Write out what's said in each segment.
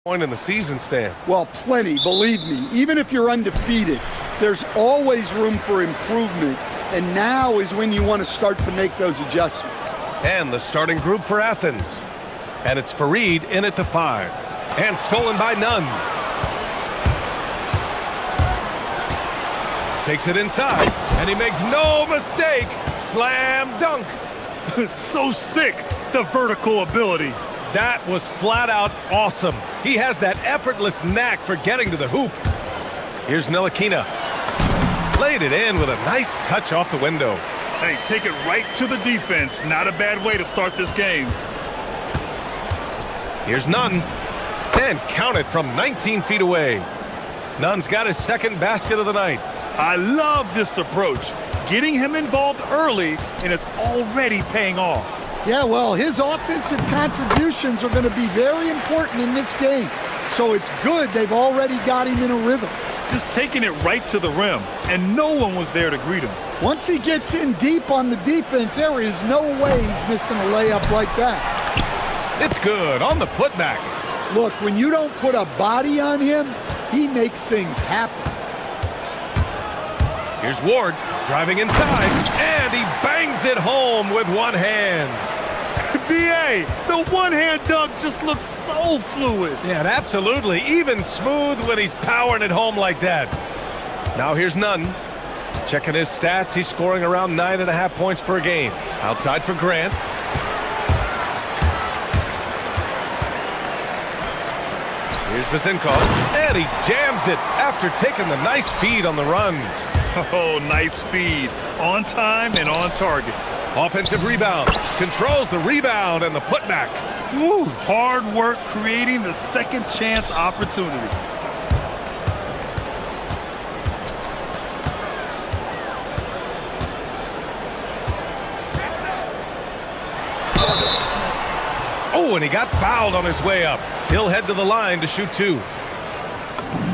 point in the season, Stan? Well, plenty, believe me. Even if you're undefeated, there's always room for improvement, and now is when you want to start to make those adjustments. And the starting group for Athens. And it's Fareed in at the 5. And stolen by Nunn. Takes it inside, and he makes no mistake. Slam dunk. So sick, the vertical ability. That was flat out awesome. He has that effortless knack for getting to the hoop. Here's Ntilikina. Laid it in with a nice touch off the window. Hey, take it right to the defense. Not a bad way to start this game. Here's Nunn. And count it from 19 feet away. Nunn's got his second basket of the night. I love this approach. Getting him involved early, and it's already paying off. Yeah, well, his offensive contributions are going to be very important in this game. So it's good they've already got him in a rhythm. Just taking it right to the rim, and no one was there to greet him. Once he gets in deep on the defense, there is no way he's missing a layup like that. It's good on the putback. Look, when you don't put a body on him, he makes things happen. Here's Ward driving inside, and he bangs it home with one hand. B.A., the one-hand dunk just looks so fluid. Yeah, absolutely. Even smooth when he's powering it home like that. Now here's Nunn. Checking his stats, he's scoring around 9.5 points per game. Outside for Grant. Here's Vizinkov, and he jams it after taking the nice feed on the run. Oh, nice feed. On time and on target. Offensive rebound. Controls the rebound and the putback. Woo, hard work creating the second chance opportunity. Oh, and he got fouled on his way up. He'll head to the line to shoot 2.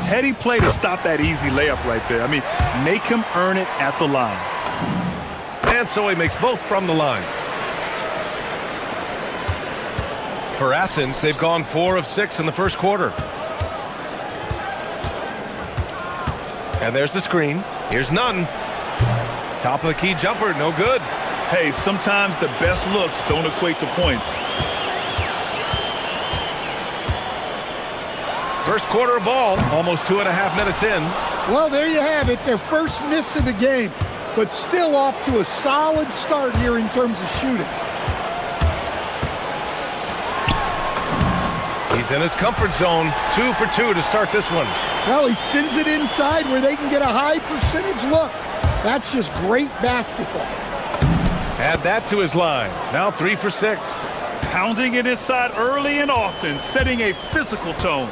Heady play to stop that easy layup right there. I mean, make him earn it at the line. And so he makes both from the line. For Athens, they've gone 4 of 6 in the first quarter. And there's the screen. Here's Nunn. Top of the key jumper, no good. Hey, sometimes the best looks don't equate to points. First quarter ball, almost 2.5 minutes in. Well, there you have it, their first miss of the game, but still off to a solid start here in terms of shooting. He's in his comfort zone, 2 for 2 to start this one. Well, he sends it inside where they can get a high percentage look. That's just great basketball. Add that to his line, now 3 for 6. Pounding it inside early and often, setting a physical tone.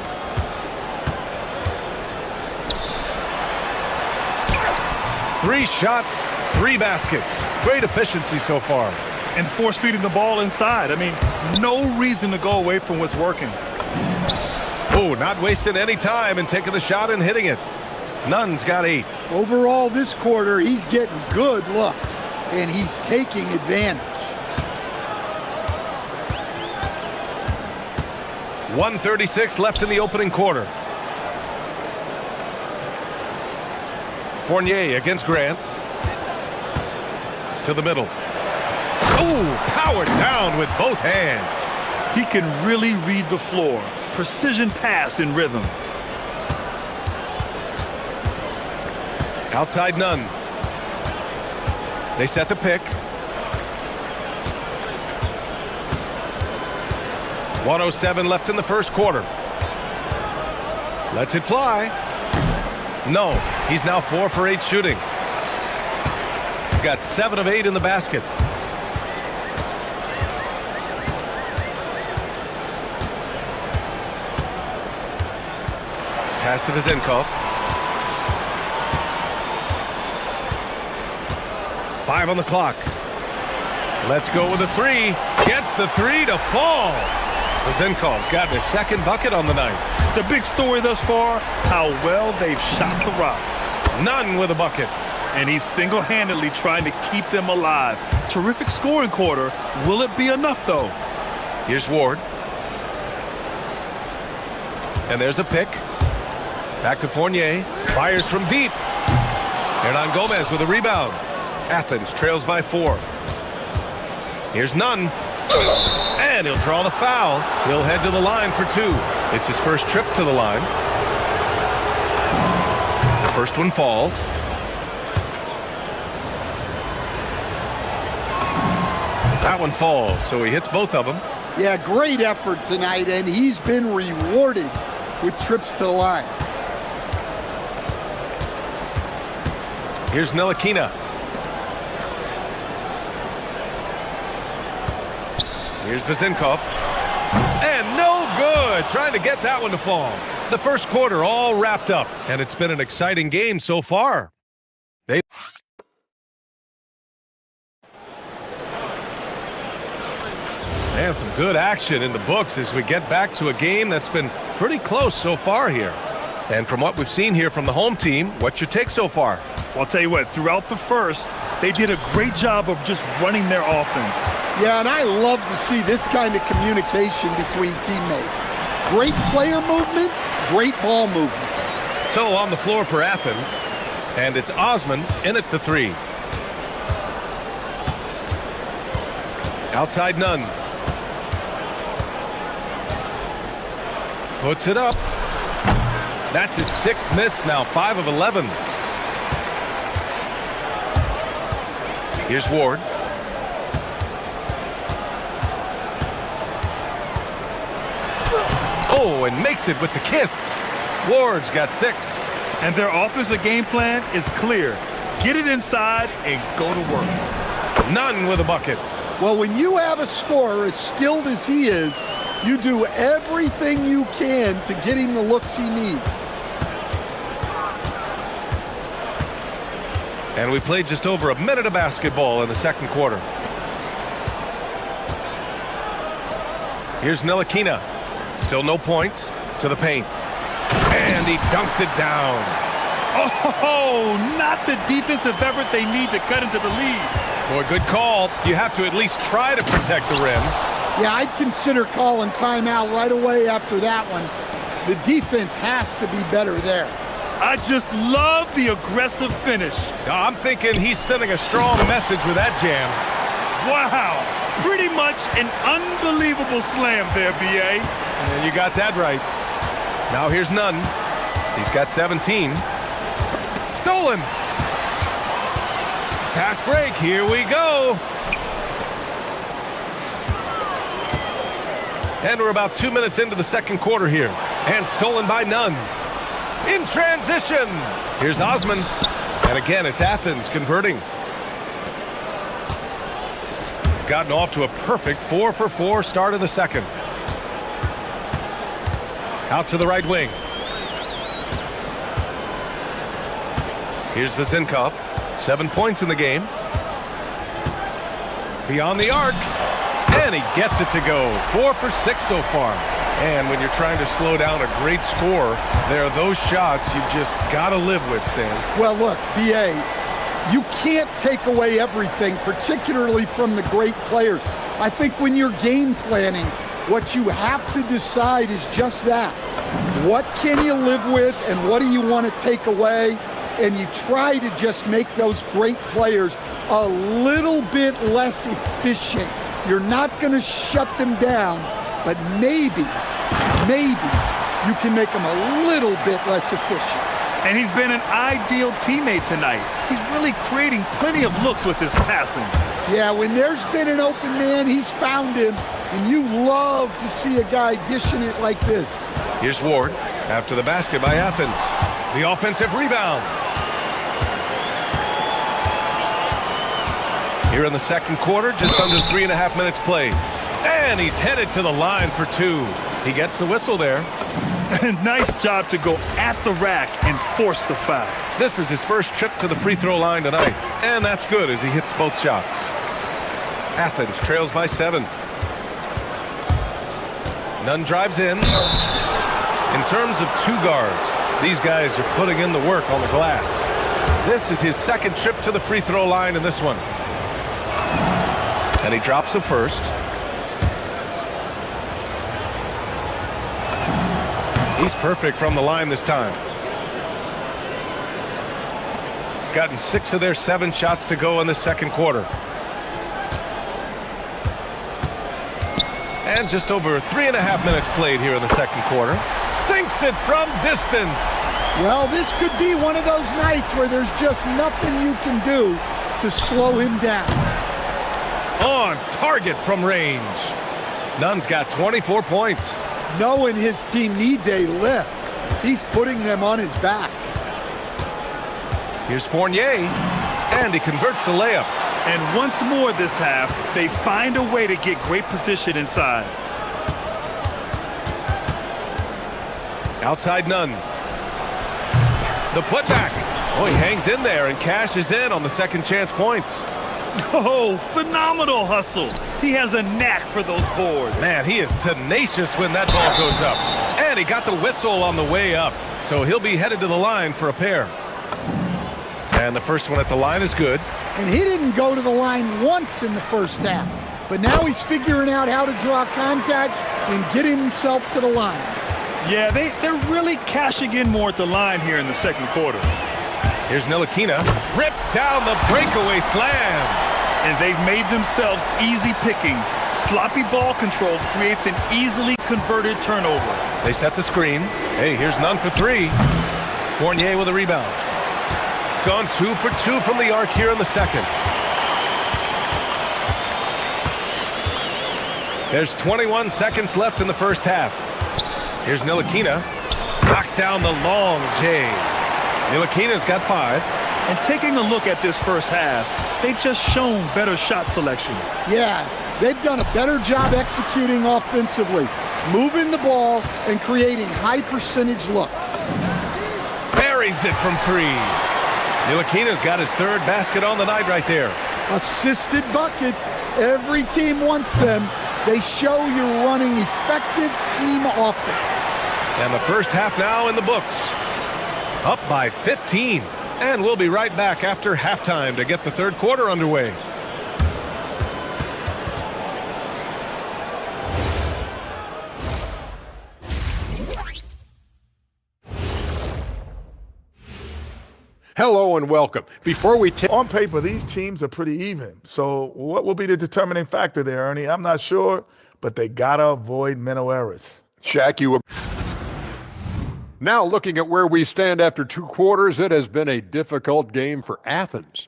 3 shots, 3 baskets. Great efficiency so far. And force feeding the ball inside. I mean, no reason to go away from what's working. Oh, not wasting any time and taking the shot and hitting it. Nunn's got 8. Overall, this quarter, he's getting good looks, and he's taking advantage. 1:36 left in the opening quarter. Fournier against Grant. To the middle. Oh, powered down with both hands. He can really read the floor. Precision pass in rhythm. Outside Nunn. They set the pick. 1:07 left in the first quarter. Lets it fly. No, he's now 4 for 8 shooting. Got 7 of 8 in the basket. Pass to Vizinkov. 5 on the clock. Let's go with a 3. Gets the 3 to fall. Vizinkov's got his second bucket on the night. The big story thus far, how well they've shot the rock. Nunn with a bucket. And he's single-handedly trying to keep them alive. Terrific scoring quarter. Will it be enough, though? Here's Ward. And there's a pick. Back to Fournier. Fires from deep. Hernan Gomez with a rebound. Athens trails by 4. Here's Nunn. And he'll draw the foul. He'll head to the line for 2. It's his first trip to the line. The first one falls. That one falls, so he hits both of them. Yeah, great effort tonight, and he's been rewarded with trips to the line. Here's Ntilikina. Here's Vezinkov. And no good! Trying to get that one to fall. The first quarter all wrapped up, and it's been an exciting game so far. And some good action in the books as we get back to a game that's been pretty close so far here. And from what we've seen here from the home team, what's your take so far? Well, I'll tell you what, throughout the first, they did a great job of just running their offense. Yeah, and I love to see this kind of communication between teammates. Great player movement, great ball movement. So on the floor for Athens, and it's Osman in at the 3. Outside Nunn. Puts it up. That's his 6th miss now, 5 of 11. Here's Ward. Oh, and makes it with the kiss. Ward's got 6. And their offensive game plan is clear. Get it inside and go to work. Nunn with a bucket. Well, when you have a scorer as skilled as he is, you do everything you can to get him the looks he needs. And we played just over a minute of basketball in the second quarter. Here's Ntilikina. Still no points. To the paint. And he dunks it down. Oh, not the defensive effort they need to cut into the lead. Boy, good call. You have to at least try to protect the rim. Yeah, I'd consider calling timeout right away after that one. The defense has to be better there. I just love the aggressive finish. I'm thinking he's sending a strong message with that jam. Wow, pretty much an unbelievable slam there, B.A. And you got that right. Now here's Nunn. He's got 17. Stolen. Fast break, here we go. And we're about 2 minutes into the second quarter here. And stolen by Nunn. In transition. Here's Osman. And again, it's Athens converting. Gotten off to a perfect 4-for-4 start in the second. Out to the right wing. Here's Vezinkov. 7 points in the game. Beyond the arc. And he gets it to go. 4 for 6 so far. And when you're trying to slow down a great scorer, there are those shots you've just got to live with, Stan. Well, look, B.A., you can't take away everything, particularly from the great players. I think when you're game planning, what you have to decide is just that. What can you live with and what do you want to take away? And you try to just make those great players a little bit less efficient. You're not going to shut them down, but maybe you can make them a little bit less efficient. And he's been an ideal teammate tonight. He's really creating plenty of looks with his passing. Yeah, when there's been an open man, he's found him, and you love to see a guy dishing it like this. Here's Ward after the basket by Athens. The offensive rebound. Here in the second quarter, just under 3.5 minutes played. And he's headed to the line for 2. He gets the whistle there. Nice job to go at the rack and force the foul. This is his first trip to the free throw line tonight. And that's good as he hits both shots. Athens trails by 7. Nunn drives in. In terms of 2 guards, these guys are putting in the work on the glass. This is his second trip to the free throw line in this one. And he drops the first. He's perfect from the line this time. Gotten 6 of their 7 shots to go in the second quarter. And just over 3.5 minutes played here in the second quarter. Sinks it from distance. Well, this could be one of those nights where there's just nothing you can do to slow him down. On target from range. Nunn's got 24 points. Knowing his team needs a lift, he's putting them on his back. Here's Fournier, and he converts the layup. And once more this half, they find a way to get great position inside. Outside Nunn. The putback. Oh, he hangs in there and cashes in on the second chance points. Oh, phenomenal hustle. He has a knack for those boards. Man, he is tenacious when that ball goes up. And he got the whistle on the way up. So he'll be headed to the line for a pair. And the first one at the line is good. And he didn't go to the line once in the first half. But now he's figuring out how to draw contact and get himself to the line. Yeah, they're really cashing in more at the line here in the second quarter. Here's Ntilikina. Rips down the breakaway slam. And they've made themselves easy pickings. Sloppy ball control creates an easily converted turnover. They set the screen. Hey, here's Nunn for 3. Fournier with a rebound. Gone 2 for 2 from the arc here in the second. There's 21 seconds left in the first half. Here's Ntilikina. Knocks down the long J. Ntilikina's got 5. And taking a look at this first half, they've just shown better shot selection. Yeah, they've done a better job executing offensively, moving the ball and creating high percentage looks. Buries it from 3. Ntilikina's got his 3rd basket on the night right there. Assisted buckets. Every team wants them. They show you're running effective team offense. And the first half now in the books. Up by 15. And we'll be right back after halftime to get the third quarter underway. Hello and welcome. Before we take on paper, these teams are pretty even. So what will be the determining factor there, Ernie? I'm not sure, but they gotta avoid mental errors. Shaq, you now looking at where we stand after 2 quarters, it has been a difficult game for Athens.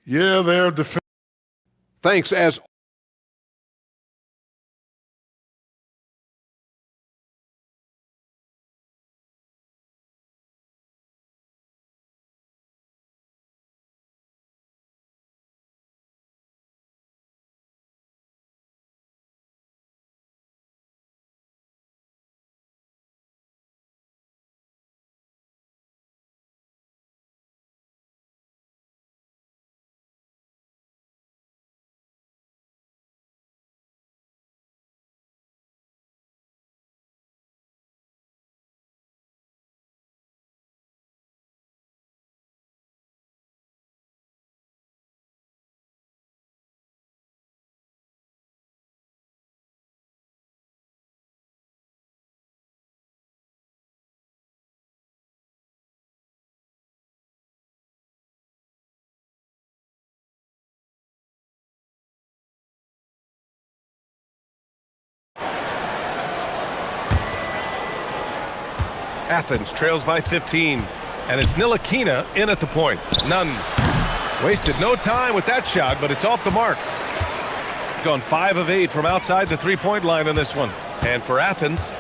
Yeah, they're Thanks as Athens trails by 15. And it's Ntilikina in at the point. Nunn wasted no time with that shot, but it's off the mark. Gone 5 of 8 from outside the three-point line in this one. And for Athens,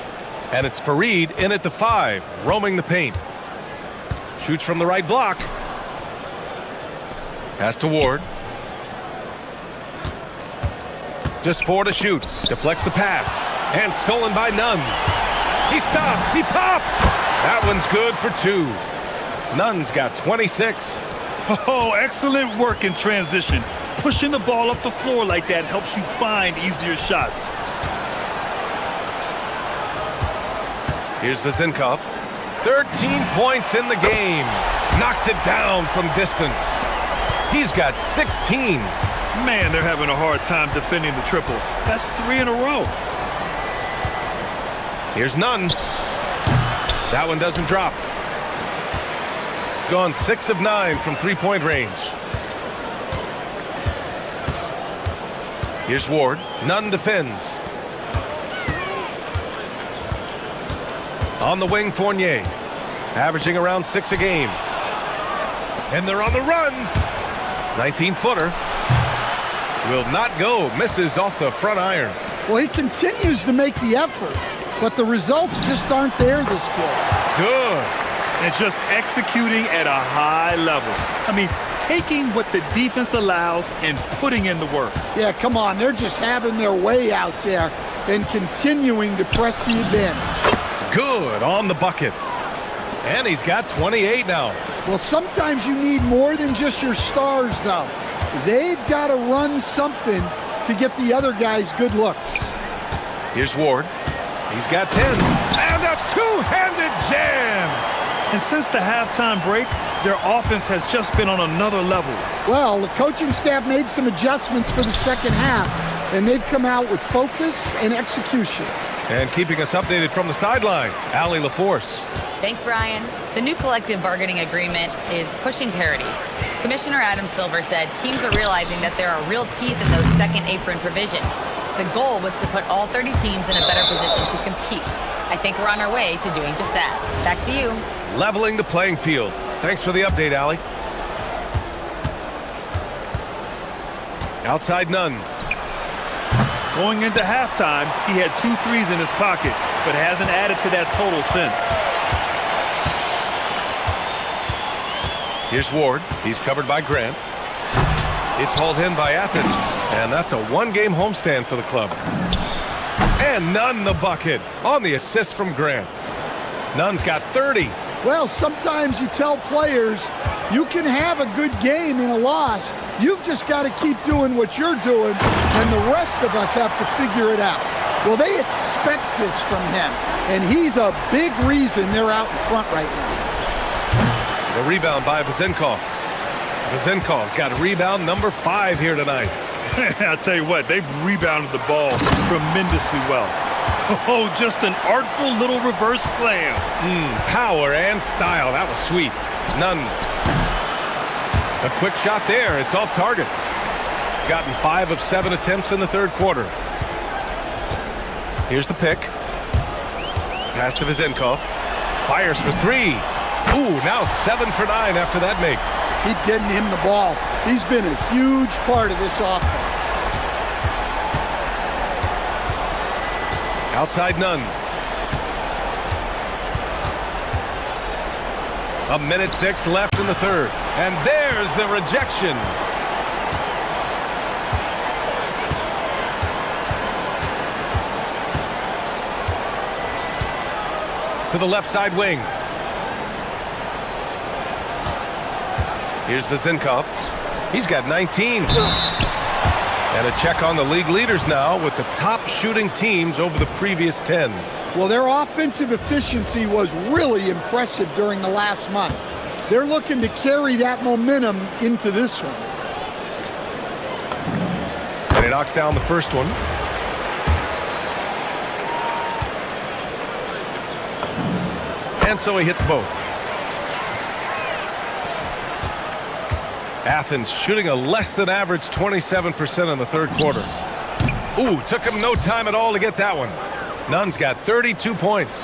and it's Fareed in at the 5, roaming the paint. Shoots from the right block. Pass to Ward. Just 4 to shoot. Deflects the pass. And stolen by Nunn. He stops. He pops. That one's good for 2. Nunn's got 26. Oh, excellent work in transition. Pushing the ball up the floor like that helps you find easier shots. Here's Vezinkov. 13 points in the game. Knocks it down from distance. He's got 16. Man, they're having a hard time defending the triple. That's 3 in a row. Here's Nunn. That one doesn't drop. Gone 6 of 9 from three-point range. Here's Ward. Nunn defends. On the wing, Fournier. Averaging around 6 a game. And they're on the run. 19-footer. Will not go. Misses off the front iron. Well, he continues to make the effort, but the results just aren't there this quarter. Good. And just executing at a high level. I mean, taking what the defense allows and putting in the work. Yeah, come on. They're just having their way out there and continuing to press the advantage. Good on the bucket. And he's got 28 now. Well, sometimes you need more than just your stars, though. They've got to run something to get the other guys good looks. Here's Ward. He's got 10. And a two-handed jam. And since the halftime break, their offense has just been on another level. Well, the coaching staff made some adjustments for the second half, and they've come out with focus and execution. And keeping us updated from the sideline, Allie LaForce. Thanks, Brian. The new collective bargaining agreement is pushing parity. Commissioner Adam Silver said teams are realizing that there are real teeth in those second apron provisions. The goal was to put all 30 teams in a better position to compete. I think we're on our way to doing just that. Back to you. Leveling the playing field. Thanks for the update, Allie. Outside Nunn. Going into halftime, he had 2 threes in his pocket, but hasn't added to that total since. Here's Ward. He's covered by Grant. It's hauled in by Athens, and that's a one-game homestand for the club. And Nunn the bucket on the assist from Grant. Nunn's got 30. Well, sometimes you tell players you can have a good game in a loss. You've just got to keep doing what you're doing, and the rest of us have to figure it out. Well, they expect this from him, and he's a big reason they're out in front right now. The rebound by Vezenkov. Vezenkov's got rebound number 5 here tonight. I'll tell you what, they've rebounded the ball tremendously well. Oh, just an artful little reverse slam. Power and style. That was sweet. Nunn. A quick shot there. It's off target. Gotten 5 of 7 attempts in the third quarter. Here's the pick. Pass to Vezenkov. Fires for 3. Ooh, now 7 for 9 after that make. Keep getting him the ball. He's been a huge part of this offense. Outside Nunn. 1:06 left in the third. And there's the rejection. To the left side wing. Here's Vezenkov. He's got 19. And a check on the league leaders now with the top shooting teams over the previous 10. Well, their offensive efficiency was really impressive during the last month. They're looking to carry that momentum into this one. And he knocks down the first one. And so he hits both. Athens shooting a less than average 27% in the third quarter. Ooh, took him no time at all to get that one. Nunn's got 32 points.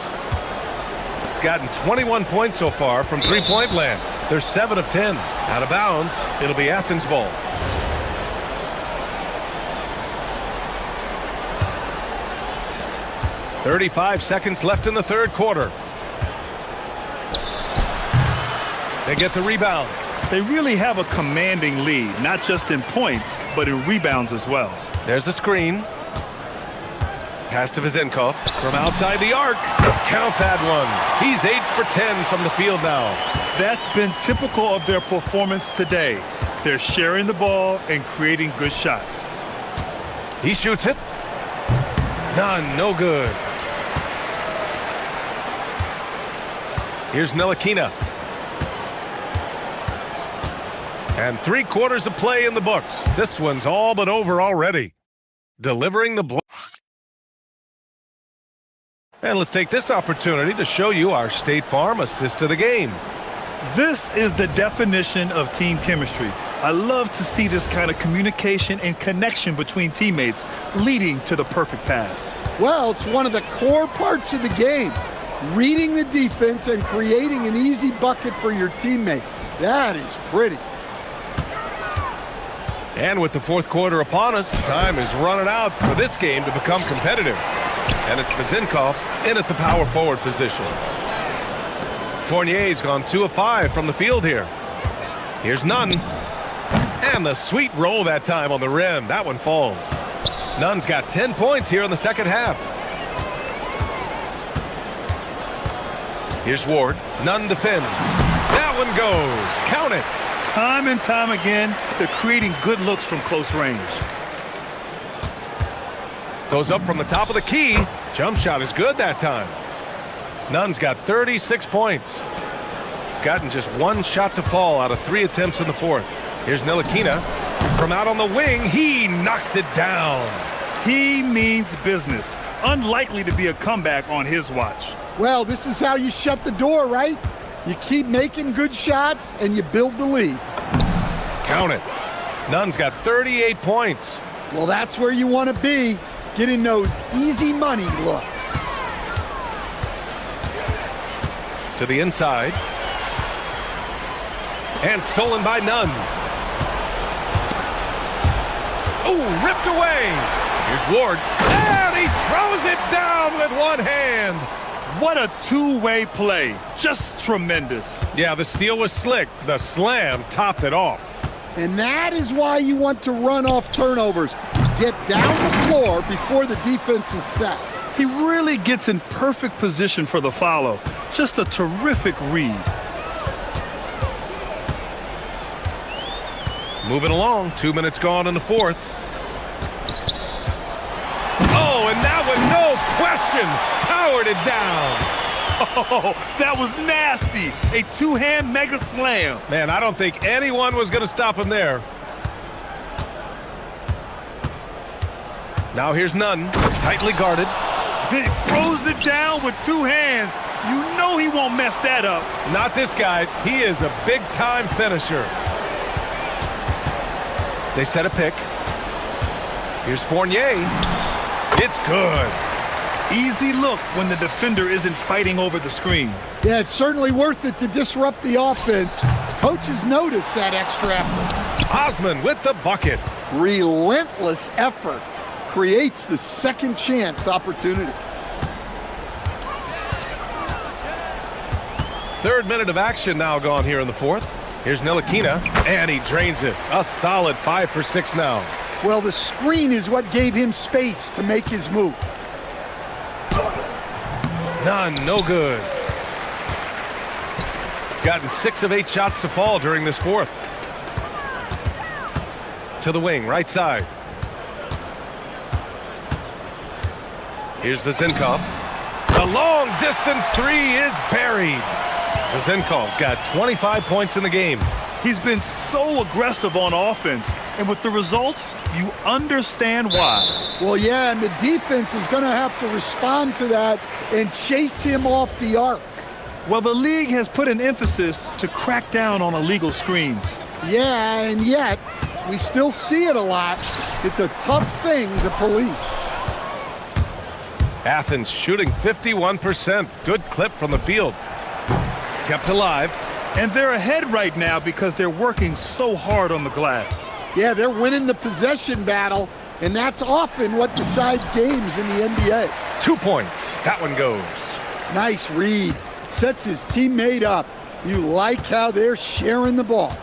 Gotten 21 points so far from three-point land. They're 7 of 10. Out of bounds, it'll be Athens ball. .35 seconds left in the third quarter. They get the rebound. They really have a commanding lead, not just in points, but in rebounds as well. There's a screen. Pass to Vezenkov from outside the arc. Count that one. He's 8 for 10 from the field now. That's been typical of their performance today. They're sharing the ball and creating good shots. He shoots it. None, no good. Here's Ntilikina. And 3 quarters of play in the books. This one's all but over already. Delivering the blow. And let's take this opportunity to show you our State Farm assist of the game. This is the definition of team chemistry. I love to see this kind of communication and connection between teammates leading to the perfect pass. Well, it's one of the core parts of the game. Reading the defense and creating an easy bucket for your teammate. That is pretty. And with the fourth quarter upon us, time is running out for this game to become competitive. And it's Vezinkov in at the power forward position. Fournier's gone 2 of 5 from the field here. Here's Nunn. And the sweet roll that time on the rim. That one falls. Nunn's got 10 points here in the second half. Here's Ward. Nunn defends. That one goes. Count it. Time and time again, they're creating good looks from close range. Goes up from the top of the key. Jump shot is good that time. Nunn's got 36 points. Gotten just 1 shot to fall out of 3 attempts in the fourth. Here's Ntilikina. From out on the wing, he knocks it down. He means business. Unlikely to be a comeback on his watch. Well, this is how you shut the door, right? You keep making good shots and you build the lead. Count it. Nunn's got 38 points. Well, that's where you want to be, getting those easy money looks. To the inside. And stolen by Nunn. Oh, ripped away. Here's Ward. And he throws it down with one hand. What a two-way play. Just tremendous. Yeah, the steal was slick. The slam topped it off. And that is why you want to run off turnovers. Get down the floor before the defense is set. He really gets in perfect position for the follow. Just a terrific read. Moving along, 2 minutes gone in the fourth. Oh, and that one, no question, powered it down. Oh, that was nasty. A two-hand mega slam. Man, I don't think anyone was going to stop him there. Now here's Nunn, tightly guarded. He throws it down with 2 hands. You know he won't mess that up. Not this guy. He is a big-time finisher. They set a pick. Here's Fournier. It's good. Easy look when the defender isn't fighting over the screen. Yeah, it's certainly worth it to disrupt the offense. Coaches notice that extra effort. Osman with the bucket. Relentless effort creates the second chance opportunity. 3rd minute of action now gone here in the fourth. Here's Ntilikina, and he drains it. A solid 5 for 6 now. Well, the screen is what gave him space to make his move. None, no good. Gotten 6 of 8 shots to fall during this fourth. To the wing, right side. Here's Vezinkov. The long distance 3 is buried. Vezinkov's got 25 points in the game. He's been so aggressive on offense, and with the results, you understand why. Well, yeah, and the defense is going to have to respond to that and chase him off the arc. Well, the league has put an emphasis to crack down on illegal screens. Yeah, and yet, we still see it a lot. It's a tough thing to police. Athens shooting 51%. Good clip from the field. Kept alive. And they're ahead right now because they're working so hard on the glass. Yeah, they're winning the possession battle, and that's often what decides games in the NBA. 2 points. That one goes. Nice read. Sets his teammate up. You like how they're sharing the ball.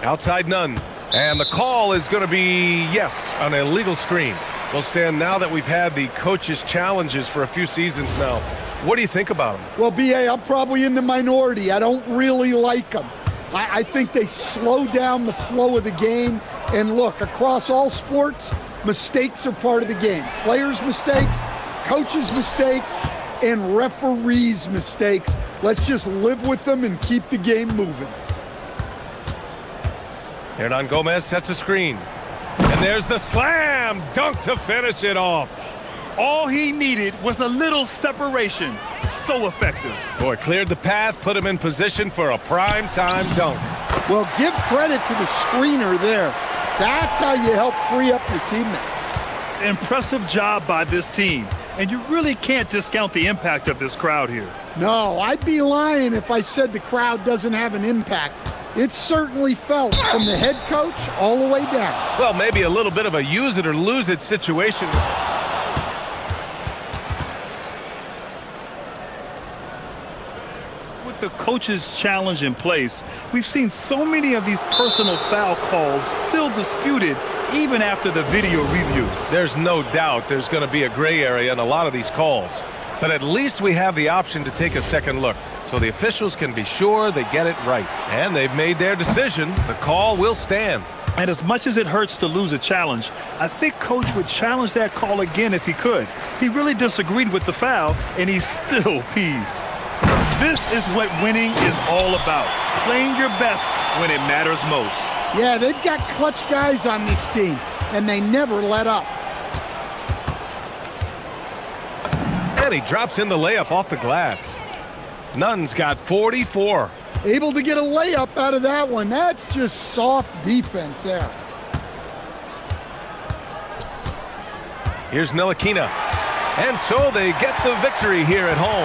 Outside Nunn. And the call is going to be, yes, an illegal screen. Well, Stan, now that we've had the coaches' challenges for a few seasons now, what do you think about them? Well, B.A., I'm probably in the minority. I don't really like them. I think they slow down the flow of the game. And look, across all sports, mistakes are part of the game. Players' mistakes, coaches' mistakes, and referees' mistakes. Let's just live with them and keep the game moving. Hernan Gomez sets a screen. And And there's the slam dunk to finish it off. All he needed was a little separation. So effective. Boy, cleared the path, put him in position for a prime-time dunk. Well, give credit to the screener there. That's how you help free up your teammates. Impressive job by this team. And you really can't discount the impact of this crowd here. No, I'd be lying if I said the crowd doesn't have an impact. It's certainly felt from the head coach all the way down. Well, maybe a little bit of a use it or lose it situation. With the coach's challenge in place, we've seen so many of these personal foul calls still disputed even after the video review. There's no doubt there's going to be a gray area in a lot of these calls. But at least we have the option to take a second look, so the officials can be sure they get it right. And they've made their decision. The call will stand. And as much as it hurts to lose a challenge, I think Coach would challenge that call again if he could. He really disagreed with the foul, and he's still peeved. This is what winning is all about. Playing your best when it matters most. Yeah, they've got clutch guys on this team, and they never let up. And he drops in the layup off the glass. Nunn's got 44. Able to get a layup out of that one. That's just soft defense there. Here's Ntilikina. And so they get the victory here at home.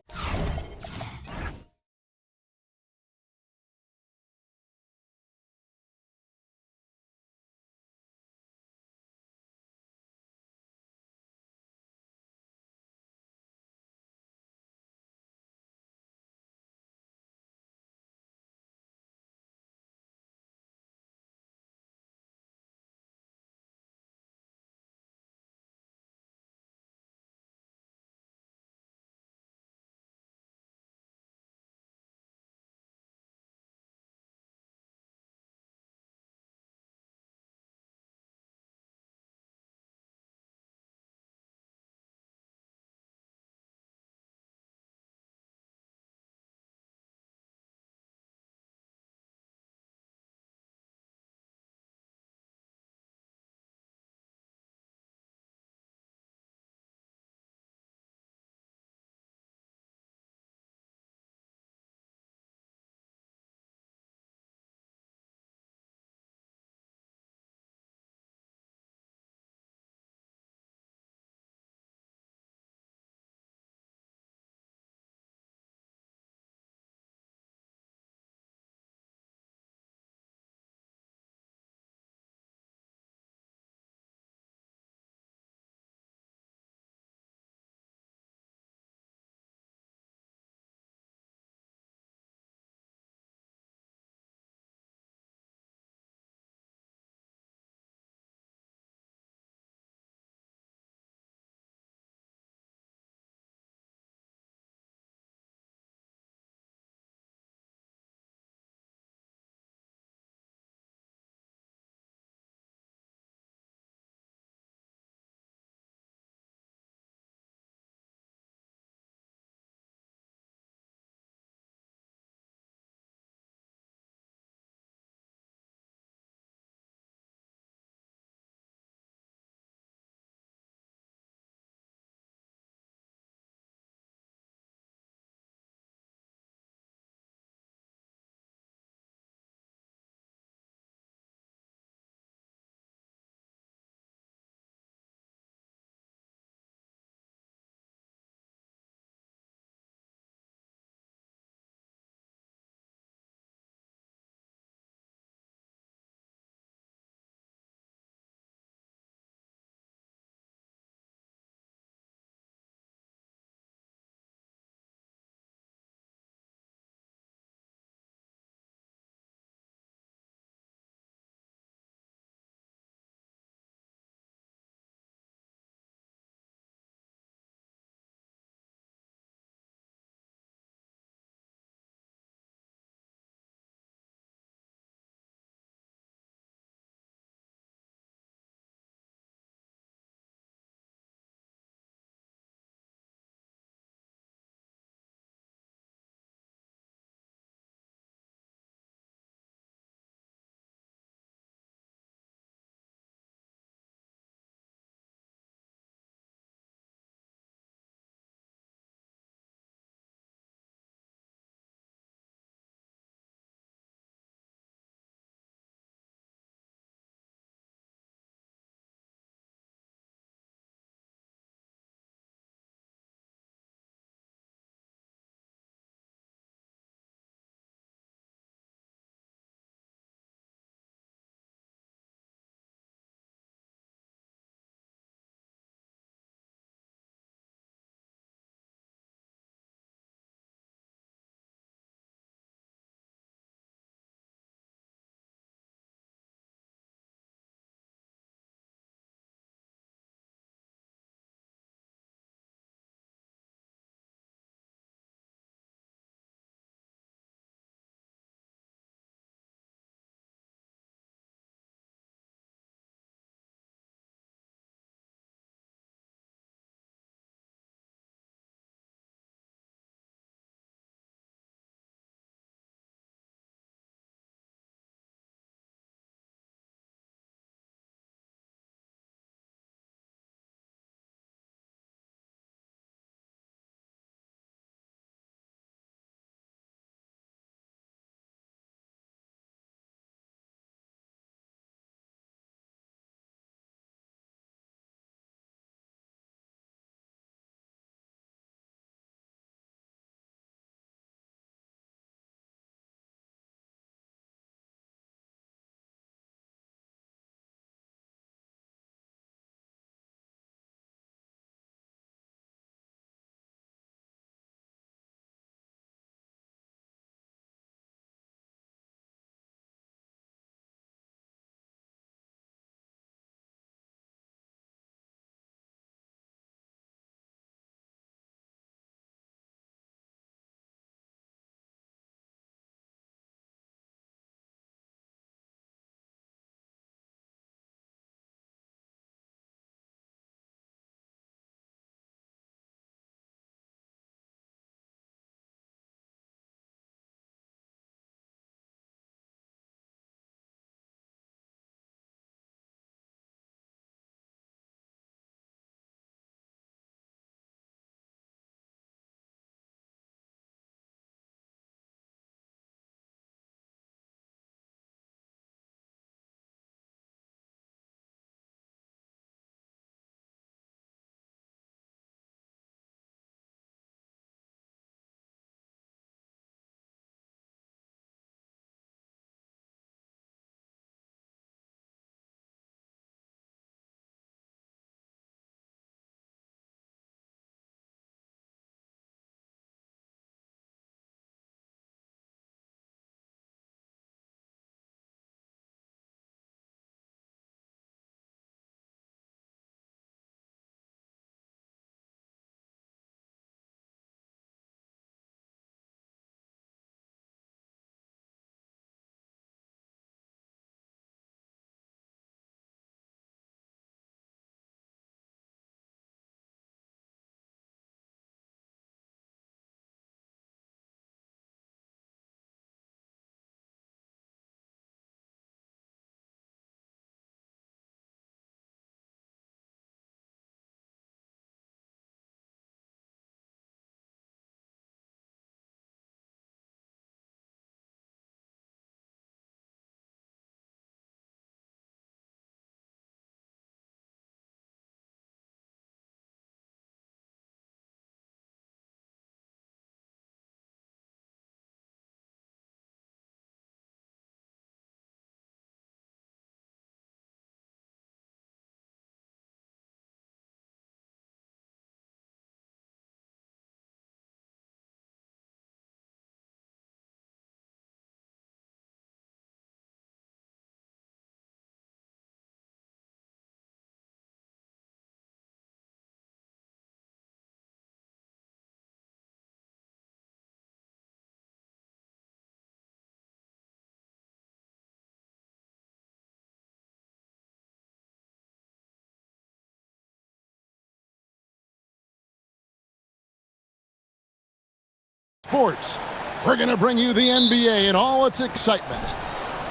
Sports. We're going to bring you the NBA in all its excitement.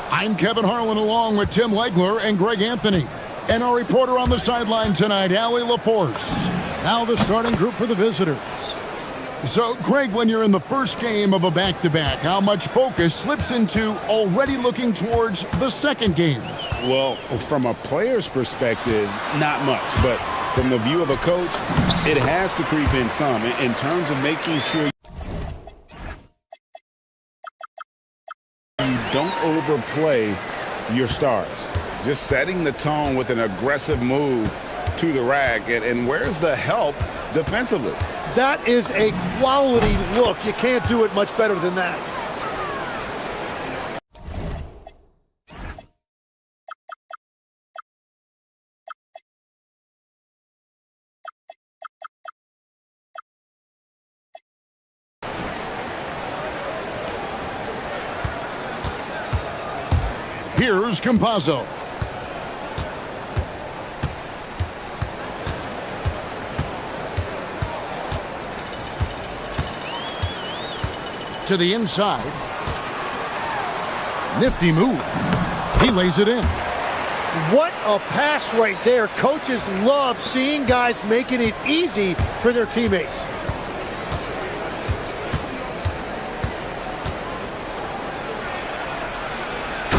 I'm Kevin Harlan along with Tim Legler and Greg Anthony. And our reporter on the sideline tonight, Allie LaForce. Now the starting group for the visitors. So, Greg, when you're in the first game of a back-to-back, how much focus slips into already looking towards the second game? Well, from a player's perspective, not much. But from the view of a coach, it has to creep in some in terms of making sure you don't overplay your stars. Just setting the tone with an aggressive move to the rack. And where's the help defensively? That is a quality look. You can't do it much better than that. Here's Campazzo. To the inside. Nifty move. He lays it in. What a pass right there. Coaches love seeing guys making it easy for their teammates.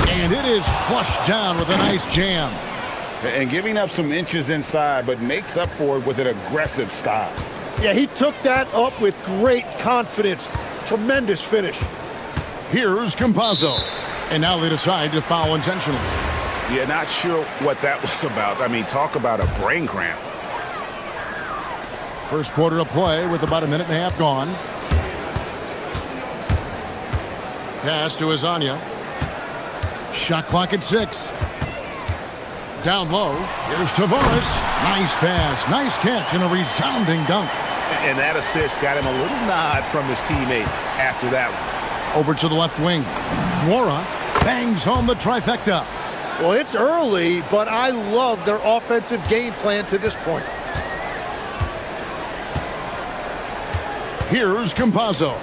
And it is flushed down with a nice jam. And giving up some inches inside, but makes up for it with an aggressive stop. Yeah, he took that up with great confidence. Tremendous finish. Here's Campazzo. And now they decide to foul intentionally. Yeah, not sure what that was about. I mean, talk about a brain cramp. First quarter of play with about a minute and a half gone. Pass to Azania. Shot clock at 6. Down low. Here's Tavares. Nice pass. Nice catch and a resounding dunk. And that assist got him a little nod from his teammate after that one. Over to the left wing. Mora bangs home the trifecta. Well, it's early, but I love their offensive game plan to this point. Here's Campazzo.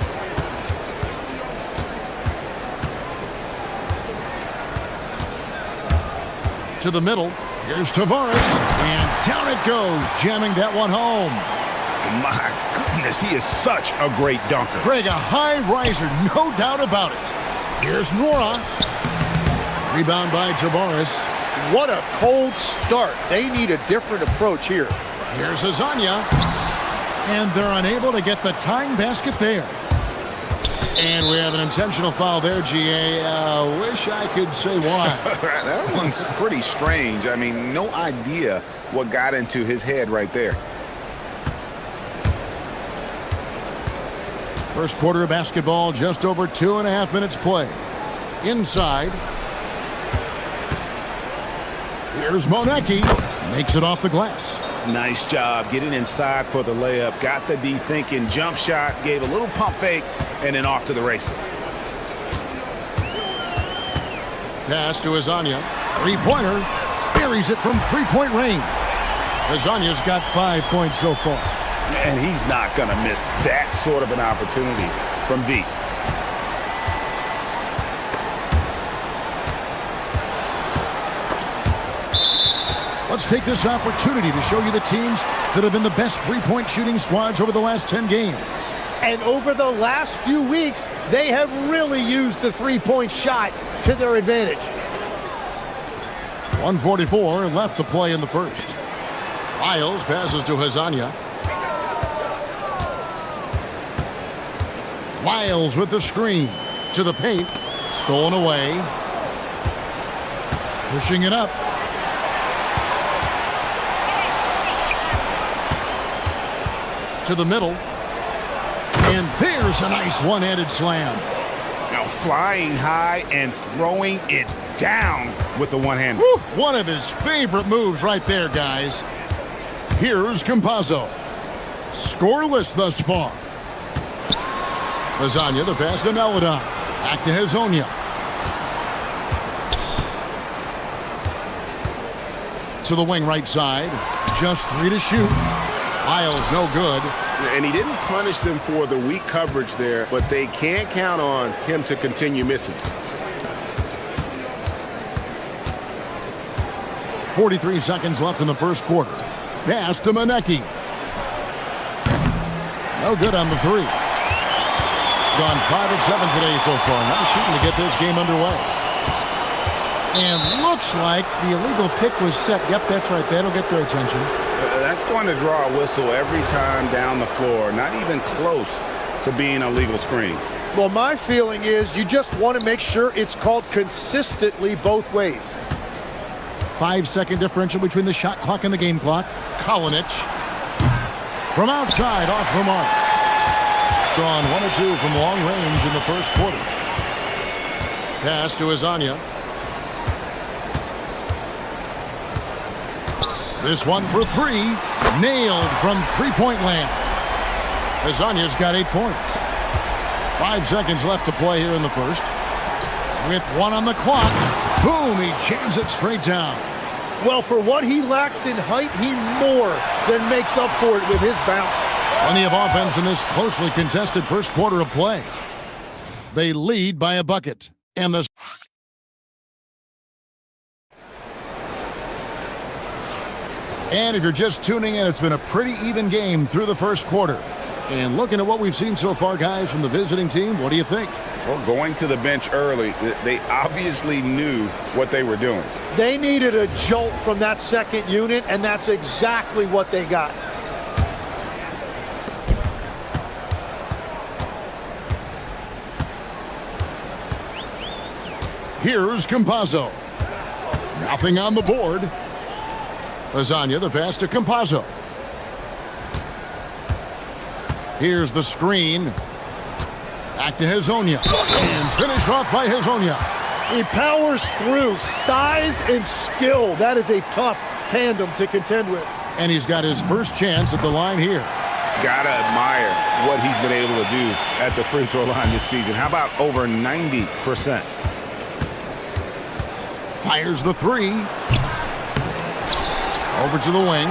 To the middle. Here's Tavares. And down it goes, jamming that one home. My goodness, he is such a great dunker. Greg, a high riser, no doubt about it. Here's Nora. Rebound by Tavares. What a cold start. They need a different approach here. Here's Azania. And they're unable to get the tying basket there. And we have an intentional foul there, GA. Wish I could say why. That one's pretty strange. I mean, no idea what got into his head right there. First quarter of basketball, just over 2.5 minutes play. Inside. Here's Monecki. Makes it off the glass. Nice job getting inside for the layup. Got the D thinking, jump shot, gave a little pump fake, and then off to the races. Pass to Azania. Three-pointer. Buries it from three-point range. Azania's got 5 points so far. And he's not going to miss that sort of an opportunity from deep. Let's take this opportunity to show you the teams that have been the best three-point shooting squads over the last 10 games. And over the last few weeks, they have really used the three-point shot to their advantage. 1:44 left to play in the first. Lyles passes to Azania. Lyles with the screen. To the paint. Stolen away. Pushing it up. To the middle. And there's a nice one-handed slam. Now flying high and throwing it down with the one-hand. One of his favorite moves right there, guys. Here's Campazzo. Scoreless thus far. Azania, the pass to Meladon. Back to Hazonia. To the wing right side. Just 3 to shoot. Lyles no good. And he didn't punish them for the weak coverage there, but they can't count on him to continue missing. 43 seconds left in the first quarter. Pass to Monecki. No good on the three. Gone 5 of 7 today so far. Nice shooting to get this game underway. And looks like the illegal pick was set. Yep, that's right. That'll get their attention. That's going to draw a whistle every time down the floor. Not even close to being a legal screen. Well, my feeling is you just want to make sure it's called consistently both ways. 5-second differential between the shot clock and the game clock. Kalinic from outside, off the mark. Gone 1 of 2 from long range in the first quarter. Pass to Azania. This one for 3. Nailed from three-point land. Azania's got 8 points. 5 seconds left to play here in the first. With 1 on the clock. Boom, he jams it straight down. Well, for what he lacks in height, he more than makes up for it with his bounce. Plenty of offense in this closely contested first quarter of play. They lead by a bucket. And the... And if you're just tuning in, it's been a pretty even game through the first quarter. And looking at what we've seen so far, guys, from the visiting team, what do you think? Well, going to the bench early, they obviously knew what they were doing. They needed a jolt from that second unit, and that's exactly what they got. Here's Campazzo. Nothing on the board. Lasagna, the pass to Campazzo. Here's the screen. Back to Hezonja. And finished off by Hezonja. He powers through. Size and skill. That is a tough tandem to contend with. And he's got his first chance at the line here. Gotta admire what he's been able to do at the free throw line this season. How about over 90%? Fires the 3. Over to the wing.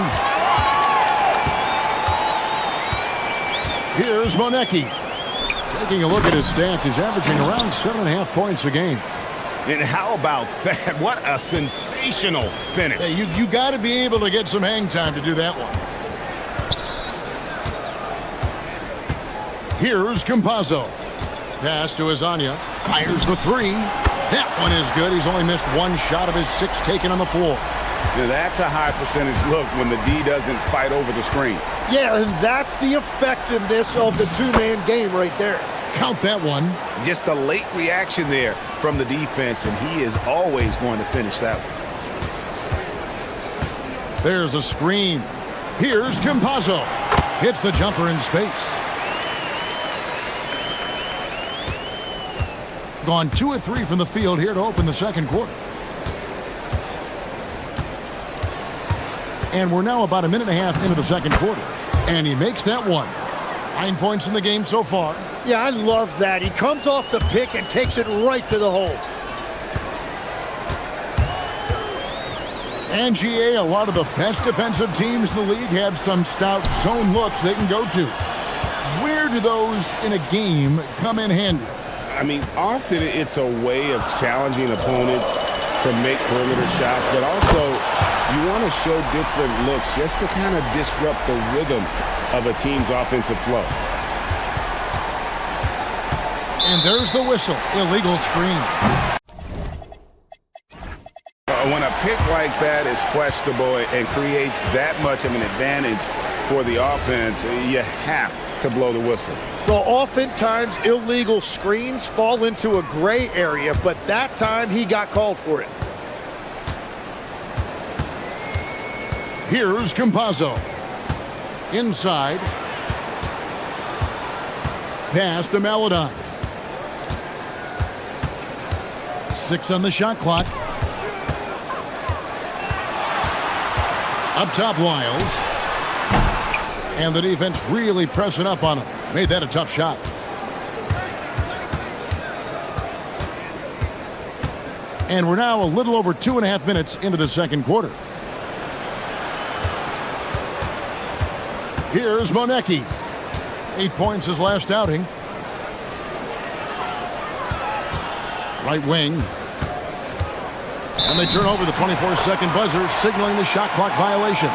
Here's Monecki. Taking a look at his stats, he's averaging around 7.5 points a game. And how about that? What a sensational finish. Hey, you got to be able to get some hang time to do that one. Here's Campazzo. Pass to Azania. Fires the 3. That one is good. He's only missed 1 shot of his 6 taken on the floor. Now that's a high percentage look when the D doesn't fight over the screen. Yeah, and that's the effectiveness of the two-man game right there. Count that one. Just a late reaction there from the defense, and he is always going to finish that one. There's a screen. Here's Campazzo. Hits the jumper in space. Gone 2 of 3 from the field here to open the second quarter. And we're now about a minute and a half into the second quarter. And he makes that one. 9 points in the game so far. Yeah, I love that. He comes off the pick and takes it right to the hole. And GA, a lot of the best defensive teams in the league have some stout zone looks they can go to. Where do those in a game come in handy? I mean, often it's a way of challenging opponents to make perimeter shots, but also you want to show different looks just to kind of disrupt the rhythm of a team's offensive flow. And there's the whistle. Illegal screen. When a pick like that is questionable and creates that much of an advantage for the offense, you have to blow the whistle. Well, oftentimes illegal screens fall into a gray area, but that time he got called for it. Here's Campazzo. Inside. Pass to Maladon. 6 on the shot clock. Up top, Lyles. And the defense really pressing up on him. Made that a tough shot. And we're now a little over 2.5 minutes into the second quarter. Here's Monecki. 8 points his last outing. Right wing. And they turn over the 24-second buzzer, signaling the shot clock violation.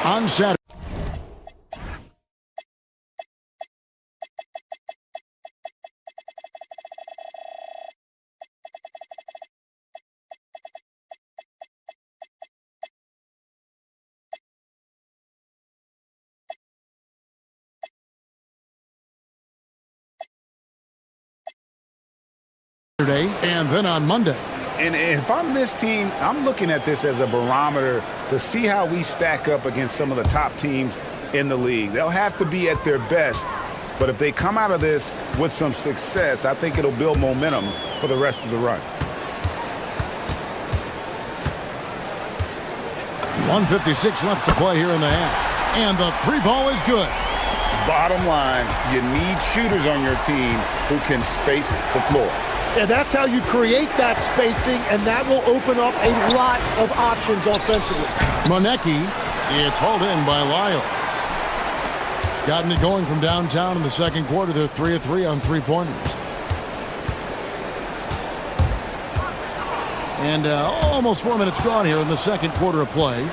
On Saturday. And then on Monday. And if I'm this team, I'm looking at this as a barometer to see how we stack up against some of the top teams in the league. They'll have to be at their best, but if they come out of this with some success, I think it'll build momentum for the rest of the run. 1:56 left to play here in the half. And the three ball is good. Bottom line, you need shooters on your team who can space the floor. And that's how you create that spacing, and that will open up a lot of options offensively. Monecki, it's hauled in by Lyles. Gotten it going from downtown in the second quarter. They're 3 of 3 on three-pointers. And almost 4 minutes gone here in the second quarter of play.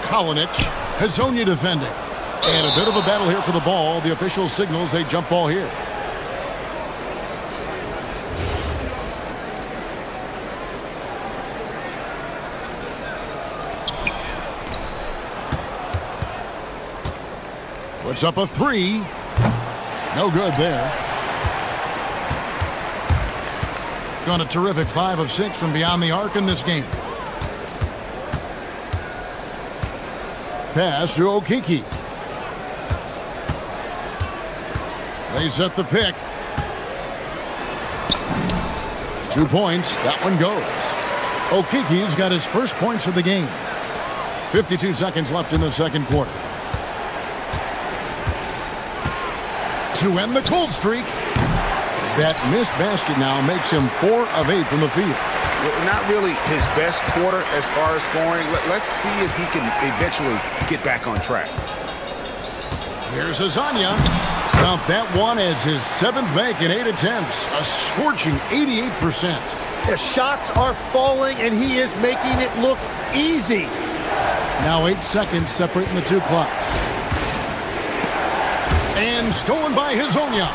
Kalinic, Hazonia defending. And a bit of a battle here for the ball. The official signals a jump ball here. Puts up a three. No good there. Gone a terrific 5 of 6 from beyond the arc in this game. Pass to Okiki. They set the pick. 2 points. That one goes. Okiki's got his first points of the game. 52 seconds left in the second quarter. To end the cold streak. That missed basket now makes him 4 of 8 from the field. Not really his best quarter as far as scoring. Let's see if he can eventually get back on track. Here's Hazonia. Count that one as his 7th make in 8 attempts. A scorching 88%. The shots are falling, and he is making it look easy. Now 8 seconds separating the two clocks. And stolen by Hazonia.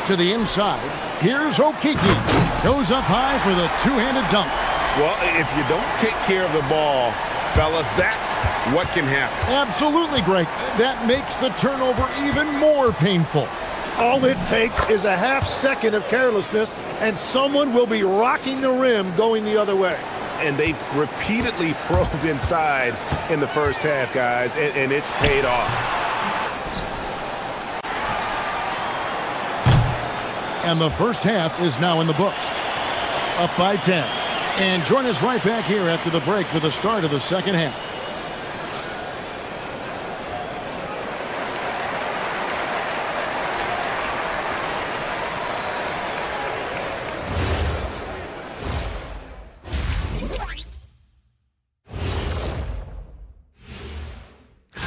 To the inside. Here's Okiki. Goes up high for the two-handed dunk. Well, if you don't take care of the ball, fellas, that's what can happen. Absolutely, Greg. That makes the turnover even more painful. All it takes is a half second of carelessness, and someone will be rocking the rim going the other way. And they've repeatedly probed inside in the first half, guys, and it's paid off. And the first half is now in the books. Up by 10. And join us right back here after the break for the start of the second half.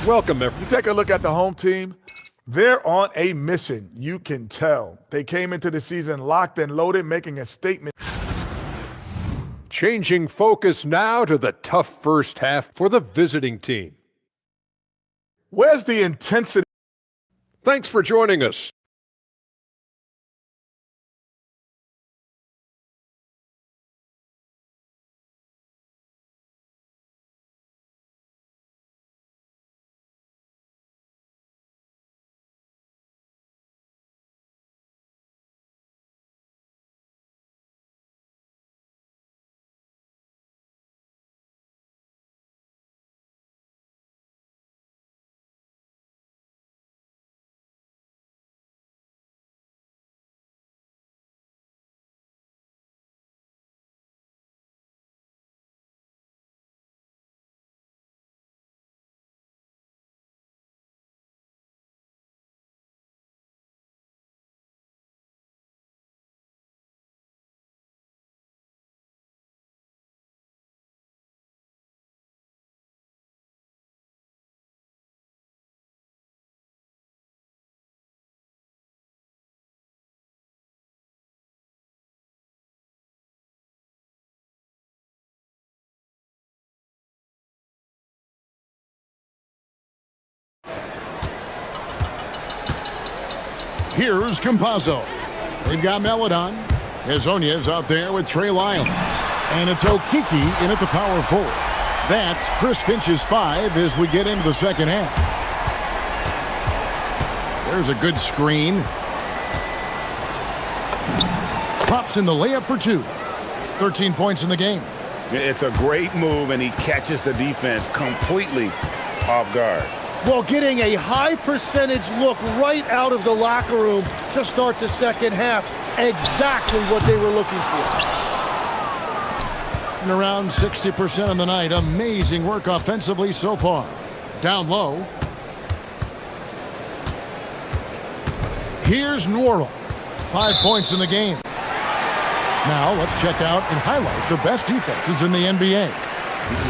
Welcome, everyone. You take a look at the home team. They're on a mission. You can tell. They came into the season locked and loaded, making a statement. Changing focus now to the tough first half for the visiting team. Where's the intensity? Thanks for joining us. Here's Campazzo. They've got Melodon. Hezonya's out there with Trey Lyons. And it's Okiki in at the power forward. That's Chris Finch's 5 as we get into the second half. There's a good screen. Drops in the layup for 2. 13 points in the game. It's a great move, and he catches the defense completely off guard. Well, getting a high percentage look right out of the locker room to start the second half. Exactly what they were looking for. And around 60% on the night. Amazing work offensively so far. Down low. Here's Norrell. 5 points in the game. Now let's check out and highlight the best defenses in the NBA.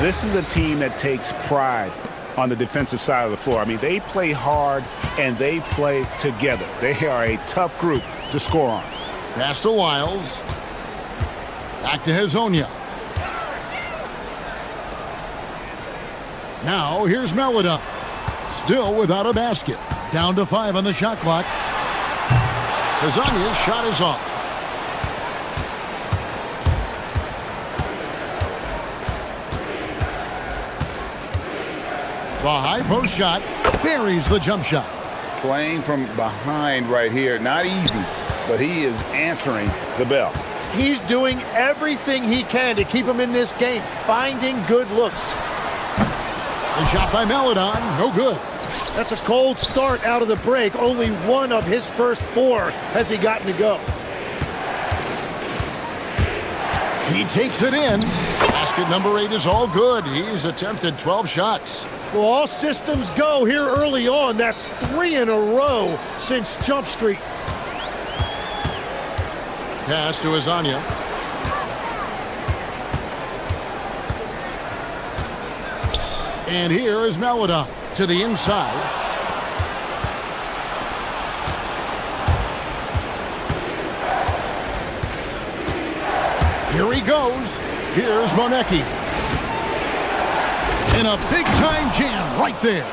This is a team that takes pride on the defensive side of the floor. I mean, they play hard and they play together. They are a tough group to score on. Pass to Wiles. Back to Hezonja. Now here's Melodon. Still without a basket. Down to 5 on the shot clock. Hezonja's shot is off. The high post shot buries the jump shot. Playing from behind right here, not easy, but he is answering the bell. He's doing everything he can to keep him in this game, finding good looks. The shot by Melodon, no good. That's a cold start out of the break. Only one of his first 4 has he gotten to go. He takes it in. Basket number 8 is all good. He's attempted 12 shots. Well, all systems go here early on. That's 3 in a row since Jump Street. Pass to Hezonja. And here is Melodon to the inside. Here he goes. Here's Monecki. And a big-time jam right there.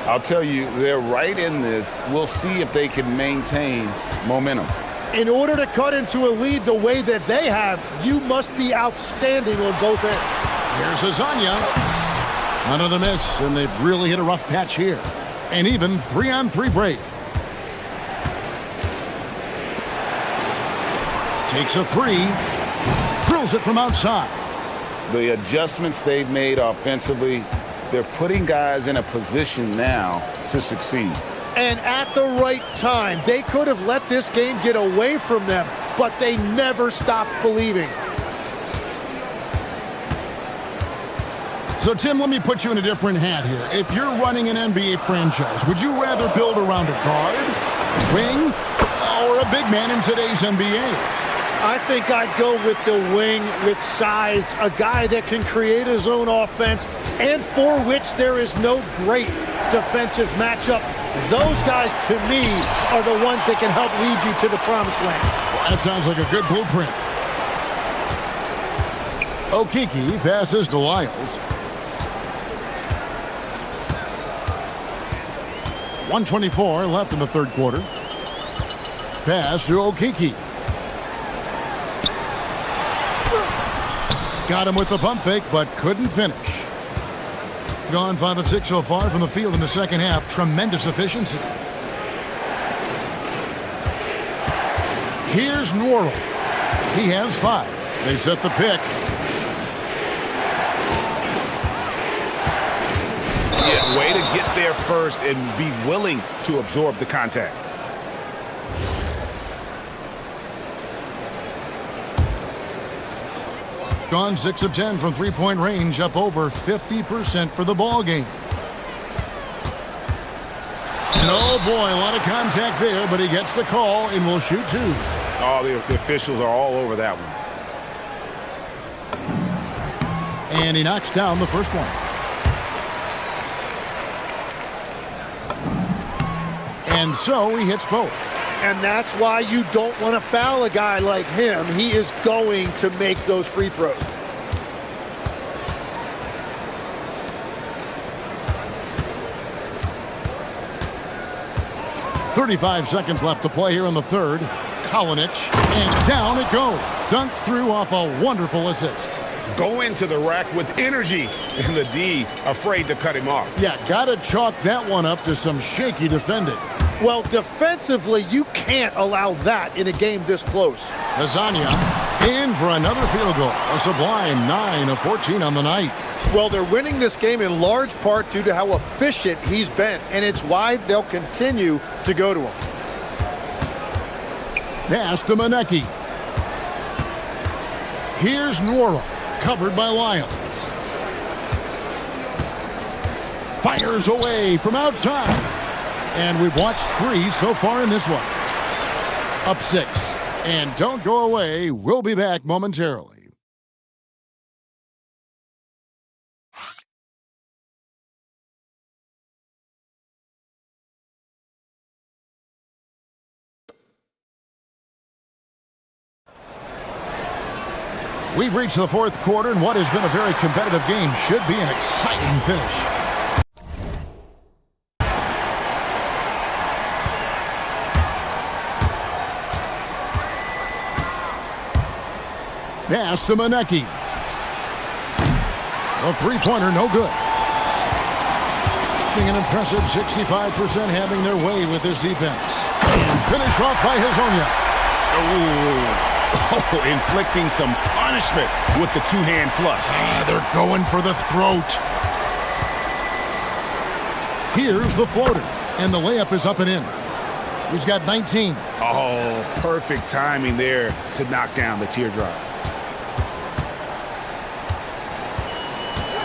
I'll tell you, they're right in this. We'll see if they can maintain momentum. In order to cut into a lead the way that they have, you must be outstanding on both ends. Here's Hezonja. Another miss, and they've really hit a rough patch here. An even 3-on-3 break. Takes a 3. Drills it from outside. The adjustments they've made offensively, they're putting guys in a position now to succeed. And at the right time, they could have let this game get away from them, but they never stopped believing. So, Tim, let me put you in a different hat here. If you're running an NBA franchise, would you rather build around a guard, wing, or a big man in today's NBA? I think I'd go with the wing with size, a guy that can create his own offense and for which there is no great defensive matchup. Those guys, to me, are the ones that can help lead you to the promised land. Well, that sounds like a good blueprint. Okiki passes to Lyles. 1:24 left in the third quarter. Pass to Okiki. Got him with the pump fake, but couldn't finish. Gone 5 of 6 so far from the field in the second half. Tremendous efficiency. Here's Norrell. He has 5. They set the pick. Yeah, way to get there first and be willing to absorb the contact. Gone 6 of 10 from three-point range, up over 50% for the ball game. And oh boy, a lot of contact there, but he gets the call and will shoot 2. Oh, the officials are all over that one. And he knocks down the first one. And so he hits both. And that's why you don't want to foul a guy like him. He is going to make those free throws. 35 seconds left to play here in the third. Kalinic, and down it goes. Dunked through off a wonderful assist. Go into the rack with energy, and the D afraid to cut him off. Yeah, gotta chalk that one up to some shaky defending. Well, defensively, you can't allow that in a game this close. Lasagna in for another field goal. A sublime 9 of 14 on the night. Well, they're winning this game in large part due to how efficient he's been, and it's why they'll continue to go to him. Pass to Manecki. Here's Nora, covered by Lyons. Fires away from outside. And we've watched 3 so far in this one. Up 6. And don't go away. We'll be back momentarily. We've reached the fourth quarter, and what has been a very competitive game should be an exciting finish. Pass to Manecki. A three-pointer, no good. Being an impressive 65% having their way with this defense. And finish off by Hazonia. Oh, inflicting some punishment with the two-hand flush. They're going for the throat. Here's the floater, and the layup is up and in. He's got 19. Oh, perfect timing there to knock down the teardrop.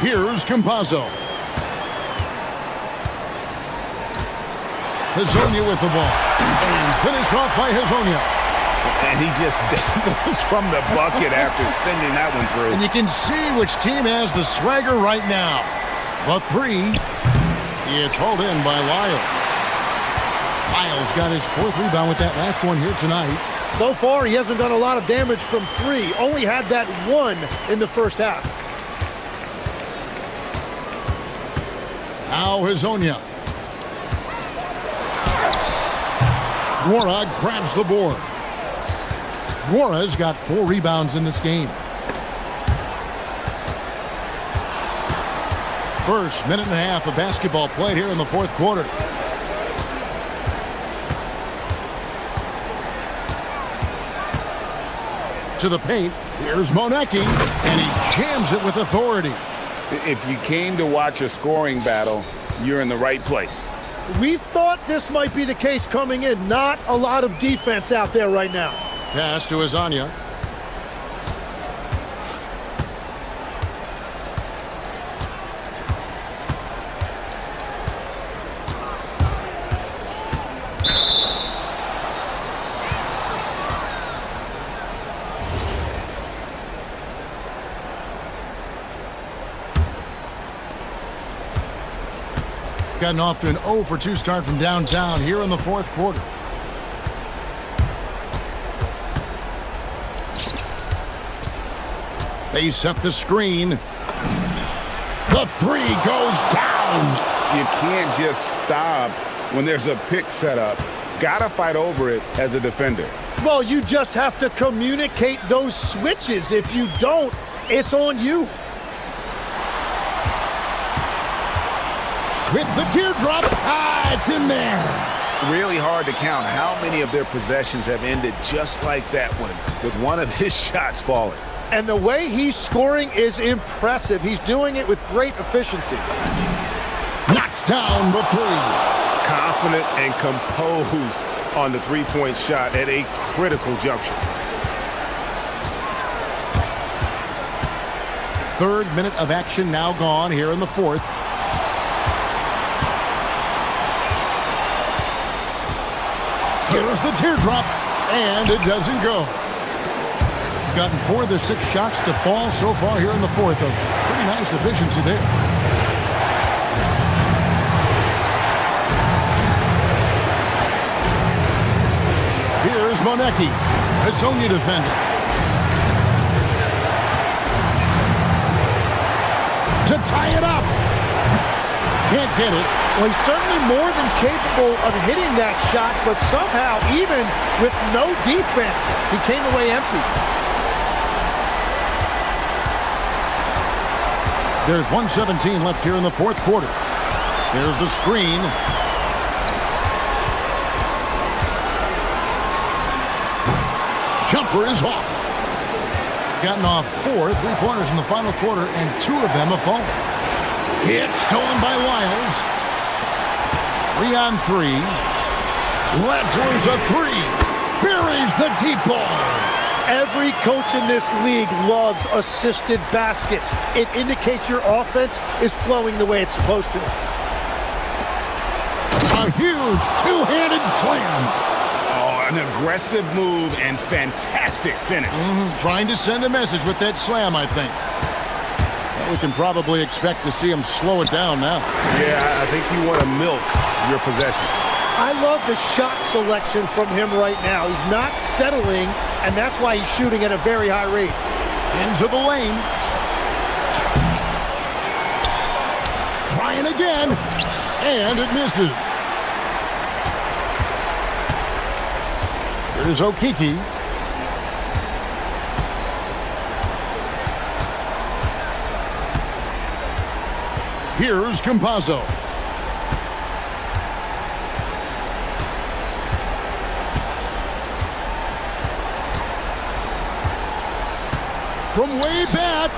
Here's Campazzo. Hazonia with the ball. And finish off by Hazonia. And he just dangles from the bucket after sending that one through. And you can see which team has the swagger right now. The 3. It's hauled in by Lyles. Lyles got his 4th rebound with that last one here tonight. So far, he hasn't done a lot of damage from 3. Only had that 1 in the first half. Now Hazonia. Nwora grabs the board. Nwora's got 4 rebounds in this game. First minute and a half of basketball played here in the fourth quarter. To the paint, here's Manecki, and he jams it with authority. If you came to watch a scoring battle, you're in the right place. We thought this might be the case coming in. Not a lot of defense out there right now. Pass to Hazonia. Gotten off to an 0 for 2 start from downtown here in the fourth quarter. They set the screen. The 3 goes down. You can't just stop when there's a pick set up. Gotta fight over it as a defender. Well, you just have to communicate those switches. If you don't, it's on you. With the teardrop, it's in there. Really hard to count how many of their possessions have ended just like that one, with one of his shots falling. And the way he's scoring is impressive. He's doing it with great efficiency. Knocks down the 3. Confident and composed on the three-point shot at a critical juncture. Third minute of action now gone here in the fourth. Here's the teardrop, and it doesn't go. Gotten 4 of the 6 shots to fall so far here in the fourth. A pretty nice efficiency there. Here's Manecki. Hazonia defending. To tie it up. Can't get it. Well, he's certainly more than capable of hitting that shot, but somehow, even with no defense, he came away empty. There's 1:17 left here in the fourth quarter. There's the screen. Jumper is off. Gotten off 4 3-pointers in the final quarter, and 2 of them have fallen. It's stolen by Lyles. 3 on 3. Latzer's a 3. Buries the deep ball. Every coach in this league loves assisted baskets. It indicates your offense is flowing the way it's supposed to. A huge two-handed slam. Oh, an aggressive move and fantastic finish. Trying to send a message with that slam, I think. Well, we can probably expect to see him slow it down now. Yeah, I think you want to milk your possession. I love the shot selection from him right now. He's not settling, and that's why he's shooting at a very high rate. Into the lane. Trying again. And it misses. Here's Okiki. Here's Campazzo. From way back.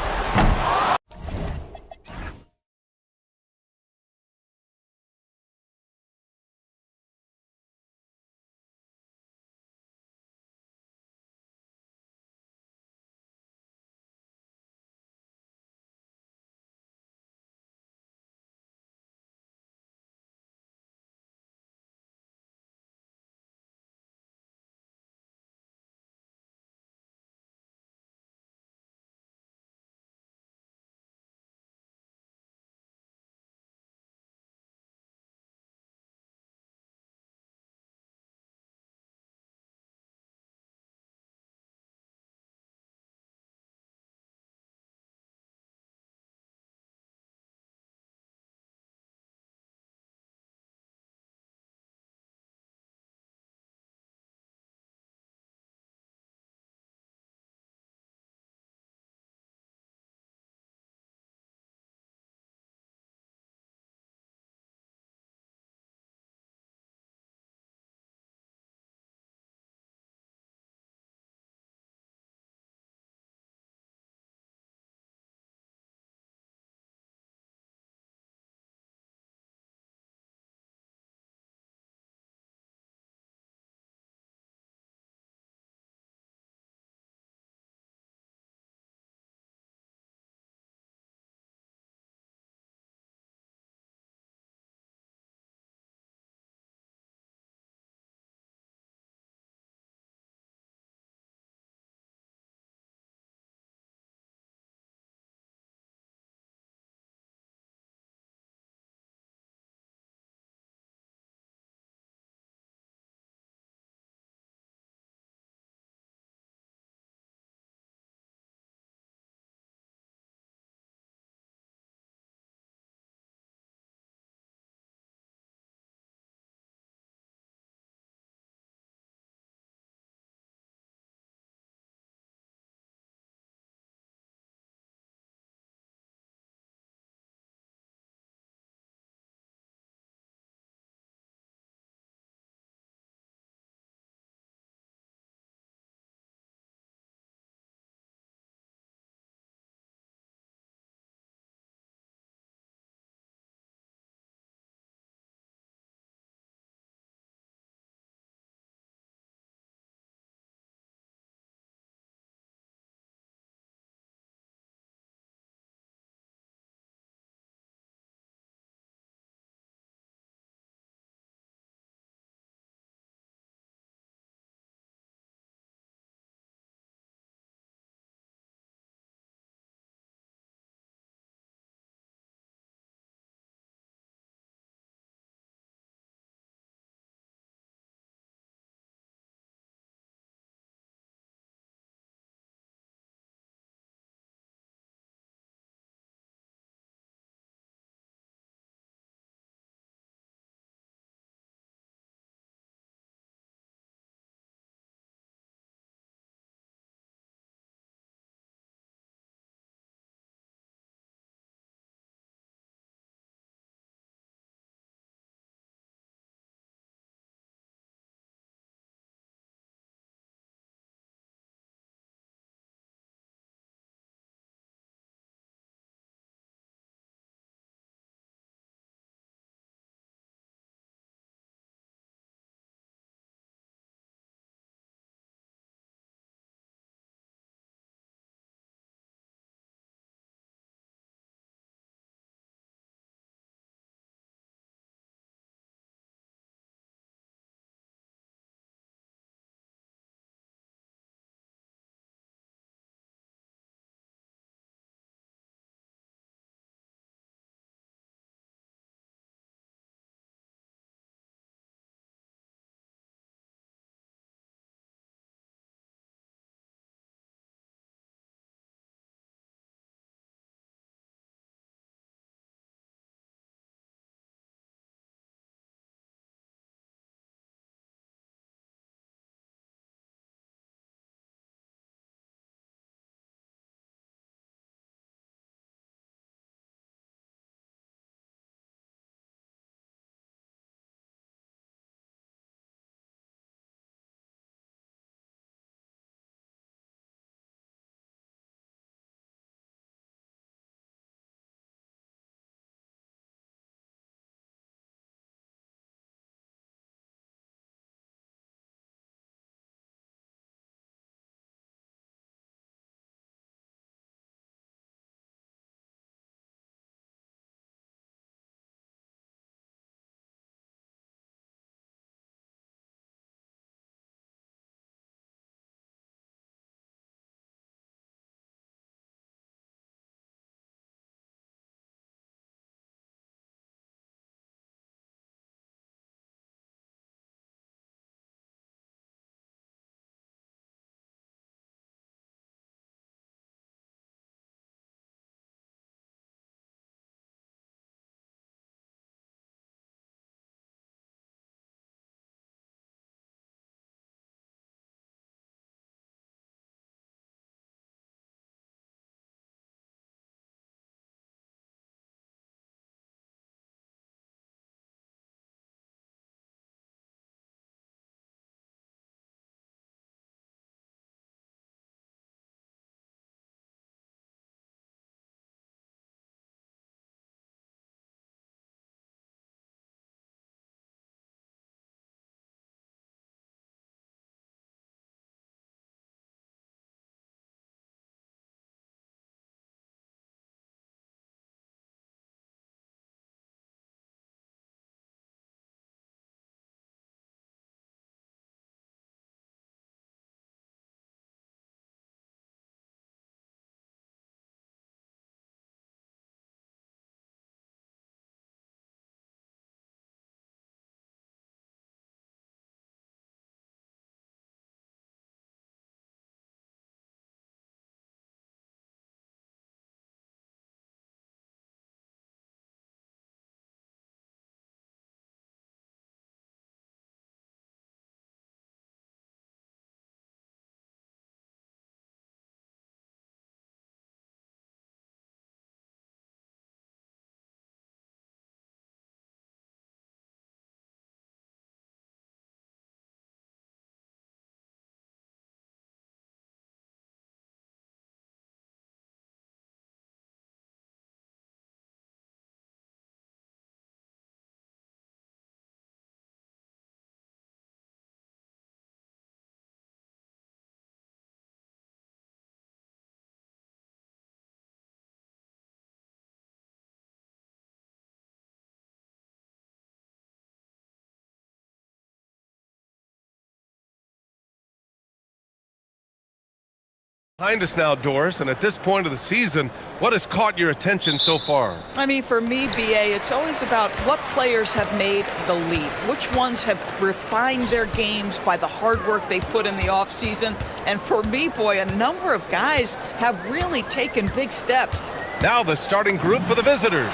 Behind us now, Doris, and at this point of the season, what has caught your attention so far? I mean, for me, BA, it's always about what players have made the leap, which ones have refined their games by the hard work they put in the offseason. And for me, boy, a number of guys have really taken big steps. Now the starting group for the visitors.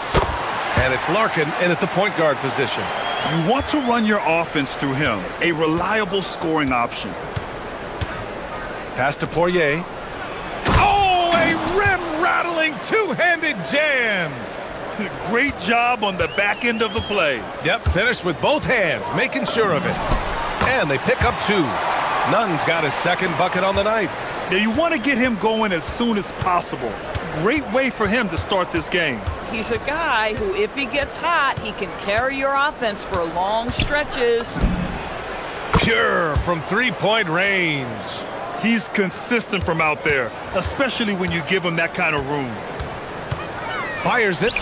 And it's Larkin in at the point guard position. You want to run your offense through him, a reliable scoring option. Pass to Poirier. Oh, a rim-rattling two-handed jam. Great job on the back end of the play. Yep, finished with both hands, making sure of it. And they pick up two. Nunn's got his second bucket on the night. Now you want to get him going as soon as possible. Great way for him to start this game. He's a guy who, if he gets hot, he can carry your offense for long stretches. Pure from three-point range. He's consistent from out there, especially when you give him that kind of room. Fires it.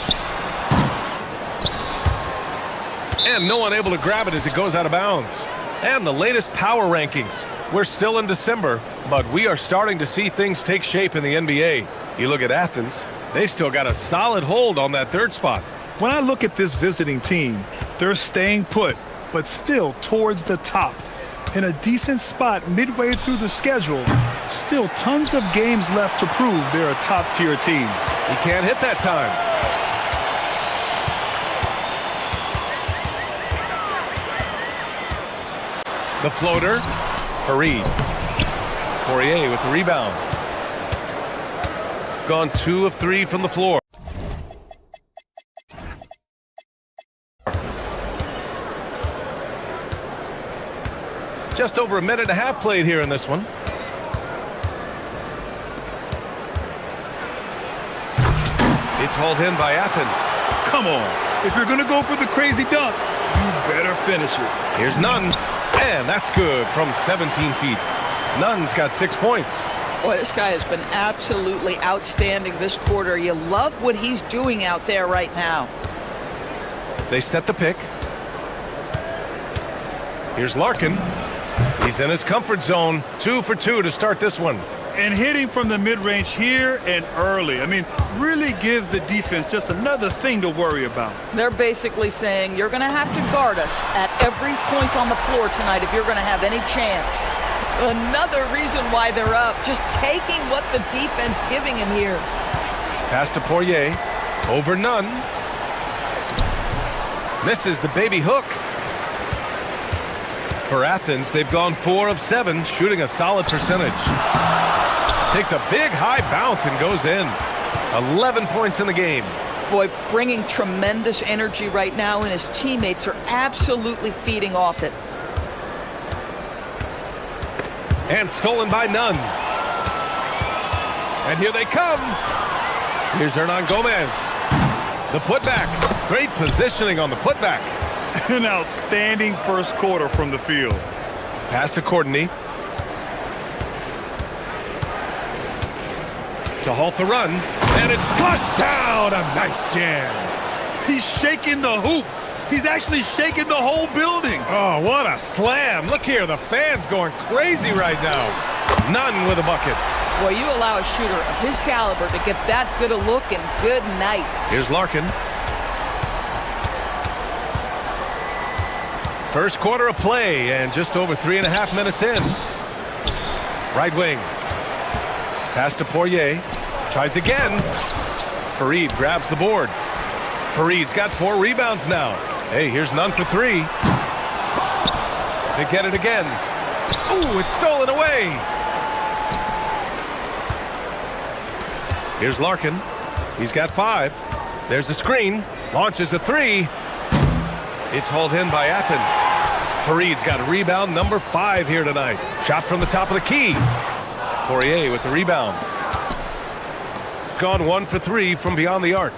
And no one able to grab it as it goes out of bounds. And the latest power rankings. We're still in December, but we are starting to see things take shape in the NBA. You look at Athens, they've still got a solid hold on that third spot. When I look at this visiting team, they're staying put, but still towards the top. In a decent spot midway through the schedule, still tons of games left to prove they're a top-tier team. He can't hit that time. The floater, Fareed. Poirier with the rebound. Gone 2 of 3 from the floor. Just over a minute and a half played here in this one. It's hauled in by Athens. Come on. If you're going to go for the crazy dunk, you better finish it. Here's Nunn. And that's good from 17 feet. Nunn's got 6 points. Boy, this guy has been absolutely outstanding this quarter. You love what he's doing out there right now. They set the pick. Here's Larkin. He's in his comfort zone. 2 for 2 to start this one. And hitting from the mid-range here and early. I mean, really gives the defense just another thing to worry about. They're basically saying you're going to have to guard us at every point on the floor tonight if you're going to have any chance. Another reason why they're up, just taking what the defense giving him here. Pass to Poirier. Over Nunn. Misses the baby hook. For Athens, they've gone 4 of 7, shooting a solid percentage. Takes a big high bounce and goes in. 11 points in the game. Boy, bringing tremendous energy right now, and his teammates are absolutely feeding off it. And stolen by Nunn. And here they come. Here's Hernan Gomez. The putback. Great positioning on the putback. An outstanding first quarter from the field. Pass to Courtney. To halt the run. And it's flushed down. A nice jam. He's shaking the hoop. He's actually shaking the whole building. Oh, what a slam. Look here. The fans going crazy right now. Nunn with a bucket. Boy, you allow a shooter of his caliber to get that good a look, and good night. Here's Larkin. First quarter of play and just over 3.5 minutes in. Right wing. Pass to Poirier. Tries again. Fareed grabs the board. Fareed's got 4 rebounds now. Hey, here's Nunn for 3. They get it again. Ooh, it's stolen away. Here's Larkin. He's got 5. There's a screen. Launches a 3. It's hauled in by Athens. Fareed's got rebound number 5 here tonight. Shot from the top of the key. Poirier with the rebound. Gone 1 for 3 from beyond the arc.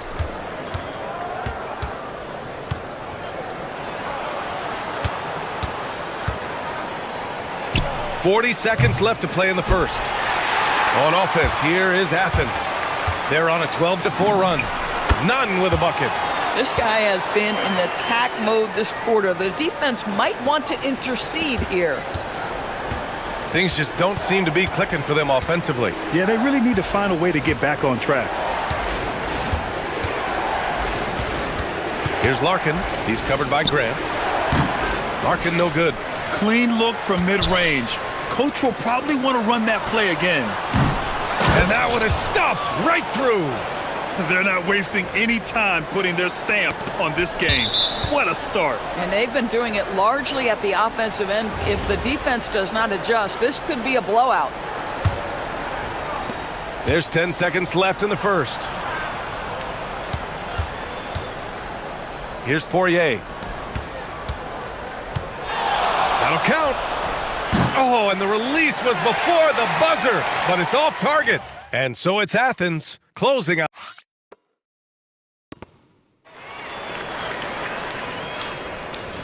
.40 seconds left to play in the first. On offense, here is Athens. They're on a 12-4 run. Nunn with a bucket. This guy has been in attack mode this quarter. The defense might want to intercede here. Things just don't seem to be clicking for them offensively. Yeah, they really need to find a way to get back on track. Here's Larkin. He's covered by Grant. Larkin no good. Clean look from mid-range. Coach will probably want to run that play again. And that one is stuffed right through. They're not wasting any time putting their stamp on this game. What a start. And they've been doing it largely at the offensive end. If the defense does not adjust, this could be a blowout. There's 10 seconds left in the first. Here's Poirier. That'll count. Oh, and the release was before the buzzer, but it's off target. And so it's Athens closing out.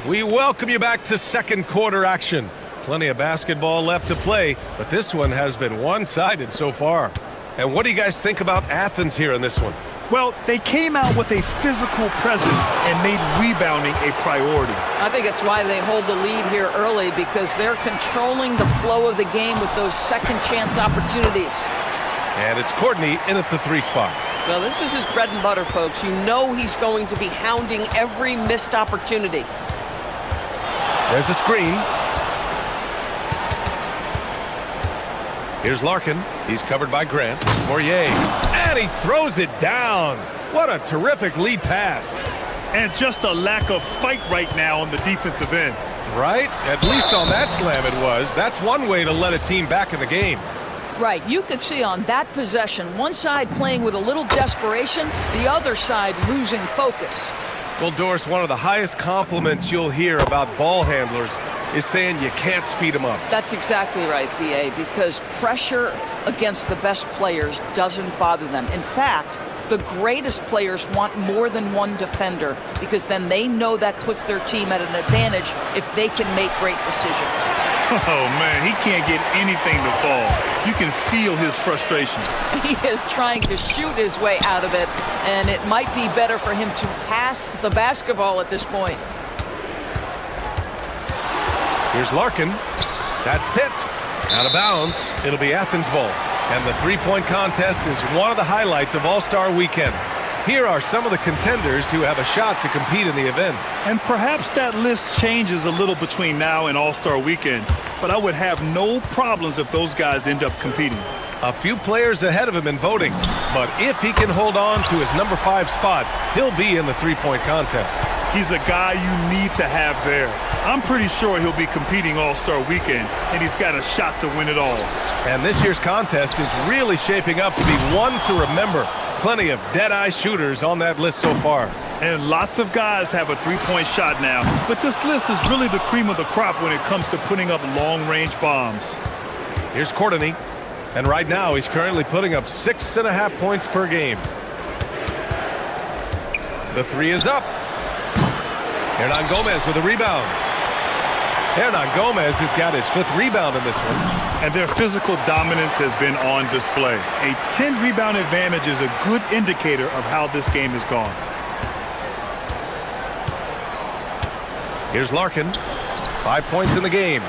We welcome you back to second quarter action. Plenty of basketball left to play, but this one has been one-sided so far. And what do you guys think about Athens here in this one? Well, they came out with a physical presence and made rebounding a priority. I think it's why they hold the lead here early, because they're controlling the flow of the game with those second chance opportunities. And it's Courtney in at the 3 spot. Well, this is his bread and butter, folks. You know he's going to be hounding every missed opportunity. There's a screen. Here's Larkin. He's covered by Grant. Poirier. And he throws it down. What a terrific lead pass. And just a lack of fight right now on the defensive end. Right? At least on that slam it was. That's one way to let a team back in the game. Right, you could see on that possession, one side playing with a little desperation, the other side losing focus. Well, Doris, one of the highest compliments you'll hear about ball handlers is saying you can't speed them up. That's exactly right, B.A., because pressure against the best players doesn't bother them. In fact, the greatest players want more than one defender, because then they know that puts their team at an advantage if they can make great decisions. Oh, man, he can't get anything to fall. You can feel his frustration. He is trying to shoot his way out of it, and it might be better for him to pass the basketball at this point. Here's Larkin. That's tipped. Out of bounds. It'll be Athens ball. And the three-point contest is one of the highlights of All-Star Weekend. Here are some of the contenders who have a shot to compete in the event. And perhaps that list changes a little between now and All-Star Weekend, but I would have no problems if those guys end up competing. A few players ahead of him in voting, but if he can hold on to his number 5 spot, he'll be in the three-point contest. He's a guy you need to have there. I'm pretty sure he'll be competing All-Star Weekend, and he's got a shot to win it all. And this year's contest is really shaping up to be one to remember. Plenty of dead-eye shooters on that list so far. And lots of guys have a three-point shot now, but this list is really the cream of the crop when it comes to putting up long-range bombs. Here's Courtney, and right now he's currently putting up 6.5 points per game. The 3 is up. Hernan Gomez with a rebound. Hernan Gomez has got his 5th rebound in this one. And their physical dominance has been on display. A 10-rebound advantage is a good indicator of how this game has gone. Here's Larkin. 5 points in the game.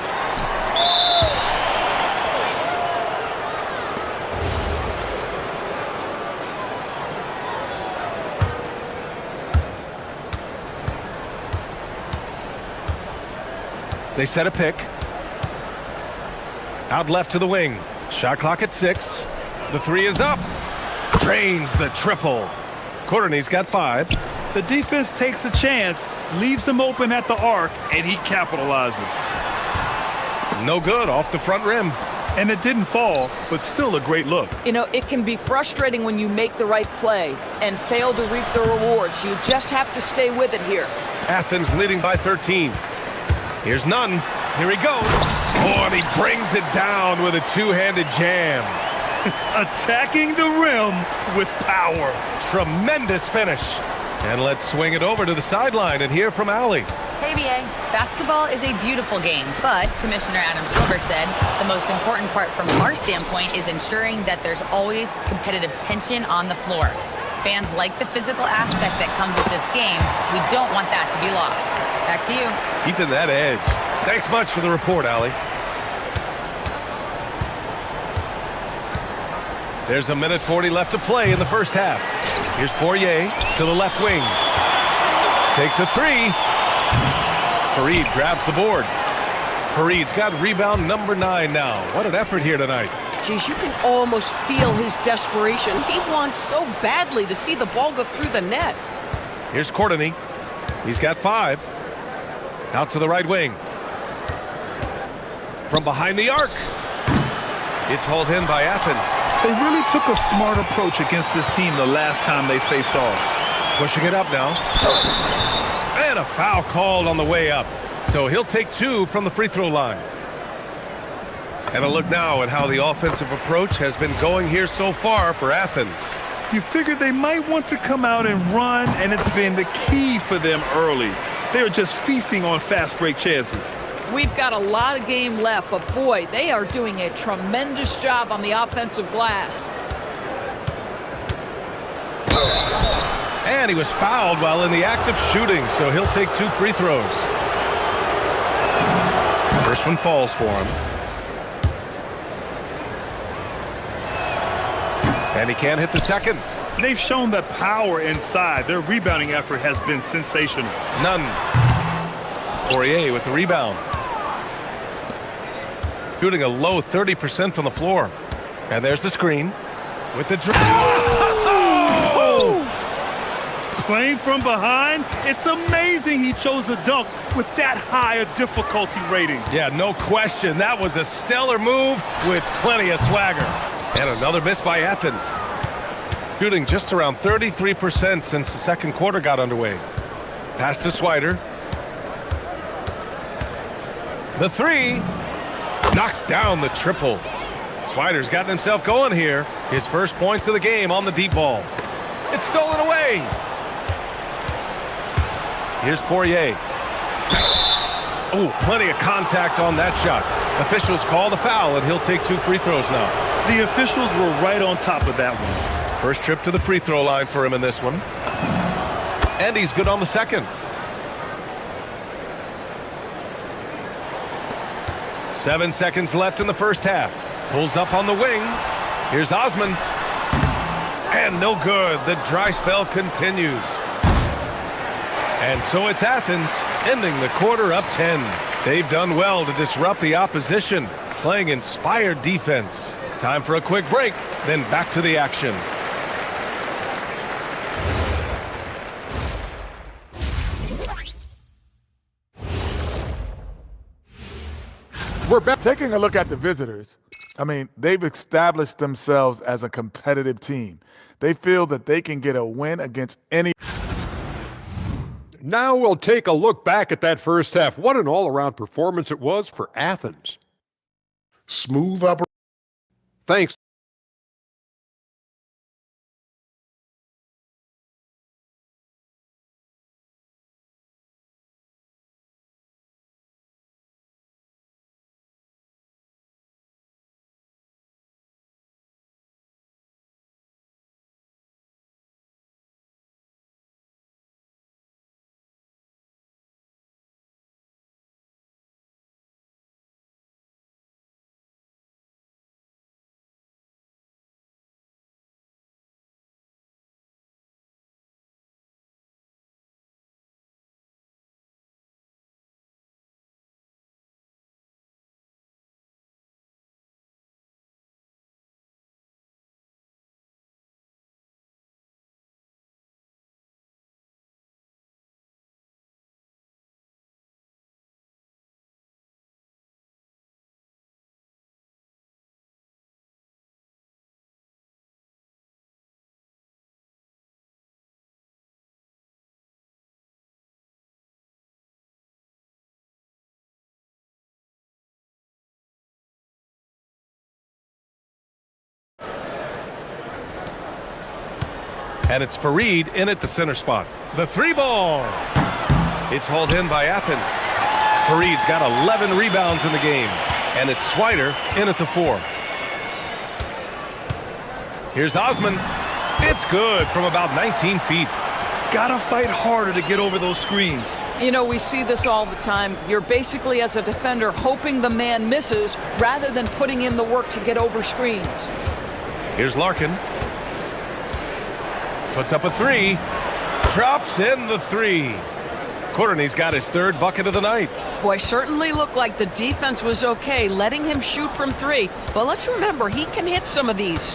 They set a pick. Out left to the wing. Shot clock at 6. The 3 is up. Drains the triple. Courtney's got 5. The defense takes a chance, leaves him open at the arc, and he capitalizes. No good, off the front rim. And it didn't fall, but still a great look. You know, it can be frustrating when you make the right play and fail to reap the rewards. You just have to stay with it here. Athens leading by 13. Here's Nunn. Here he goes. Oh, and he brings it down with a two-handed jam. Attacking the rim with power. Tremendous finish. And let's swing it over to the sideline and hear from Allie. Hey, BA. Basketball is a beautiful game, but Commissioner Adam Silver said the most important part from our standpoint is ensuring that there's always competitive tension on the floor. Fans like the physical aspect that comes with this game. We don't want that to be lost. Back to you. Keeping that edge. Thanks much for the report, Allie. There's 1:40 left to play in the first half. Here's Poirier to the left wing. Takes a three. Farid grabs the board. Farid's got rebound number 9 now. What an effort here tonight. Geez, you can almost feel his desperation. He wants so badly to see the ball go through the net. Here's Courtney. He's got 5. Out to the right wing. From behind the arc. It's hauled in by Athens. They really took a smart approach against this team the last time they faced off. Pushing it up now. And a foul called on the way up. So he'll take 2 from the free throw line. And a look now at how the offensive approach has been going here so far for Athens. You figured they might want to come out and run, and it's been the key for them early. They're just feasting on fast break chances. We've got a lot of game left, but boy, they are doing a tremendous job on the offensive glass. And he was fouled while in the act of shooting, so he'll take 2 free throws. First one falls for him. And he can't hit the second. They've shown that power inside. Their rebounding effort has been sensational. None. Poirier with the rebound. Shooting a low 30% from the floor. And there's the screen with the drive. Oh! Playing from behind, it's amazing he chose to dunk with that high a difficulty rating. Yeah, no question. That was a stellar move with plenty of swagger. And another miss by Athens. Shooting just around 33% since the second quarter got underway. Pass to Swider. The 3 knocks down the triple. Swider's gotten himself going here. His first points of the game on the deep ball. It's stolen away. Here's Poirier. Oh, plenty of contact on that shot. Officials call the foul, and he'll take 2 free throws now. The officials were right on top of that one. First trip to the free throw line for him in this one. And he's good on the second. 7 seconds left in the first half. Pulls up on the wing. Here's Osman. And no good. The dry spell continues. And so it's Athens ending the quarter up 10. They've done well to disrupt the opposition, playing inspired defense. Time for a quick break, then back to the action. We're back. Taking a look at the visitors, I mean, they've established themselves as a competitive team. They feel that they can get a win against any. Now we'll take a look back at that first half. What an all-around performance it was for Athens. Smooth operation. Thanks. And it's Farid in at the center spot. The 3 ball. It's hauled in by Athens. Farid's got 11 rebounds in the game. And it's Swider in at the 4. Here's Osman. It's good from about 19 feet. Gotta fight harder to get over those screens. You know, we see this all the time. You're basically, as a defender, hoping the man misses rather than putting in the work to get over screens. Here's Larkin. Puts up a three. Drops in the three. Courtney's got his third bucket of the night. Boy, certainly looked like the defense was okay, letting him shoot from three. But let's remember, he can hit some of these.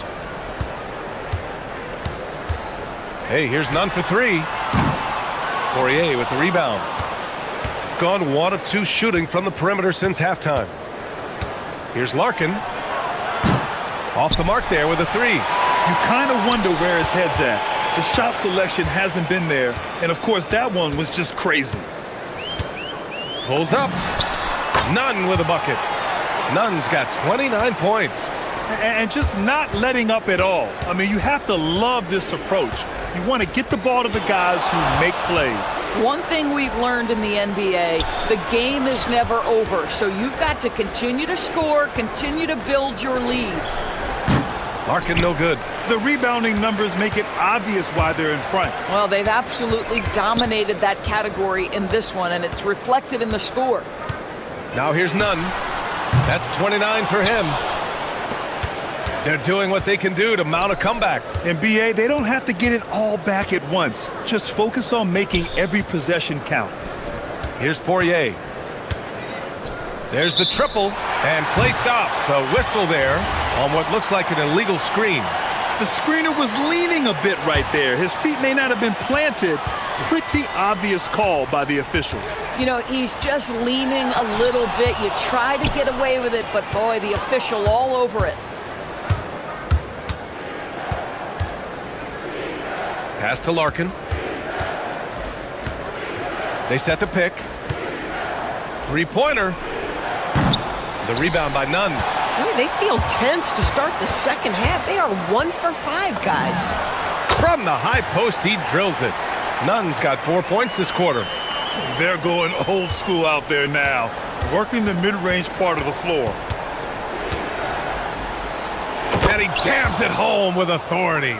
Hey, here's none for three. Poirier with the rebound. Gone 1 of 2 shooting from the perimeter since halftime. Here's Larkin. Off the mark there with a three. You kind of wonder where his head's at. The shot selection hasn't been there, and of course that one was just crazy. Pulls up. Nunn with a bucket. Nunn's got 29 points. And just not letting up at all. I mean, you have to love this approach. You want to get the ball to the guys who make plays. One thing we've learned in the NBA, the game is never over. So you've got to continue to score, continue to build your lead. Larkin no good. The rebounding numbers make it obvious why they're in front. Well, they've absolutely dominated that category in this one, and it's reflected in the score. Now here's Nunn. That's 29 for him. They're doing what they can do to mount a comeback. In BA, they don't have to get it all back at once. Just focus on making every possession count. Here's Poirier. There's the triple, and play stops. A whistle there on what looks like an illegal screen. The screener was leaning a bit right there. His feet may not have been planted. Pretty obvious call by the officials. You know, he's just leaning a little bit. You try to get away with it, but boy, the official all over it. Pass to Larkin. They set the pick. Three-pointer. The rebound by Nunn. Boy, they feel tense to start the second half. They are 1 for 5, guys. From the high post, he drills it. Nunn's got 4 points this quarter. They're going old school out there now, working the mid-range part of the floor. And he jams it home with authority.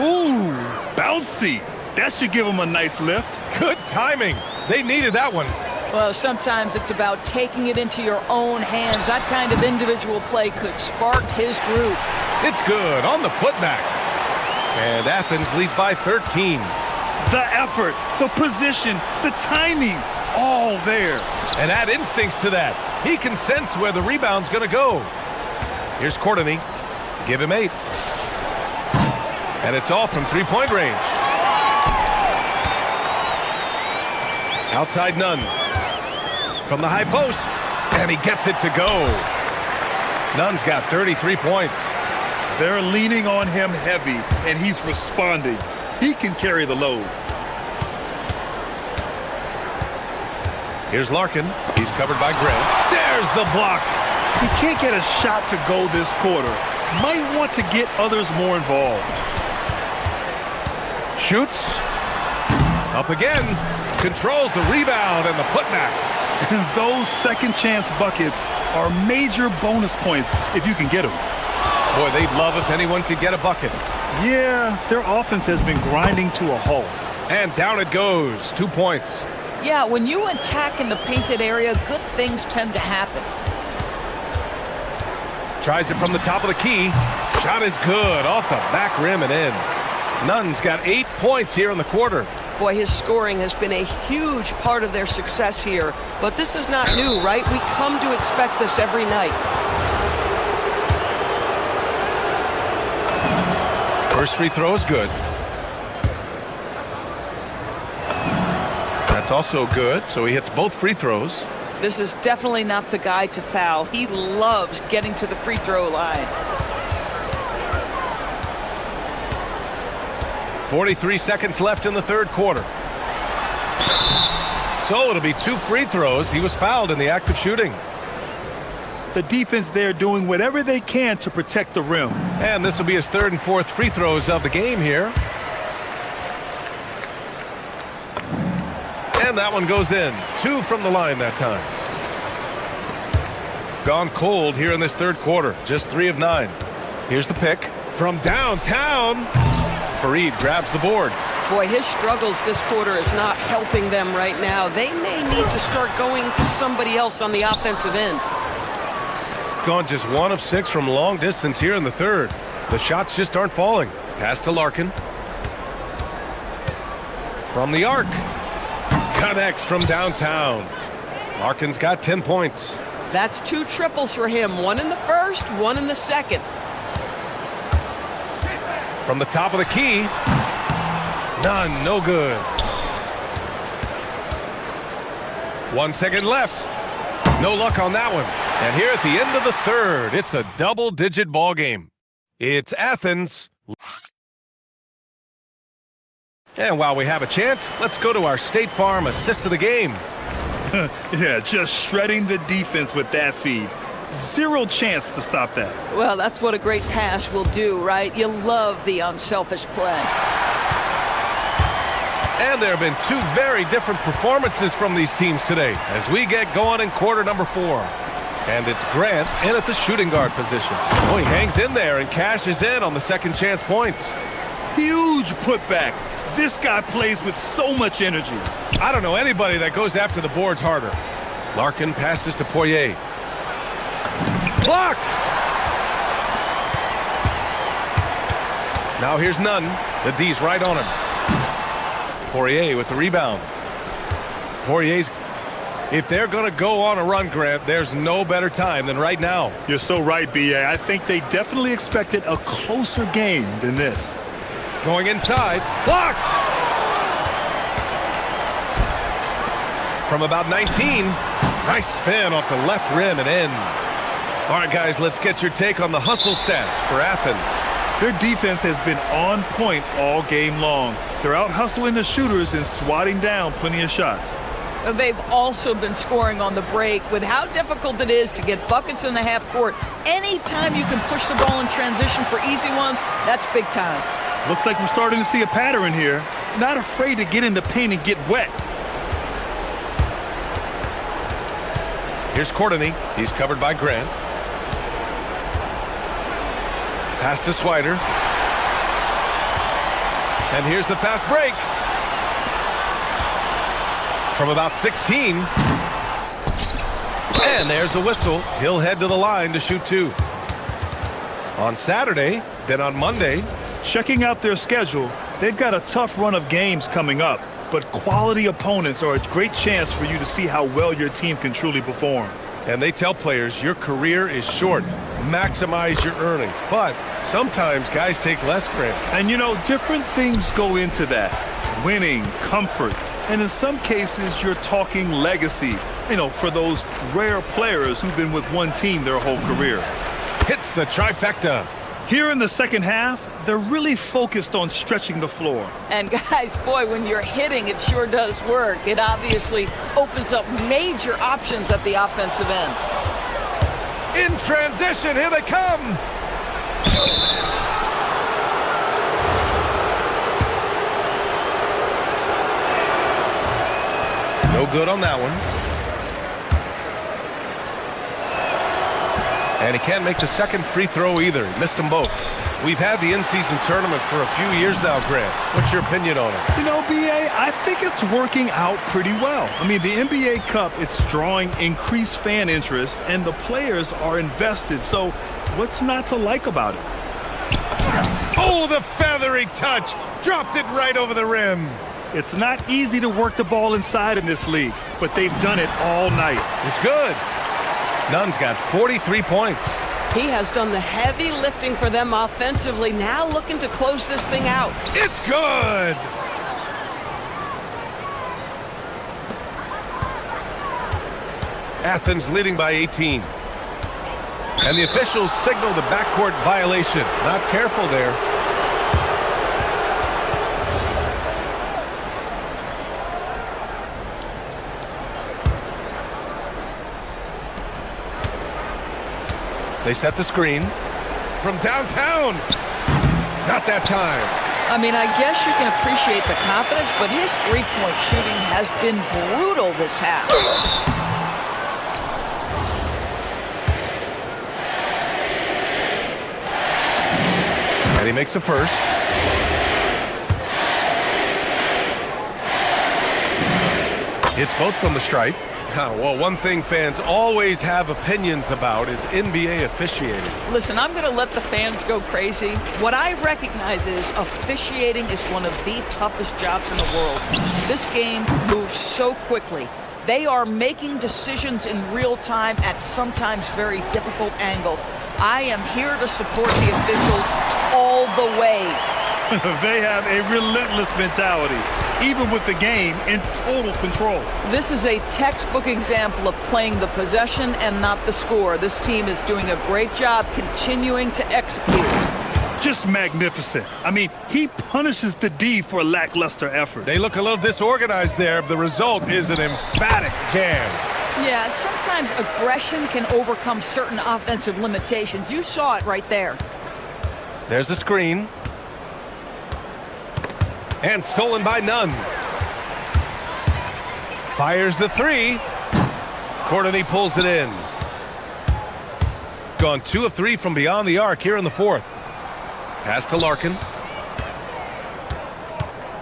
Ooh, bouncy. That should give him a nice lift. Good timing. They needed that one. Well, sometimes it's about taking it into your own hands. That kind of individual play could spark his group. It's good on the putback. And Athens leads by 13. The effort, the position, the timing, all there. And add instincts to that. He can sense where the rebound's going to go. Here's Courtney. Give him 8. And it's all from three-point range. Outside Nunn. From the high post. And he gets it to go. Nunn's got 33 points. They're leaning on him heavy, and he's responding. He can carry the load. Here's Larkin. He's covered by Grant. There's the block. He can't get a shot to go this quarter. Might want to get others more involved. Shoots. Up again. Controls the rebound and the putback. Those second chance buckets are major bonus points if you can get them. Boy, they'd love if anyone could get a bucket. Yeah, their offense has been grinding to a halt. And down it goes. 2 points. Yeah, when you attack in the painted area, good things tend to happen. Tries it from the top of the key. Shot is good. Off the back rim and in. Nunn's got 8 points here in the quarter. Boy, his scoring has been a huge part of their success here. But this is not new, right? We come to expect this every night. First free throw is good. That's also good, so he hits both free throws. This is definitely not the guy to foul. He loves getting to the free throw line. 43 seconds left in the third quarter. So it'll be 2 free throws. He was fouled in the act of shooting. The defense there doing whatever they can to protect the rim. And this will be his 3rd and 4th free throws of the game here. And that one goes in. 2 from the line that time. Gone cold here in this third quarter. Just 3 of 9. Here's the pick from downtown. Fareed grabs the board. Boy, his struggles this quarter is not helping them right now. They may need to start going to somebody else on the offensive end. Gone just 1 of 6 from long distance here in the third. The shots just aren't falling. Pass to Larkin. From the arc. Connects from downtown. Larkin's got 10 points. That's 2 triples for him. 1 in the first, 1 in the second. From the top of the key. None, no good. 1 second left. No luck on that one. And here at the end of the third, it's a double-digit ball game. It's Athens. And while we have a chance, let's go to our State Farm assist of the game. Yeah, just shredding the defense with that feed. 0 chance to stop that. Well, that's what a great pass will do, right? You love the unselfish play. And there have been 2 very different performances from these teams today as we get going in quarter number 4. And it's Grant in at the shooting guard position. Oh, he hangs in there and cashes in on the second chance points. Huge putback. This guy plays with so much energy. I don't know anybody that goes after the boards harder. Larkin passes to Poirier. Blocked! Now here's Nunn. The D's right on him. Poirier with the rebound. Poirier's... If they're going to go on a run, Grant, there's no better time than right now. You're so right, B.A. I think they definitely expected a closer game than this. Going inside. Blocked! From about 19. Nice spin off the left rim and in. All right, guys, let's get your take on the hustle stats for Athens. Their defense has been on point all game long. They're out hustling the shooters and swatting down plenty of shots. They've also been scoring on the break. With how difficult it is to get buckets in the half court, anytime you can push the ball in transition for easy ones, that's big time. Looks like we're starting to see a pattern here. Not afraid to get in the paint and get wet. Here's Courtney. He's covered by Grant. Pass to Swider. And here's the fast break. From about 16. And there's the whistle. He'll head to the line to shoot 2. On Saturday, then on Monday. Checking out their schedule, they've got a tough run of games coming up, but quality opponents are a great chance for you to see how well your team can truly perform. And they tell players your career is short. Maximize your earnings. But sometimes guys take less, Grant. And you know, different things go into that. Winning, comfort, and in some cases, you're talking legacy. You know, for those rare players who've been with one team their whole career. Hits the trifecta. Here in the second half, they're really focused on stretching the floor. And guys, boy, when you're hitting, it sure does work. It obviously opens up major options at the offensive end. In transition, here they come. No good on that one. And he can't make the second free throw either. He missed them both. We've had the in-season tournament for a few years now, Grant. What's your opinion on it? You know, B.A., I think it's working out pretty well. I mean, the NBA Cup, it's drawing increased fan interest, and the players are invested. So what's not to like about it? Oh, the feathery touch. Dropped it right over the rim. It's not easy to work the ball inside in this league, but they've done it all night. It's good. Nunn's got 43 points. He has done the heavy lifting for them offensively, now looking to close this thing out. It's good! Athens leading by 18. And the officials signal the backcourt violation. Not careful there. They set the screen from downtown. Not that time. I mean, I guess you can appreciate the confidence, but his three-point shooting has been brutal this half. And he makes a first. It's both from the stripe. Well, one thing fans always have opinions about is NBA officiating. Listen, I'm going to let the fans go crazy. What I recognize is officiating is one of the toughest jobs in the world. This game moves so quickly. They are making decisions in real time at sometimes very difficult angles. I am here to support the officials all the way. They have a relentless mentality, even with the game in total control. This is a textbook example of playing the possession and not the score. This team is doing a great job continuing to execute. Just magnificent. I mean, he punishes the D for a lackluster effort. They look a little disorganized there. The result is an emphatic jam. Yeah, sometimes aggression can overcome certain offensive limitations. You saw it right there. There's a screen. And stolen by Nunn. Fires the three. Courtney pulls it in. Gone 2 of 3 from beyond the arc here in the fourth. Pass to Larkin.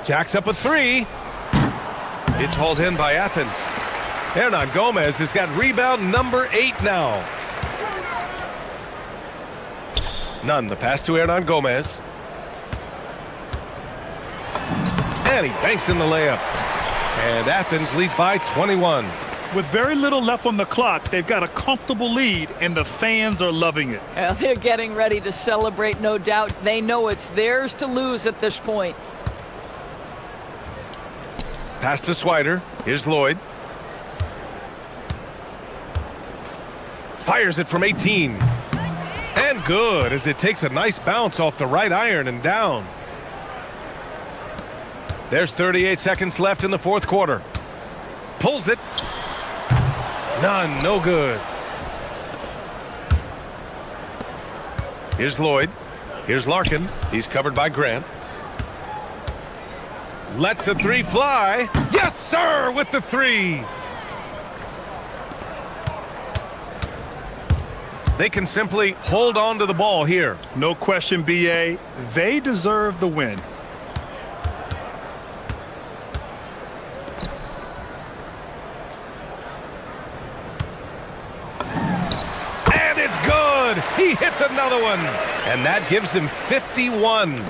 Jacks up a three. It's hauled in by Athens. Hernan Gomez has got rebound number 8 now. Nunn, the pass to Hernan Gomez. And he banks in the layup. And Athens leads by 21. With very little left on the clock, they've got a comfortable lead, and the fans are loving it. Well, they're getting ready to celebrate, no doubt. They know it's theirs to lose at this point. Pass to Swider. Here's Lloyd. Fires it from 18. And good, as it takes a nice bounce off the right iron and down. There's 38 seconds left in the fourth quarter. Pulls it. None, no good. Here's Lloyd. Here's Larkin. He's covered by Grant. Lets the three fly. Yes, sir, with the three. They can simply hold on to the ball here. No question, BA. They deserve the win. He hits another one, and that gives him 51.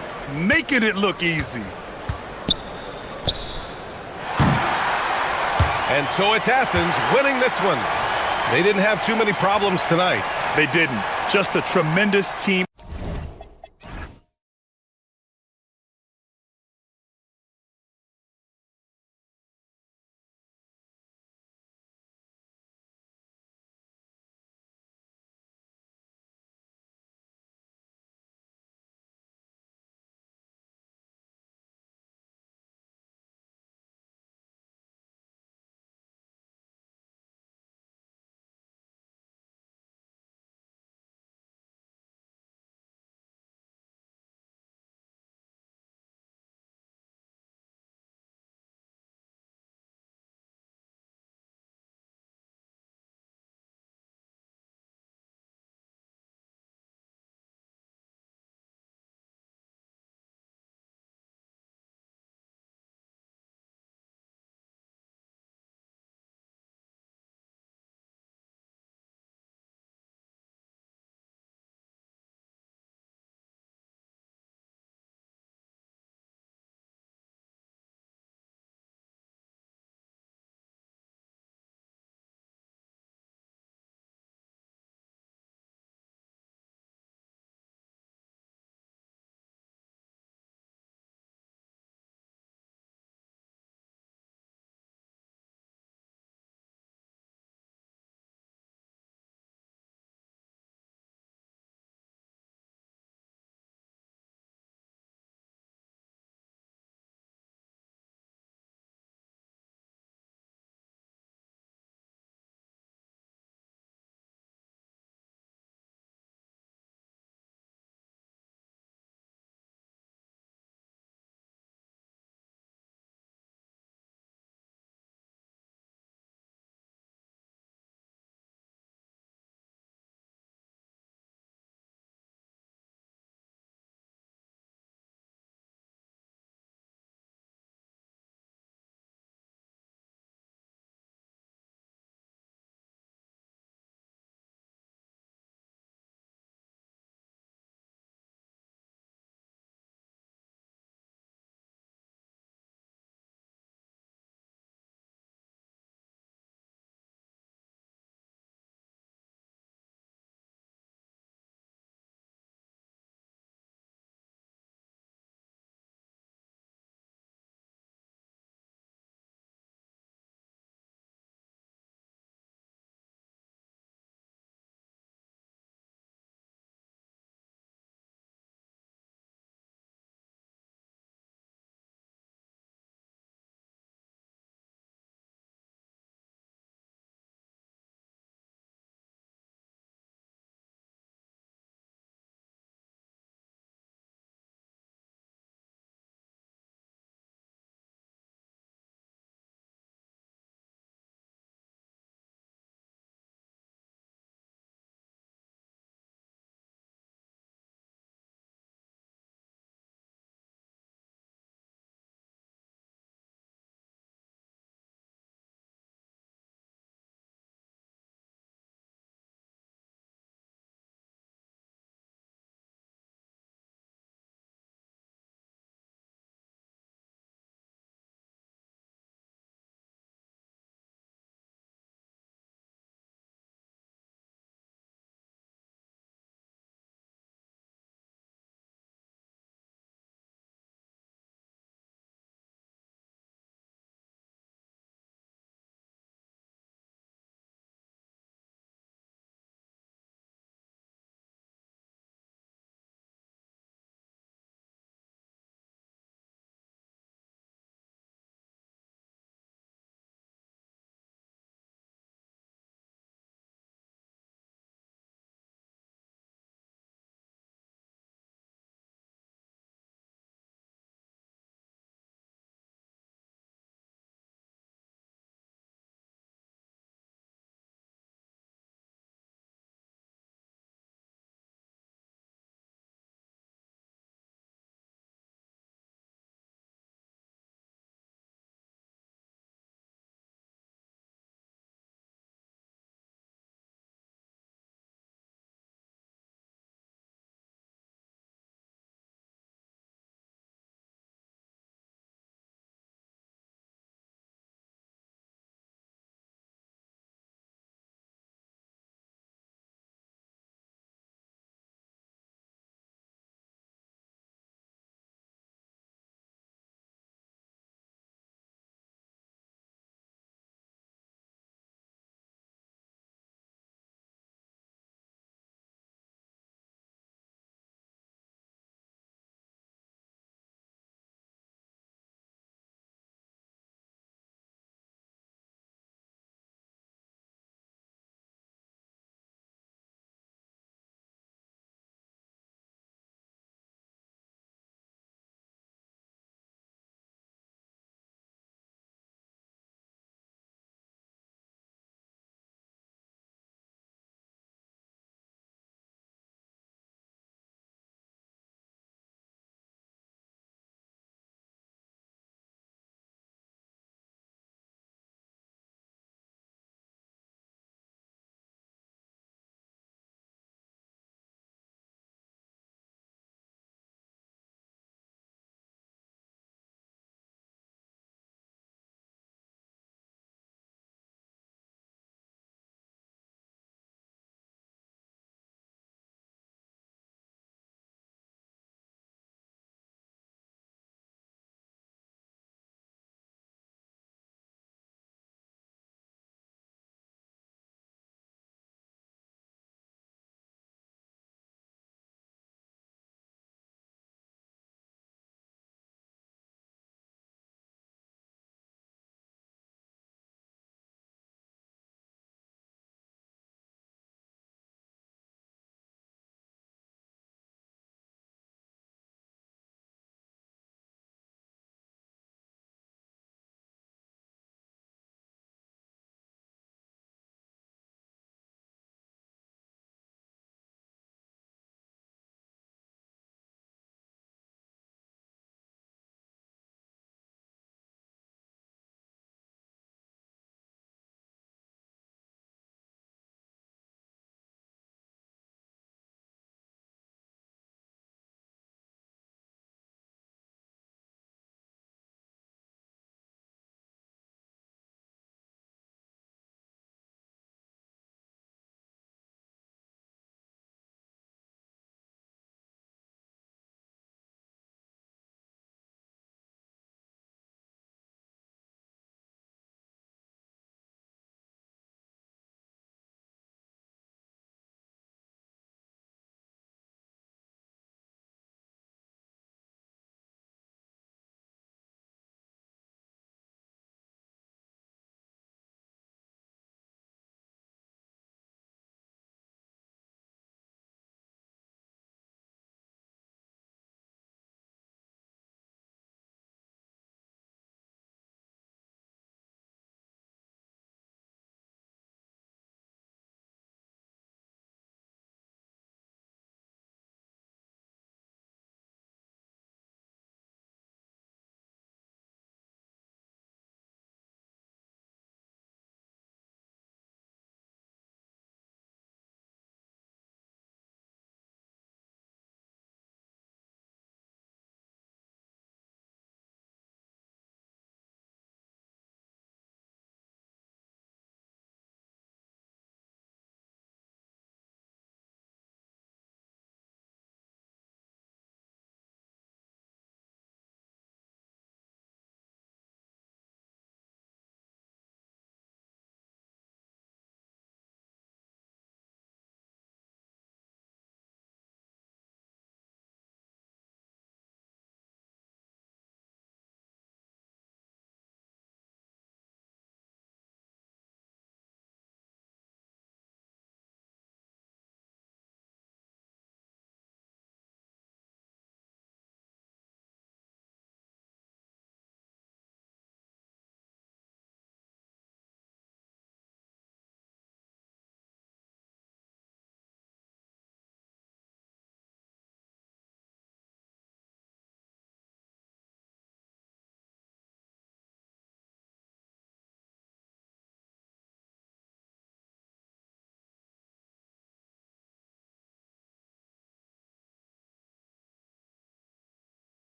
Making it look easy. And so it's Athens winning this one. They didn't have too many problems tonight. They didn't. Just a tremendous team.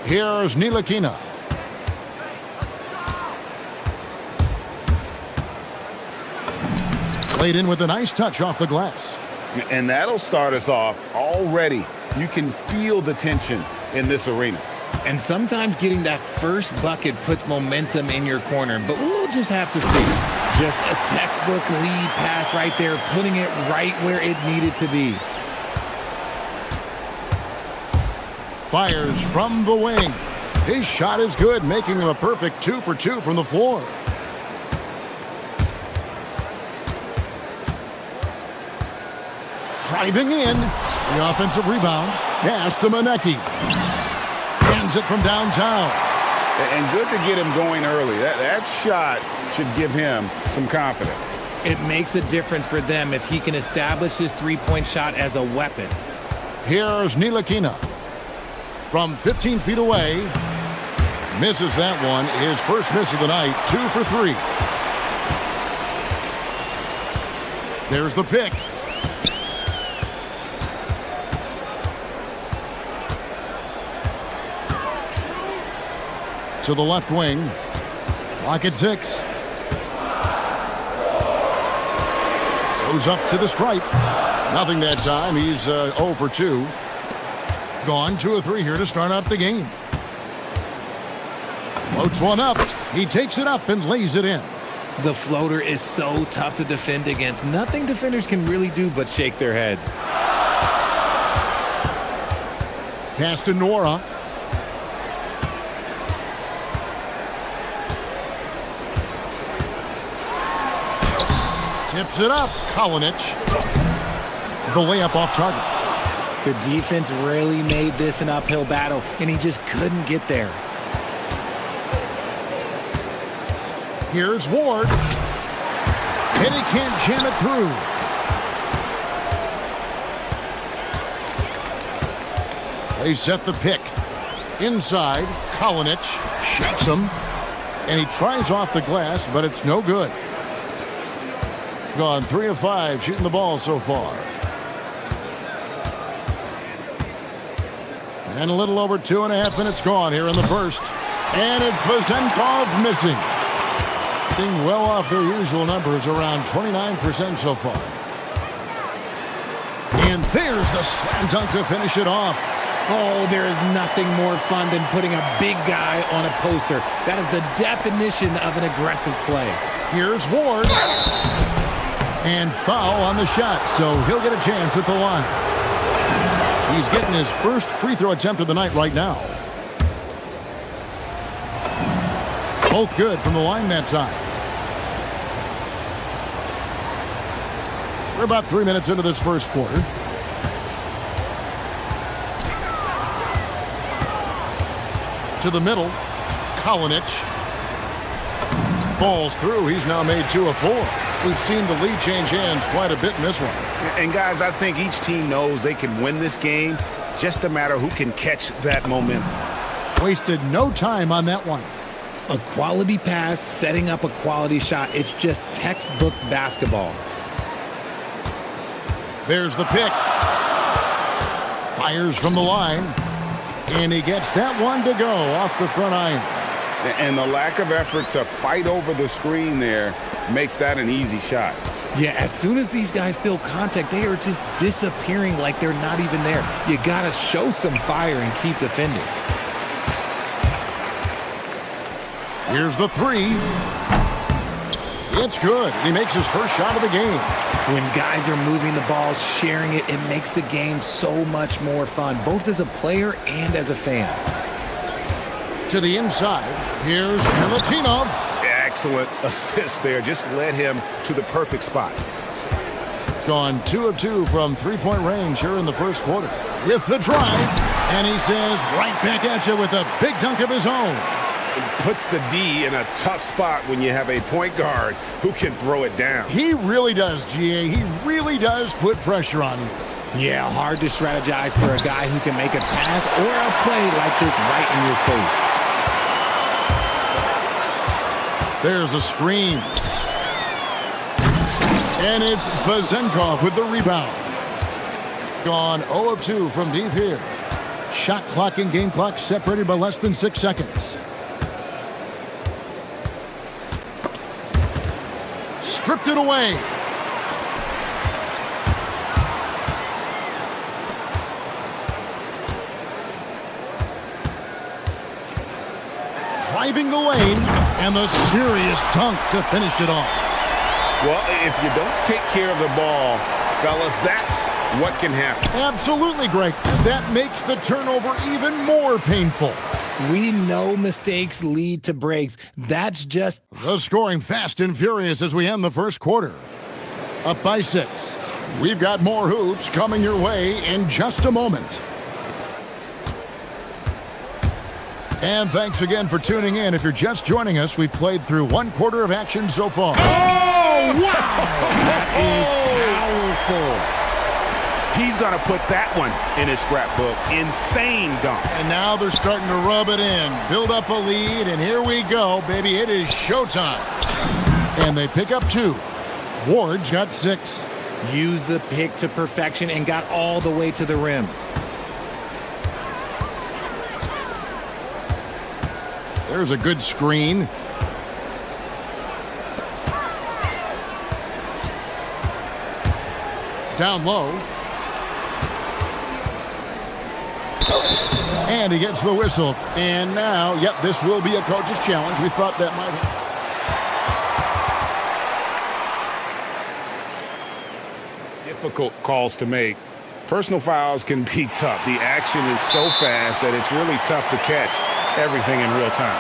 Here's Ntilikina. Played in with a nice touch off the glass. And that'll start us off already. You can feel the tension in this arena. And sometimes getting that first bucket puts momentum in your corner, but we'll just have to see. Just a textbook lead pass right there, putting it right where it needed to be. Fires from the wing. His shot is good, making him a perfect 2 for 2 from the floor. Driving in. The offensive rebound. Pass to Manecki. Hands it from downtown. And good to get him going early. That shot should give him some confidence. It makes a difference for them if he can establish his three-point shot as a weapon. Here's Ntilikina. From 15 feet away. Misses that one. His first miss of the night. 2 for 3. There's the pick. To the left wing. Clock at 6. Goes up to the stripe. Nothing that time. He's 0 for 2. Gone 2 of 3 here to start out the game. Floats one up. He takes it up and lays it in. The floater is so tough to defend against. Nothing defenders can really do but shake their heads. Pass to Nora. Tips it up. Kalinic. The layup off target. The defense really made this an uphill battle, and he just couldn't get there. Here's Ward. And he can't jam it through. They set the pick. Inside, Kalinic shakes him. And he tries off the glass, but it's no good. Gone 3 of 5 shooting the ball so far. And a little over 2.5 minutes gone here in the first. And it's Vezenkov missing. Being well off their usual numbers, around 29% so far. And there's the slam dunk to finish it off. Oh, there is nothing more fun than putting a big guy on a poster. That is the definition of an aggressive play. Here's Ward. And foul on the shot, so he'll get a chance at the line. He's getting his first free throw attempt of the night right now. Both good from the line that time. We're about 3 minutes into this first quarter. To the middle. Kalinic. Falls through. He's now made 2 of 4. We've seen the lead change hands quite a bit in this one. And guys, I think each team knows they can win this game. Just a matter who can catch that momentum. Wasted no time on that one. A quality pass, setting up a quality shot. It's just textbook basketball. There's the pick. Fires from the line. And he gets that one to go off the front iron. And the lack of effort to fight over the screen there makes that an easy shot. Yeah, as soon as these guys feel contact, they are just disappearing like they're not even there. You got to show some fire and keep defending. Here's the 3. It's good. He makes his first shot of the game. When guys are moving the ball, sharing it, it makes the game so much more fun, both as a player and as a fan. To the inside, here's Milutinov. Excellent assist there. Just led him to the perfect spot. Gone 2 of 2 from three-point range here in the first quarter. With the drive, and he says right back at you with a big dunk of his own. It puts the D in a tough spot when you have a point guard who can throw it down. He really does, GA. He really does put pressure on you. Yeah, hard to strategize for a guy who can make a pass or a play like this right in your face. There's a screen. And it's Vezenkov with the rebound. Gone 0 of 2 from deep here. Shot clock and game clock separated by less than 6 seconds. Stripped it away. Driving the lane, and the serious dunk to finish it off. Well, if you don't take care of the ball, fellas, that's what can happen. Absolutely, Greg. That makes the turnover even more painful. We know mistakes lead to breaks. That's just... The scoring fast and furious as we end the first quarter. Up by 6. We've got more hoops coming your way in just a moment. And thanks again for tuning in. If you're just joining us, we've played through 1 quarter of action so far. Oh, wow! That is powerful. He's going to put that one in his scrapbook. Insane dunk. And now they're starting to rub it in, build up a lead, and here we go, baby. It is showtime. And they pick up 2. Ward's got 6. Used the pick to perfection and got all the way to the rim. There's a good screen. Down low. And he gets the whistle. And now, yep, this will be a coach's challenge. We thought that might happen. Difficult calls to make. Personal fouls can be tough. The action is so fast that it's really tough to catch everything in real time.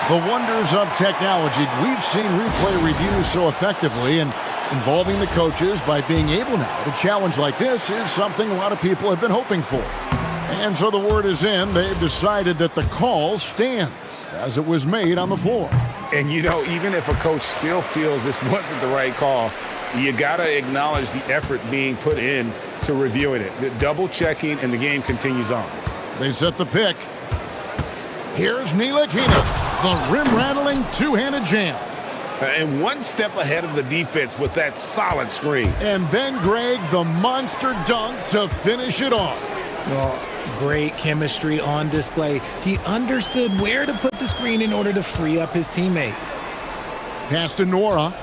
The wonders of technology. We've seen replay reviews so effectively, and involving the coaches by being able now to challenge like this is something a lot of people have been hoping for. And so the word is in. They've decided that the call stands as it was made on the floor. And, you know, even if a coach still feels this wasn't the right call, you got to acknowledge the effort being put in to reviewing it. The double checking, and the game continues on. They set the pick. Here's Ntilikina, the rim-rattling two-handed jam. And one step ahead of the defense with that solid screen. And then, Greg, the monster dunk to finish it off. Well, great chemistry on display. He understood where to put the screen in order to free up his teammate. Pass to Nora.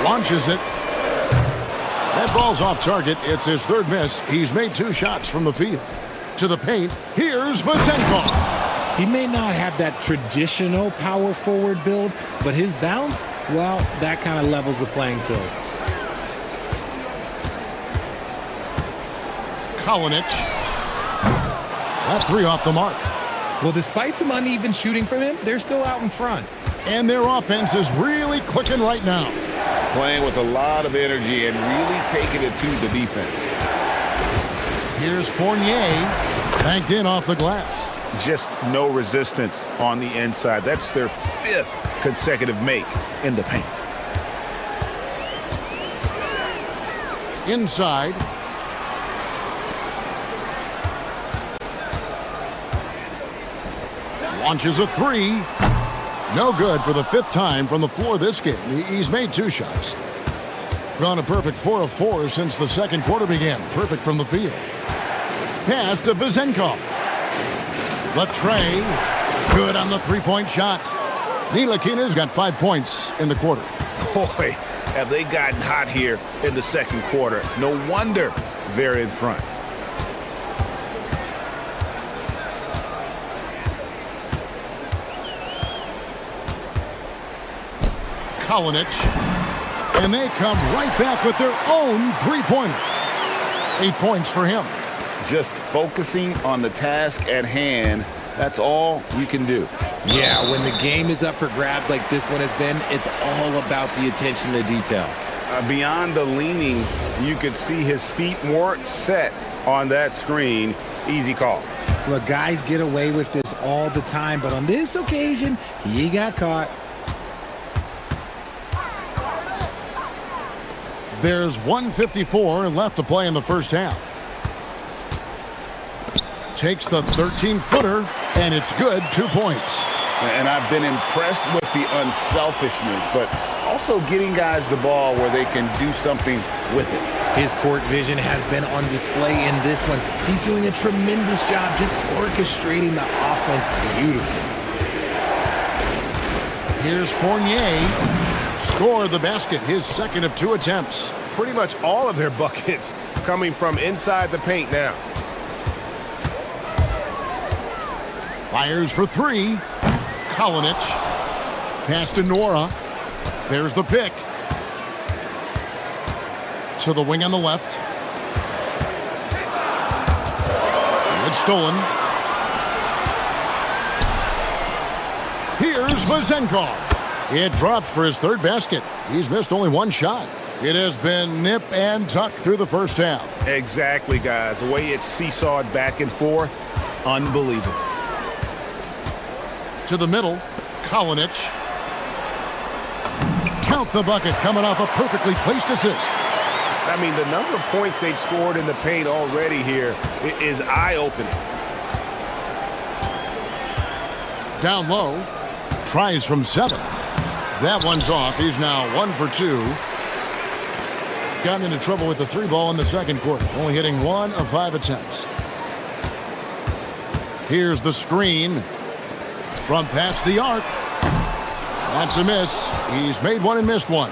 Launches it. That ball's off target. It's his 3rd miss. He's made 2 shots from the field. To the paint, here's Vasenko. He may not have that traditional power forward build, but his bounce, well, that kind of levels the playing field. Kalinic. That 3 off the mark. Well, despite some uneven shooting from him, they're still out in front. And their offense is really clicking right now. Playing with a lot of energy and really taking it to the defense. Here's Fournier, banked in off the glass. Just no resistance on the inside. That's their 5th consecutive make in the paint. Inside. Launches a 3. No good for the 5th time from the floor this game. He's made 2 shots. Gone a perfect 4 of 4 since the 2nd quarter began. Perfect from the field. Pass to Vasenko. Latre. Good on the 3-point shot. Ntilikina's got 5 points in the quarter. Boy, have they gotten hot here in the 2nd quarter. No wonder they're in front. Kalinic. And they come right back with their own 3-pointer. 8 points for him. Just focusing on the task at hand, that's all you can do. Yeah, when the game is up for grabs like this one has been, it's all about the attention to detail. Beyond the leaning, you could see his feet more set on that screen. Easy call. Look, guys get away with this all the time, but on this occasion, he got caught. There's 1:54 left to play in the first half. Takes the 13-footer, and it's good. 2 points. And I've been impressed with the unselfishness, but also getting guys the ball where they can do something with it. His court vision has been on display in this one. He's doing a tremendous job just orchestrating the offense beautifully. Here's Fournier. Scored the basket, his second of 2 attempts. Pretty much all of their buckets coming from inside the paint now. Fires for 3. Kalinic. Pass to Nora. There's the pick. To the wing on the left. It's stolen. Here's Vazenkov. It drops for his 3rd basket. He's missed only 1 shot. It has been nip and tuck through the first half. Exactly, guys. The way it's seesawed back and forth, unbelievable. To the middle, Kalinic. Count the bucket coming off a perfectly placed assist. I mean, the number of points they've scored in the paint already here is eye-opening. Down low, tries from 7. That one's off. He's now 1 for 2. Gotten into trouble with the 3 ball in the second quarter, only hitting 1 of 5 attempts. Here's the screen from past the arc. That's a miss. He's made 1 and missed 1.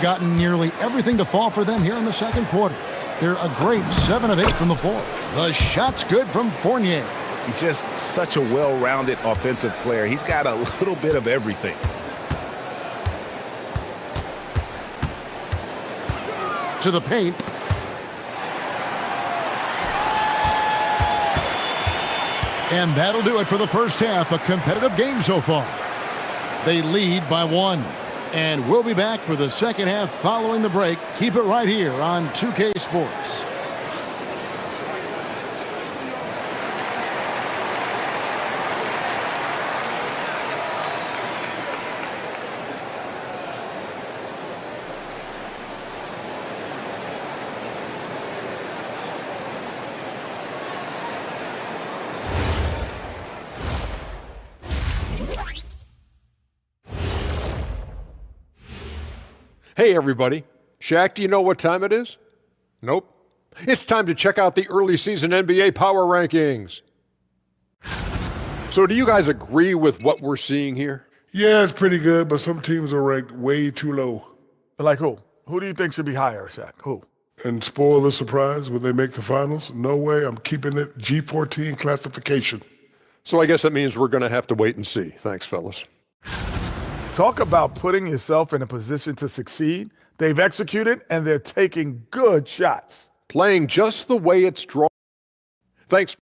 Gotten nearly everything to fall for them here in the second quarter. They're a great 7 of 8 from the floor. The shot's good from Fournier. He's just such a well-rounded offensive player. He's got a little bit of everything. To the paint. And that'll do it for the first half. A competitive game so far. They lead by 1. And we'll be back for the second half following the break. Keep it right here on 2K Sports. Hey, everybody. Shaq, do you know what time it is? Nope. It's time to check out the early season NBA Power Rankings. So do you guys agree with what we're seeing here? Yeah, it's pretty good, but some teams are ranked way too low. Like who? Who do you think should be higher, Shaq? Who? And spoil the surprise when they make the finals? No way. I'm keeping it G14 classification. So I guess that means we're going to have to wait and see. Thanks, fellas. Talk about putting yourself in a position to succeed. They've executed, and they're taking good shots. Playing just the way it's drawn. Thanks.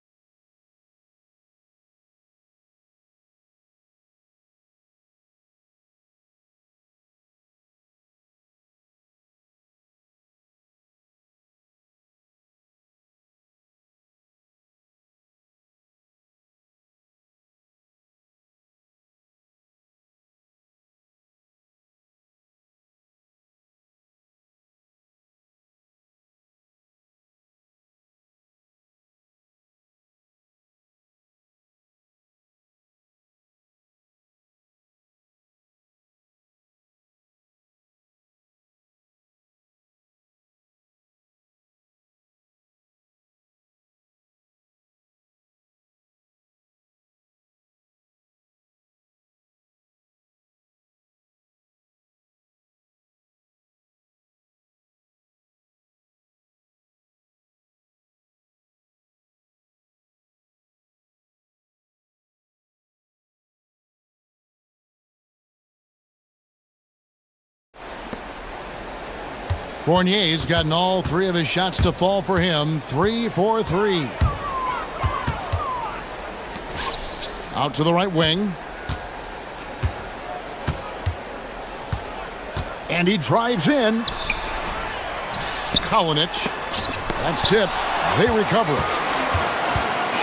Fournier's gotten all 3 of his shots to fall for him. 3 for 3. Out to the right wing. And he drives in. Kalinic. That's tipped. They recover it.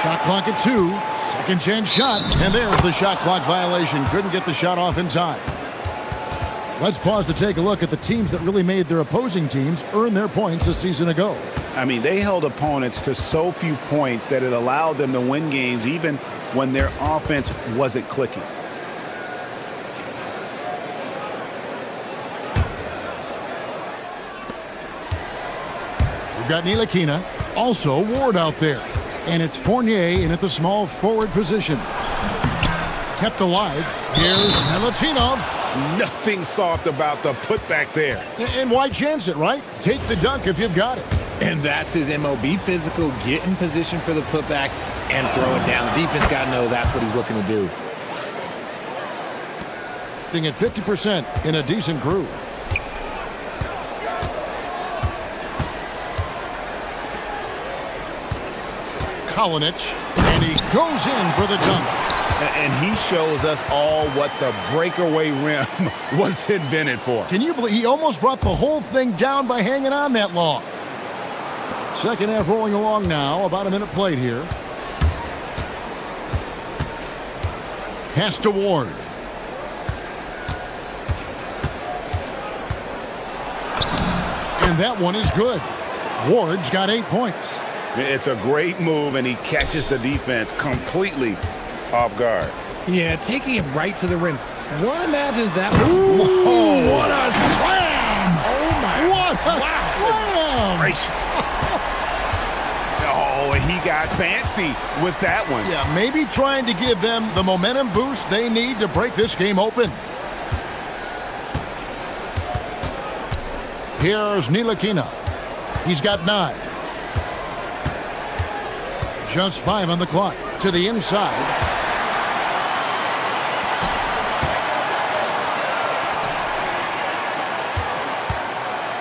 Shot clock at 2. Second chance shot. And there's the shot clock violation. Couldn't get the shot off in time. Let's pause to take a look at the teams that really made their opposing teams earn their points a season ago. I mean, they held opponents to so few points that it allowed them to win games even when their offense wasn't clicking. We've got Ntilikina, also Ward out there. And it's Fournier in at the small forward position. Kept alive. Here's Milutinov. Nothing soft about the putback there. And why chance it, right? Take the dunk if you've got it. And that's his MO. Be physical, get in position for the putback, and throw it down. The defense got to know that's what he's looking to do. Being at 50% in a decent groove. Kalinic, and he goes in for the dunk. And he shows us all what the breakaway rim was invented for. Can you believe he almost brought the whole thing down by hanging on that long? Second half rolling along now. About a minute played here. Pass to Ward. And that one is good. Ward's got 8 points. It's a great move, and he catches the defense completely off guard. Yeah, taking it right to the rim. One imagines that. Ooh, what a slam! Oh, my. What a slam! Gracious. Oh, he got fancy with that one. Yeah, maybe trying to give them the momentum boost they need to break this game open. Here's Ntilikina. He's got 9. Just 5 on the clock. To the inside.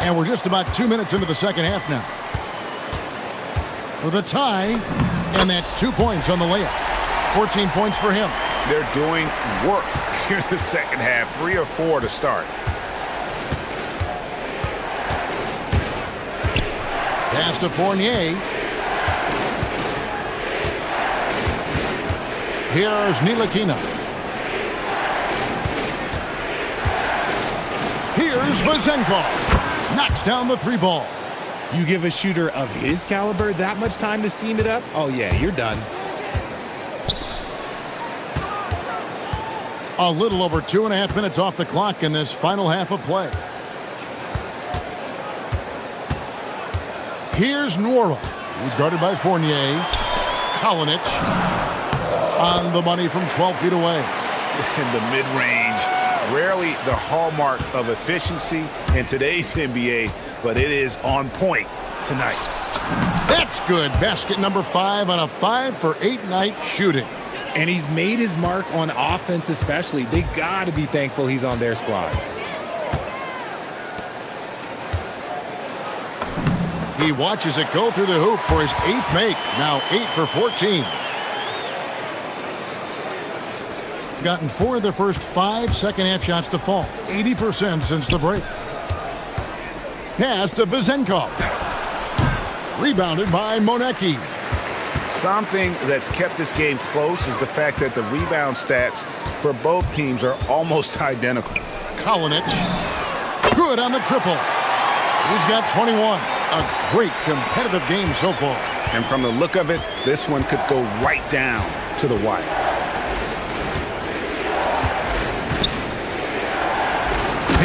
And we're just about 2 minutes into the second half now. For the tie, and that's 2 points on the layup. 14 points for him. They're doing work here in the second half. 3 or 4 to start. Pass to Fournier. Here's Ntilikina. Here's Vezenkov. Knocks down the 3 ball. You give a shooter of his caliber that much time to seam it up? Oh, yeah, you're done. A little over 2.5 minutes off the clock in this final half of play. Here's Nwora. He's guarded by Fournier. Kalinic on the money from 12 feet away. In the mid-range, rarely the hallmark of efficiency in today's NBA, but it is on point tonight. That's good. Basket number 5 on a 5 for 8 night shooting. And he's made his mark on offense especially. They got to be thankful he's on their squad. He watches it go through the hoop for his 8th make. Now 8 for 14. Gotten 4 of the first 5 second half shots to fall. 80% since the break. Pass to Vezenkov. Rebounded by Monecki. Something that's kept this game close is the fact that the rebound stats for both teams are almost identical. Kalinic. Good on the triple. He's got 21. A great competitive game so far. And from the look of it, this one could go right down to the wire.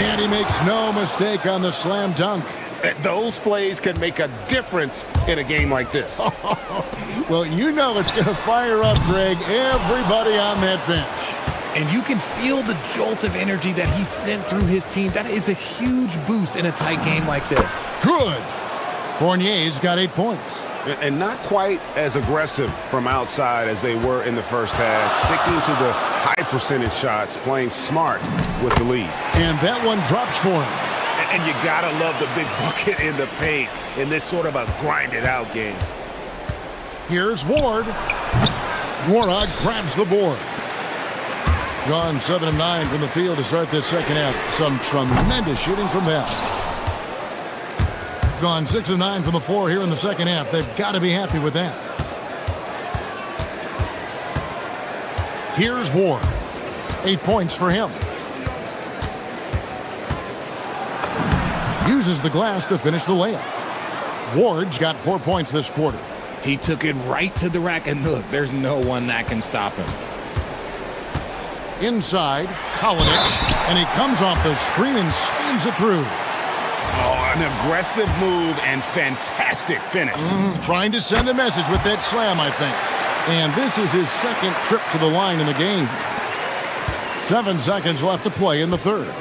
And he makes no mistake on the slam dunk. Those plays can make a difference in a game like this. Well, you know it's going to fire up, Greg, everybody on that bench. And you can feel the jolt of energy that he sent through his team. That is a huge boost in a tight game like this. Good. Fournier's got 8 points. And not quite as aggressive from outside as they were in the first half. Sticking to the high percentage shots, playing smart with the lead. And that one drops for him. And you gotta love the big bucket in the paint in this sort of a grinded out game. Here's Ward. Nwora grabs the board. Gone 7 of 9 from the field to start this second half. Some tremendous shooting from them. Gone 6 of 9 from the floor here in the second half. They've got to be happy with that. Here's Ward. 8 points for him. Uses the glass to finish the layup. Ward's got 4 points this quarter. He took it right to the rack, and look, there's no one that can stop him. Inside, Kalinic, and he comes off the screen and slams it through. Oh, I An aggressive move and fantastic finish. Trying to send a message with that slam, I think. And this is his second trip to the line in the game. 7 seconds left to play in the third.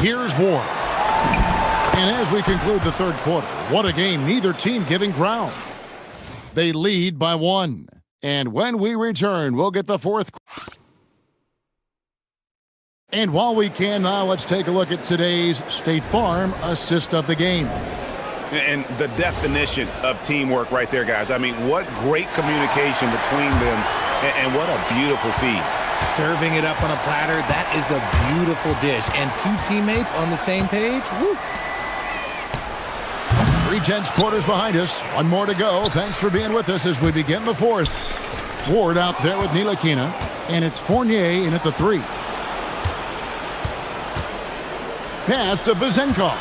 Here's Ward. And as we conclude the third quarter, what a game, neither team giving ground. They lead by 1. And when we return, we'll get the fourth. And while we can now, let's take a look at today's State Farm assist of the game. And the definition of teamwork right there, guys. I mean, what great communication between them, and what a beautiful feed. Serving it up on a platter, that is a beautiful dish. And 2 teammates on the same page, woo. 3/10 quarters behind us. 1 more to go. Thanks for being with us as we begin the fourth. Ward out there with Ntilikina, and it's Fournier in at the 3. Pass to Vezenkov.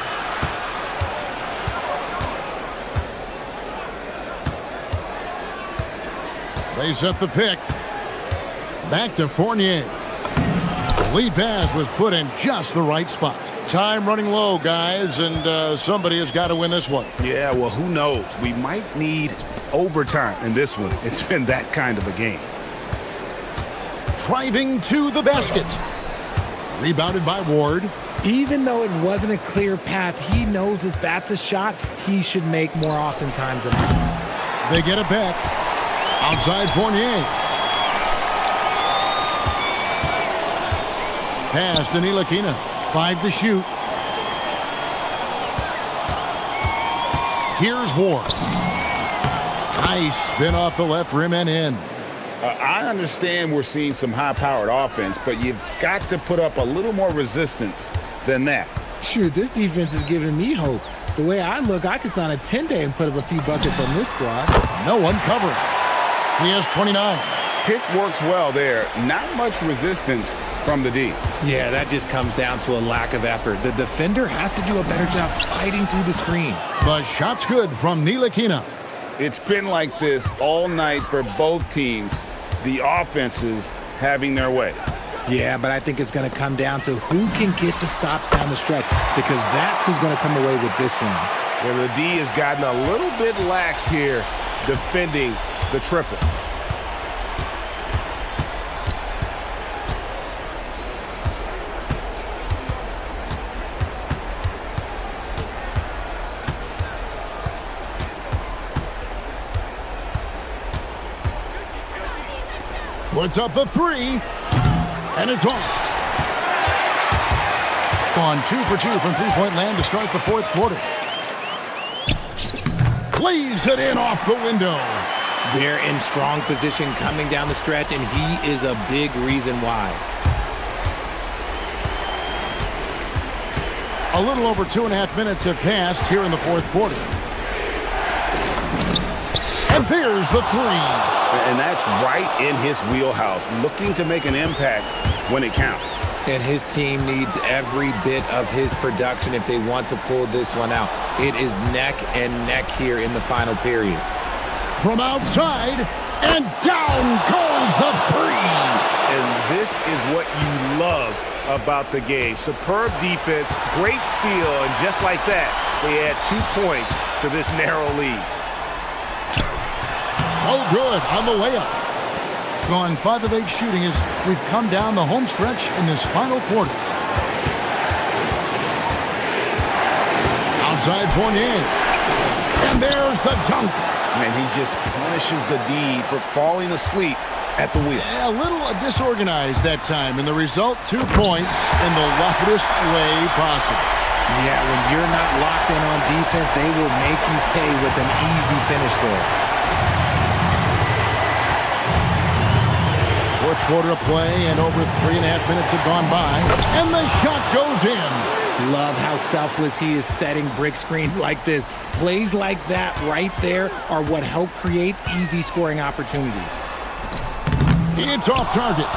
They set the pick. Back to Fournier. The lead pass was put in just the right spot. Time running low, guys, and somebody has got to win this one. Yeah, well, who knows? We might need overtime in this one. It's been that kind of a game. Driving to the basket. Rebounded by Ward. Even though it wasn't a clear path, he knows that that's a shot he should make more oftentimes than not. They get it back. Outside Fournier. Pass to Ntilikina. 5 to shoot. Here's Ward. Nice spin off the left rim and in. I understand we're seeing some high-powered offense, but you've got to put up a little more resistance than that. Shoot, this defense is giving me hope. The way I look, I could sign a 10-day and put up a few buckets on this squad. No one covering. He has 29. Pick works well there. Not much resistance from the D. Yeah, that just comes down to a lack of effort. The defender has to do a better job fighting through the screen. The shot's good from Ntilikina. It's been like this all night for both teams. The offenses having their way. Yeah, but I think it's going to come down to who can get the stops down the stretch, because that's who's going to come away with this one. Well, the D has gotten a little bit laxed here defending the triple. Puts up the 3, and it's off. On 2 for 2 from three-point land to start the fourth quarter. Plays it in off the window. They're in strong position coming down the stretch, and he is a big reason why. A little over 2.5 minutes have passed here in the fourth quarter. And there's the 3. And that's right in his wheelhouse, looking to make an impact when it counts. And his team needs every bit of his production if they want to pull this one out. It is neck and neck here in the final period. From outside, and down goes the 3. And this is what you love about the game. Superb defense, great steal, and just like that, they add 2 points to this narrow lead. Oh, good on the layup. Gone 5 of 8 shooting as we've come down the home stretch in this final quarter. Outside Fournier. And there's the dunk. And he just punishes the D for falling asleep at the wheel. A little disorganized that time, and the result, 2 points in the loudest way possible. Yeah, when you're not locked in on defense, they will make you pay with an easy finish there. Fourth quarter of play, and over 3.5 minutes have gone by, and the shot goes in. Love how selfless he is setting brick screens like this. Plays like that right there are what help create easy scoring opportunities. It's off target.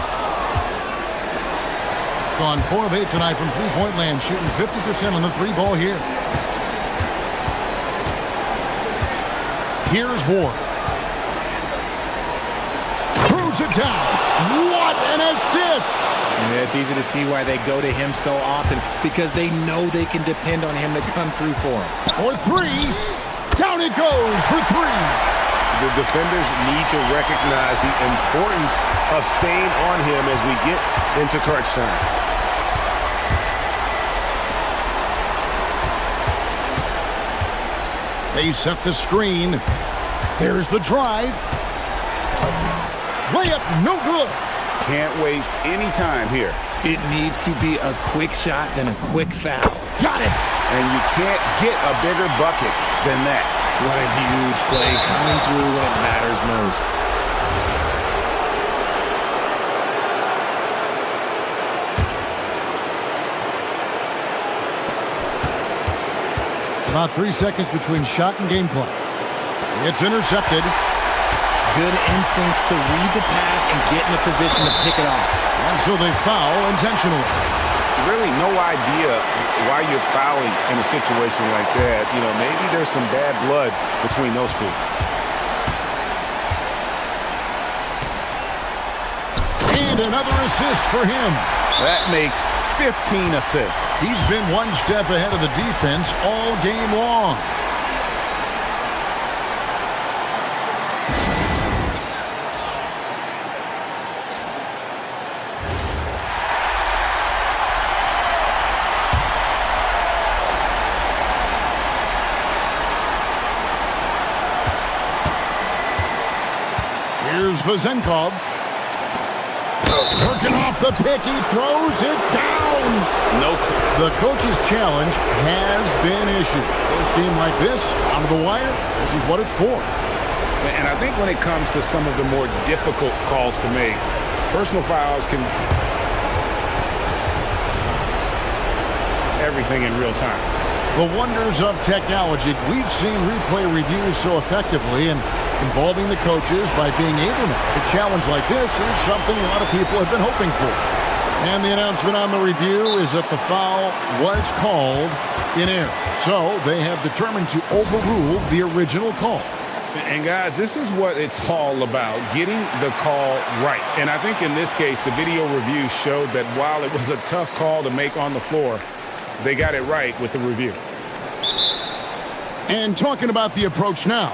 Gone 4 of 8 tonight from three-point land, shooting 50% on the 3-ball here. Here's Ward. Throws it down. What an assist! Yeah, it's easy to see why they go to him so often, because they know they can depend on him to come through for them. For three. Down it goes for three. The defenders need to recognize the importance of staying on him as we get into crunch time. They set the screen. There's the drive. Layup, no good. Can't waste any time here. It needs to be a quick shot, then a quick foul. Got it. And you can't get a bigger bucket than that. What a huge play, coming through when it matters most. About 3 seconds between shot and game clock. It's intercepted. Good instincts to read the path and get in a position to pick it off. And so they foul intentionally. Really no idea why you're fouling in a situation like that. You know, maybe there's some bad blood between those two. And another assist for him. That makes 15 assists. He's been one step ahead of the defense all game long. Here's Vazenkov. Working off the pick, he throws it down. No. The coach's challenge has been issued. This game like this, on the wire, this is what it's for. And I think when it comes to some of the more difficult calls to make, personal fouls can everything in real time. The wonders of technology. We've seen replay reviews so effectively, and involving the coaches by being able to make a challenge like this is something a lot of people have been hoping for. And the announcement on the review is that the foul was called in error. So they have determined to overrule the original call. And guys, this is what it's all about, getting the call right. And I think in this case, the video review showed that while it was a tough call to make on the floor, they got it right with the review. And talking about the approach now,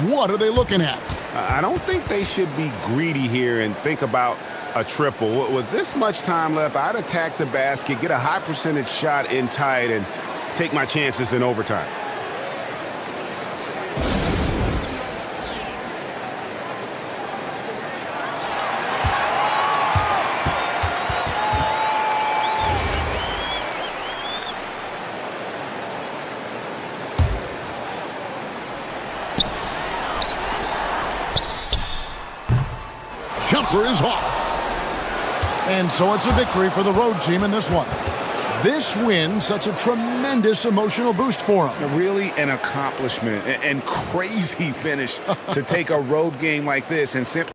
what are they looking at? I don't think they should be greedy here and think about a triple. With this much time left, I'd attack the basket, get a high percentage shot in tight, and take my chances in overtime. Jumper is off. And so it's a victory for the road team in this one. This win, such a tremendous emotional boost for them. Really an accomplishment and crazy finish to take a road game like this and simply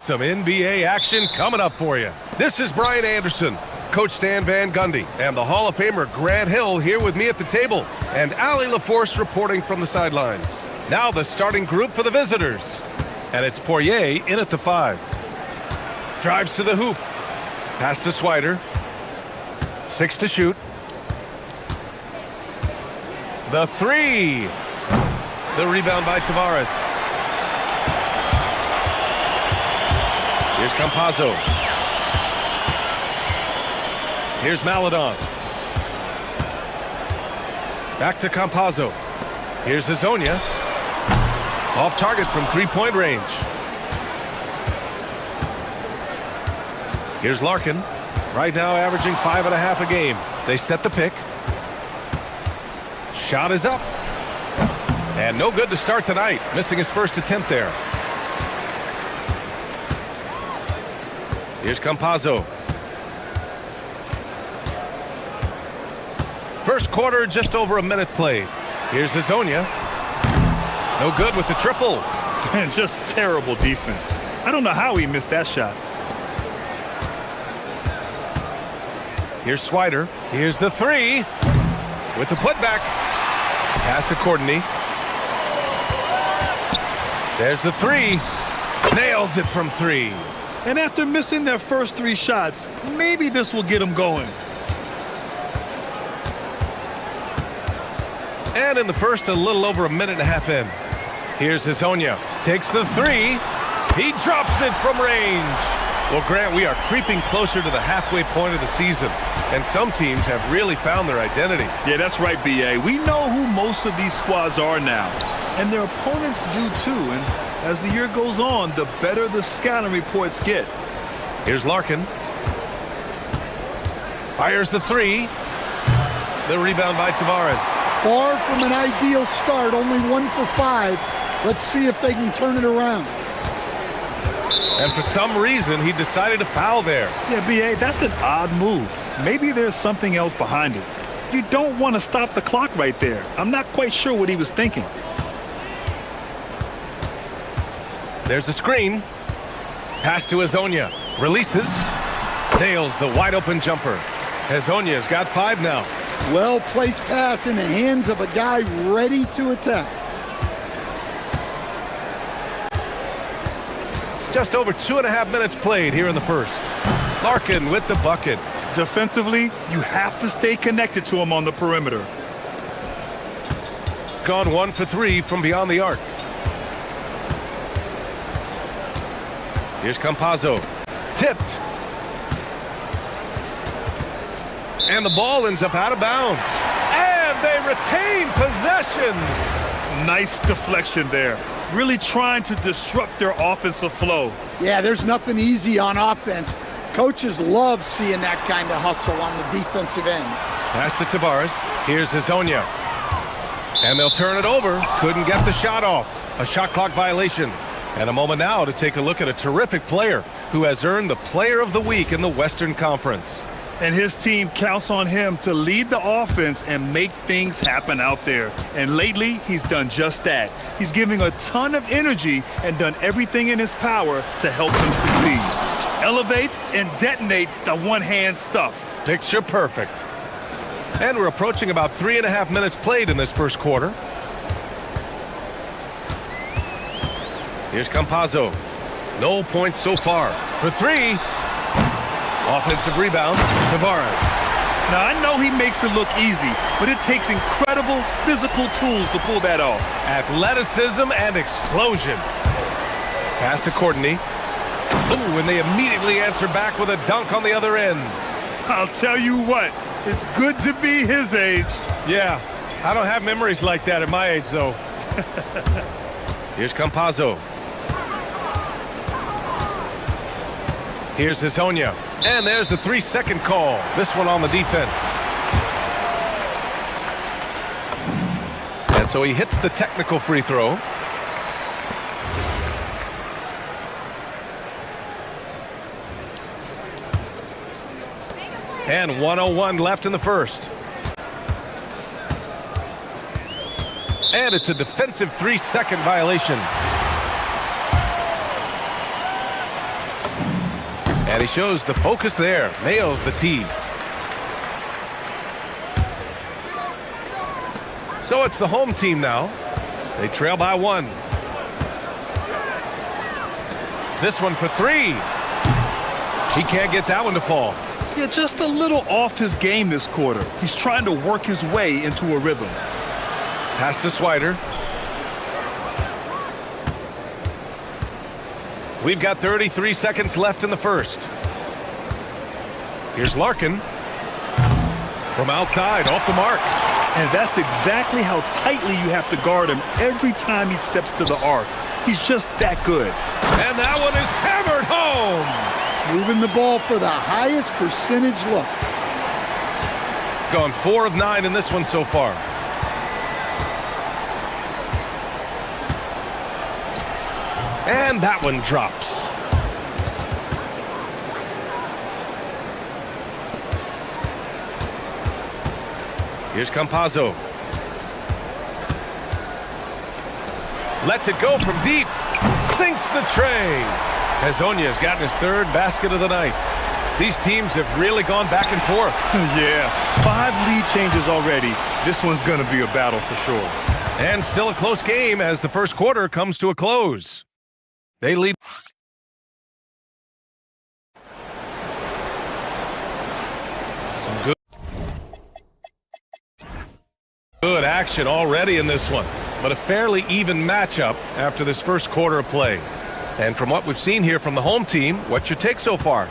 Some NBA action coming up for you. This is Brian Anderson, Coach Stan Van Gundy, and the Hall of Famer Grant Hill here with me at the table, and Allie LaForce reporting from the sidelines. Now the starting group for the visitors. And it's Poirier in at the 5. Drives to the hoop. Pass to Swider. 6 to shoot. The 3. The rebound by Tavares. Here's Campazzo. Here's Maladon. Back to Campazzo. Here's Hazonia. Off target from three-point range. Here's Larkin. Right now averaging 5.5 a game. They set the pick. Shot is up. And no good to start the night. Missing his first attempt there. Here's Campazzo. First quarter, just over a minute played. Here's Hazonia. No good with the triple. And just terrible defense. I don't know how he missed that shot. Here's Swider. Here's the 3. With the putback. Pass to Courtney. There's the 3. Nails it from 3. And after missing their first 3 shots, maybe this will get them going. And in the first, a little over a minute and a half in. Here's Hazonia. Takes the 3. He drops it from range. Well, Grant, we are creeping closer to the halfway point of the season. And some teams have really found their identity. Yeah, that's right, B.A. We know who most of these squads are now. And their opponents do too. And as the year goes on, the better the scouting reports get. Here's Larkin. Fires the 3. The rebound by Tavares. Far from an ideal start, only 1 for 5. Let's see if they can turn it around. And for some reason, he decided to foul there. Yeah, B.A., that's an odd move. Maybe there's something else behind it. You don't want to stop the clock right there. I'm not quite sure what he was thinking. There's a screen. Pass to Hazonia. Releases. Nails the wide-open jumper. Hazonia's got 5 now. Well-placed pass in the hands of a guy ready to attack. Just over 2.5 minutes played here in the first. Larkin with the bucket. Defensively, you have to stay connected to him on the perimeter. Gone 1 for 3 from beyond the arc. Here's Campazzo. Tipped. And the ball ends up out of bounds. And they retain possession. Nice deflection there. Really trying to disrupt their offensive flow. Yeah, there's nothing easy on offense. Coaches love seeing that kind of hustle on the defensive end. Pass to Tavares. Here's Hazonia. And they'll turn it over. Couldn't get the shot off. A shot clock violation. And a moment now to take a look at a terrific player who has earned the Player of the Week in the Western Conference. And his team counts on him to lead the offense and make things happen out there. And lately, he's done just that. He's giving a ton of energy and done everything in his power to help them succeed. Elevates and detonates the one-hand stuff. Picture perfect. And we're approaching about 3.5 minutes played in this first quarter. Here's Campazzo. No points so far. For 3. Offensive rebound, Tavares. Now, I know he makes it look easy, but it takes incredible physical tools to pull that off. Athleticism and explosion. Pass to Courtney. Ooh, and they immediately answer back with a dunk on the other end. I'll tell you what, it's good to be his age. Yeah, I don't have memories like that at my age, though. Here's Campazzo. Here's Hazonia. And there's the 3-second call. This one on the defense. And so he hits the technical free throw. And 1:01 left in the first. And it's a defensive 3-second violation. And he shows the focus there. Nails the tee. So it's the home team now. They trail by 1. This one for 3. He can't get that one to fall. Yeah, just a little off his game this quarter. He's trying to work his way into a rhythm. Pass to Swider. We've got 33 seconds left in the first. Here's Larkin. From outside, off the mark. And that's exactly how tightly you have to guard him every time he steps to the arc. He's just that good. And that one is hammered home. Moving the ball for the highest percentage look. Gone 4 of 9 in this one so far. And that one drops. Here's Campazzo. Lets it go from deep. Sinks the tray. Hezonja's gotten his 3rd basket of the night. These teams have really gone back and forth. Yeah, 5 lead changes already. This one's going to be a battle for sure. And still a close game as the first quarter comes to a close. They lead. Some good action already in this one, but a fairly even matchup after this first quarter of play. And from what we've seen here from the home team, what's your take so far?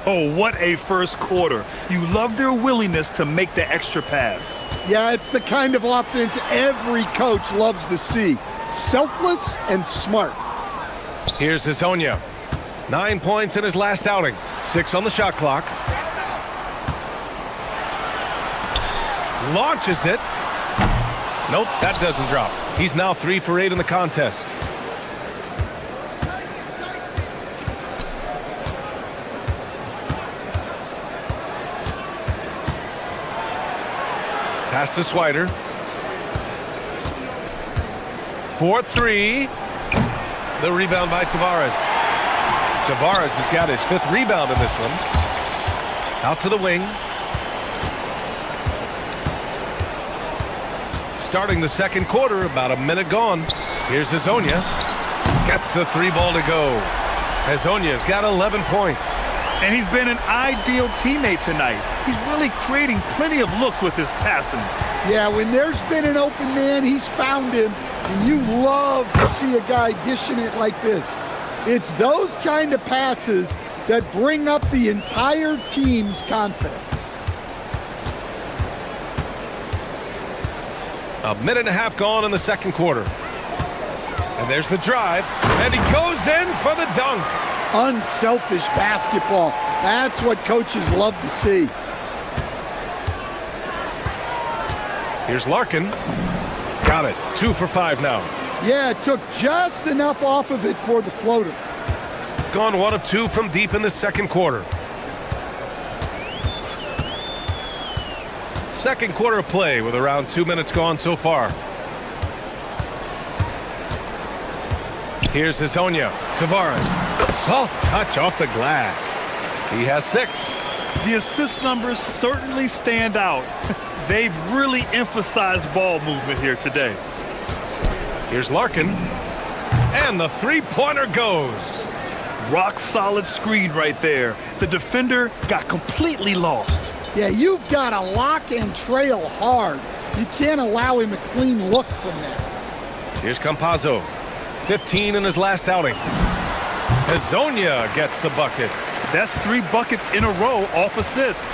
Oh, what a first quarter. You love their willingness to make the extra pass. Yeah, it's the kind of offense every coach loves to see. Selfless and smart. Here's Hezonja. 9 points in his last outing. 6 on the shot clock. Launches it. Nope, that doesn't drop. He's now 3 for 8 in the contest. Pass to Swider. 4-3. The rebound by Tavares. Tavares has got his 5th rebound in this one. Out to the wing. Starting the second quarter, about a minute gone. Here's Hezonja. Gets the 3 ball to go. Hezonja's got 11 points. And he's been an ideal teammate tonight. He's really creating plenty of looks with his passing. Yeah, when there's been an open man, he's found him. And you love to see a guy dishing it like this. It's those kind of passes that bring up the entire team's confidence. A minute and a half gone in the second quarter. And there's the drive. And he goes in for the dunk. Unselfish basketball. That's what coaches love to see. Here's Larkin. Got it. 2 for 5 now. Yeah, it took just enough off of it for the floater. Gone 1 of 2 from deep in the second quarter. Second quarter of play with around 2 minutes gone so far. Here's Hezonja. Tavares. Soft touch off the glass. He has 6. The assist numbers certainly stand out. They've really emphasized ball movement here today. Here's Larkin. And the 3-pointer goes. Rock solid screen right there. The defender got completely lost. Yeah, you've got to lock and trail hard. You can't allow him a clean look from there. Here's Campazzo. 15 in his last outing. Hezonja gets the bucket. That's 3 buckets in a row off assist.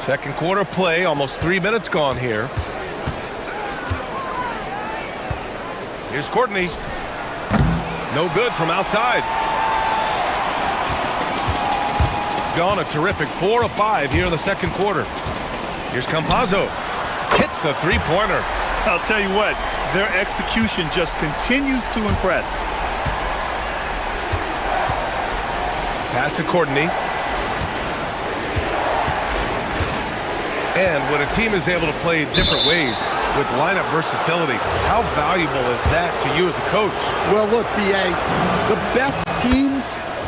Second quarter play, almost 3 minutes gone here. Here's Courtney. No good from outside. Gone a terrific 4 of 5 here in the second quarter. Here's Campazzo. Hits the 3-pointer. I'll tell you what, their execution just continues to impress. Pass to Courtney. And when a team is able to play different ways with lineup versatility, how valuable is that to you as a coach? Well, look, B.A., the best teams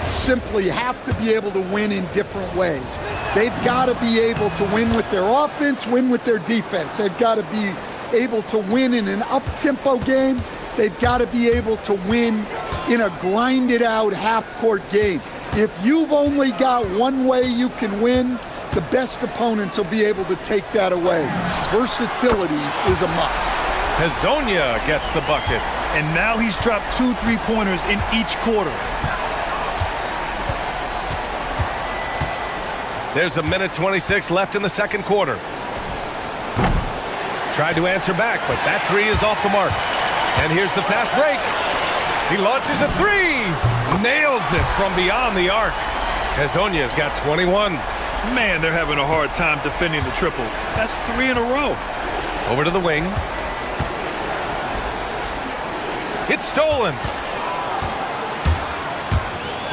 simply have to be able to win in different ways. They've got to be able to win with their offense, win with their defense. They've got to be able to win in an up-tempo game. They've got to be able to win in a grinded-out half-court game. If you've only got one way you can win, the best opponents will be able to take that away. Versatility is a must. Hezonja gets the bucket. And now he's dropped 2 3-pointers in each quarter. There's a minute 26 left in the second quarter. Tried to answer back, but that three is off the mark. And here's the fast break. He launches a three. Nails it from beyond the arc. Hezonja's got 21. Man, they're having a hard time defending the triple. That's 3 in a row. Over to the wing. It's stolen.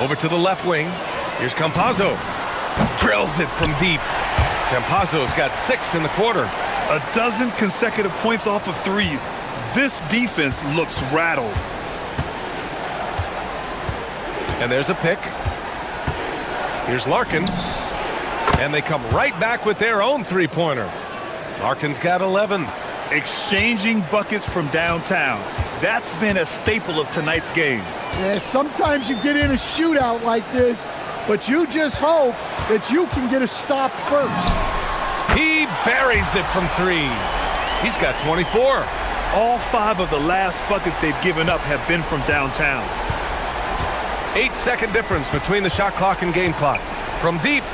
Over to the left wing. Here's Campazzo. Drills it from deep. Campazzo's got 6 in the quarter. A dozen consecutive points off of threes. This defense looks rattled. And there's a pick. Here's Larkin. And they come right back with their own three-pointer. Larkin's got 11. Exchanging buckets from downtown. That's been a staple of tonight's game. Yeah, sometimes you get in a shootout like this, but you just hope that you can get a stop first. He buries it from 3. He's got 24. All 5 of the last buckets they've given up have been from downtown. 8-second difference between the shot clock and game clock. From deep.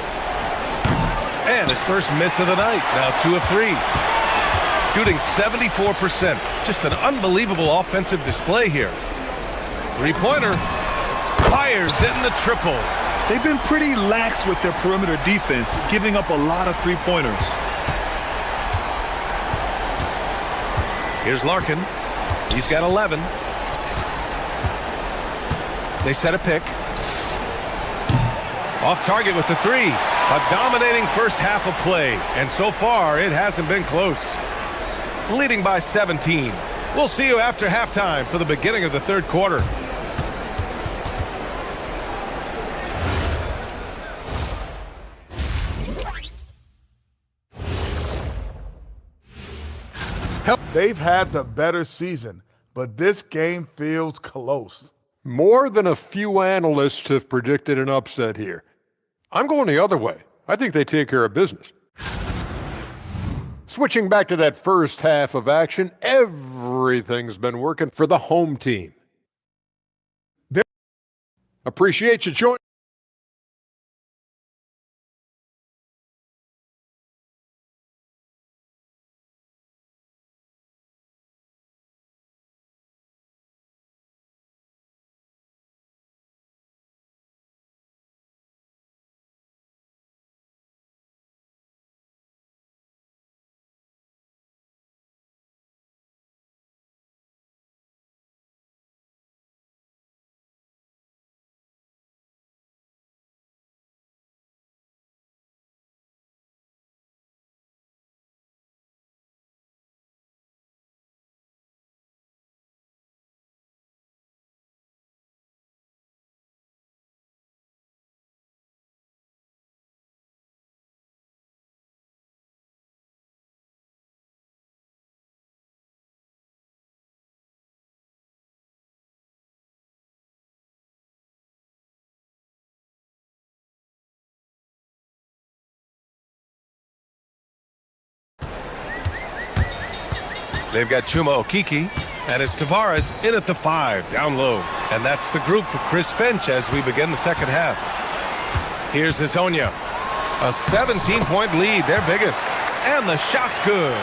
And his first miss of the night. Now 2 of 3. Shooting 74%. Just an unbelievable offensive display here. Three-pointer. Fires in the triple. They've been pretty lax with their perimeter defense, giving up a lot of three-pointers. Here's Larkin. He's got 11. They set a pick. Off target with the 3. A dominating first half of play. And so far, it hasn't been close. Leading by 17. We'll see you after halftime for the beginning of the third quarter. They've had the better season, but this game feels close. More than a few analysts have predicted an upset here. I'm going the other way. I think they take care of business. Switching back to that first half of action, everything's been working for the home team. Appreciate you joining. They've got Chuma Okiki, and it's Tavares in at the 5, down low. And that's the group for Chris Finch as we begin the second half. Here's Hezonja. A 17-point lead, their biggest. And the shot's good.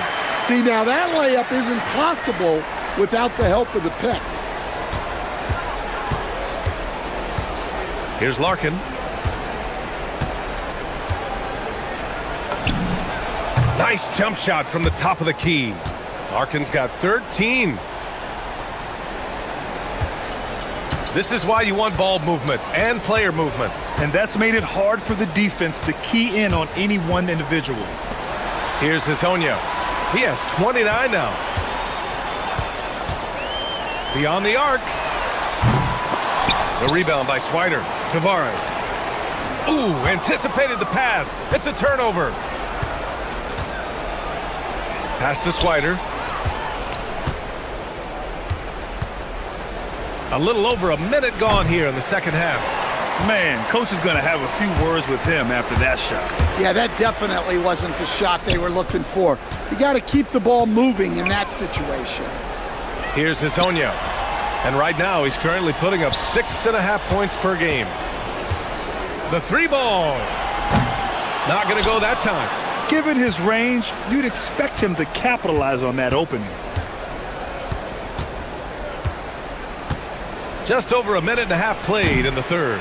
See, now that layup isn't possible without the help of the pick. Here's Larkin. Nice jump shot from the top of the key. Larkin's got 13. This is why you want ball movement and player movement. And that's made it hard for the defense to key in on any one individual. Here's Hazonia. He has 29 now. Beyond the arc. The rebound by Swider. Tavares. Ooh, anticipated the pass. It's a turnover. Pass to Swider. A little over a minute gone here in the second half. Man, coach is going to have a few words with him after that shot. Yeah, that definitely wasn't the shot they were looking for. You got to keep the ball moving in that situation. Here's Hazonia. And right now, he's currently putting up 6.5 points per game. The three ball. Not going to go that time. Given his range, you'd expect him to capitalize on that opening. Just over a minute and a half played in the third.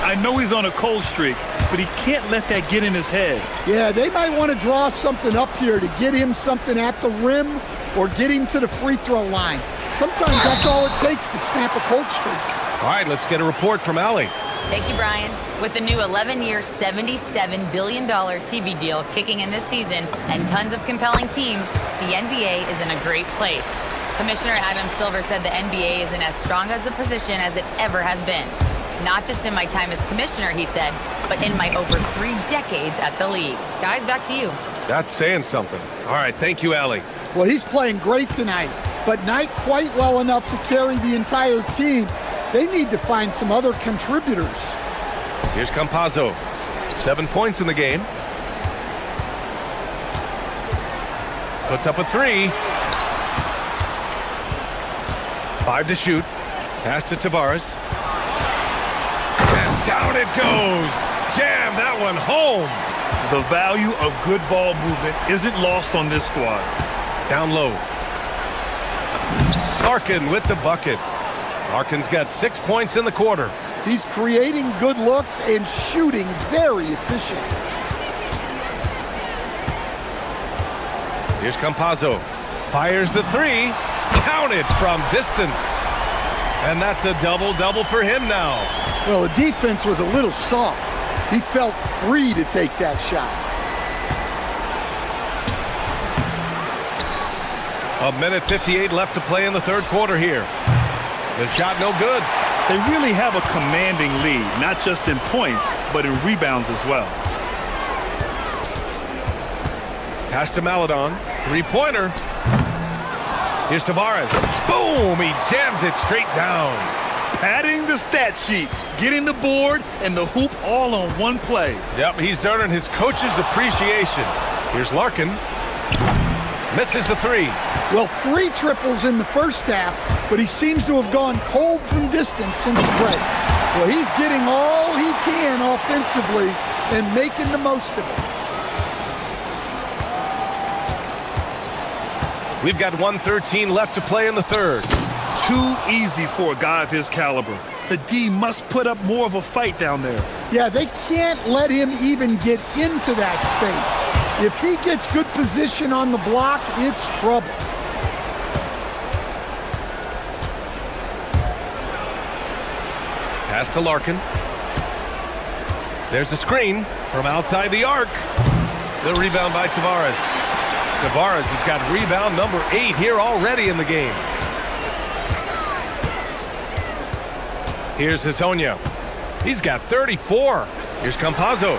I know he's on a cold streak, but he can't let that get in his head. Yeah, they might want to draw something up here to get him something at the rim or get him to the free throw line. Sometimes that's all it takes to snap a cold streak. All right, let's get a report from Allie. Thank you, Brian. With the new 11-year, $77 billion TV deal kicking in this season and tons of compelling teams, the NBA is in a great place. Commissioner Adam Silver said the NBA is in as strong as a position as it ever has been. Not just in my time as commissioner, he said, but in my over 3 decades at the league. Guys, back to you. That's saying something. All right, thank you, Allie. Well, he's playing great tonight, but not quite well enough to carry the entire team. They need to find some other contributors. Here's Campazzo. 7 points in the game. Puts up a three. 5 to shoot. Pass to Tavares. And down it goes. Jam that one home. The value of good ball movement isn't lost on this squad. Down low. Larkin with the bucket. Larkin's got 6 points in the quarter. He's creating good looks and shooting very efficient. Here's Campazzo. Fires the three. Counted from distance. And that's a double-double for him now. Well, the defense was a little soft. He felt free to take that shot. A minute 58 left to play in the third quarter here. The shot no good. They really have a commanding lead, not just in points, but in rebounds as well. Pass to Maladon. Three-pointer. Here's Tavares. Boom! He jams it straight down. Padding the stat sheet, getting the board and the hoop all on one play. Yep, he's earning his coach's appreciation. Here's Larkin. Misses the three. Well, 3 triples in the first half, but he seems to have gone cold from distance since the break. Well, he's getting all he can offensively and making the most of it. We've got 1:13 left to play in the third. Too easy for a guy of his caliber. The D must put up more of a fight down there. Yeah, they can't let him even get into that space. If he gets good position on the block, it's trouble. Pass to Larkin. There's a screen from outside the arc. The rebound by Tavares. Tavares has got rebound number 8 here already in the game. Here's Hazonia. He's got 34. Here's Campazzo.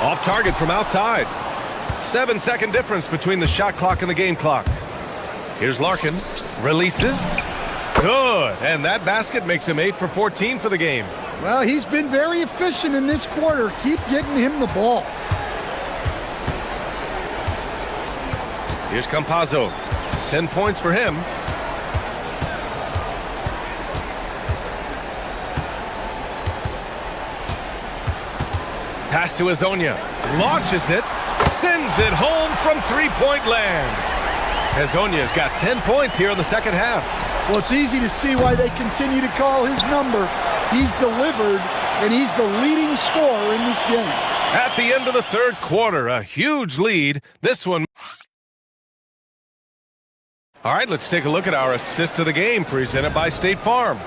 Off target from outside. 7-second difference between the shot clock and the game clock. Here's Larkin. Releases. Good. And that basket makes him 8 for 14 for the game. Well, he's been very efficient in this quarter. Keep getting him the ball. Here's Campazzo. 10 points for him. Pass to Hazonia. Launches it. Sends it home from three-point land. Hazonia's got 10 points here in the second half. Well, it's easy to see why they continue to call his number. He's delivered, and he's the leading scorer in this game. At the end of the third quarter, a huge lead. This one. All right, let's take a look at our assist of the game presented by State Farm.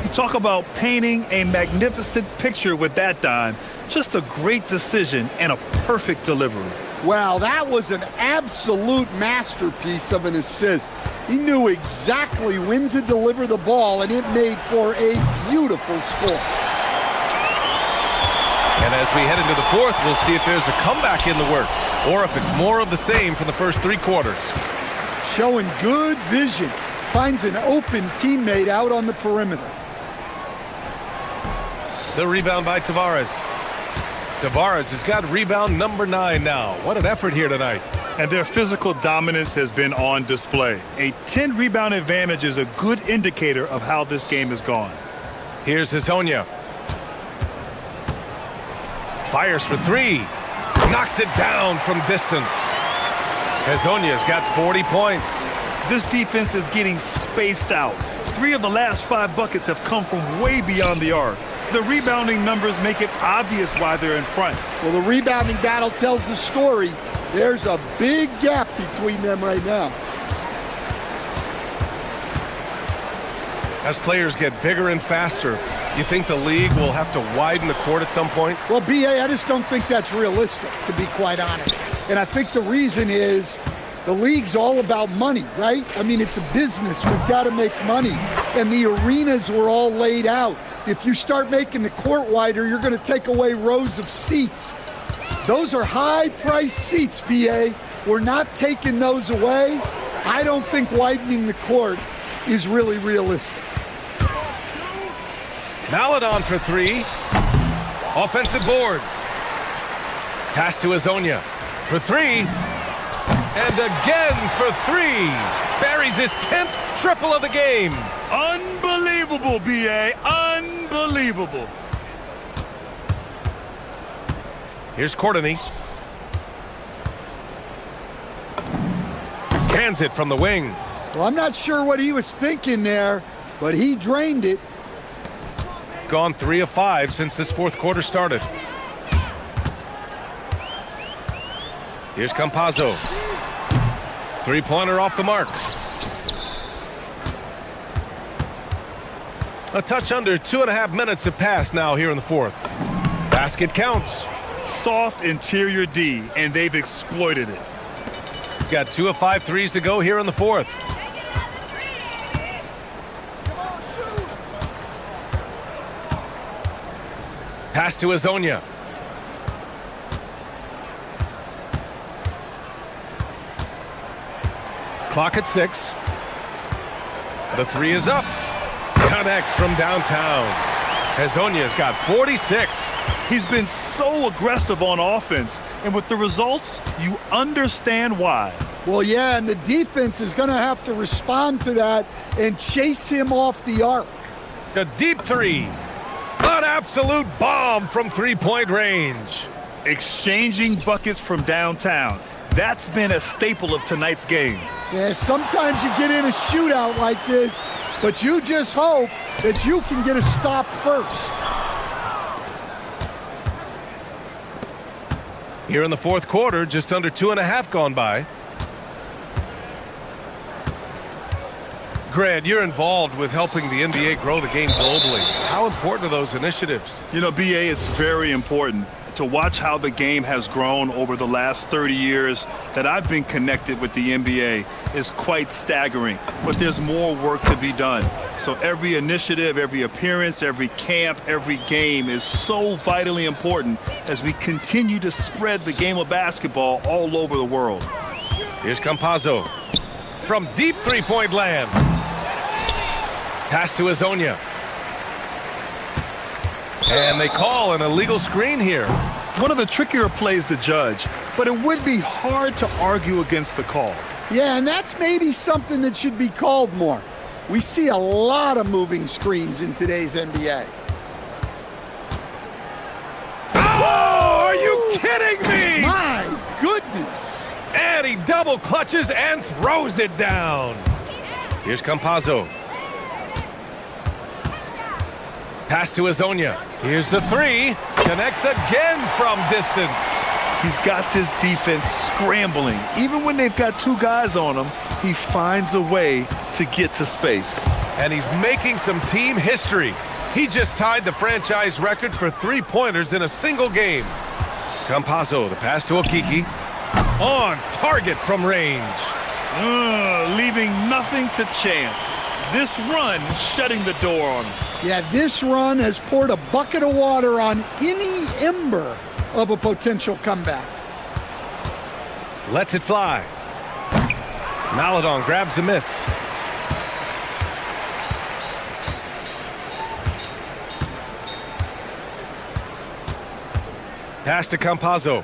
You talk about painting a magnificent picture with that dime. Just a great decision and a perfect delivery. Well, that was an absolute masterpiece of an assist. He knew exactly when to deliver the ball, and it made for a beautiful score. And as we head into the fourth, we'll see if there's a comeback in the works, or if it's more of the same from the first 3 quarters. Showing good vision. Finds an open teammate out on the perimeter. The rebound by Tavares. Tavares has got rebound number 9 now. What an effort here tonight. And their physical dominance has been on display. A 10-rebound advantage is a good indicator of how this game has gone. Here's Hezonja. Fires for 3. Knocks it down from distance. Hezonja's got 40 points. This defense is getting spaced out. 3 of the last 5 buckets have come from way beyond the arc. The rebounding numbers make it obvious why they're in front. Well, the rebounding battle tells the story. There's a big gap between them right now. As players get bigger and faster, you think the league will have to widen the court at some point? Well, B.A., I just don't think that's realistic, to be quite honest. And I think the reason is the league's all about money, right? I mean, it's a business. We've got to make money. And the arenas were all laid out. If you start making the court wider, you're going to take away rows of seats. Those are high-priced seats, B.A. We're not taking those away. I don't think widening the court is really realistic. Maladon for 3. Offensive board. Pass to Hezonja for 3. And again for 3. Buries his 10th triple of the game. Unbelievable, B.A. Unbelievable. Here's Courtney. Cans it from the wing. Well, I'm not sure what he was thinking there, but he drained it. Gone 3 of 5 since this fourth quarter started. Here's Campazzo. 3-pointer off the mark. A touch under 2.5 minutes have passed now here in the fourth. Basket counts. Soft interior D, and they've exploited it. Got 2 of 5 threes to go here in the fourth. Pass to Hezonja. Clock at 6. The 3 is up. Connects from downtown. Hezonja's got 46. He's been so aggressive on offense, and with the results, you understand why. Well, yeah, and the defense is going to have to respond to that and chase him off the arc. A deep 3. An absolute bomb from 3-point range. Exchanging buckets from downtown. That's been a staple of tonight's game. Yeah, sometimes you get in a shootout like this, but you just hope that you can get a stop first. Here in the fourth quarter, just under 2.5 gone by. Grant, you're involved with helping the NBA grow the game globally. How important are those initiatives? You know, BA, it's very important to watch how the game has grown over the last 30 years that I've been connected with the NBA is quite staggering, but there's more work to be done. So every initiative, every appearance, every camp, every game is so vitally important as we continue to spread the game of basketball all over the world. Here's Campazzo from deep 3-point land. Pass to Hezonja. And they call an illegal screen here. One of the trickier plays to judge, but it would be hard to argue against the call. Yeah, and that's maybe something that should be called more. We see a lot of moving screens in today's NBA. Oh, are you kidding me? My goodness. And he double clutches and throws it down. Here's Campazzo. Pass to Hezonja. Here's the 3. Connects again from distance. He's got this defense scrambling. Even when they've got 2 guys on him, he finds a way to get to space. And he's making some team history. He just tied the franchise record for 3-pointers in a single game. Campazzo, the pass to Okiki. On target from range. Leaving nothing to chance. This run shutting the door on him. Yeah, this run has poured a bucket of water on any ember of a potential comeback. Lets it fly. Maladon grabs the miss. Pass to Campazzo.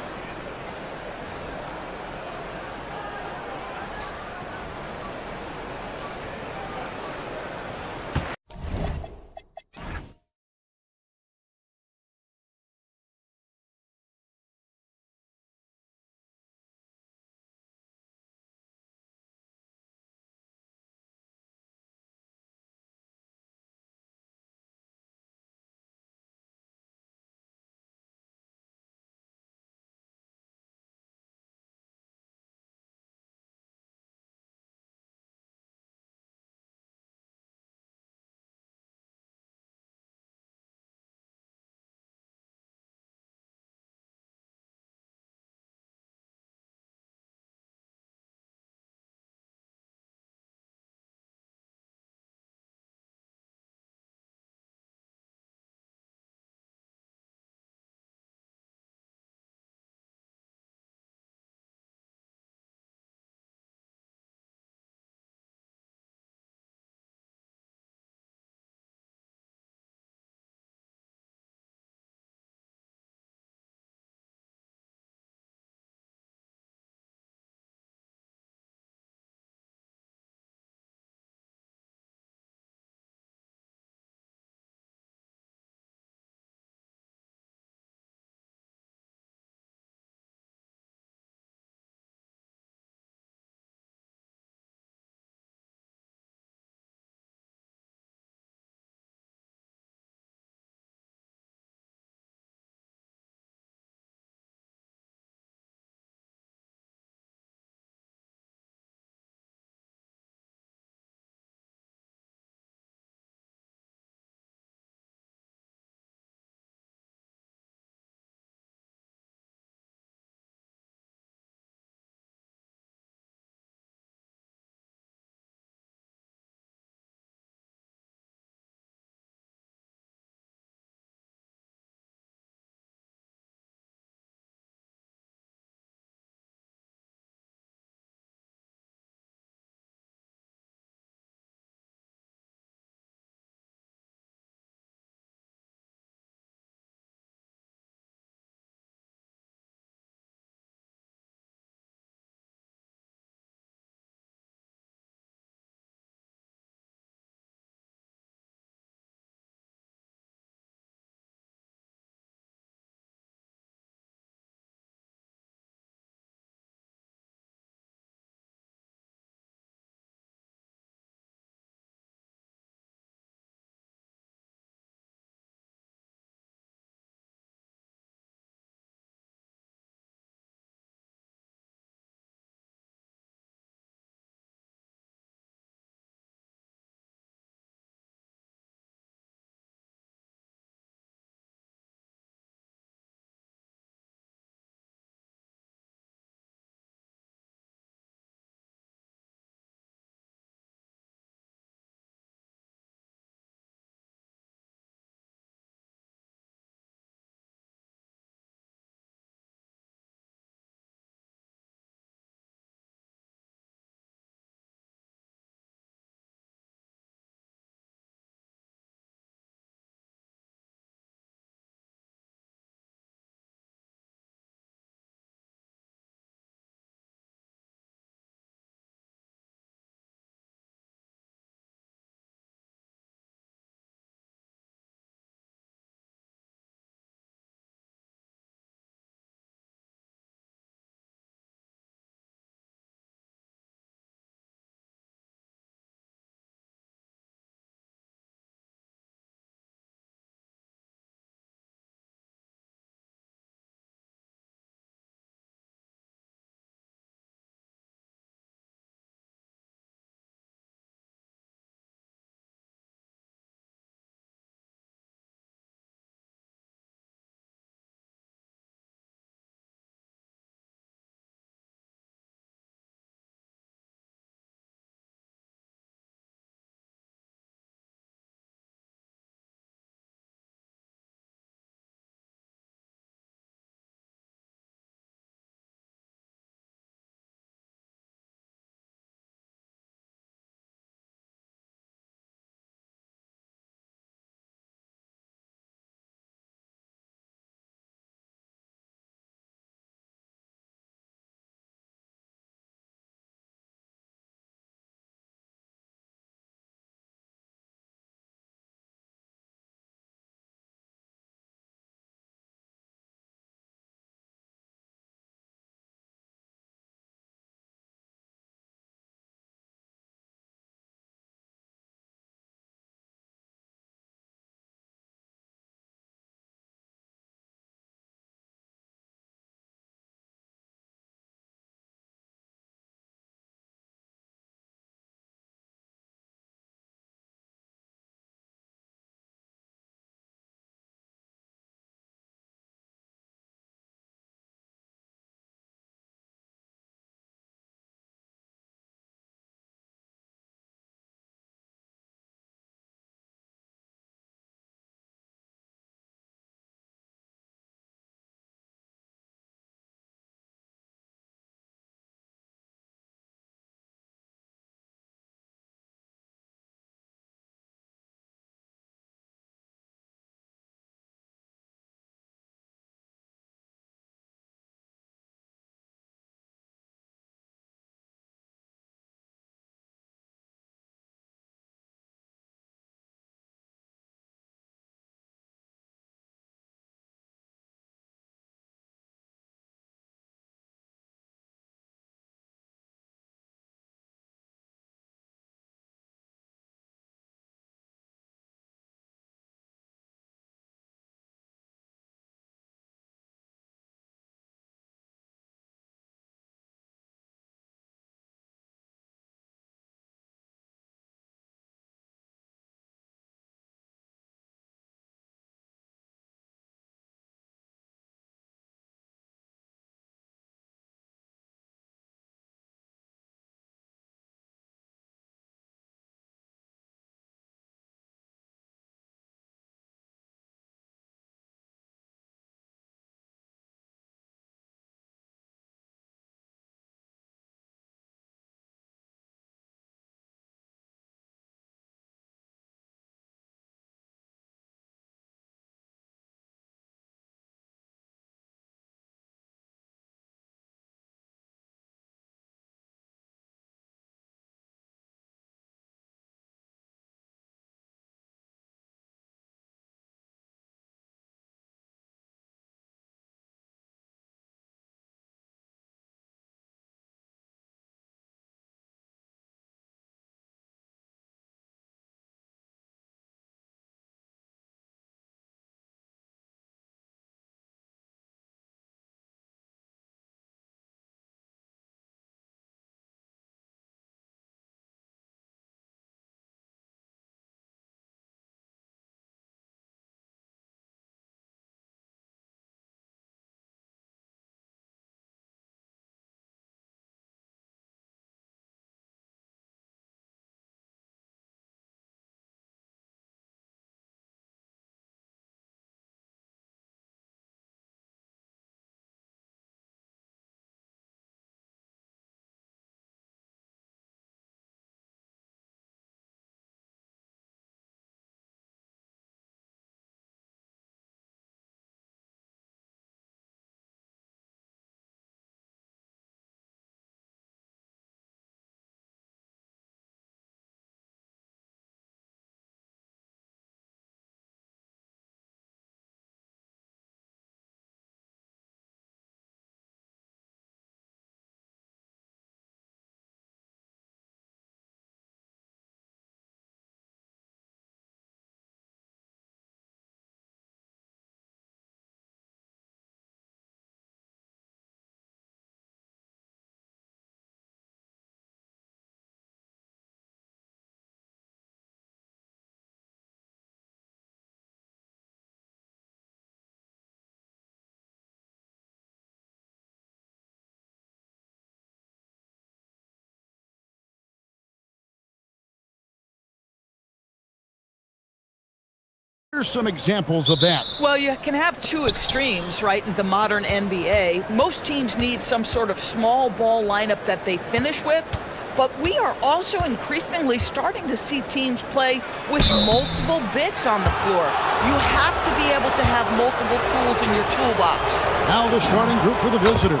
Here's some examples of that. Well, you can have two extremes, right, in the modern NBA. Most teams need some sort of small ball lineup that they finish with, but we are also increasingly starting to see teams play with multiple bigs on the floor. You have to be able to have multiple tools in your toolbox. Now the starting group for the visitors.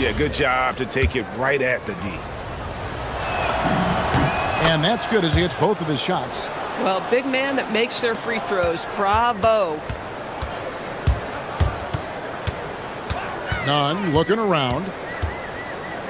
Yeah, good job to take it right at the D. And that's good as he hits both of his shots. Well, big man that makes their free throws. Bravo. Nunn looking around.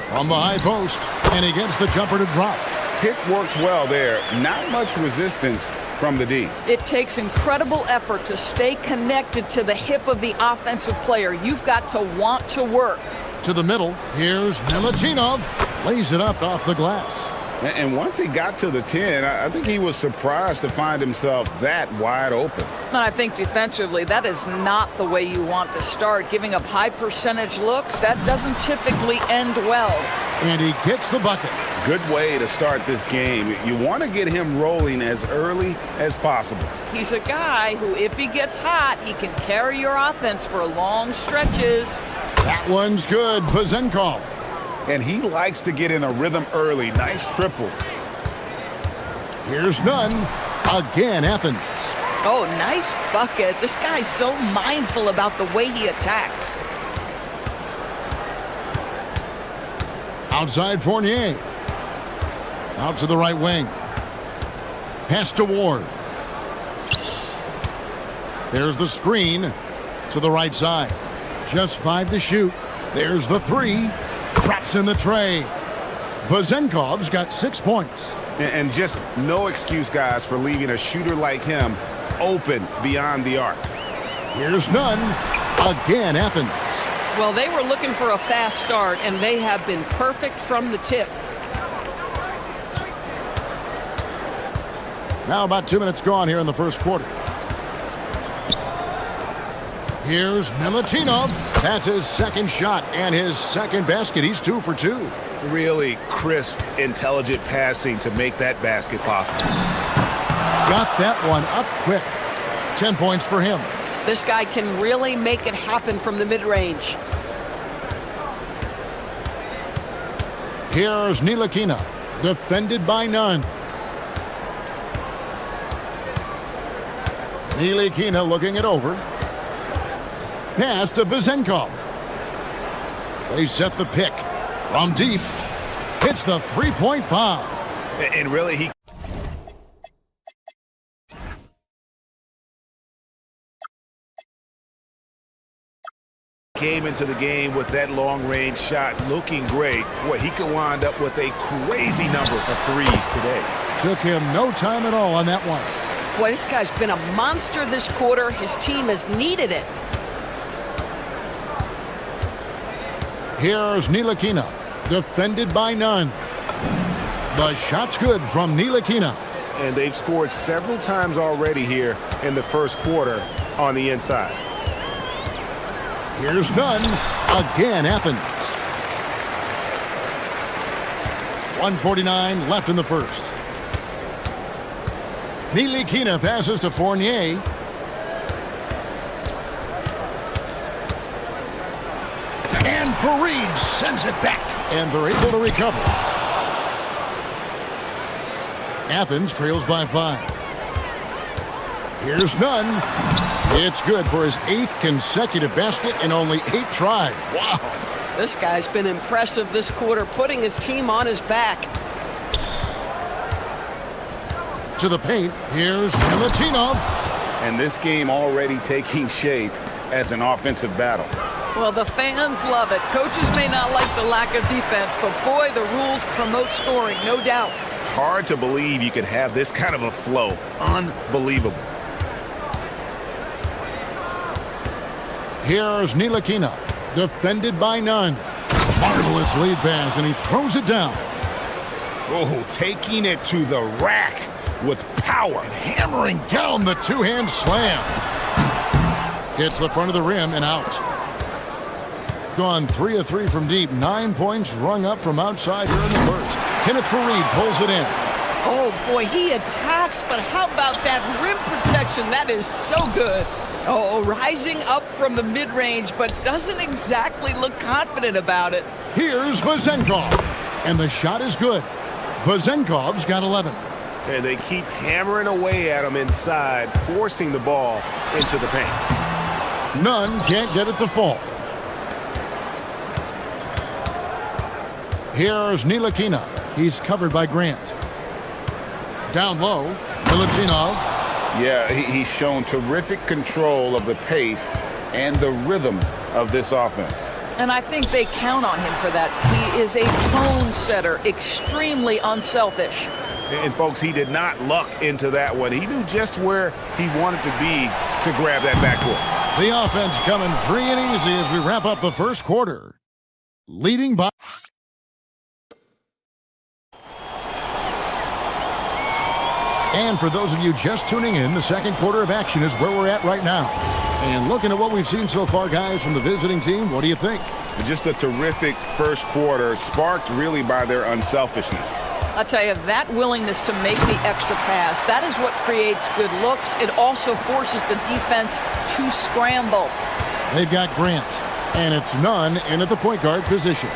From the high post, and he gets the jumper to drop. Pick works well there. Not much resistance from the D. It takes incredible effort to stay connected to the hip of the offensive player. You've got to want to work. To the middle, here's Milutinov. Lays it up off the glass. And once he got to the 10, I think he was surprised to find himself that wide open. And I think defensively, that is not the way you want to start. Giving up high percentage looks, that doesn't typically end well. And he gets the bucket. Good way to start this game. You want to get him rolling as early as possible. He's a guy who, if he gets hot, he can carry your offense for long stretches. That one's good for Zenkov. And he likes to get in a rhythm early. Nice triple. Here's Nunn. Again, Athens. Oh, nice bucket. This guy's so mindful about the way he attacks. Outside Fournier. Out to the right wing. Pass to Ward. There's the screen to the right side. Just 5 to shoot. There's the 3. Traps in the tray. Vazenkov's got 6 points. And just no excuse, guys, for leaving a shooter like him open beyond the arc. Here's Nunn. Again, Athens. Well, they were looking for a fast start, and they have been perfect from the tip. Now about 2 minutes gone here in the first quarter. Here's Milutinov. That's his second shot and his second basket. He's 2 for 2. Really crisp, intelligent passing to make that basket possible. Got that one up quick. 10 points for him. This guy can really make it happen from the mid-range. Here's Ntilikina, defended by Nunn. Ntilikina looking it over. Pass to Vazenkov. They set the pick from deep. Hits the three-point bomb. And really, he came into the game with that long-range shot looking great. Boy, he could wind up with a crazy number of threes today. Took him no time at all on that one. Boy, this guy's been a monster this quarter. His team has needed it. Here's Ntilikina, defended by Nunn. The shot's good from Ntilikina. And they've scored several times already here in the first quarter on the inside. Here's Nunn. Again, Athens. 1:49 left in the first. Ntilikina passes to Fournier. And Fareed sends it back. And they're able to recover. Athens trails by 5. Here's Nunn. It's good for his 8th consecutive basket in only 8 tries. Wow. This guy's been impressive this quarter, putting his team on his back. To the paint, here's Milutinov. And this game already taking shape as an offensive battle. Well, the fans love it. Coaches may not like the lack of defense, but boy, the rules promote scoring, no doubt. Hard to believe you could have this kind of a flow. Unbelievable. Here's Ntilikina, defended by Nunn. Marvelous lead pass, and he throws it down. Oh, taking it to the rack with power. And hammering down the two-hand slam. Hits the front of the rim and out. Gone 3 of 3 from deep. 9 points rung up from outside here in the first. Kenneth Fareed pulls it in. Oh, boy, he attacks, but how about that rim protection? That is so good. Oh, rising up from the mid-range, but doesn't exactly look confident about it. Here's Vezenkov, and the shot is good. Vezenkov's got 11. And they keep hammering away at him inside, forcing the ball into the paint. Nunn can't get it to fall. Here's Ntilikina. He's covered by Grant. Down low, Milutinov. Yeah, he's shown terrific control of the pace and the rhythm of this offense. And I think they count on him for that. He is a tone setter, extremely unselfish. And folks, he did not luck into that one. He knew just where he wanted to be to grab that backboard. The offense coming free and easy as we wrap up the first quarter. Leading by... And for those of you just tuning in, the second quarter of action is where we're at right now. And looking at what we've seen so far, guys, from the visiting team, what do you think? Just a terrific first quarter, sparked really by their unselfishness. I'll tell you, that willingness to make the extra pass, that is what creates good looks. It also forces the defense to scramble. They've got Grant, and it's Nunn in at the point guard position.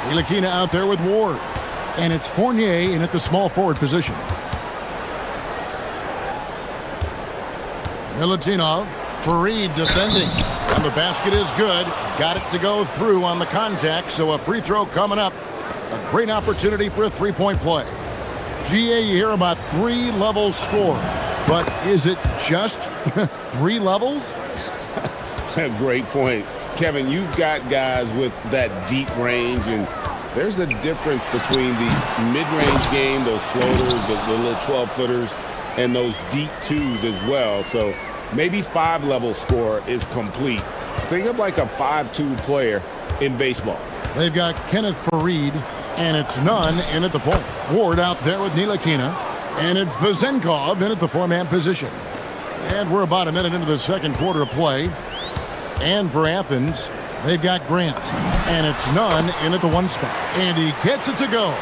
Ntilikina out there with Ward, and it's Fournier in at the small forward position. Milutinov, Fareed defending, and the basket is good. Got it to go through on the contact, so a free throw coming up. A great opportunity for a three-point play. GA, you hear about 3-level score, but is it just 3 levels? Great point. Kevin, you've got guys with that deep range, and there's a difference between the mid-range game, those floaters, the little 12-footers, and those deep twos as well. So maybe 5-level score is complete. Think of like a 5-2 player in baseball. They've got Kenneth Fareed, and it's Nunn in at the point. Ward out there with Ntilikina, and it's Vezenkov in at the four-man position. And we're about a minute into the second quarter of play. And for Athens, they've got Grant, and it's Nunn in at the one spot. And he gets it to go.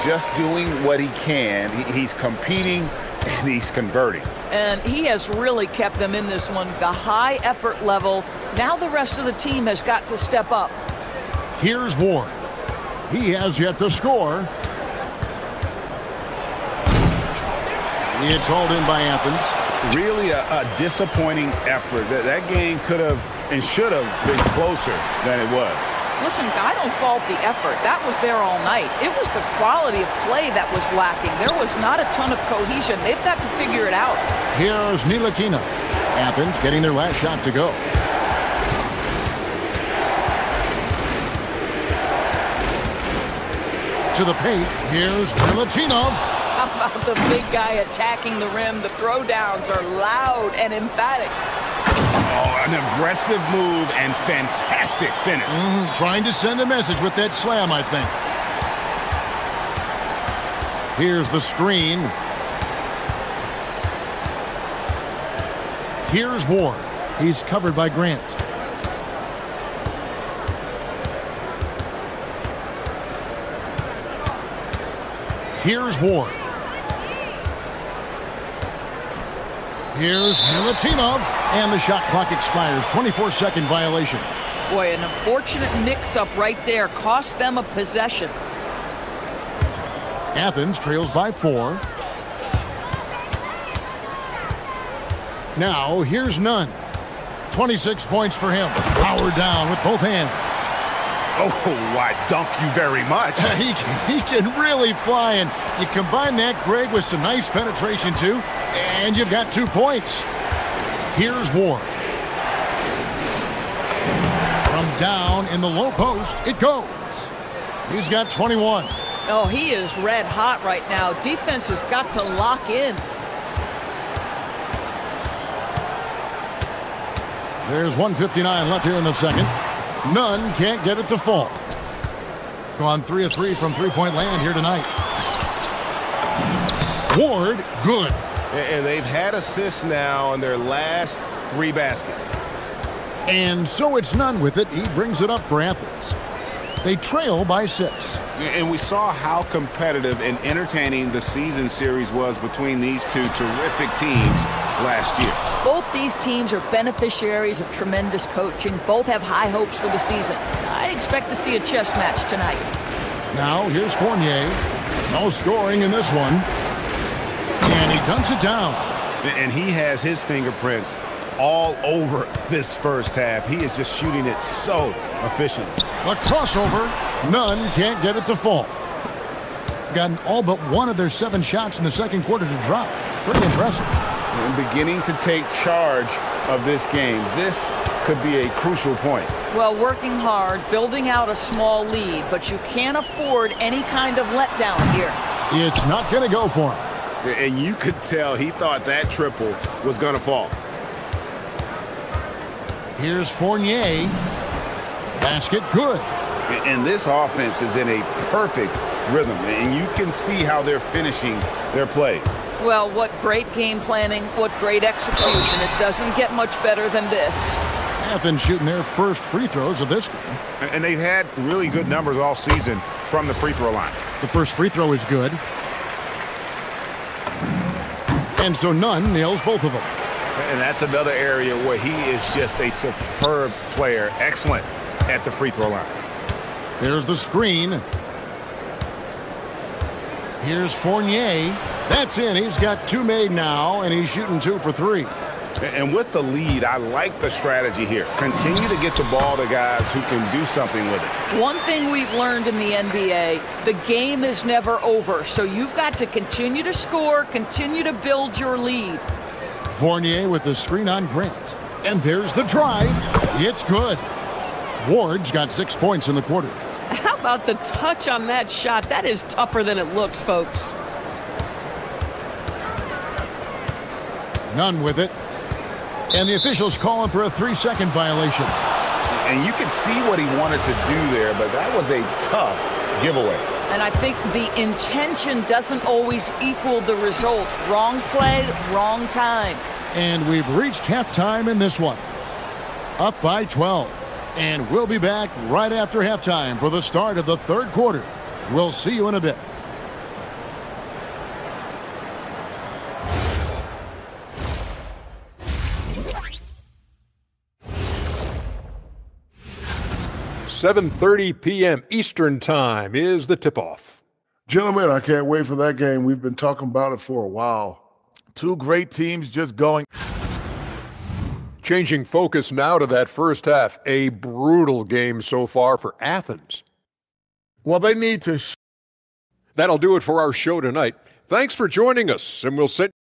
Just doing what he can. He's competing, and he's converting. And he has really kept them in this one. The high effort level. Now the rest of the team has got to step up. Here's Ward. He has yet to score. It's hauled in by Athens. Really a disappointing effort. That game could have and should have been closer than it was. Listen, I don't fault the effort. That was there all night. It was the quality of play that was lacking. There was not a ton of cohesion. They've got to figure it out. Here's Ntilikina. Athens getting their last shot to go. To the paint, here's Milutinov. How about the big guy attacking the rim? The throwdowns are loud and emphatic. Oh, an aggressive move and fantastic finish. Trying to send a message with that slam, I think. Here's the screen. Here's Ward. He's covered by Grant. Here's Ward. Here's Milutinov, and the shot clock expires. 24-second violation. Boy, an unfortunate mix-up right there. Cost them a possession. Athens trails by 4. Now, here's Nunn. 26 points for him. Powered down with both hands. Oh, I dunk you very much. He can really fly, and you combine that, Greg, with some nice penetration, too, and you've got 2 points. Here's Ward. From down in the low post, it goes. He's got 21. Oh, he is red hot right now. Defense has got to lock in. There's 1:59 left here in the second. Nunn can't get it to fall. Gone 3 of 3 from three-point land here tonight. Ward, good. And they've had assists now on their last 3 baskets. And so it's Nunn with it. He brings it up for Athens. They trail by 6. And we saw how competitive and entertaining the season series was between these two terrific teams last year. Both these teams are beneficiaries of tremendous coaching. Both have high hopes for the season. I expect to see a chess match tonight. Now here's Fournier. No scoring in this one. And he dunks it down. And he has his fingerprints all over this first half. He is just shooting it so efficiently. A crossover. None can't get it to fall. Gotten all but one of their 7 shots in the second quarter to drop. Pretty impressive. And beginning to take charge of this game. This could be a crucial point. Well, working hard, building out a small lead, but you can't afford any kind of letdown here. It's not going to go for him. And you could tell he thought that triple was going to fall. Here's Fournier. Basket good. And this offense is in a perfect rhythm, and you can see how they're finishing their plays. Well, what great game planning, what great execution. It doesn't get much better than this. Athens shooting their first free throws of this game. And they've had really good numbers all season from the free throw line. The first free throw is good. And so Nunn nails both of them. And that's another area where he is just a superb player. Excellent at the free throw line. There's the screen. Here's Fournier. That's in. He's got 2 made now, and he's shooting 2 for 3. And with the lead, I like the strategy here. Continue to get the ball to guys who can do something with it. One thing we've learned in the NBA, the game is never over. So you've got to continue to score, continue to build your lead. Fournier with the screen on Grant. And there's the drive. It's good. Ward's got 6 points in the quarter. How about the touch on that shot? That is tougher than it looks, folks. None with it. And the officials calling for a 3-second violation. And you can see what he wanted to do there, but that was a tough giveaway. And I think the intention doesn't always equal the result. Wrong play, wrong time. And we've reached halftime in this one. Up by 12. And we'll be back right after halftime for the start of the third quarter. We'll see you in a bit. $7:30 p.m. Eastern Time is the tip-off. Gentlemen, I can't wait for that game. We've been talking about it for a while. 2 great teams just going. Changing focus now to that first half. A brutal game so far for Athens. Well, they need to. That'll do it for our show tonight. Thanks for joining us, and we'll send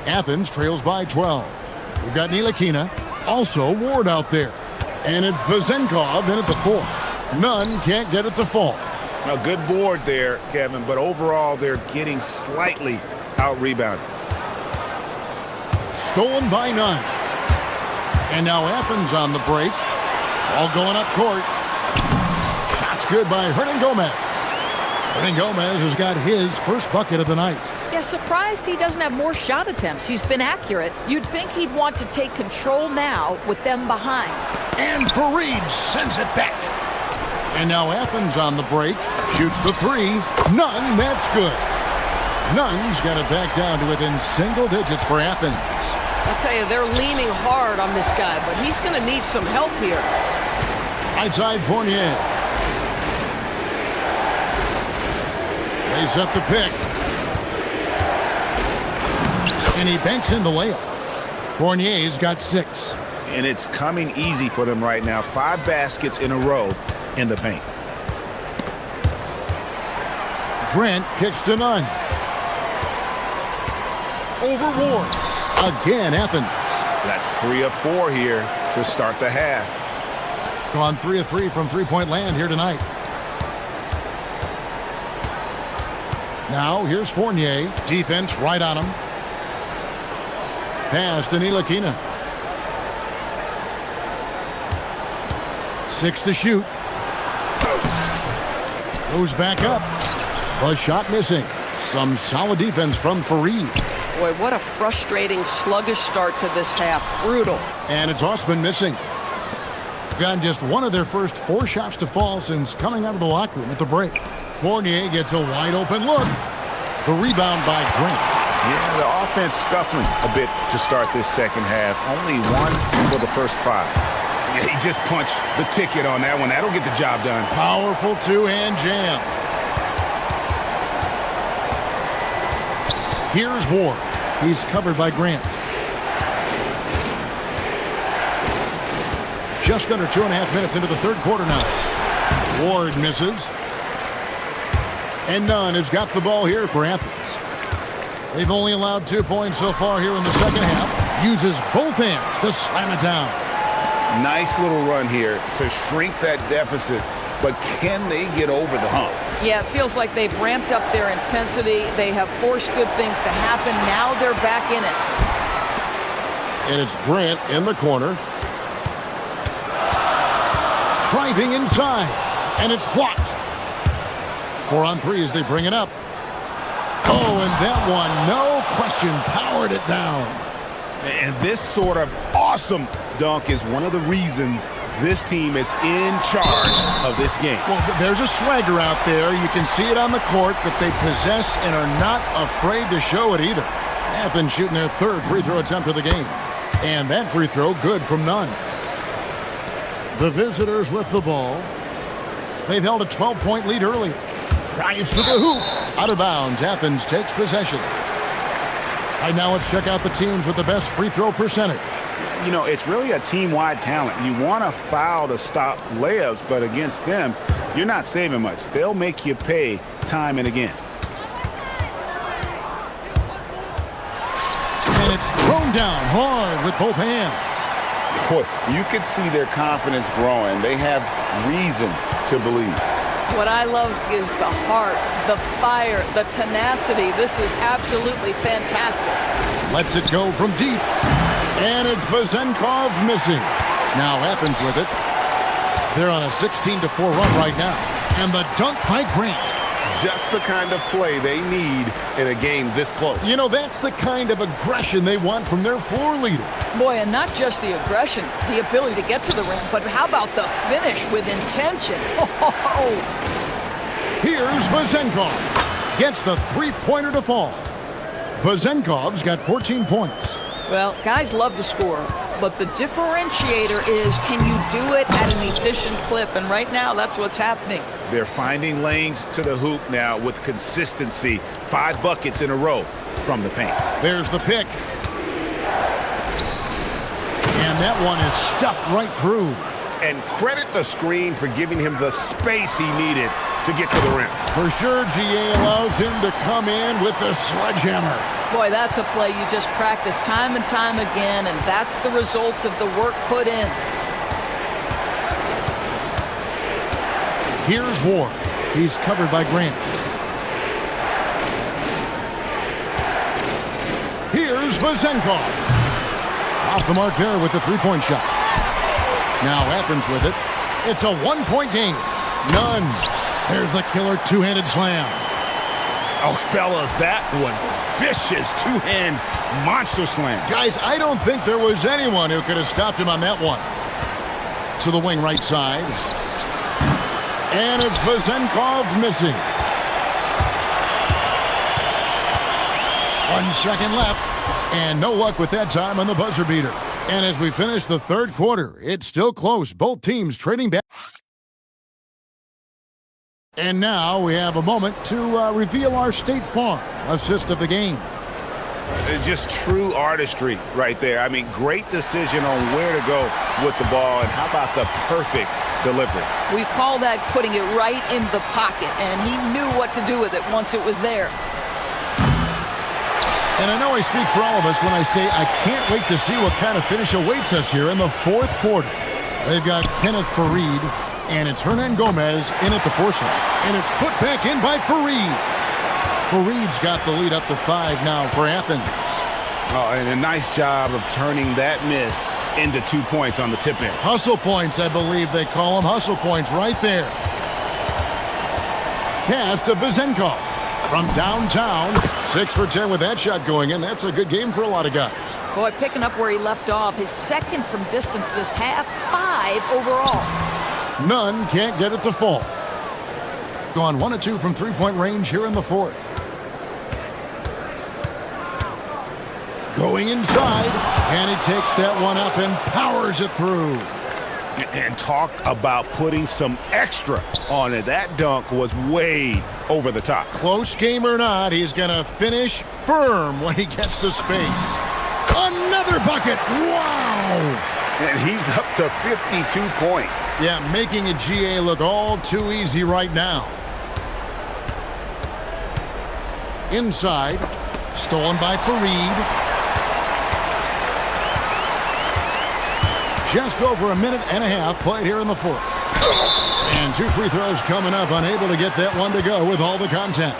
Athens trails by 12. We've got Ntilikina, also Ward out there. And it's Vezenkov in at the 4. None can't get it to fall. A good board there, Kevin, but overall they're getting slightly out-rebounded. Stolen by None. And now Athens on the break. All going up court. Shots good by Hernan Gomez. Hernan Gomez has got his first bucket of the night. Yeah, surprised he doesn't have more shot attempts. He's been accurate. You'd think he'd want to take control now with them behind. And Fareed sends it back. And now Athens on the break. Shoots the 3. None, that's good. Nunn's got it back down to within single digits for Athens. I'll tell you, they're leaning hard on this guy, but he's going to need some help here. Outside Fournier. They set the pick. And he banks in the layup. Fournier's got 6. And it's coming easy for them right now. 5 baskets in a row in the paint. Grant kicks to Nunn. Over Ward. Again, Athens. That's 3 of 4 here to start the half. Gone 3 of 3 from three-point land here tonight. Now, here's Fournier. Defense right on him. Pass to Ntilikina. 6 to shoot. Goes back up. A shot missing. Some solid defense from Fareed. Boy, what a frustrating, sluggish start to this half. Brutal. And it's Osman missing. Gotten just one of their first 4 shots to fall since coming out of the locker room at the break. Fournier gets a wide open look. The rebound by Grant. Yeah, the offense scuffling a bit to start this second half. Only 1 for the first 5. Yeah, he just punched the ticket on that one. That'll get the job done. Powerful two-hand jam. Here's Ward. He's covered by Grant. Just under 2.5 minutes into the third quarter now. Ward misses. And Nunn has got the ball here for Athens. They've only allowed 2 points so far here in the second half. Uses both hands to slam it down. Nice little run here to shrink that deficit, but can they get over the hump? Yeah, it feels like they've ramped up their intensity. They have forced good things to happen. Now they're back in it. And it's Grant in the corner. Driving inside. And it's blocked. 4 on 3 as they bring it up. Oh, and that one, no question, powered it down. And this sort of awesome dunk is one of the reasons this team is in charge of this game. Well, there's a swagger out there. You can see it on the court that they possess and are not afraid to show it either. Athens shooting their 3rd free throw attempt of the game. And that free throw good from Nunn. The visitors with the ball. They've held a 12-point lead early. Drives to the hoop. Out of bounds. Athens takes possession. Right now, let's check out the teams with the best free throw percentage. You know, it's really a team-wide talent. You want to foul to stop layups, but against them, you're not saving much. They'll make you pay time and again. And it's thrown down hard with both hands. Boy, you could see their confidence growing. They have reason to believe. What I love is the heart, the fire, the tenacity. This is absolutely fantastic. Lets it go from deep. And it's Vezenkov missing. Now Athens with it. They're on a 16-4 run right now. And the dunk by Grant. Just the kind of play they need in a game this close. You know, that's the kind of aggression they want from their floor leader. Boy, and not just the aggression, the ability to get to the rim, but how about the finish with intention? Oh. Here's Vezenkov. Gets the three-pointer to fall. Vezenkov's got 14 points. Well, guys love to score, but the differentiator is, can you do it at an efficient clip? And right now, that's what's happening. They're finding lanes to the hoop now with consistency. 5 buckets in a row from the paint. There's the pick. And that one is stuffed right through. And credit the screen for giving him the space he needed to get to the rim. For sure, GA allows him to come in with the sledgehammer. Boy, that's a play you just practice time and time again, and that's the result of the work put in. Here's Ward. He's covered by Grant. Here's Vezenkov. Off the mark there with the three-point shot. Now Athens with it. It's a one-point game. Nunn. There's the killer two-handed slam. Oh, fellas, that was vicious two-hand monster slam. Guys, I don't think there was anyone who could have stopped him on that one. To the wing right side. And it's Vezenkov missing. 1 second left. And no luck with that time on the buzzer beater. And as we finish the third quarter, it's still close. Both teams trading back. And now we have a moment to reveal our State Farm assist of the game. It's just true artistry right there. I mean, great decision on where to go with the ball, and how about the perfect delivery? We call that putting it right in the pocket, and he knew what to do with it once it was there. And I know I speak for all of us when I say I can't wait to see what kind of finish awaits us here in the fourth quarter. They've got Kenneth Fareed, and it's Hernan Gomez in at the force line. And it's put back in by Fareed. Fareed's got the lead up to 5 now for Athens. Oh, and a nice job of turning that miss into 2 points on the tip in. Hustle points, I believe they call them. Hustle points right there. Pass to Vizenkov from downtown. 6 for 10 with that shot going in. That's a good game for a lot of guys. Boy, picking up where he left off. His second from distance this half, 5 overall. None can't get it to fall. Gone 1 of 2 from three-point range here in the fourth. Going inside, and he takes that one up and powers it through. And talk about putting some extra on it. That dunk was way over the top. Close game or not, he's going to finish firm when he gets the space. Another bucket. Wow. And he's up to 52 points. Yeah, making a GA look all too easy right now. Inside, stolen by Fareed. Just over a minute and a half played here in the fourth. And 2 free throws coming up, unable to get that one to go with all the contact.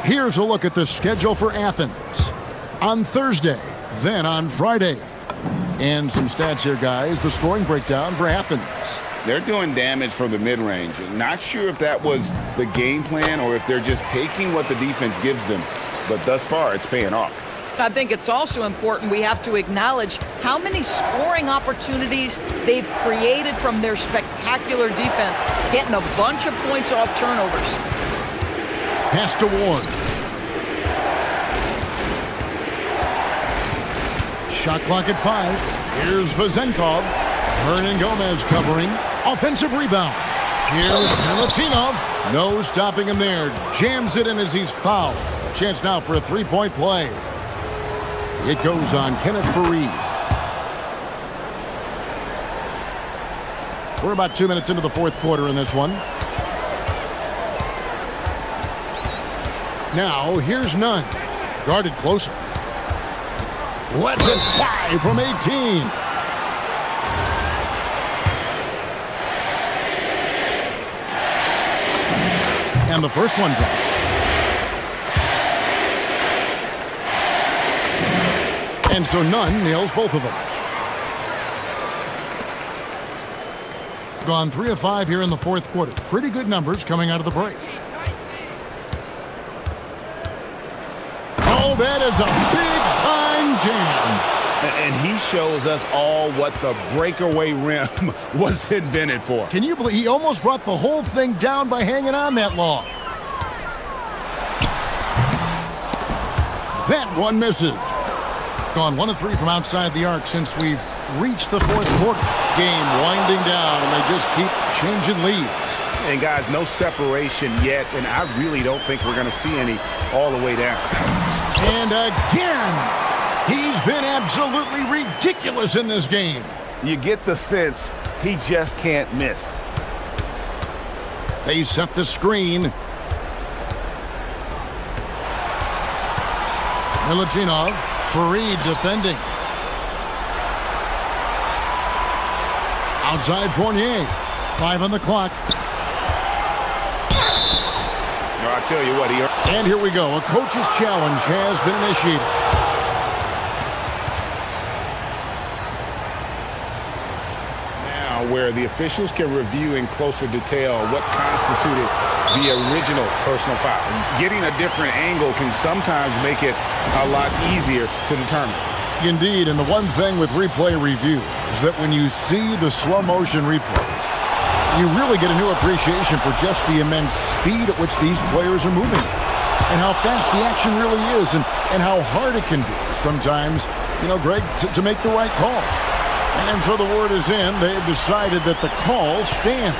Here's a look at the schedule for Athens. On Thursday, then on Friday. And some stats here, guys. The scoring breakdown for Athens. They're doing damage from the mid-range. Not sure if that was the game plan or if they're just taking what the defense gives them. But thus far, it's paying off. I think it's also important we have to acknowledge how many scoring opportunities they've created from their spectacular defense, getting a bunch of points off turnovers. Pass to Ward. Shot clock at 5. Here's Vizenkov. Hernan Gomez covering. Offensive rebound. Here's Milutinov. No stopping him there. Jams it in as he's fouled. A chance now for a three-point play. It goes on Kenneth Fareed. We're about 2 minutes into the fourth quarter in this one. Now, here's Nunn. Guarded closer. Lets it fly from 18. And the first one drops. And so Nunn nails both of them. Gone 3 of 5 here in the fourth quarter. Pretty good numbers coming out of the break. Oh, that is a big-time jam. And he shows us all what the breakaway rim was invented for. Can you believe he almost brought the whole thing down by hanging on that long? That one misses. Gone 1 of 3 from outside the arc since we've reached the fourth quarter. Game winding down, and they just keep changing leads. And guys, no separation yet, and I really don't think we're going to see any all the way down. And again, he's been absolutely ridiculous in this game. You get the sense he just can't miss. They set the screen. Milutinov, Fareed defending. Outside Fournier. 5 on the clock. I'll tell you what, and here we go. A coach's challenge has been initiated. Now, where the officials can review in closer detail what constituted the original personal foul. Getting a different angle can sometimes make it a lot easier to determine. Indeed, and the one thing with replay review is that when you see the slow motion replays, you really get a new appreciation for just the immense speed at which these players are moving. and how fast the action really is and how hard it can be sometimes, Greg, to make the right call. And so the word is in. They've decided that the call stands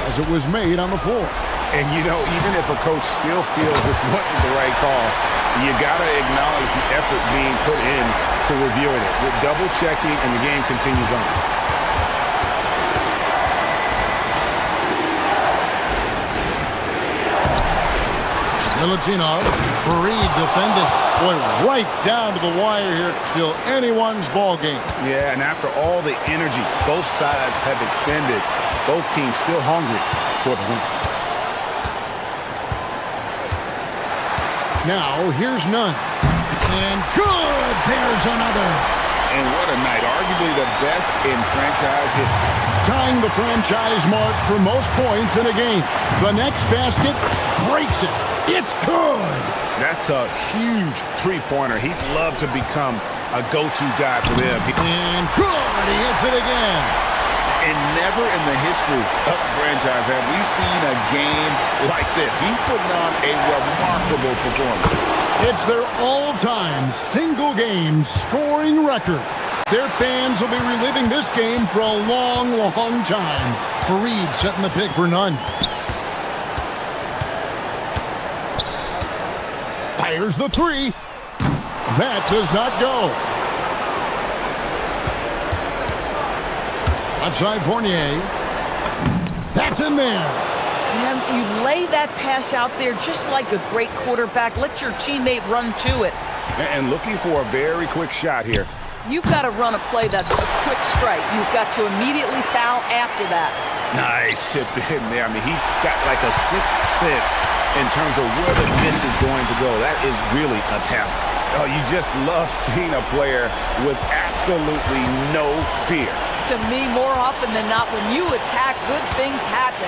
as it was made on the floor. And, even if a coach still feels this wasn't the right call, you got to acknowledge the effort being put in to reviewing it. With double checking, and the game continues on. Milutinov, Fareed defending. Boy, right down to the wire here. Still anyone's ball game. Yeah, and after all the energy both sides have expended, both teams still hungry for the win. Now, here's none. And good! There's another. And what a night. Arguably the best in franchise history. Tying the franchise mark for most points in a game. The next basket breaks it. It's good. That's a huge three-pointer. He'd love to become a go-to guy for them. And good. He hits it again. And never in the history of the franchise have we seen a game like this. He's putting on a remarkable performance. It's their all-time single-game scoring record. Their fans will be reliving this game for a long, long time. Fareed setting the pick for none. Fires the three. That does not go. Outside Fournier. That's in there. And you lay that pass out there just like a great quarterback. Let your teammate run to it. And looking for a very quick shot here. You've got to run a play that's a quick strike. You've got to immediately foul after that. Nice tip in there. I mean, he's got like a sixth sense in terms of where the miss is going to go. That is really a talent. Oh, you just love seeing a player with absolutely no fear. To me, more often than not, when you attack, good things happen.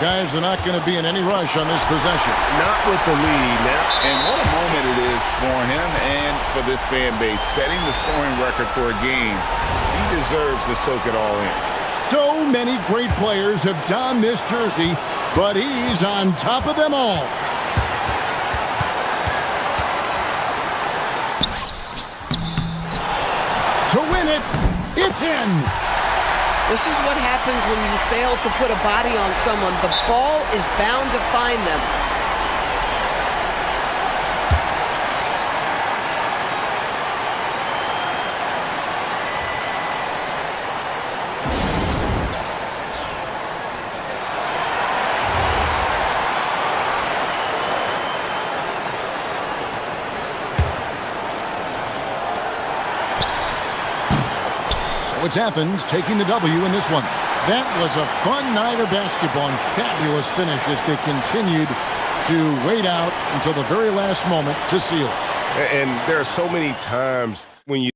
Guys, they're not going to be in any rush on this possession. Not with the lead now. And what a moment it is for him and for this fan base. Setting the scoring record for a game. He deserves to soak it all in. So many great players have donned this jersey, but he's on top of them all. To win it, it's in. This is what happens when you fail to put a body on someone. The ball is bound to find them. It's Athens taking the W in this one. That was a fun night of basketball and fabulous finish as they continued to wait out until the very last moment to seal it. And there are so many times when you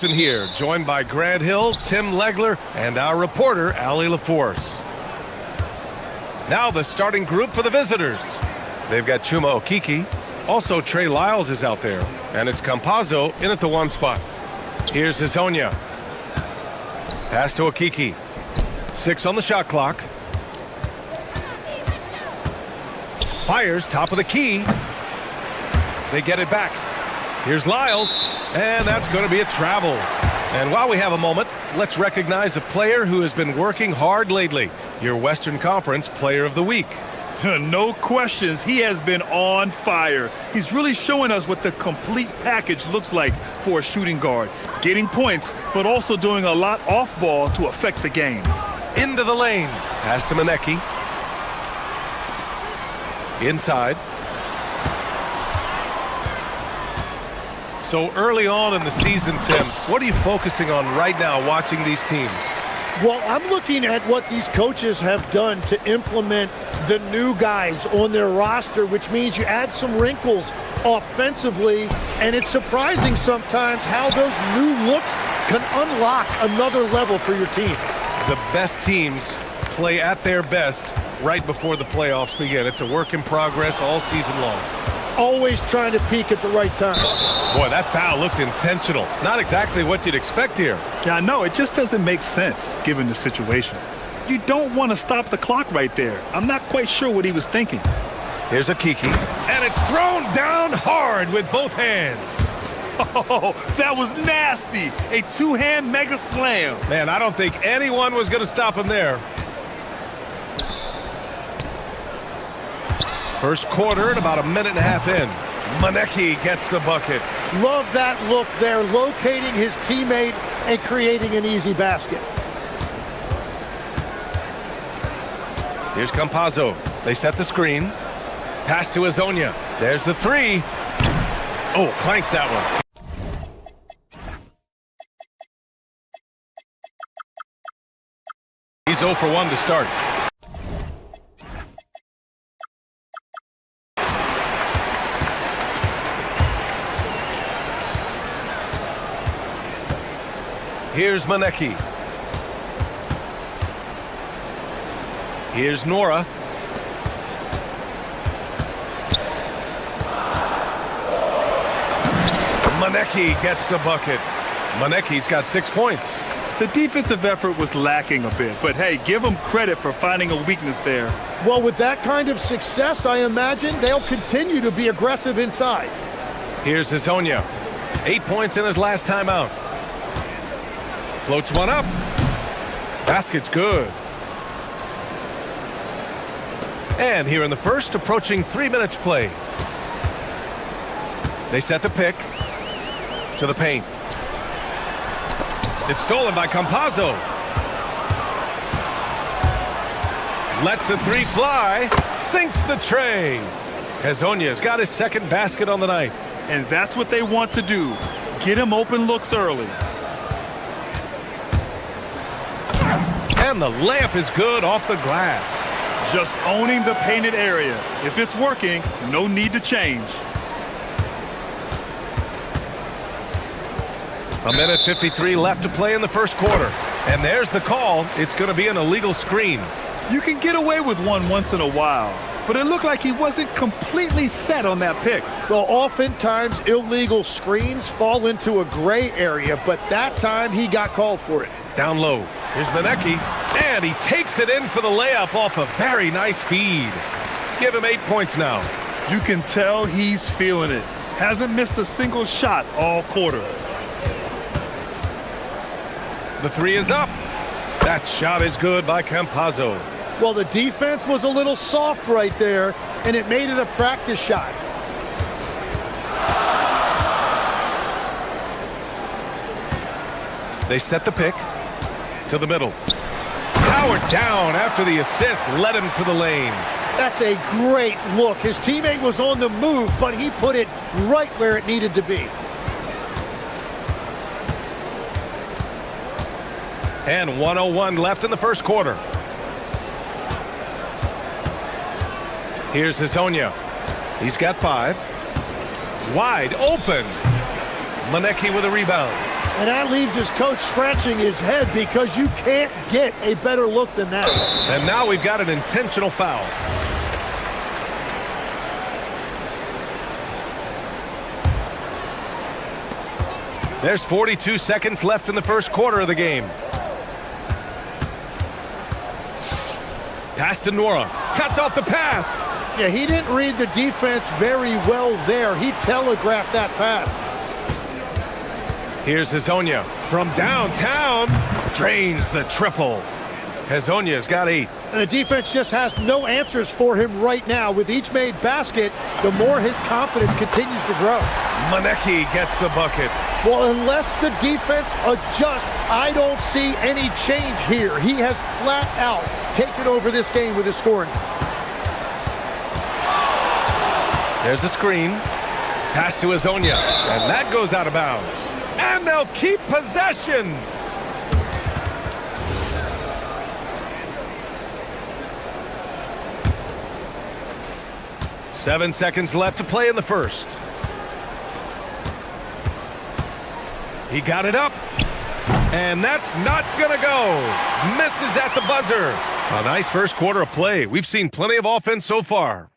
Here, joined by Grant Hill, Tim Legler, and our reporter, Allie LaForce. Now the starting group for the visitors. They've got Chuma Okiki. Also, Trey Lyles is out there. And it's Campazzo in at the 1 spot. Here's Hazonia. Pass to Okiki. 6 on the shot clock. Fires, top of the key. They get it back. Here's Lyles, and that's going to be a travel. And while we have a moment, let's recognize a player who has been working hard lately. Your Western Conference Player of the Week. No questions, he has been on fire. He's really showing us what the complete package looks like for a shooting guard. Getting points, but also doing a lot off ball to affect the game. Into the lane. Pass to Maneki. Inside. So early on in the season, Tim, what are you focusing on right now watching these teams? Well, I'm looking at what these coaches have done to implement the new guys on their roster, which means you add some wrinkles offensively, and it's surprising sometimes how those new looks can unlock another level for your team. The best teams play at their best right before the playoffs begin. It's a work in progress all season long. Always trying to peak at the right time. Boy, that foul looked intentional. Not exactly what you'd expect here. Yeah, I know. It just doesn't make sense given the situation. You don't want to stop the clock right there. I'm not quite sure what he was thinking. Here's a Kiki. And it's thrown down hard with both hands. Oh, that was nasty. A two-hand mega slam. Man, I don't think anyone was going to stop him there. First quarter and about a minute and a half in. Maneki gets the bucket. Love that look there, locating his teammate and creating an easy basket. Here's Campazzo. They set the screen. Pass to Hazonia. There's the 3. Oh, clanks that one. He's 0 for 1 to start. Here's Maneki. Here's Nora. Maneki gets the bucket. Maneki's got 6 points. The defensive effort was lacking a bit, but hey, give them credit for finding a weakness there. Well, with that kind of success, I imagine they'll continue to be aggressive inside. Here's Hazonia. 8 points in his last timeout. Floats one up. Basket's good. And here in the first, approaching 3 minutes played. They set the pick to the paint. It's stolen by Campazzo. Lets the 3 fly. Sinks the tray. Hazonia's got his second basket on the night. And that's what they want to do. Get him open looks early. And the layup is good off the glass. Just owning the painted area. If it's working, no need to change. A minute 53 left to play in the first quarter. And there's the call. It's going to be an illegal screen. You can get away with one once in a while, but it looked like he wasn't completely set on that pick. Well, oftentimes illegal screens fall into a gray area, but that time he got called for it. Down low. Here's Maneki, and he takes it in for the layup off a very nice feed. Give him 8 points now. You can tell he's feeling it. Hasn't missed a single shot all quarter. The 3 is up. That shot is good by Campazzo. Well, the defense was a little soft right there, and it made it a practice shot. They set the pick to the middle. Powered down after the assist led him to the lane. That's a great look. His teammate was on the move, but he put it right where it needed to be. And 1:01 left in the first quarter. Here's Hazonia. He's got 5. Wide open. Maneki with a rebound. And that leaves his coach scratching his head because you can't get a better look than that. And now we've got an intentional foul. There's 42 seconds left in the first quarter of the game. Pass to Nora. Cuts off the pass. Yeah, he didn't read the defense very well there. He telegraphed that pass. Here's Hezonja from downtown. Drains the triple. Hezonja's got 8. And the defense just has no answers for him right now. With each made basket, the more his confidence continues to grow. Maneki gets the bucket. Well, unless the defense adjusts, I don't see any change here. He has flat out taken over this game with his scoring. There's a screen. Pass to Hezonja. And that goes out of bounds. And they'll keep possession. Seven seconds left to play in the first. He got it up. And that's not going to go. Misses at the buzzer. A nice first quarter of play. We've seen plenty of offense so far.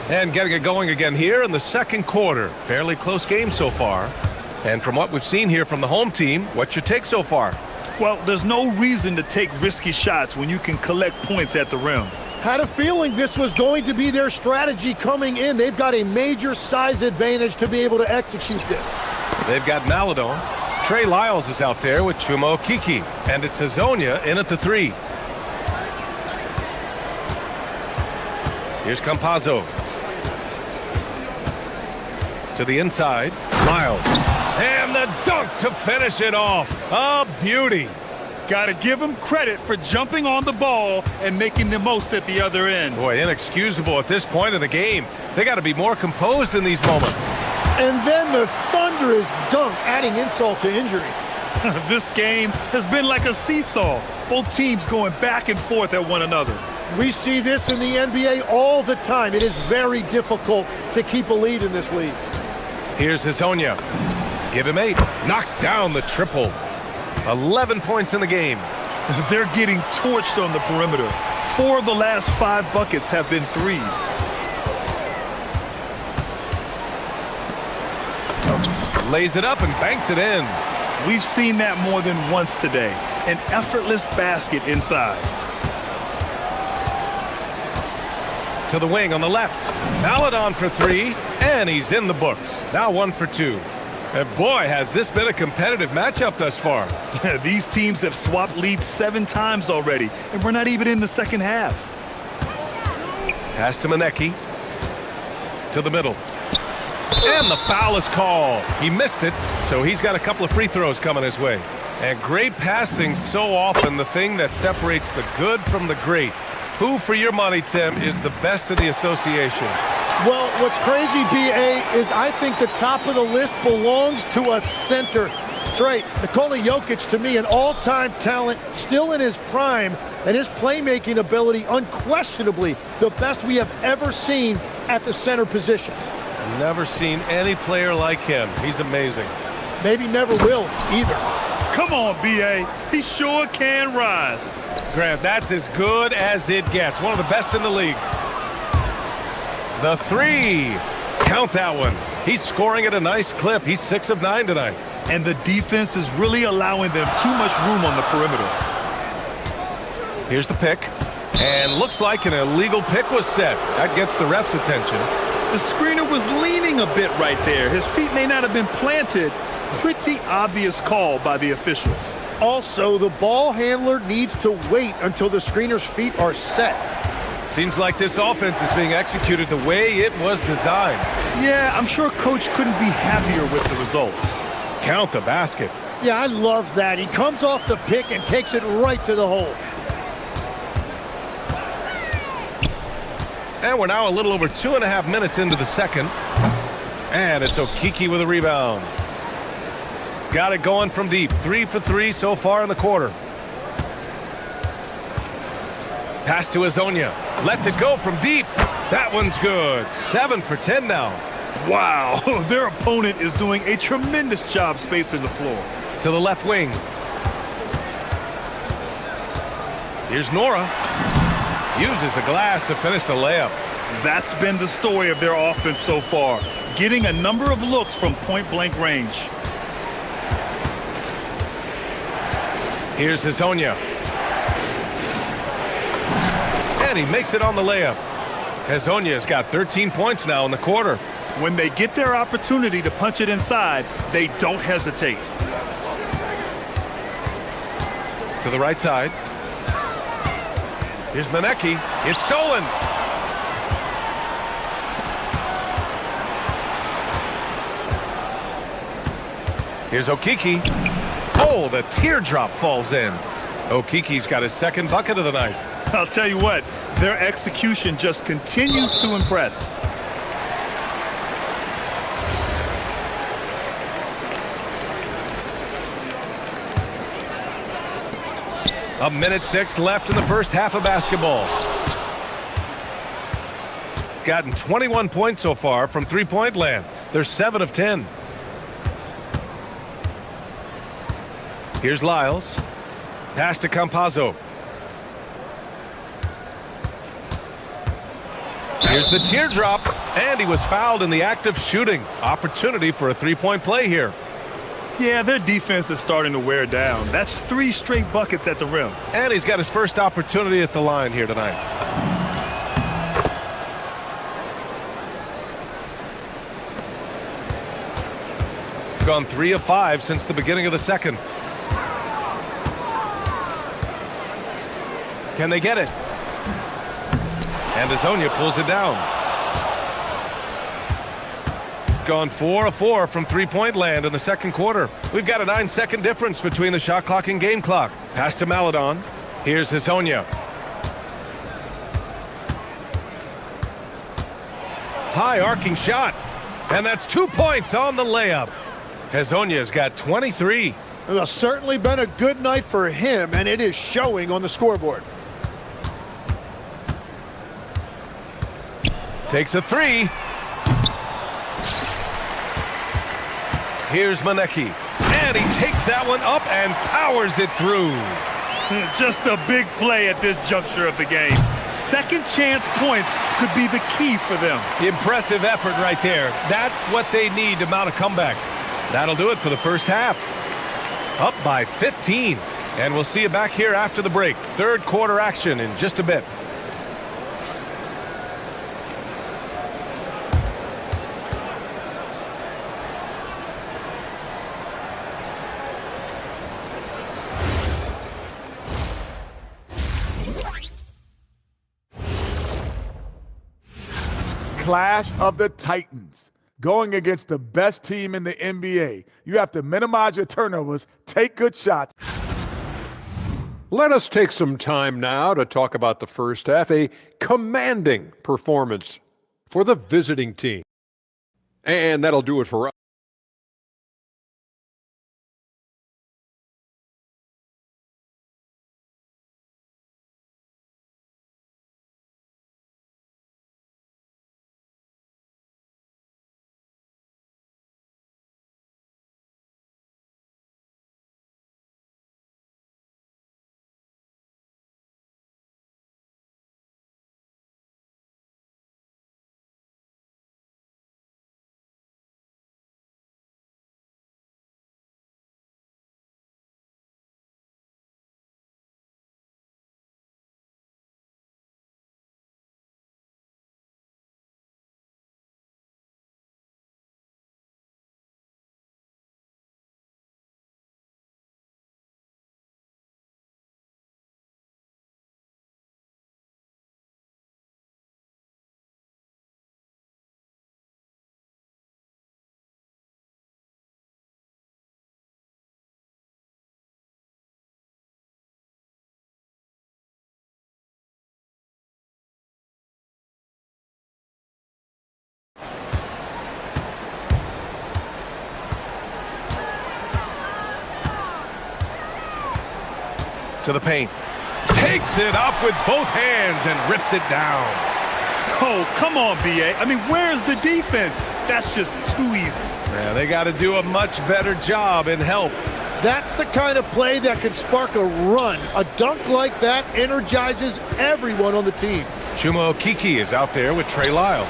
And getting it going again here in the second quarter. Fairly close game so far. And from what we've seen here from the home team, what's your take so far? Well, there's no reason to take risky shots when you can collect points at the rim. Had a feeling this was going to be their strategy coming in. They've got a major size advantage to be able to execute this. They've got Maladon. Trey Lyles is out there with Chuma Okeke. And it's Hezonja in at the 3. Here's Campazzo. To the inside. Lyles. And the dunk to finish it off. A beauty. Got to give him credit for jumping on the ball and making the most at the other end. Boy, inexcusable at this point of the game. They got to be more composed in these moments. And then the thunderous dunk, adding insult to injury. This game has been like a seesaw. Both teams going back and forth at one another. We see this in the NBA all the time. It is very difficult to keep a lead in this league. Here's Hezonja. Give him 8. Knocks down the triple. 11 points in the game. They're getting torched on the perimeter. 4 of the last 5 buckets have been threes. Lays it up and banks it in. We've seen that more than once today. An effortless basket inside. To the wing on the left. Maladon for 3, and he's in the books. Now 1 for 2. And boy, has this been a competitive matchup thus far. These teams have swapped leads 7 times already, and we're not even in the second half. Pass to Maneki. To the middle. And the foul is called. He missed it, so he's got a couple of free throws coming his way. And great passing, so often the thing that separates the good from the great. Who, for your money, Tim, is the best of the association? Well, what's crazy, B.A., is I think the top of the list belongs to a center. Straight. Nikola Jokic, to me, an all-time talent, still in his prime, and his playmaking ability, unquestionably, the best we have ever seen at the center position. Never seen any player like him. He's amazing. Maybe never will, either. Come on, B.A. He sure can rise. Grant, that's as good as it gets. One of the best in the league. The 3. Count that one. He's scoring at a nice clip. He's 6 of 9 tonight. And the defense is really allowing them too much room on the perimeter. Here's the pick. And looks like an illegal pick was set. That gets the ref's attention. The screener was leaning a bit right there. His feet may not have been planted. Pretty obvious call by the officials. Also, the ball handler needs to wait until the screener's feet are set. Seems like this offense is being executed the way it was designed. Yeah, I'm sure Coach couldn't be happier with the results. Count the basket. Yeah, I love that. He comes off the pick and takes it right to the hole. And we're now a little over 2.5 minutes into the second. And it's Okeke with a rebound. Got it going from deep. 3 for 3 so far in the quarter. Pass to Hezonja. Lets it go from deep. That one's good. 7 for 10 now. Wow, their opponent is doing a tremendous job spacing the floor. To the left wing. Here's Nora. Uses the glass to finish the layup. That's been the story of their offense so far, getting a number of looks from point-blank range. Here's Hazonia. And he makes it on the layup. Hazonia's got 13 points now in the quarter. When they get their opportunity to punch it inside, they don't hesitate. To the right side. Here's Manecki. It's stolen. Here's Okiki. Oh, the teardrop falls in. Okiki's got his second bucket of the night. I'll tell you what, their execution just continues to impress. A minute 6 left in the first half of basketball. Gotten 21 points so far from three-point land. They're 7 of 10. Here's Lyles. Pass to Campazzo. Here's the teardrop, and he was fouled in the act of shooting. Opportunity for a three-point play here. Yeah, their defense is starting to wear down. That's 3 straight buckets at the rim. And he's got his first opportunity at the line here tonight. Gone 3 of 5 since the beginning of the second. Can they get it? And Hazonia pulls it down. Gone 4 of 4 from three-point land in the second quarter. We've got a 9-second difference between the shot clock and game clock. Pass to Maladon. Here's Hazonia. High arcing shot. And that's 2 points on the layup. Hazonia's got 23. It's certainly been a good night for him, and it is showing on the scoreboard. Takes a 3. Here's Manecki. And he takes that one up and powers it through. Just a big play at this juncture of the game. Second chance points could be the key for them. Impressive effort right there. That's what they need to mount a comeback. That'll do it for the first half. Up by 15. And we'll see you back here after the break. Third quarter action in just a bit. Clash of the Titans. Going against the best team in the NBA. You have to minimize your turnovers, take good shots. Let us take some time now to talk about the first half, a commanding performance for the visiting team. And that'll do it for us. To the paint. Takes it up with both hands and rips it down. Oh, come on, B.A. I mean, where's the defense? That's just too easy. Yeah, they got to do a much better job in help. That's the kind of play that can spark a run. A dunk like that energizes everyone on the team. Chuma Okiki is out there with Trey Lyles.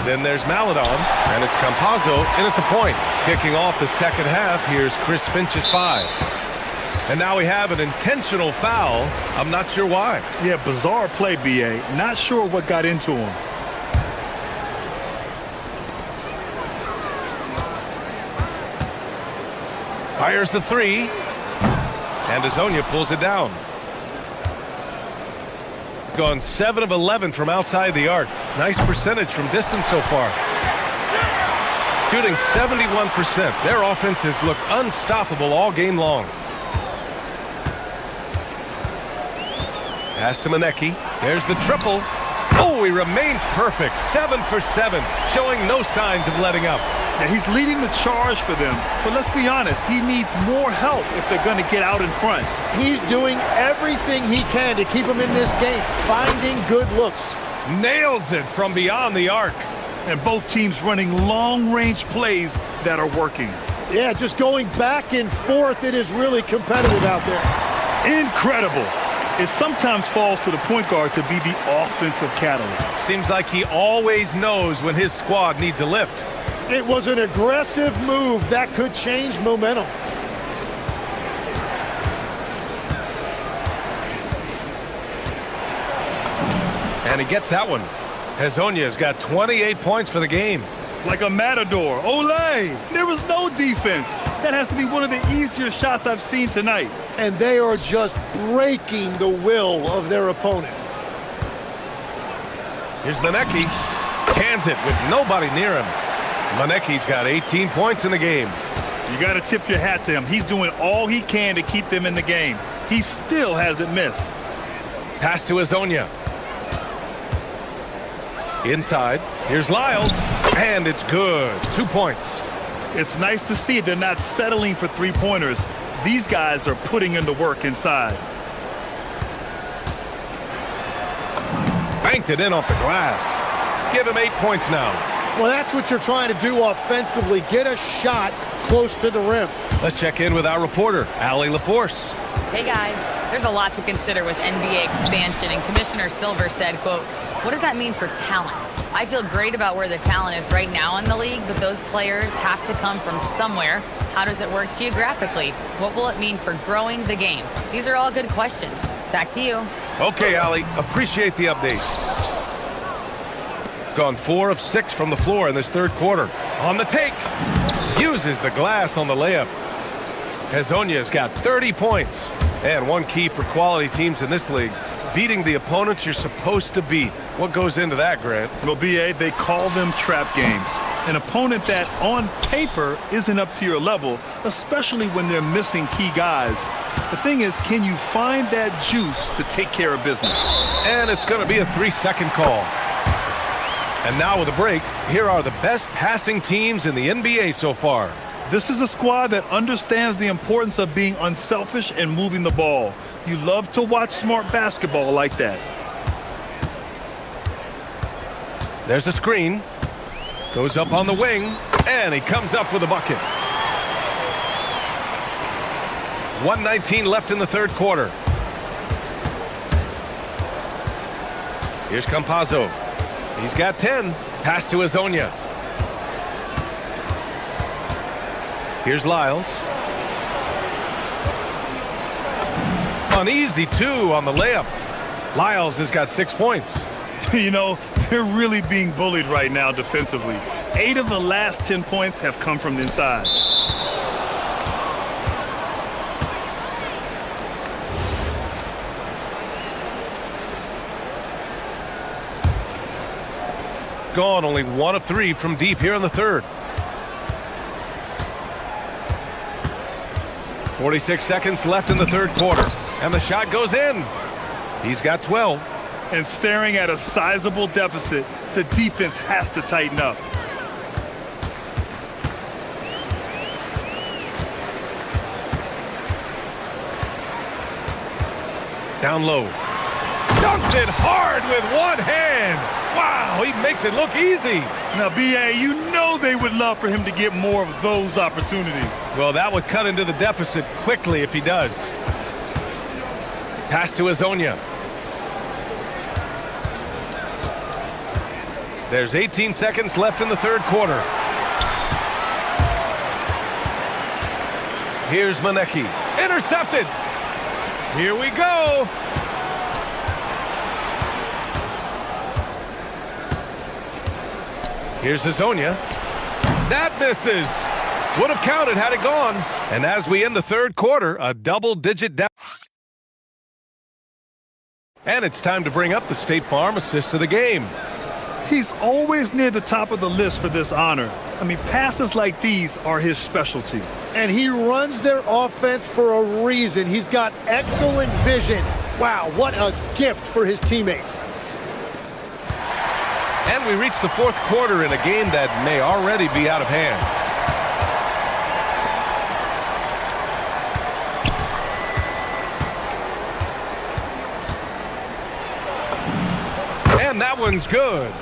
Then there's Maladon, and it's Campazzo in at the point. Kicking off the second half, here's Chris Finch's 5. And now we have an intentional foul. I'm not sure why. Yeah, bizarre play, B.A. Not sure what got into him. Fires the 3. And Azonia pulls it down. Gone 7 of 11 from outside the arc. Nice percentage from distance so far. Shooting 71%. Their offense has looked unstoppable all game long. Pass to Manecki. There's the triple. Oh, he remains perfect. 7 for 7, showing no signs of letting up. Yeah, he's leading the charge for them, but let's be honest, he needs more help if they're going to get out in front. He's doing everything he can to keep them in this game, finding good looks. Nails it from beyond the arc. And both teams running long-range plays that are working. Yeah, just going back and forth, it is really competitive out there. Incredible. It sometimes falls to the point guard to be the offensive catalyst. Seems like he always knows when his squad needs a lift. It was an aggressive move that could change momentum. And he gets that one. Hezonia's got 28 points for the game. Like a matador. Olay! There was no defense. That has to be one of the easier shots I've seen tonight. And they are just breaking the will of their opponent. Here's Manecki. Cans it with nobody near him. Manecki's got 18 points in the game. You got to tip your hat to him. He's doing all he can to keep them in the game. He still hasn't missed. Pass to Azonia. Inside. Here's Lyles. And it's good. 2 points. It's nice to see they're not settling for three-pointers. These guys are putting in the work inside. Banked it in off the glass. Give him 8 points now. Well, that's what you're trying to do offensively. Get a shot close to the rim. Let's check in with our reporter, Allie LaForce. Hey guys, there's a lot to consider with NBA expansion, and Commissioner Silver said, quote, "What does that mean for talent? I feel great about where the talent is right now in the league, but those players have to come from somewhere. How does it work geographically? What will it mean for growing the game?" These are all good questions. Back to you. Okay, Allie, appreciate the update. Gone 4 of 6 from the floor in this third quarter. On the take. Uses the glass on the layup. Hezonia's got 30 points. And one key for quality teams in this league, beating the opponents you're supposed to beat. What goes into that, Grant? Well, B.A., they call them trap games. An opponent that, on paper, isn't up to your level, especially when they're missing key guys. The thing is, can you find that juice to take care of business? And it's going to be a 3-second call. And now with a break, here are the best passing teams in the NBA so far. This is a squad that understands the importance of being unselfish and moving the ball. You love to watch smart basketball like that. There's a screen. Goes up on the wing, and he comes up with a bucket. 1:19 left in the third quarter. Here's Campazzo. He's got 10. Pass to Azonia. Here's Lyles. An easy 2 on the layup. Lyles has got 6 points. You know, they're really being bullied right now defensively. 8 of the last 10 points have come from the inside. Gone only 1 of 3 from deep here in the third. 46 seconds left in the third quarter. And the shot goes in. He's got 12. And staring at a sizable deficit, the defense has to tighten up. Down low. Dunks it hard with one hand. Wow, he makes it look easy. Now, B.A., you know they would love for him to get more of those opportunities. Well, that would cut into the deficit quickly if he does. Pass to Azonia. There's 18 seconds left in the third quarter. Here's Manecki. Intercepted. Here we go. Here's Azonia. That misses. Would have counted had it gone. And as we end the third quarter, a double-digit down. And it's time to bring up the State Farm assist of the game. He's always near the top of the list for this honor. I mean, passes like these are his specialty. And he runs their offense for a reason. He's got excellent vision. Wow, what a gift for his teammates. And we reach the fourth quarter in a game that may already be out of hand. And that one's good.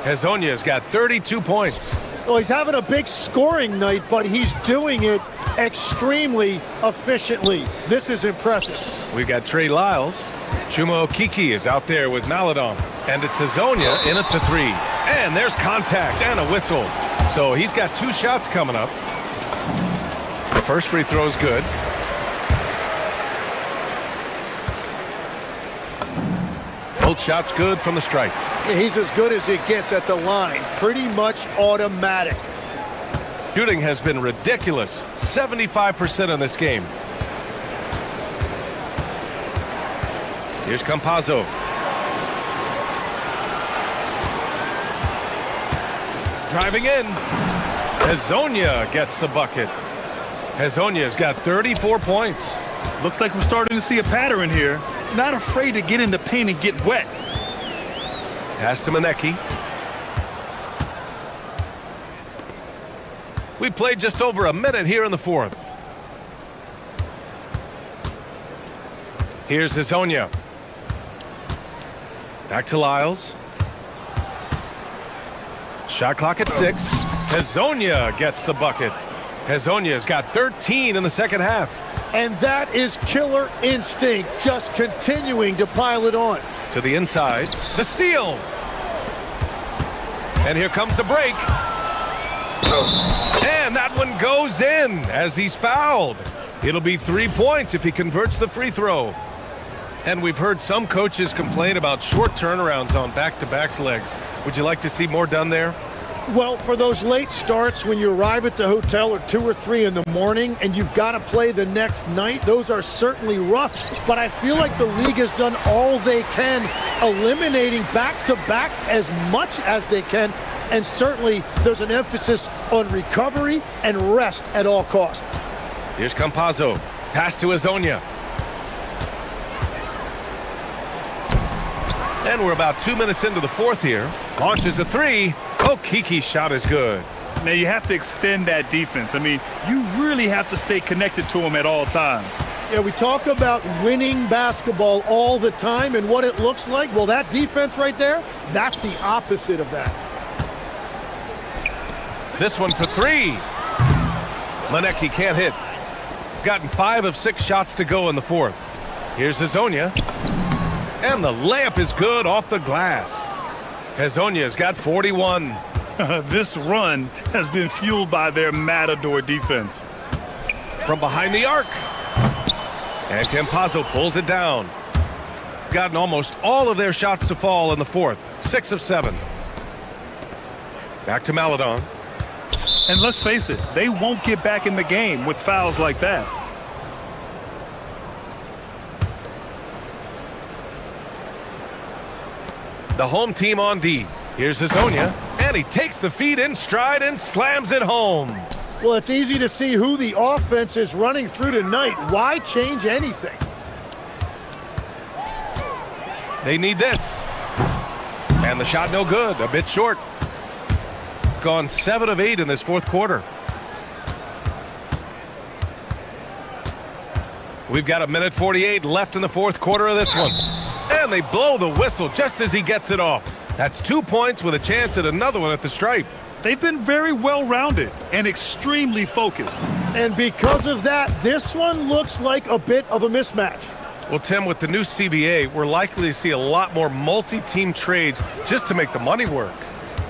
Azonia's got 32 points. Well, he's having a big scoring night, but he's doing it extremely efficiently. This is impressive. We got Trey Lyles. Chuma Okiki is out there with Maladon. And it's Azonia in at the three. And there's contact and a whistle. So he's got 2 shots coming up. The first free throw's good. Both shots good from the stripe. He's as good as it gets at the line. Pretty much automatic. Shooting has been ridiculous. 75% in this game. Here's Campazzo. Driving in. Azonia gets the bucket. Azonia's got 34 points. Looks like we're starting to see a pattern here. Not afraid to get in the paint and get wet. Pass to Manecki. We played just over a minute here in the fourth. Here's Azonia. Back to Lyles. Shot clock at 6. Azonia gets the bucket. Azonia's got 13 in the second half. And that is killer instinct, just continuing to pile it on. To the inside, the steal. And here comes the break. And that one goes in as he's fouled. It'll be 3 points if he converts the free throw. And we've heard some coaches complain about short turnarounds on back-to-backs legs. Would you like to see more done there? Well, for those late starts when you arrive at the hotel at 2 or 3 in the morning and you've got to play the next night, those are certainly rough. But I feel like the league has done all they can, eliminating back-to-backs as much as they can. And certainly there's an emphasis on recovery and rest at all costs. Here's Campazzo. Pass to Azonia. And we're about 2 minutes into the fourth here. Launches a 3. Okiki's shot is good. Now you have to extend that defense. I mean, you really have to stay connected to him at all times. Yeah, we talk about winning basketball all the time and what it looks like. Well, that defense right there, that's the opposite of that. This one for 3. Manecki can't hit. Gotten 5 of 6 shots to go in the fourth. Here's Azonia. And the layup is good off the glass. Azonia's got 41. This run has been fueled by their Matador defense. From behind the arc. And Campazzo pulls it down. Gotten almost all of their shots to fall in the fourth. 6 of 7. Back to Maladon. And let's face it, they won't get back in the game with fouls like that. The home team on D. Here's Azonia, and he takes the feed in stride and slams it home. Well, it's easy to see who the offense is running through tonight. Why change anything? They need this. And the shot no good, a bit short. Gone 7 of 8 in this fourth quarter. We've got 1:48 left in the fourth quarter of this one. And they blow the whistle just as he gets it off. That's 2 points with a chance at another one at the stripe. They've been very well-rounded and extremely focused. And because of that, this one looks like a bit of a mismatch. Well, Tim, with the new CBA, we're likely to see a lot more multi-team trades just to make the money work.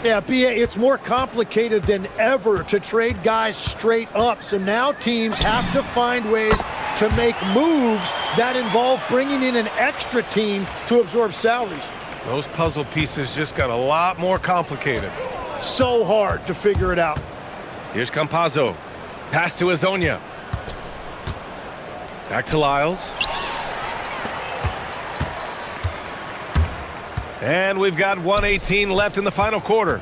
Yeah, BA, it's more complicated than ever to trade guys straight up. So now teams have to find ways to make moves that involve bringing in an extra team to absorb salaries. Those puzzle pieces just got a lot more complicated. So hard to figure it out. Here's Campazzo. Pass to Azonia. Back to Lyles. And we've got 1:18 left in the final quarter.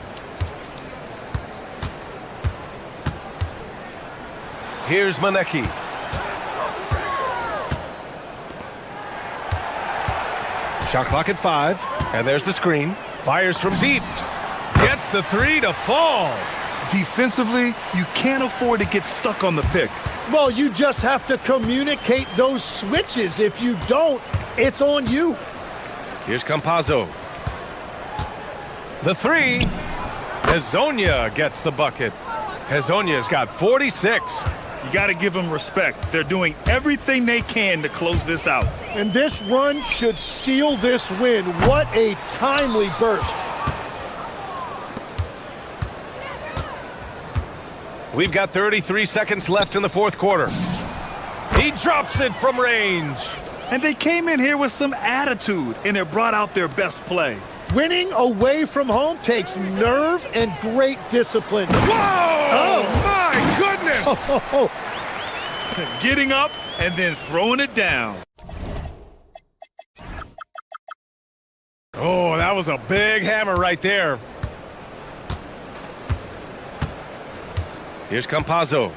Here's Manecki. Shot clock at 5. And there's the screen. Fires from deep. Gets the 3 to fall. Defensively, you can't afford to get stuck on the pick. Well, you just have to communicate those switches. If you don't, it's on you. Here's Campazzo. The 3. Hezonja gets the bucket. Hezonja's got 46. You got to give them respect. They're doing everything they can to close this out. And this run should seal this win. What a timely burst. We've got 33 seconds left in the fourth quarter. He drops it from range. And they came in here with some attitude, and it brought out their best play. Winning away from home takes nerve and great discipline. Whoa! My goodness! Getting up and then throwing it down. Oh, that was a big hammer right there. Here's Campazzo.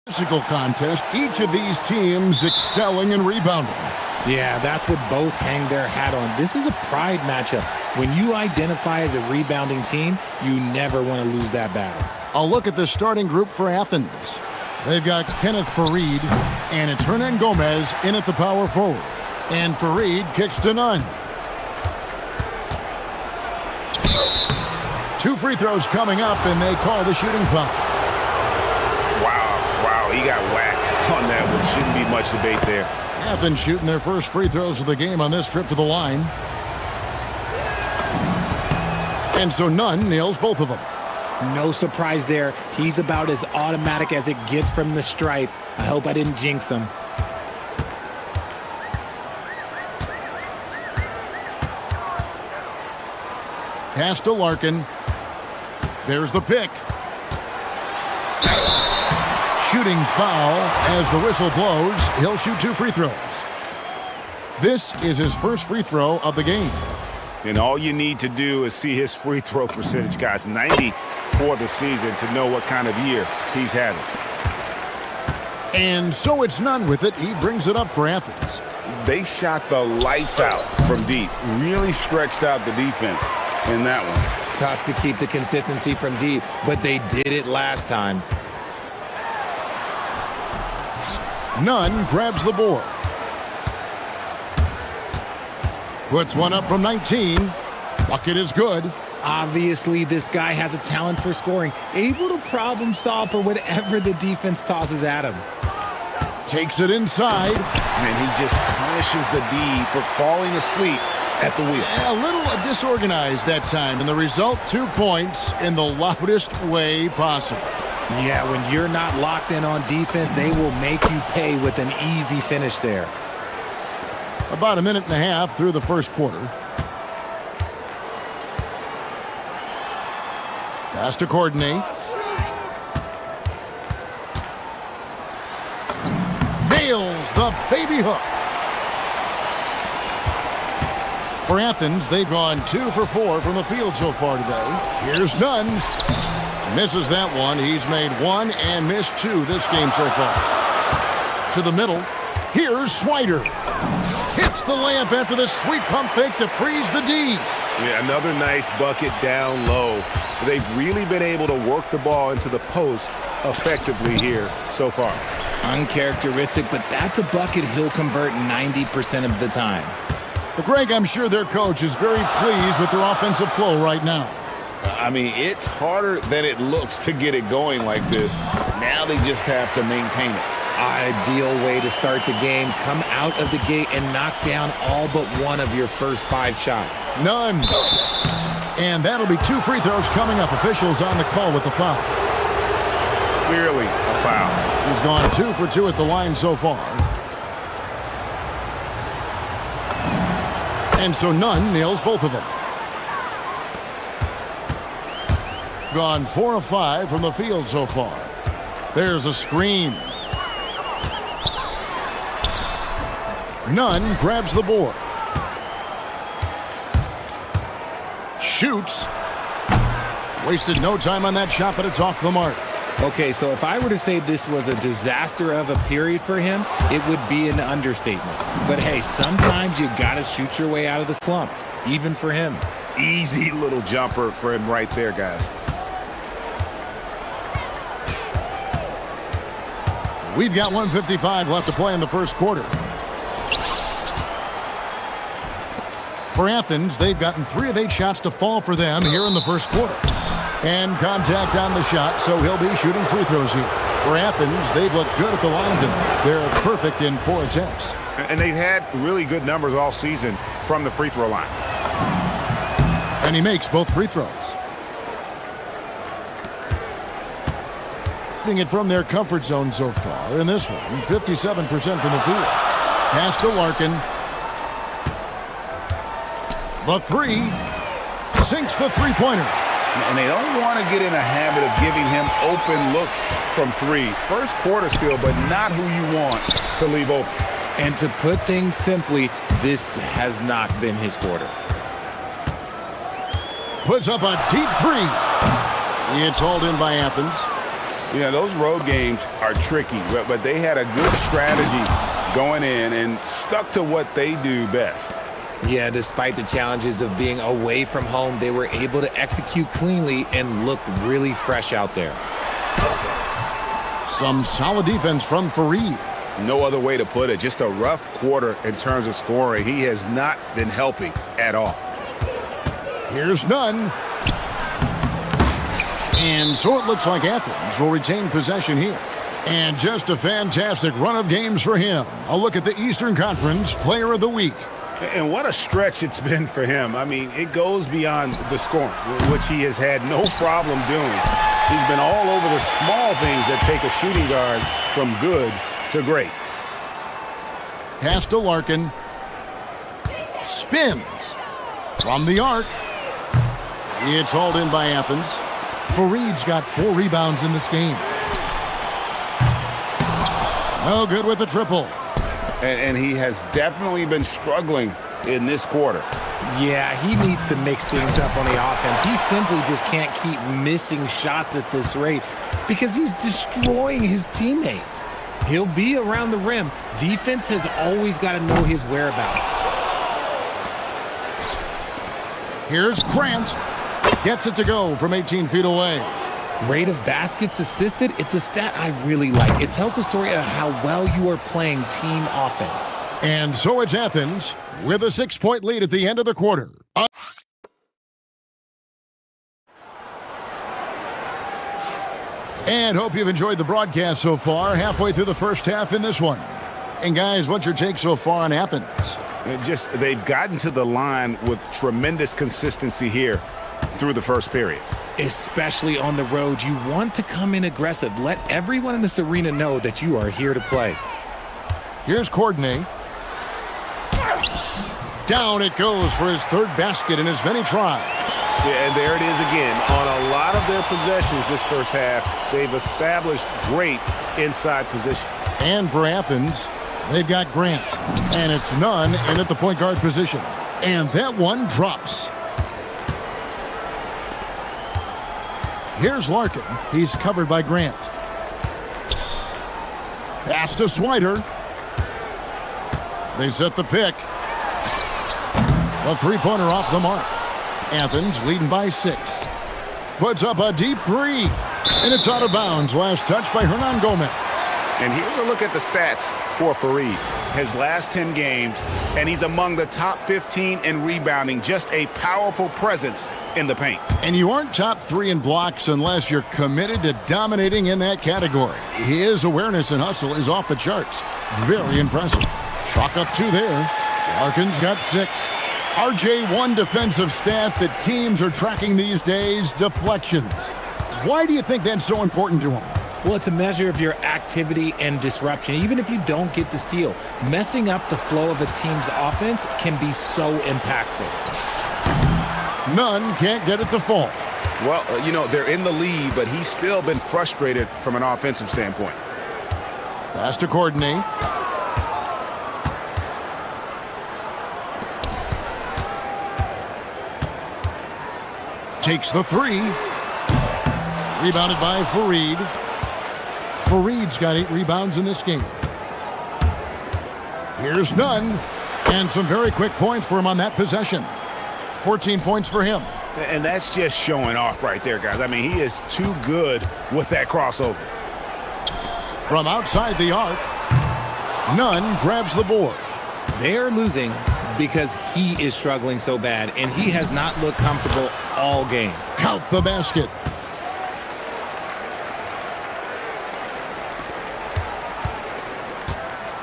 Physical contest, each of these teams excelling in rebounding. Yeah, that's what both hang their hat on. This is a pride matchup. When you identify as a rebounding team, you never want to lose that battle. A look at the starting group for Athens. They've got Kenneth Farid, and it's Hernan Gomez in at the power forward. And Farid kicks to none. 2 free throws coming up, and they call the shooting foul. Wow, he got whacked on that one. Shouldn't be much debate there. Athens shooting their first free throws of the game on this trip to the line. And so Nunn nails both of them. No surprise there. He's about as automatic as it gets from the stripe. I hope I didn't jinx him. Pass to Larkin. There's the pick. Shooting foul as the whistle blows. He'll shoot 2 free throws. This is his first free throw of the game. And all you need to do is see his free throw percentage, guys. 90 for the season to know what kind of year he's having. And so it's Nunn with it. He brings it up for Athens. They shot the lights out from deep. Really stretched out the defense in that one. Tough to keep the consistency from deep, but they did it last time. Nunn grabs the board. Puts one up from 19. Bucket is good. Obviously, this guy has a talent for scoring, able to problem solve for whatever the defense tosses at him. Takes it inside. And he just punishes the D for falling asleep at the wheel. A little disorganized that time, and the result, 2 points in the loudest way possible. Yeah, when you're not locked in on defense, they will make you pay with an easy finish there. About 1.5 minutes through the first quarter. Pass to Courtney. Nails the baby hook. For Athens, they've gone 2 for 4 from the field so far today. Here's Nunn. Misses that one. He's made 1 and missed 2 this game so far. To the middle. Here's Swider. Hits the layup after the sweet pump fake to freeze the D. Yeah, another nice bucket down low. They've really been able to work the ball into the post effectively here so far. Uncharacteristic, but that's a bucket he'll convert 90% of the time. Well, Greg, I'm sure their coach is very pleased with their offensive flow right now. I mean, it's harder than it looks to get it going like this. Now they just have to maintain it. Ideal way to start the game. Come out of the gate and knock down all but one of your first 5 shots. None. And that'll be 2 free throws coming up. Officials on the call with the foul. Clearly a foul. He's gone 2 for 2 at the line so far. And so Nunn nails both of them. Gone 4 of 5 from the field so far. There's a screen. Nunn grabs the board. Shoots. Wasted no time on that shot, but it's off the mark. Okay, so if I were to say this was a disaster of a period for him, it would be an understatement. But hey, sometimes you gotta shoot your way out of the slump, even for him. Easy little jumper for him right there, guys. We've got 1:55 left to play in the first quarter. For Athens, they've gotten 3 of 8 shots to fall for them here in the first quarter. And contact on the shot, so he'll be shooting free throws here. For Athens, they've looked good at the line tonight. They're perfect in 4 attempts. And they've had really good numbers all season from the free throw line. And he makes both free throws. Shooting it from their comfort zone so far in this one, 57% from the field. Pass to Larkin. The 3 sinks the three-pointer. And they don't want to get in a habit of giving him open looks from 3. First quarter still, but not who you want to leave open. And to put things simply, this has not been his quarter. Puts up a deep 3. It's hauled in by Athens. You know, those road games are tricky, but they had a good strategy going in and stuck to what they do best. Yeah, despite the challenges of being away from home, they were able to execute cleanly and look really fresh out there. Some solid defense from Fareed. No other way to put it. Just a rough quarter in terms of scoring. He has not been helping at all. Here's none. And so it looks like Athens will retain possession here. And just a fantastic run of games for him. A look at the Eastern Conference Player of the Week. And what a stretch it's been for him. I mean, it goes beyond the scoring, which he has had no problem doing. He's been all over the small things that take a shooting guard from good to great. Pass to Larkin. Spins from the arc. It's hauled in by Athens. Fareed's got 4 rebounds in this game. No good with the triple. And he has definitely been struggling in this quarter. Yeah, he needs to mix things up on the offense. He simply just can't keep missing shots at this rate because he's destroying his teammates. He'll be around the rim. Defense has always got to know his whereabouts. Here's Grant. Gets it to go from 18 feet away. Rate of baskets assisted, it's a stat I really like. It tells the story of how well you are playing team offense. And so it's Athens with a 6-point lead at the end of the quarter. And hope you've enjoyed the broadcast so far, halfway through the first half in this one. And guys, what's your take so far on Athens? They've gotten to the line with tremendous consistency here through the first period. Especially on the road, you want to come in aggressive. Let everyone in this arena know that you are here to play. Here's Courtney. Down it goes for his 3rd basket in as many tries. Yeah, and there it is again. On a lot of their possessions this first half, they've established great inside position. And for Athens, they've got Grant. And it's none in at the point guard position. And that one drops. Here's Larkin. He's covered by Grant. Pass to Swider. They set the pick. A 3-pointer off the mark. Athens leading by 6. Puts up a deep 3. And it's out of bounds. Last touch by Hernan Gomez. And here's a look at the stats for Fareed. His last 10 games, and he's among the top 15 in rebounding. Just a powerful presence in the paint. And you aren't top 3 in blocks unless you're committed to dominating in that category. His awareness and hustle is off the charts. Very impressive. Chalk up 2 there. Larkin's got 6. RJ, one defensive stat that teams are tracking these days, deflections. Why do you think that's so important to him? Well, it's a measure of your activity and disruption. Even if you don't get the steal, messing up the flow of a team's offense can be so impactful. None can't get it to fall. Well, you know, they're in the lead, but he's still been frustrated from an offensive standpoint. Pass to Courtney. Takes the 3. Rebounded by Fareed. Fareed's got 8 rebounds in this game. Here's none. And some very quick points for him on that possession. 14 points for him. And that's just showing off right there, guys. I mean, he is too good with that crossover. From outside the arc, Nunn grabs the board. They're losing because he is struggling so bad, and he has not looked comfortable all game. Count the basket.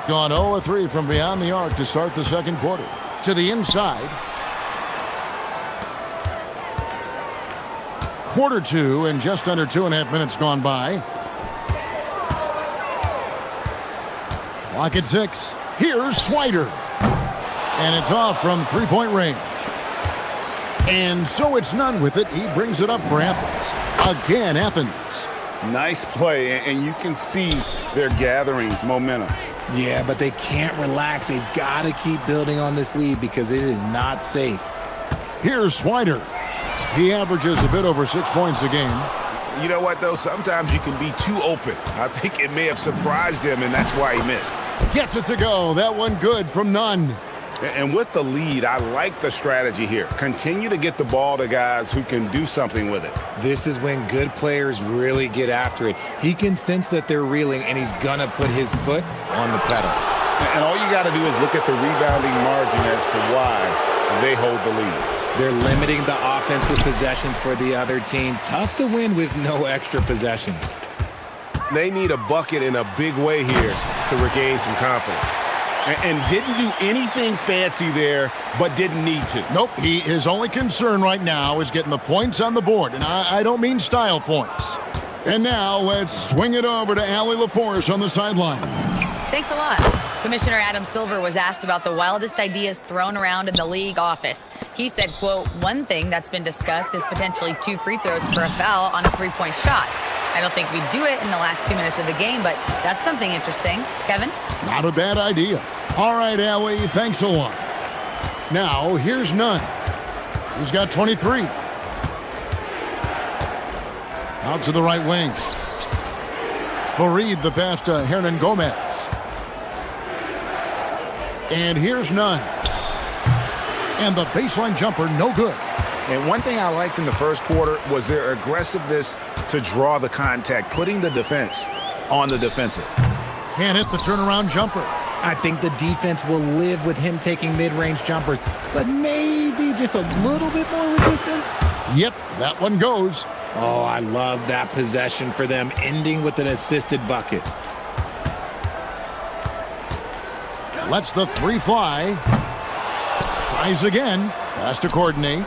Gone 0-3 from beyond the arc to start the second quarter. To the inside. Quarter 2 and just under 2.5 minutes gone by. Clock at 6. Here's Swider. And it's off from 3-point range. And so it's Nunn with it. He brings it up for Athens. Again, Athens. Nice play, and you can see they're gathering momentum. Yeah, but they can't relax. They've got to keep building on this lead because it is not safe. Here's Swider. He averages a bit over 6 points a game. You know what, though? Sometimes you can be too open. I think it may have surprised him, and that's why he missed. Gets it to go. That one good from none. And with the lead, I like the strategy here. Continue to get the ball to guys who can do something with it. This is when good players really get after it. He can sense that they're reeling, and he's going to put his foot on the pedal. And all you got to do is look at the rebounding margin as to why they hold the lead. They're limiting the offensive possessions for the other team. Tough to win with no extra possessions. They need a bucket in a big way here to regain some confidence. And didn't do anything fancy there, but didn't need to. Nope, his only concern right now is getting the points on the board, and I don't mean style points. And now let's swing it over to Allie LaForce on the sideline. Thanks a lot. Commissioner Adam Silver was asked about the wildest ideas thrown around in the league office. He said, quote, one thing that's been discussed is potentially 2 free throws for a foul on a 3-point shot. I don't think we'd do it in the last 2 minutes of the game, but that's something interesting. Kevin? Not a bad idea. All right, Allie, thanks a lot. Now, here's Nunn. He's got 23. Out to the right wing. Fareed the pass to Hernan Gomez. And here's Nunn. And the baseline jumper, no good. And one thing I liked in the first quarter was their aggressiveness to draw the contact, putting the defense on the defensive. Can't hit the turnaround jumper. I think the defense will live with him taking mid-range jumpers, but maybe just a little bit more resistance. Yep, that one goes. Oh, I love that possession for them, ending with an assisted bucket. Lets the 3 fly. Tries again. Pass to Courtney.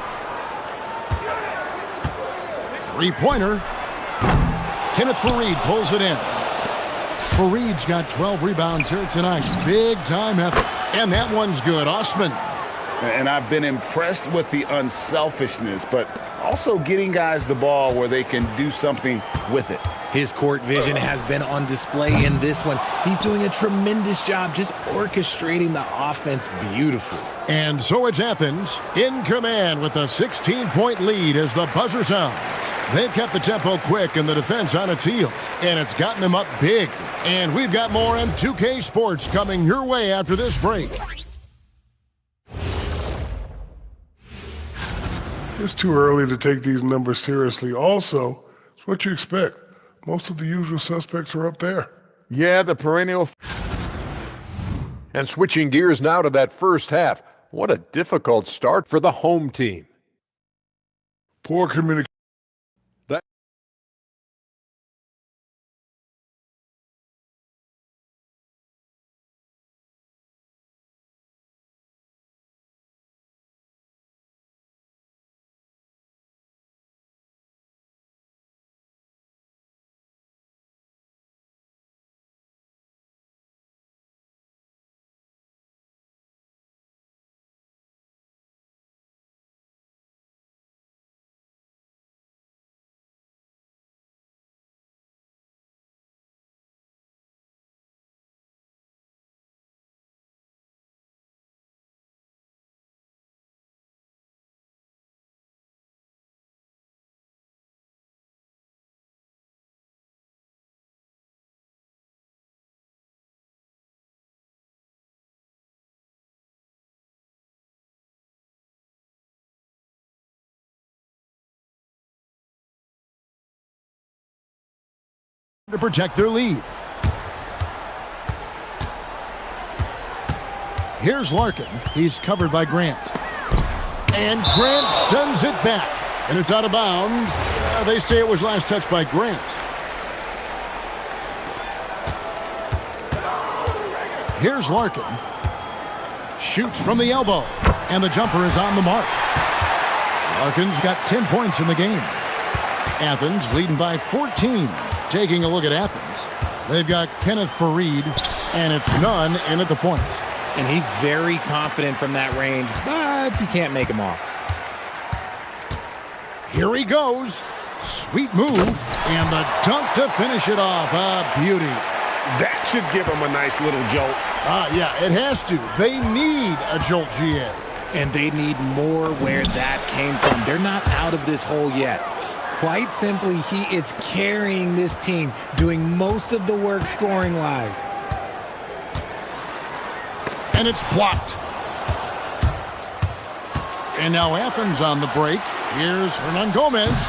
3-pointer. Kenneth Fareed pulls it in. Fareed's got 12 rebounds here tonight. Big time effort. And that one's good. Osman. And I've been impressed with the unselfishness, but also getting guys the ball where they can do something with it. His court vision has been on display in this one. He's doing a tremendous job just orchestrating the offense beautifully. And so it's Athens in command with a 16-point lead as the buzzer sounds. They've kept the tempo quick and the defense on its heels, and it's gotten them up big. And we've got more on 2K Sports coming your way after this break. It's too early to take these numbers seriously. Also, it's what you expect. Most of the usual suspects are up there. Yeah, the perennial. And switching gears now to that first half. What a difficult start for the home team. Poor communication. To protect their lead. Here's Larkin. He's covered by Grant. And Grant sends it back. And it's out of bounds. They say it was last touched by Grant. Here's Larkin. Shoots from the elbow. And the jumper is on the mark. Larkin's got 10 points in the game. Athens leading by 14. Taking a look at Athens, they've got Kenneth Fareed, and it's Nunn in at the point. And he's very confident from that range, but you can't make him off. Here he goes. Sweet move, and the dunk to finish it off. A beauty. That should give him a nice little jolt. Yeah, it has to. They need a jolt, GA. And they need more where that came from. They're not out of this hole yet. Quite simply, he is carrying this team, doing most of the work scoring-wise. And it's blocked. And now Athens on the break. Here's Hernan Gomez.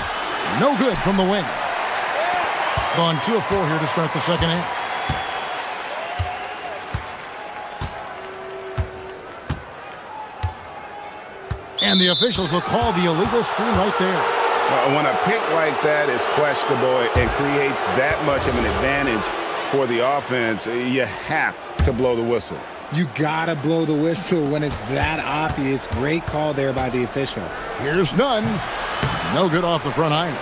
No good from the wing. Gone 2 of 4 here to start the second half. And the officials will call the illegal screen right there. When a pick like that is questionable and creates that much of an advantage for the offense, you have to blow the whistle. You gotta blow the whistle when it's that obvious. Great call there by the official. Here's none. No good off the front iron.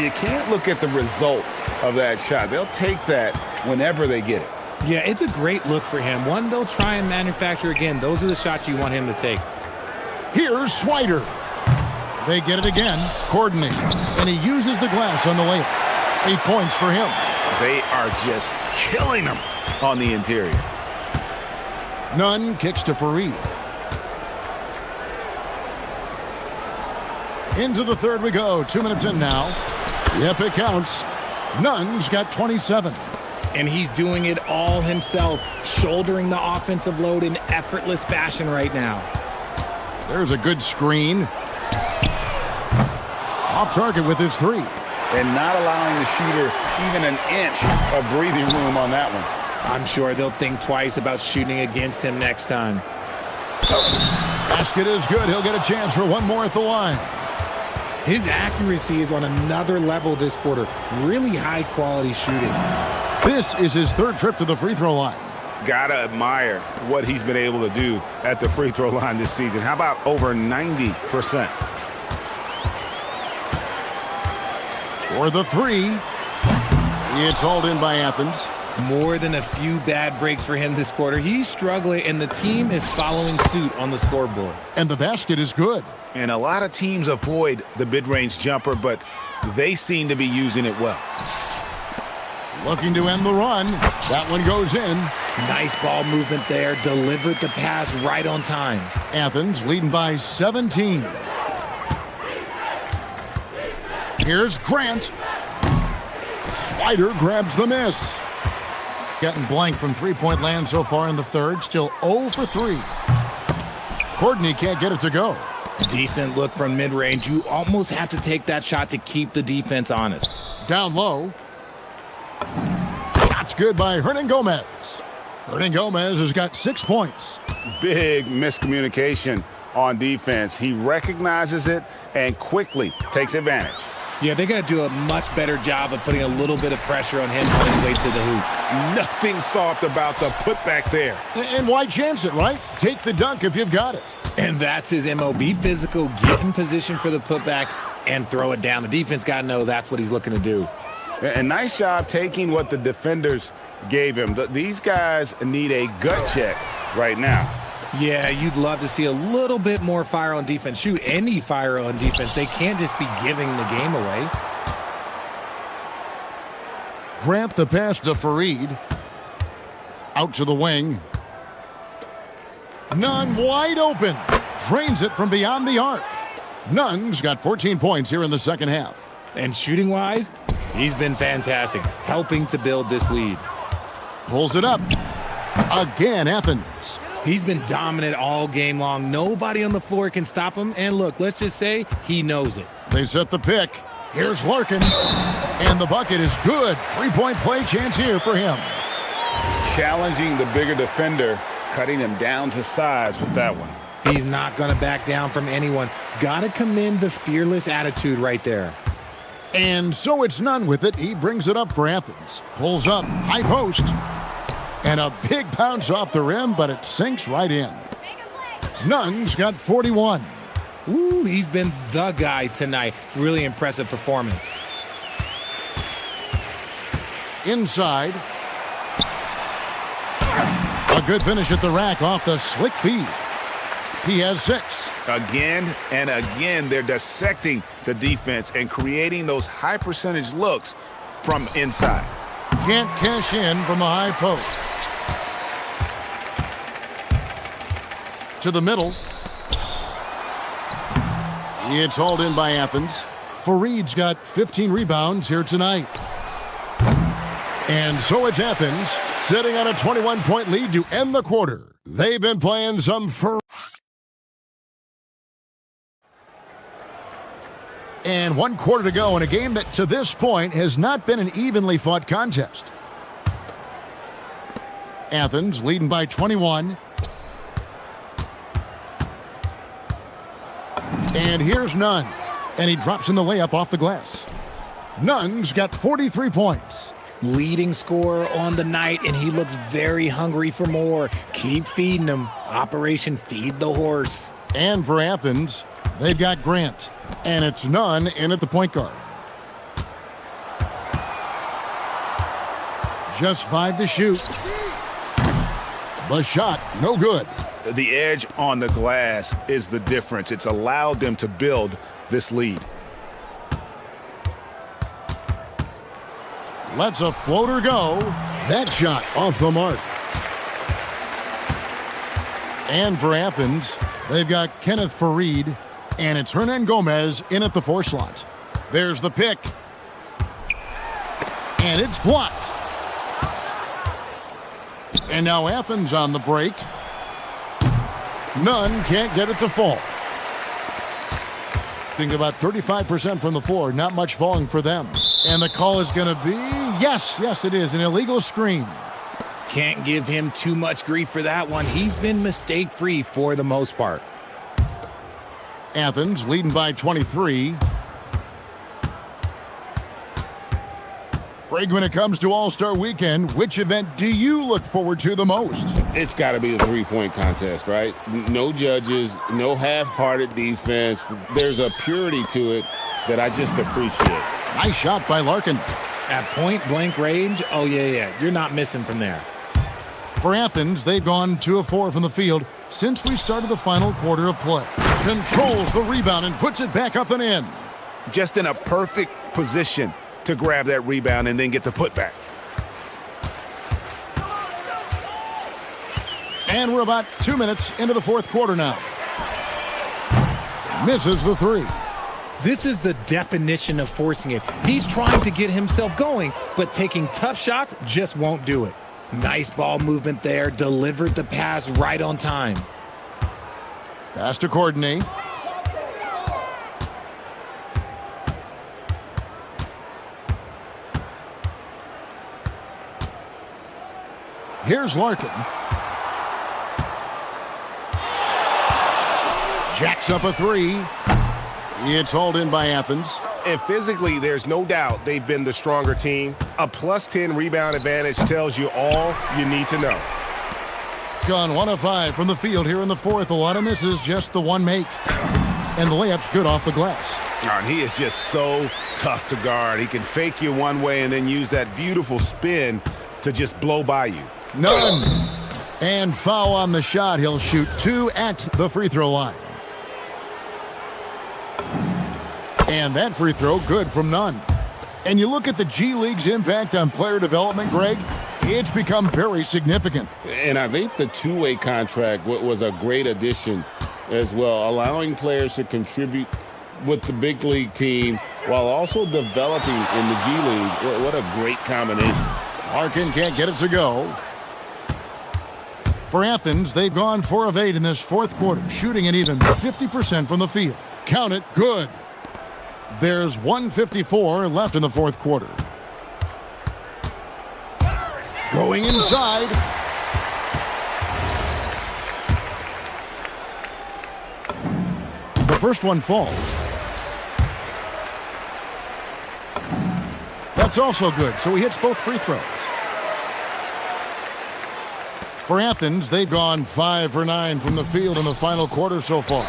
You can't look at the result of that shot. They'll take that whenever they get it. Yeah, it's a great look for him. One they'll try and manufacture again. Those are the shots you want him to take. Here's Swider. They get it again. Coordinate. And he uses the glass on the layup. 8 points for him. They are just killing him on the interior. Nunn kicks to Fareed. Into the third we go. 2 minutes in now. Yep, it counts. Nunn's got 27. And he's doing it all himself, shouldering the offensive load in effortless fashion right now. There's a good screen. Off target with his 3. And not allowing the shooter even an inch of breathing room on that one. I'm sure they'll think twice about shooting against him next time. Basket is good. He'll get a chance for one more at the line. His accuracy is on another level this quarter. Really high quality shooting. This is his 3rd trip to the free throw line. Gotta admire what he's been able to do at the free throw line this season. How about over 90%? For the 3. It's hauled in by Athens. More than a few bad breaks for him this quarter. He's struggling, and the team is following suit on the scoreboard. And the basket is good. And a lot of teams avoid the mid-range jumper, but they seem to be using it well. Looking to end the run. That one goes in. Nice ball movement there. Delivered the pass right on time. Athens leading by 17. Here's Grant. Slider grabs the miss. Getting blank from three-point land so far in the third. Still 0 for 3. Courtney can't get it to go. Decent look from mid-range. You almost have to take that shot to keep the defense honest. Down low. Shot's good by Hernan Gomez. Hernan Gomez has got 6 points. Big miscommunication on defense. He recognizes it and quickly takes advantage. Yeah, they're going to do a much better job of putting a little bit of pressure on him on his way to the hoop. Nothing soft about the putback there. And why chance it, right? Take the dunk if you've got it. And that's his MO. Be physical, get in position for the putback, and throw it down. The defense got to know that's what he's looking to do. And nice job taking what the defenders gave him. These guys need a gut check right now. Yeah, you'd love to see a little bit more fire on defense. Shoot, any fire on defense. They can't just be giving the game away. Grant the pass to Fareed. Out to the wing. Nunn wide open. Drains it from beyond the arc. Nunn's got 14 points here in the second half. And shooting-wise, he's been fantastic, helping to build this lead. Pulls it up. Again, Athens. He's been dominant all game long. Nobody on the floor can stop him. And look, let's just say he knows it. They set the pick. Here's Larkin. And the bucket is good. 3-point play chance here for him. Challenging the bigger defender, cutting him down to size with that one. He's not going to back down from anyone. Got to commend the fearless attitude right there. And so it's Nunn with it. He brings it up for Athens. Pulls up. High post. And a big bounce off the rim, but it sinks right in. Nunn's got 41. Ooh, he's been the guy tonight. Really impressive performance. Inside. A good finish at the rack off the slick feed. He has 6. Again and again, they're dissecting the defense and creating those high percentage looks from inside. Can't cash in from the high post. To the middle. It's hauled in by Athens. Fareed's got 15 rebounds here tonight. And so it's Athens, sitting on a 21-point lead to end the quarter. They've been playing some And 1 quarter to go in a game that, to this point, has not been an evenly fought contest. Athens leading by 21. And here's Nunn. And he drops in the layup off the glass. Nunn's got 43 points. Leading scorer on the night, and he looks very hungry for more. Keep feeding him. Operation Feed the Horse. And for Athens, they've got Grant. And it's Nunn in at the point guard. Just 5 to shoot. The shot, no good. The edge on the glass is the difference. It's allowed them to build this lead. Lets a floater go. That shot off the mark. And for Athens, they've got Kenneth Fareed, and it's Hernan Gomez in at the 4 slot. There's the pick. And it's blocked. And now Athens on the break. Nunn can't get it to fall. Think about 35% from the floor. Not much falling for them. And the call is going to be, yes, it is, an illegal screen. Can't give him too much grief for that one. He's been mistake-free for the most part. Athens leading by 23. Greg, when it comes to All-Star Weekend, which event do you look forward to the most? It's got to be the three-point contest, right? No judges, no half-hearted defense. There's a purity to it that I just appreciate. Nice shot by Larkin. At point-blank range, oh, yeah, you're not missing from there. For Athens, they've gone 2 of 4 from the field since we started the final quarter of play. Controls the rebound and puts it back up and in. Just in a perfect position to grab that rebound and then get the putback. And we're about 2 minutes into the 4th quarter now. Misses the 3. This is the definition of forcing it. He's trying to get himself going, but taking tough shots just won't do it. Nice ball movement there. Delivered the pass right on time. Pass to Courtney. Here's Larkin. Jacks up a 3. It's hauled in by Athens. And physically, there's no doubt they've been the stronger team. A +10 rebound advantage tells you all you need to know. Gone 1 of 5 from the field here in the 4th. A lot of misses, just the 1 make. And the layup's good off the glass. And he is just so tough to guard. He can fake you one way and then use that beautiful spin to just blow by you. None. And foul on the shot. He'll shoot 2 at the free throw line. And that free throw good from Nunn. And you look at the G League's impact on player development, Greg, it's become very significant. And I think the two-way contract was a great addition as well, allowing players to contribute with the big league team while also developing in the G League. What a great combination. Larkin can't get it to go. For Athens, they've gone 4 of 8 in this 4th quarter, shooting an even 50% from the field. Count it, good. There's 1:54 left in the 4th quarter. Going inside. The first one falls. That's also good, so he hits both free throws. For Athens, they've gone 5 for 9 from the field in the final quarter so far.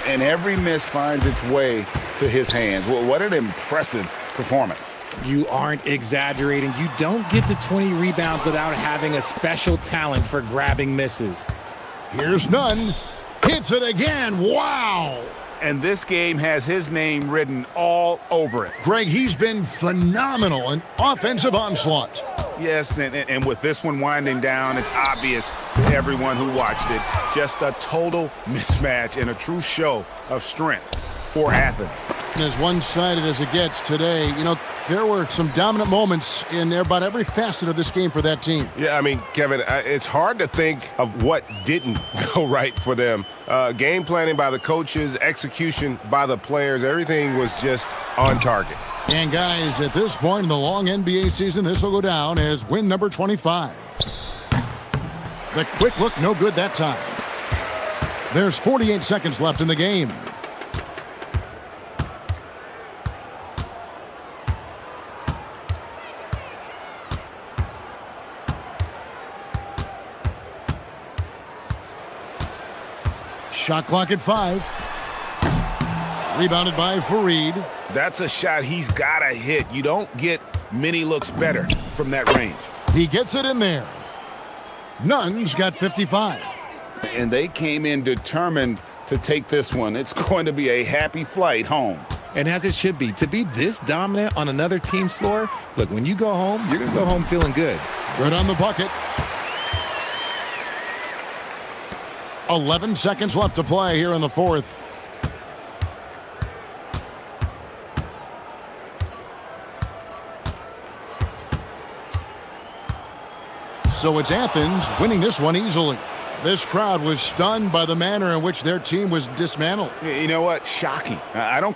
And every miss finds its way to his hands. What an impressive performance. You aren't exaggerating. You don't get to 20 rebounds without having a special talent for grabbing misses. Here's Nunn. Hits it again. Wow. And this game has his name written all over it. Greg, he's been phenomenal in offensive onslaught. Yes, and with this one winding down, it's obvious to everyone who watched it. Just a total mismatch and a true show of strength for Athens. As one-sided as it gets today, you know, there were some dominant moments in about every facet of this game for that team. Yeah, I mean, Kevin, it's hard to think of what didn't go right for them. Game planning by the coaches, execution by the players, everything was just on target. And guys, at this point in the long NBA season, this will go down as win number 25. The quick look, no good that time. There's 48 seconds left in the game. Shot clock at 5. Rebounded by Fareed. That's a shot he's got to hit. You don't get many looks better from that range. He gets it in there. Nunn's got 55. And they came in determined to take this one. It's going to be a happy flight home. And as it should be, to be this dominant on another team's floor, look, when you go home, you're going to go home feeling good. Good on the bucket. 11 seconds left to play here in the fourth. So it's Athens winning this one easily. This crowd was stunned by the manner in which their team was dismantled. You know what? Shocking. I don't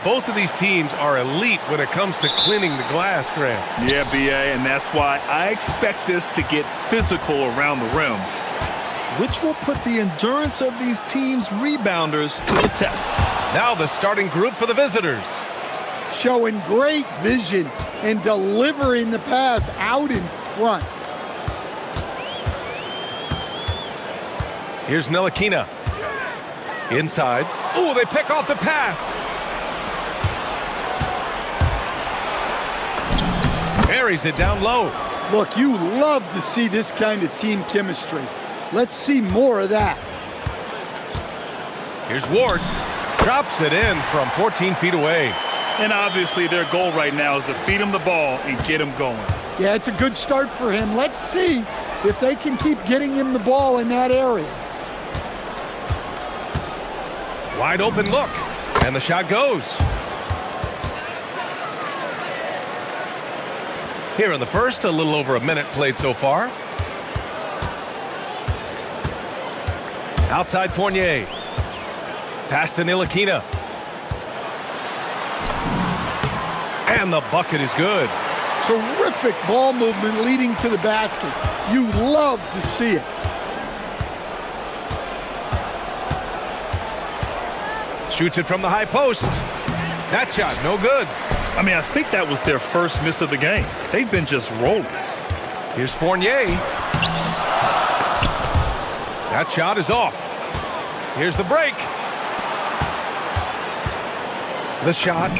Both of these teams are elite when it comes to cleaning the glass, Graham. Yeah, B.A., and that's why I expect this to get physical around the rim, which will put the endurance of these teams' rebounders to the test. Now the starting group for the visitors. Showing great vision and delivering the pass out in front. Here's Ntilikina. Inside. Oh, they pick off the pass. Buries it down low. Look, you love to see this kind of team chemistry. Let's see more of that. Here's Ward. Drops it in from 14 feet away. And obviously their goal right now is to feed him the ball and get him going. Yeah, it's a good start for him. Let's see if they can keep getting him the ball in that area. Wide open look. And the shot goes. Here in the first, a little over a minute played so far. Outside Fournier. Pass to Ntilikina. And the bucket is good. Terrific ball movement leading to the basket. You love to see it. Shoots it from the high post. That shot, no good. I mean, I think that was their first miss of the game. They've been just rolling. Here's Fournier. That shot is off. Here's the break. The shot.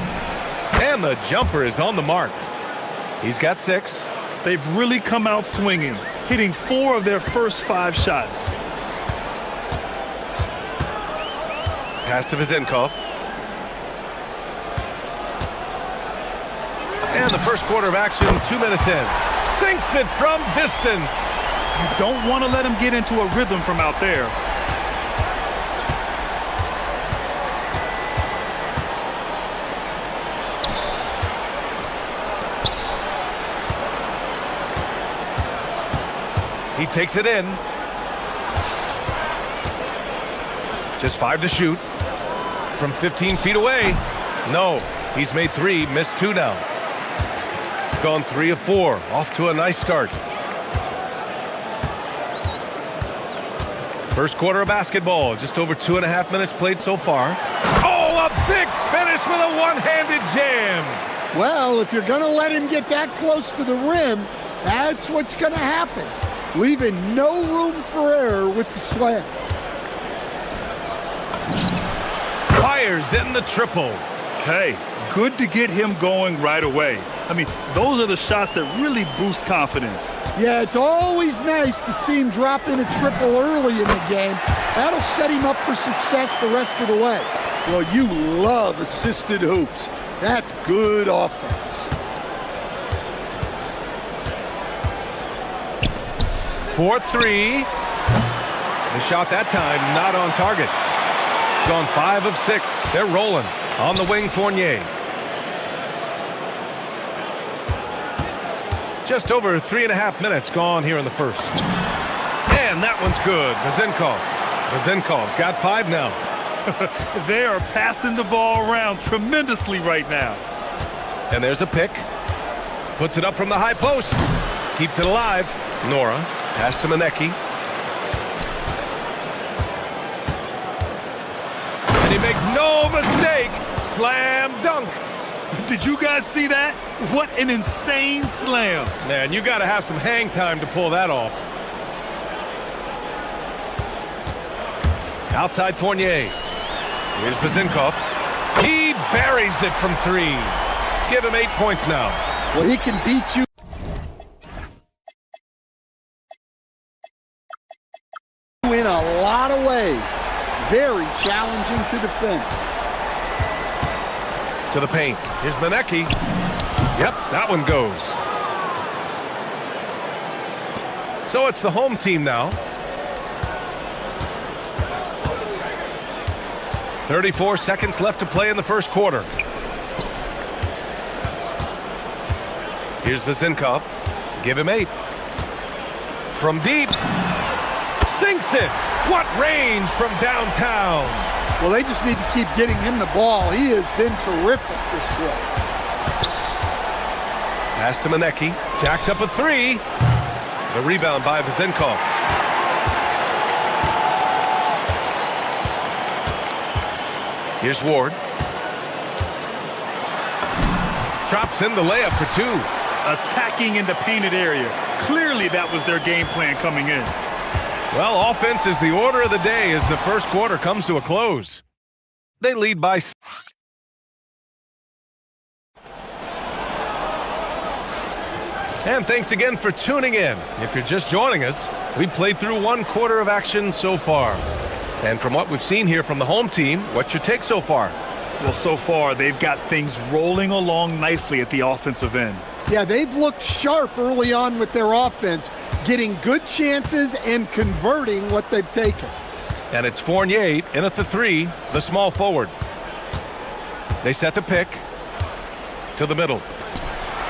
And the jumper is on the mark. He's got 6. They've really come out swinging, hitting 4 of their first 5 shots. Pass to Vezenkov. And the first quarter of action, 2 minutes in. Sinks it from distance. You don't want to let him get into a rhythm from out there. He takes it in. Just 5 to shoot. From 15 feet away. No, he's made 3, missed 2 now. Gone 3 of 4. Off to a nice start. First quarter of basketball. Just over 2.5 minutes played so far. Oh, a big finish with a one-handed jam. Well, if you're going to let him get that close to the rim, that's what's going to happen. Leaving no room for error with the slam. Fires in the triple. Hey, good to get him going right away. I mean, those are the shots that really boost confidence. Yeah, it's always nice to see him drop in a triple early in the game. That'll set him up for success the rest of the way. Well, you love assisted hoops. That's good offense. 4-3. The shot that time not on target. Gone 5 of 6. They're rolling. On the wing, Fournier. Just over 3.5 minutes gone here in the first. And that one's good. Vezenkov's got 5 now. They are passing the ball around tremendously right now. And there's a pick. Puts it up from the high post. Keeps it alive. Nora. Pass to Manecki. And he makes no mistake. Slam dunk. Did you guys see that? What an insane slam. Man, you got to have some hang time to pull that off. Outside Fournier. Here's Vezenkov. He buries it from 3. Give him 8 points now. Well, he can beat you in a lot of ways. Very challenging to defend. To the paint. Here's Manecki. Yep, that one goes. So it's the home team now. 34 seconds left to play in the first quarter. Here's Vezenkov. Give him 8. From deep. Sinks it. What range from downtown. Well, they just need to keep getting him the ball. He has been terrific this quarter. Pass to Manecki. Jacks up a three. The rebound by Vezenkov. Here's Ward. Drops in the layup for two. Attacking in the painted area. Clearly that was their game plan coming in. Well, offense is the order of the day as the first quarter comes to a close. They lead by... And thanks again for tuning in. If you're just joining us, we've played through one quarter of action so far. And from what we've seen here from the home team, what's your take so far? Well, so far, they've got things rolling along nicely at the offensive end. Yeah, they've looked sharp early on with their offense, getting good chances and converting what they've taken. And it's Fournier in at the three, the small forward. They set the pick to the middle.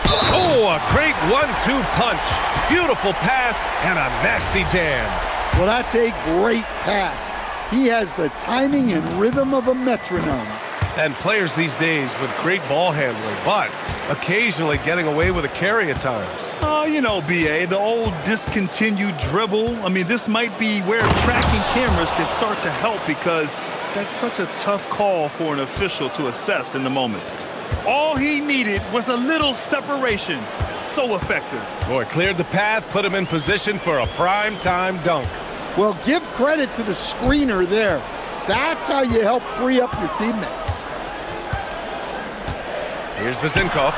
Oh, a great 1-2 punch. Beautiful pass and a nasty jam. Well, that's a great pass. He has the timing and rhythm of a metronome. And players these days with great ball handling, but occasionally getting away with a carry at times. Oh, you know, BA, the old discontinued dribble. I mean, this might be where tracking cameras can start to help because that's such a tough call for an official to assess in the moment. All he needed was a little separation. So effective. Boy, cleared the path, put him in position for a prime-time dunk. Well, give credit to the screener there. That's how you help free up your teammates. Here's Vezenkov.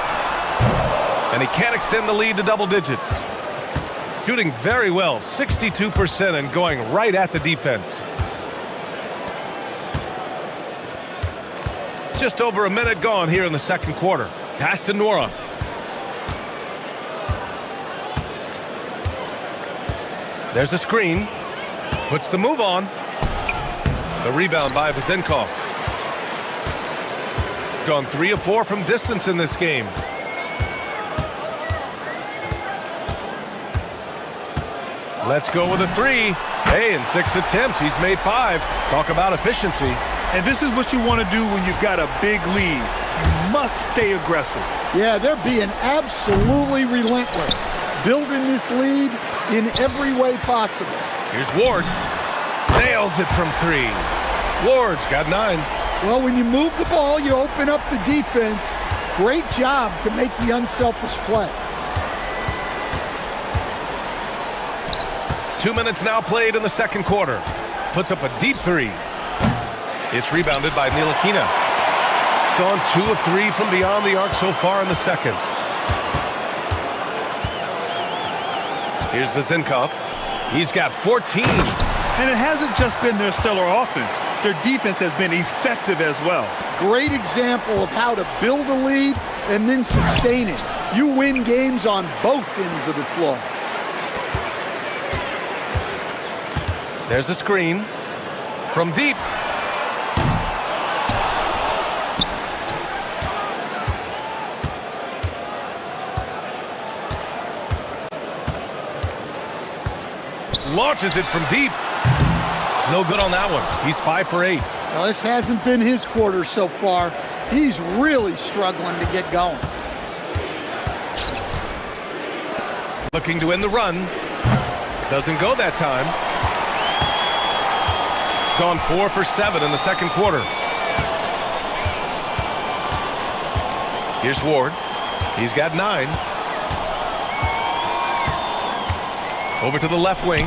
And he can't extend the lead to double digits. Shooting very well, 62% and going right at the defense. Just over a minute gone here in the second quarter. Pass to Nora. There's a screen. Puts the move on. The rebound by Vezenkov. Gone 3 of 4 from distance in this game. Let's go with a three. Hey, in 6 attempts, he's made 5. Talk about efficiency. And this is what you want to do when you've got a big lead. You must stay aggressive. Yeah, they're being absolutely relentless. Building this lead in every way possible. Here's Ward. Nails it from 3. Ward's got 9. Well, when you move the ball, you open up the defense. Great job to make the unselfish play. 2 minutes now played in the second quarter. Puts up a deep 3. It's rebounded by Ntilikina. Gone 2 of 3 from beyond the arc so far in the second. Here's Vezenkov. He's got 14. And it hasn't just been their stellar offense. Their defense has been effective as well. Great example of how to build a lead and then sustain it. You win games on both ends of the floor. There's a screen from deep. Launches it from deep. No good on that one. He's 5 for 8. Well, this hasn't been his quarter so far. He's really struggling to get going. Looking to end the run. Doesn't go that time. Gone 4 for 7 in the second quarter. Here's Ward. He's got 9. Over to the left wing.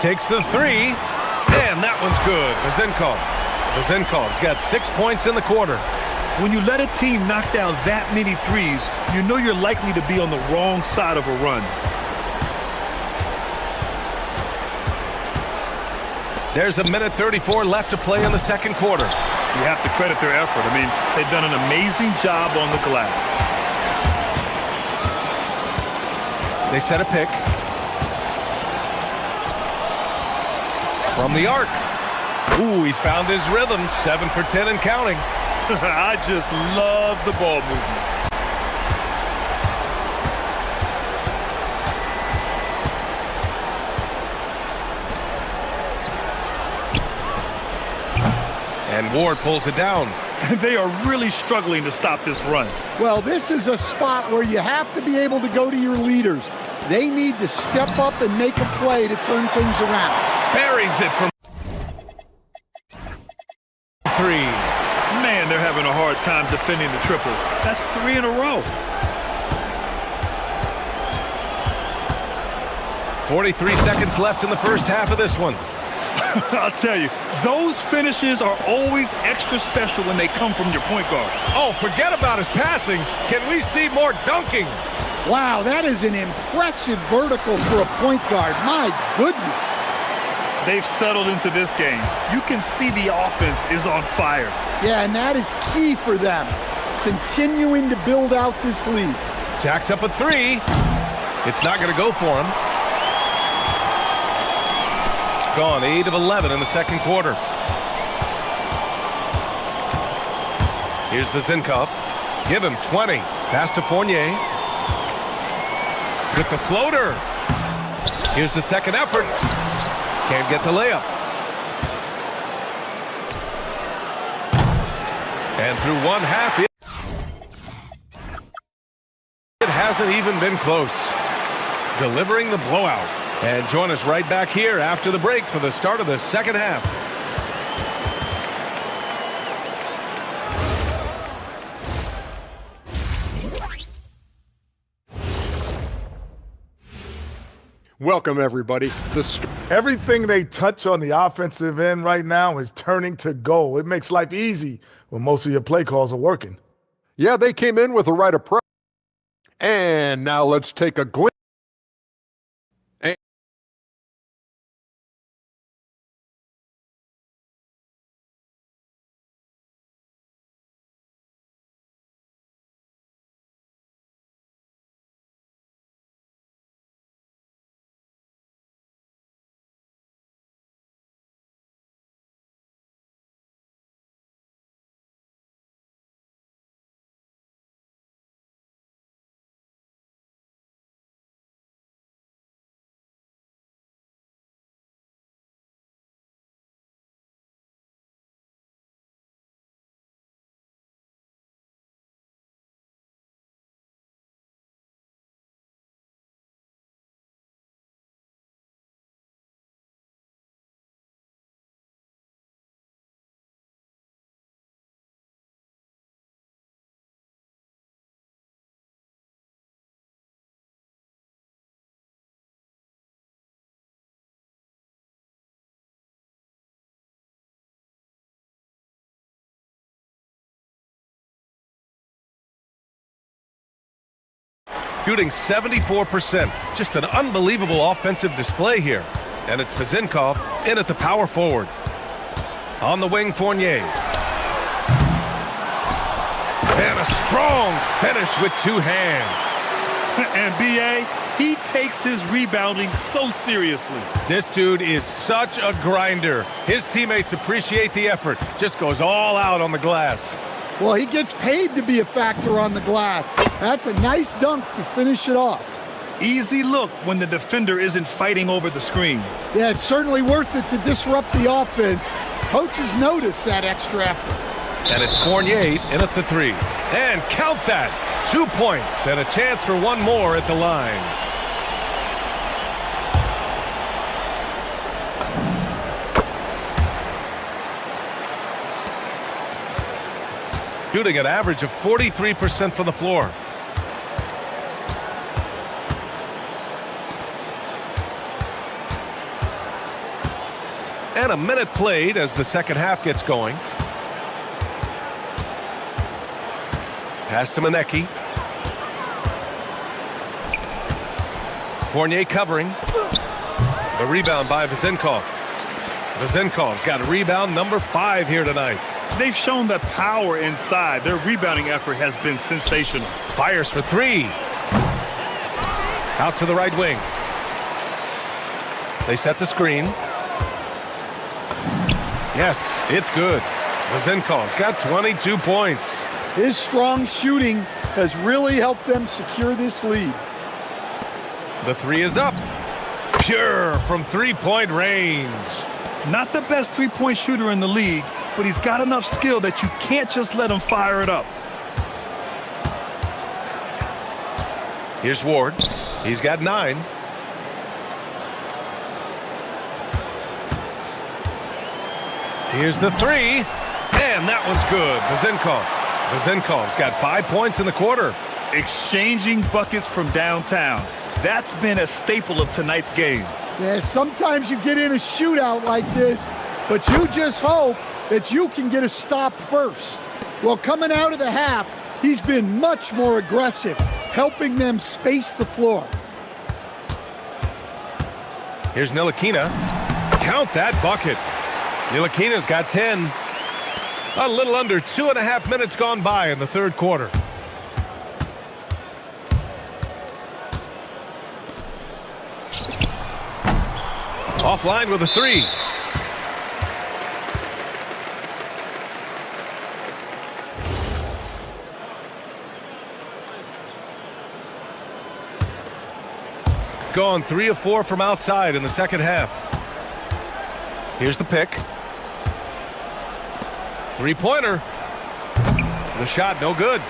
Takes the 3. And that one's good. Vezenkov's got 6 points in the quarter. When you let a team knock down that many threes, you know you're likely to be on the wrong side of a run. There's a minute 34 left to play in the second quarter. You have to credit their effort. I mean, they've done an amazing job on the glass. They set a pick. From the arc. Ooh, he's found his rhythm. 7 for 10 and counting. I just love the ball movement. And Ward pulls it down. They are really struggling to stop this run. Well, this is a spot where you have to be able to go to your leaders. They need to step up and make a play to turn things around. Buries it from 3. Man, they're having a hard time defending the triple. That's 3 in a row. 43 seconds left in the first half of this one. I'll tell you, those finishes are always extra special when they come from your point guard. Oh, forget about his passing. Can we see more dunking? Wow, that is an impressive vertical for a point guard. My goodness. They've settled into this game. You can see the offense is on fire. Yeah, and that is key for them. Continuing to build out this lead. Jacks up a 3. It's not going to go for him. Gone 8 of 11 in the second quarter. Here's Vezinkov. Give him 20. Pass to Fournier. With the floater. Here's the second effort. Can't get the layup. And through one half, it hasn't even been close. Delivering the blowout. And join us right back here after the break for the start of the second half. Welcome, everybody. Everything they touch on the offensive end right now is turning to goal. It makes life easy when most of your play calls are working. Yeah, they came in with the right approach. And now let's take a glimpse. Shooting 74%. Just an unbelievable offensive display here. And it's Vezinkov in at the power forward. On the wing, Fournier. And a strong finish with 2 hands. And B.A., he takes his rebounding so seriously. This dude is such a grinder. His teammates appreciate the effort. Just goes all out on the glass. Well, he gets paid to be a factor on the glass. That's a nice dunk to finish it off. Easy look when the defender isn't fighting over the screen. Yeah, it's certainly worth it to disrupt the offense. Coaches notice that extra effort. And it's Fournier in at the 3. And count that! 2 points and a chance for one more at the line. Shooting an average of 43% from the floor. And a minute played as the second half gets going. Pass to Manecki. Fournier covering. The rebound by Vezinkov. Vezinkov's got rebound number 5 here tonight. They've shown the power inside. Their rebounding effort has been sensational. Fires for 3. Out to the right wing. They set the screen. Yes, it's good. Vezinkov's got 22 points. His strong shooting has really helped them secure this lead. The 3 is up. Pure from 3-point range. Not the best 3-point shooter in the league, but he's got enough skill that you can't just let him fire it up. Here's Ward. He's got 9. Here's the 3. And that one's good. Vezinkov's got 5 points in the quarter. Exchanging buckets from downtown. That's been a staple of tonight's game. Yeah, sometimes you get in a shootout like this, but you just hope that you can get a stop first. Well, coming out of the half, he's been much more aggressive, helping them space the floor. Here's Ntilikina. Count that bucket. Ntilikina's got 10. A little under 2.5 minutes gone by in the third quarter. Offline with a 3. Gone 3 of 4 from outside in the second half. Here's the pick. 3-pointer. The shot no good.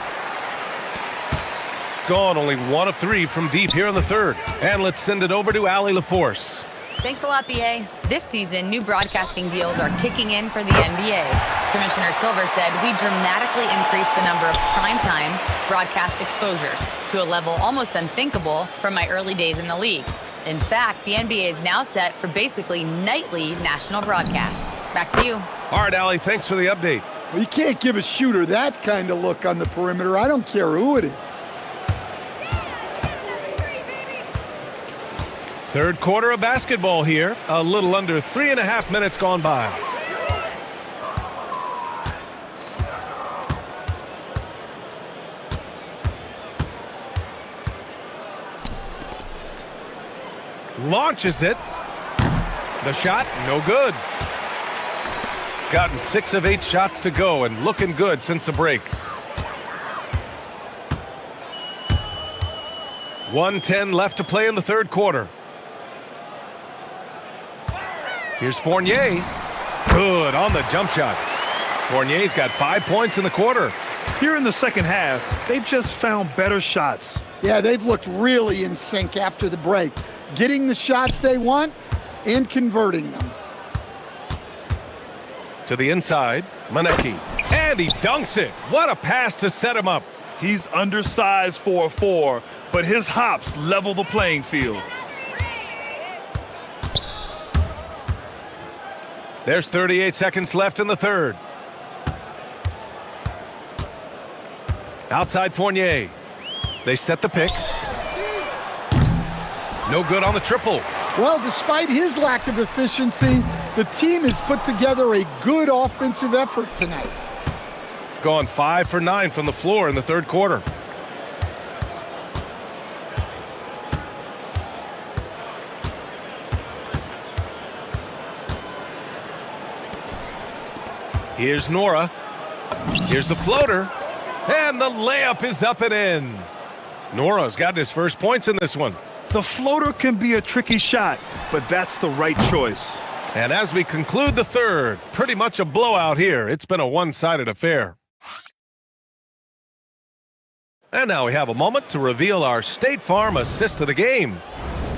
Gone only 1 of 3 from deep here in the third. And let's send it over to Allie LaForce. Thanks a lot, BA. This season, new broadcasting deals are kicking in for the NBA. Commissioner Silver said we dramatically increased the number of primetime broadcast exposures to a level almost unthinkable from my early days in the league. In fact, the NBA is now set for basically nightly national broadcasts. Back to you. All right, Allie, thanks for the update. Well, you can't give a shooter that kind of look on the perimeter. I don't care who it is. Third quarter of basketball here. A little under 3.5 minutes gone by. Launches it. The shot, no good. Gotten 6 of 8 shots to go and looking good since the break. 1:10 left to play in the third quarter. Here's Fournier. Good on the jump shot. Fournier's got 5 points in the quarter. Here in the second half, they've just found better shots. Yeah, they've looked really in sync after the break. Getting the shots they want and converting them. To the inside, Maneki. And he dunks it. What a pass to set him up. He's undersized for a 4, but his hops level the playing field. There's 38 seconds left in the third. Outside Fournier. They set the pick. No good on the triple. Well, despite his lack of efficiency, the team has put together a good offensive effort tonight. Gone 5 for 9 from the floor in the third quarter. Here's Nora. Here's the floater. And the layup is up and in. Nora's gotten his first points in this one. The floater can be a tricky shot, but that's the right choice. And as we conclude the third, pretty much a blowout here. It's been a one-sided affair. And now we have a moment to reveal our State Farm assist of the game.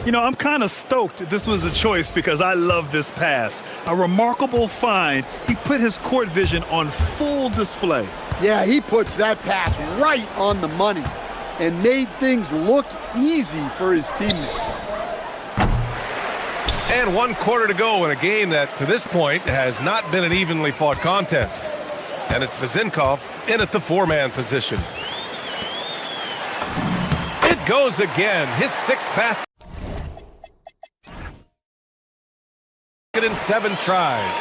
You know, I'm kind of stoked this was a choice because I love this pass. A remarkable find. He put his court vision on full display. Yeah, he puts that pass right on the money and made things look easy for his teammate. And 1 quarter to go in a game that, to this point, has not been an evenly fought contest. And it's Vezinkov in at the 4-man position. It goes again. His 6th basket in 7 tries.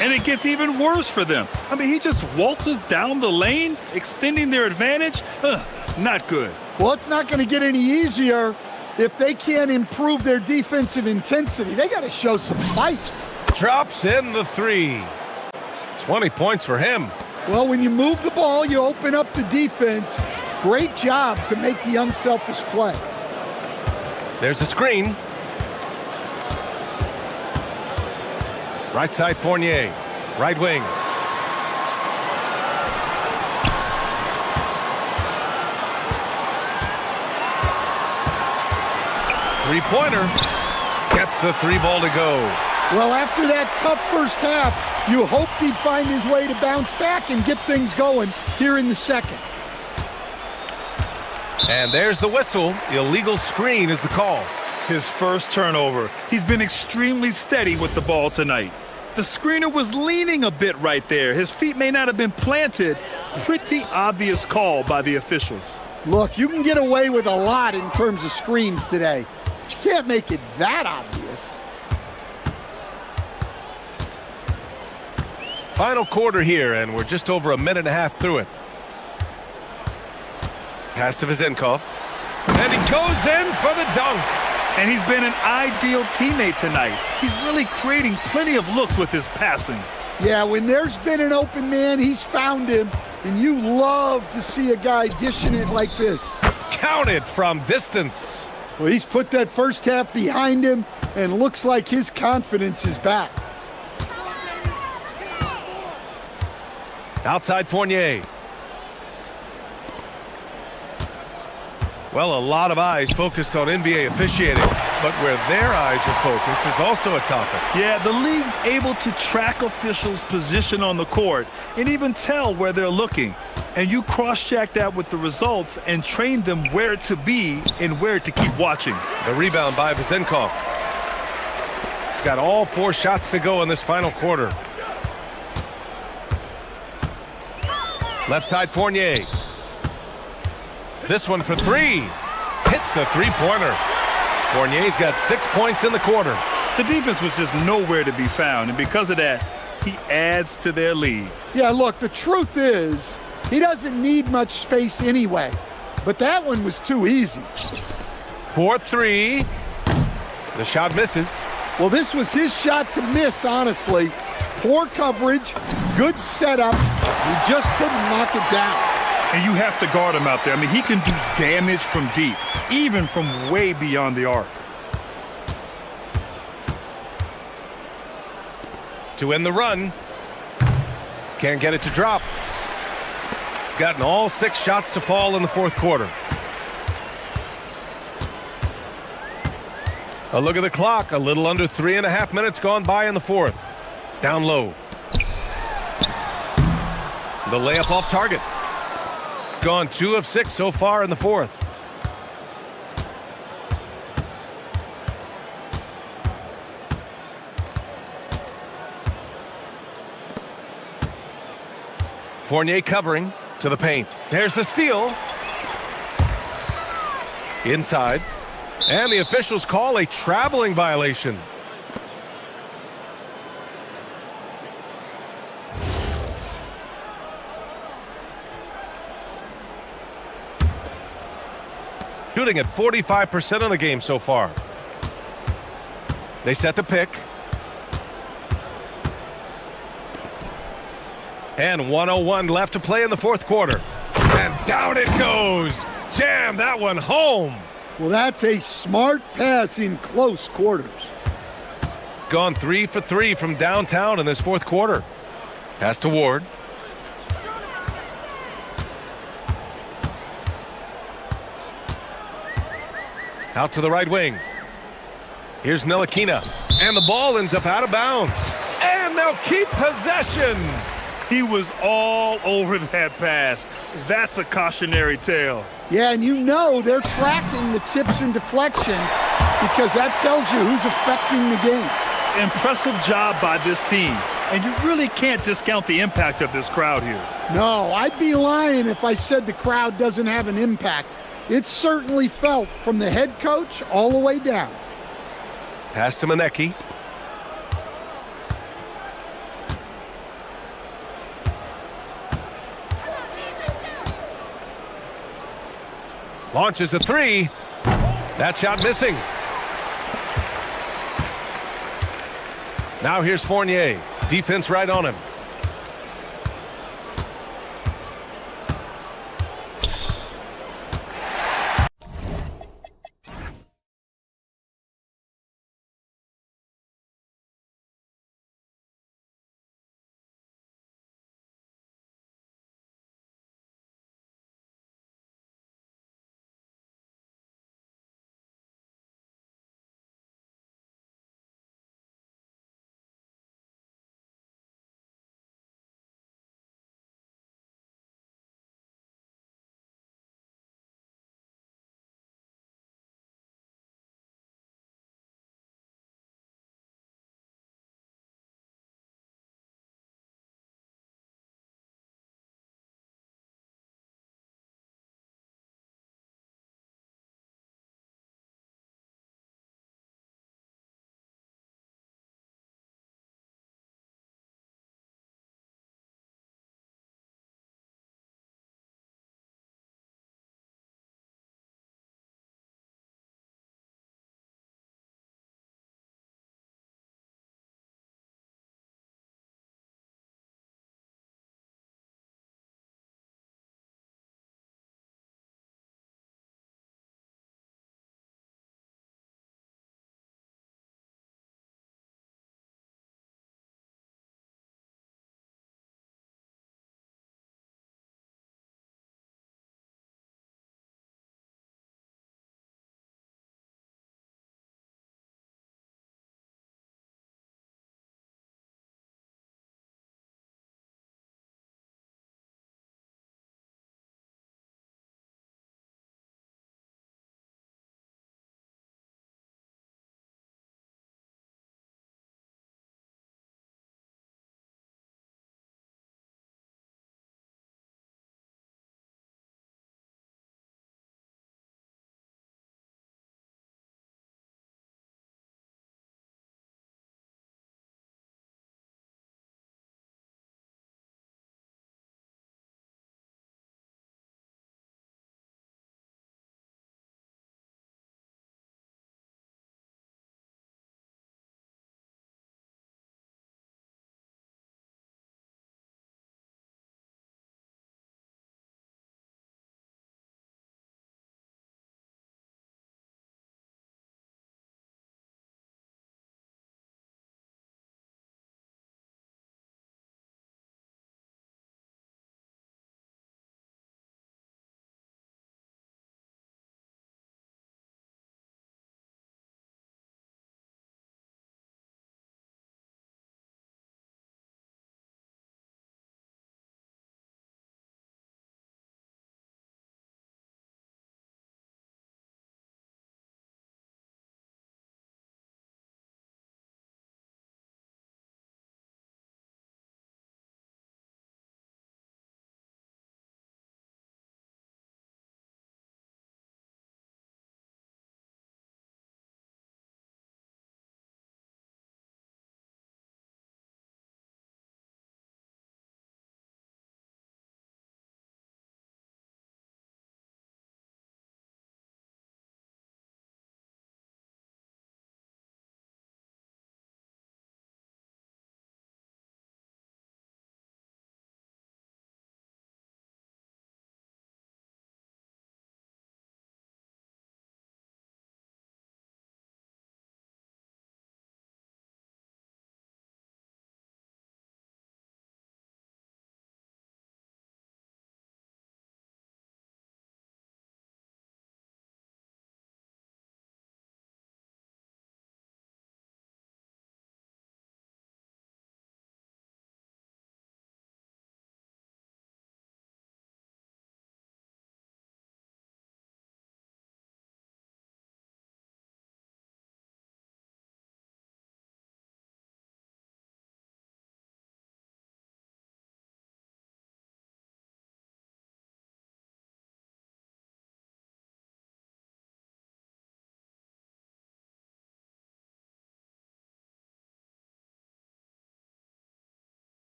And it gets even worse for them. I mean, he just waltzes down the lane, extending their advantage. Not good. Well, it's not going to get any easier if they can't improve their defensive intensity. They got to show some fight. Drops in the 3. 20 points for him. Well, when you move the ball, you open up the defense. Great job to make the unselfish play. There's a screen. Right side Fournier. Right wing. Three-pointer. Gets the three ball to go. Well, after that tough first half, you hoped he'd find his way to bounce back and get things going here in the second. And there's the whistle. Illegal screen is the call. His first turnover. He's been extremely steady with the ball tonight. The screener was leaning a bit right there. His feet may not have been planted. Pretty obvious call by the officials. Look, you can get away with a lot in terms of screens today, but you can't make it that obvious. Final quarter here, and we're just over a minute and a half through it. Pass to Vezenkov. And he goes in for the dunk. And he's been an ideal teammate tonight. He's really creating plenty of looks with his passing. Yeah, when there's been an open man, he's found him. And you love to see a guy dishing it like this. Counted from distance. Well, he's put that first half behind him and looks like his confidence is back. Outside Fournier. Well, a lot of eyes focused on NBA officiating, but where their eyes are focused is also a topic. Yeah, the league's able to track officials' position on the court and even tell where they're looking. And you cross-check that with the results and train them where to be and where to keep watching. The rebound by Vezenkov. He's got all 4 shots to go in this final quarter. Left side Fournier. This one for 3. Hits a three-pointer. Fournier's got 6 points in the quarter. The defense was just nowhere to be found, and because of that, he adds to their lead. Yeah, look, the truth is, he doesn't need much space anyway. But that one was too easy. 4-3. The shot misses. Well, this was his shot to miss, honestly. Poor coverage, good setup. He just couldn't knock it down. And you have to guard him out there. I mean, he can do damage from deep, even from way beyond the arc. To end the run. Can't get it to drop. Gotten all 6 shots to fall in the fourth quarter. A look at the clock. A little under 3.5 minutes gone by in the fourth. Down low. The layup off target. Gone 2 of 6 so far in the fourth. Fournier covering to the paint. There's the steal. Inside. And the officials call a traveling violation. Shooting at 45% of the game so far. They set the pick. And 1:01 left to play in the fourth quarter. And down it goes. Jam that one home. Well, that's a smart pass in close quarters. Gone 3 for 3 from downtown in this fourth quarter. Pass to Ward. Out to the right wing. Here's Ntilikina. And the ball ends up out of bounds. And they'll keep possession. He was all over that pass. That's a cautionary tale. Yeah, and you know they're tracking the tips and deflections because that tells you who's affecting the game. Impressive job by this team. And you really can't discount the impact of this crowd here. No, I'd be lying if I said the crowd doesn't have an impact. It's certainly felt from the head coach all the way down. Pass to Manecki. Launches a 3. That shot missing. Now here's Fournier. Defense right on him.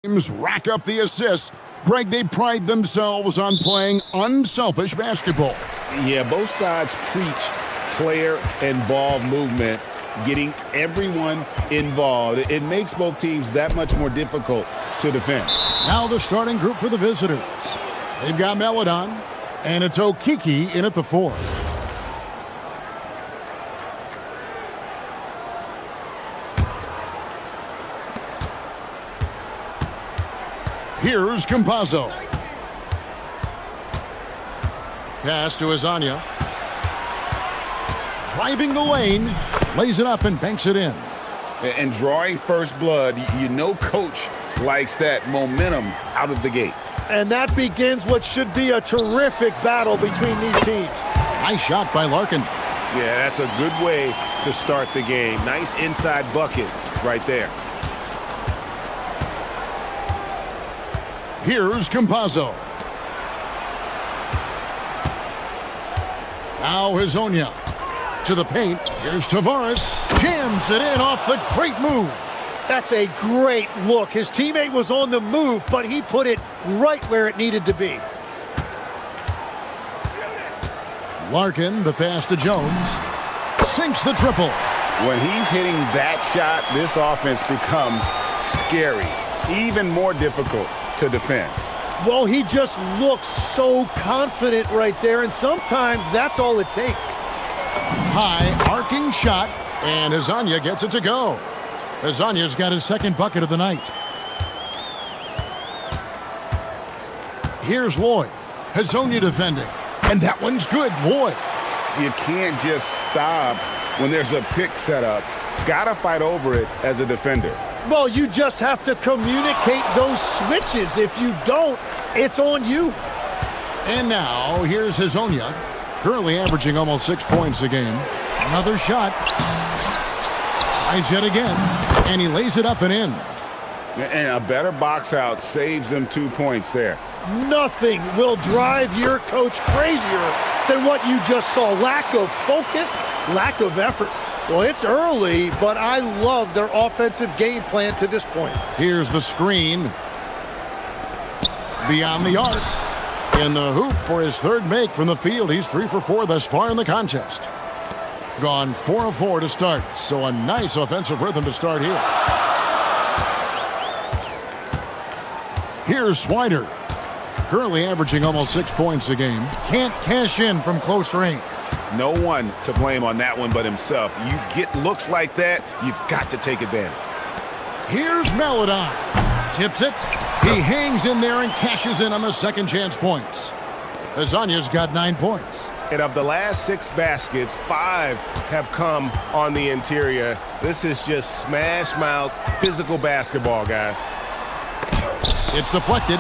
Teams rack up the assists. Greg, they pride themselves on playing unselfish basketball. Yeah, both sides preach player and ball movement, getting everyone involved. It makes both teams that much more difficult to defend. Now the starting group for the visitors. They've got Melodon, and it's Okiki in at the 4. Here's Campazzo. Pass to Azania. Driving the lane, lays it up and banks it in. And drawing first blood, you know coach likes that momentum out of the gate. And that begins what should be a terrific battle between these teams. Nice shot by Larkin. Yeah, that's a good way to start the game. Nice inside bucket right there. Here's Campazzo. Now Hazonia. To the paint. Here's Tavares. Jams it in off the great move. That's a great look. His teammate was on the move, but he put it right where it needed to be. Larkin, the pass to Jones. Sinks the triple. When he's hitting that shot, this offense becomes scary, even more difficult to defend. Well, he just looks so confident right there, and sometimes that's all it takes. High arcing shot, and Hazonia gets it to go. Hazania's got his second bucket of the night. Here's Lloyd. Hazonia defending, and that one's good. Lloyd. You can't just stop when there's a pick set up. Gotta fight over it as a defender. Well, you just have to communicate those switches. If you don't, it's on you. And now, here's Hazonia, currently averaging almost 6 points a game. Another shot. Tries yet again, and he lays it up and in. And a better box out saves them 2 points there. Nothing will drive your coach crazier than what you just saw. Lack of focus, lack of effort. Well, it's early, but I love their offensive game plan to this point. Here's the screen. Beyond the arc. In the hoop for his third make from the field. He's 3 for 4 thus far in the contest. Gone 4 of 4 to start, so a nice offensive rhythm to start here. Here's Swider. Currently averaging almost 6 points a game. Can't cash in from close range. No one to blame on that one but himself. You get looks like that, you've got to take advantage. Here's Melodon. Tips it. He hangs in there and cashes in on the second chance points. Hazania's got 9 points. And of the last 6 baskets, 5 have come on the interior. This is just smash mouth physical basketball, guys. It's deflected.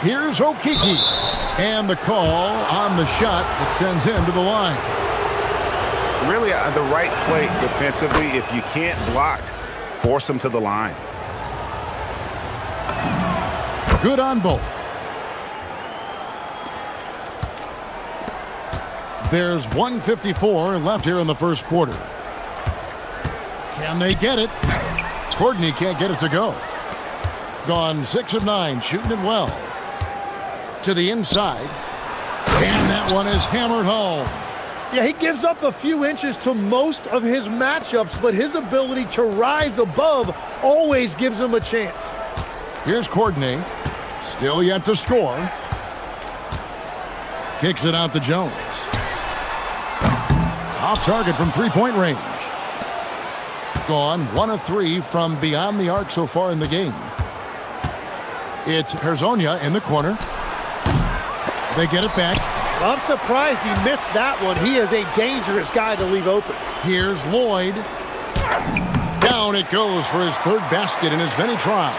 Here's Okiki. And the call on the shot that sends him to the line. Really the right play defensively. If you can't block, force him to the line. Good on both. There's 1:54 left here in the first quarter. Can they get it? Courtney can't get it to go. Gone 6 of 9, shooting it well. To the inside. And that one is hammered home. Yeah, he gives up a few inches to most of his matchups, but his ability to rise above always gives him a chance. Here's Courtney. Still yet to score. Kicks it out to Jones. Off target from three-point range. Gone 1 of 3 from beyond the arc so far in the game. It's Hazonia in the corner. They get it back. I'm surprised he missed that one. He is a dangerous guy to leave open. Here's Lloyd. Down it goes for his third basket in as many tries.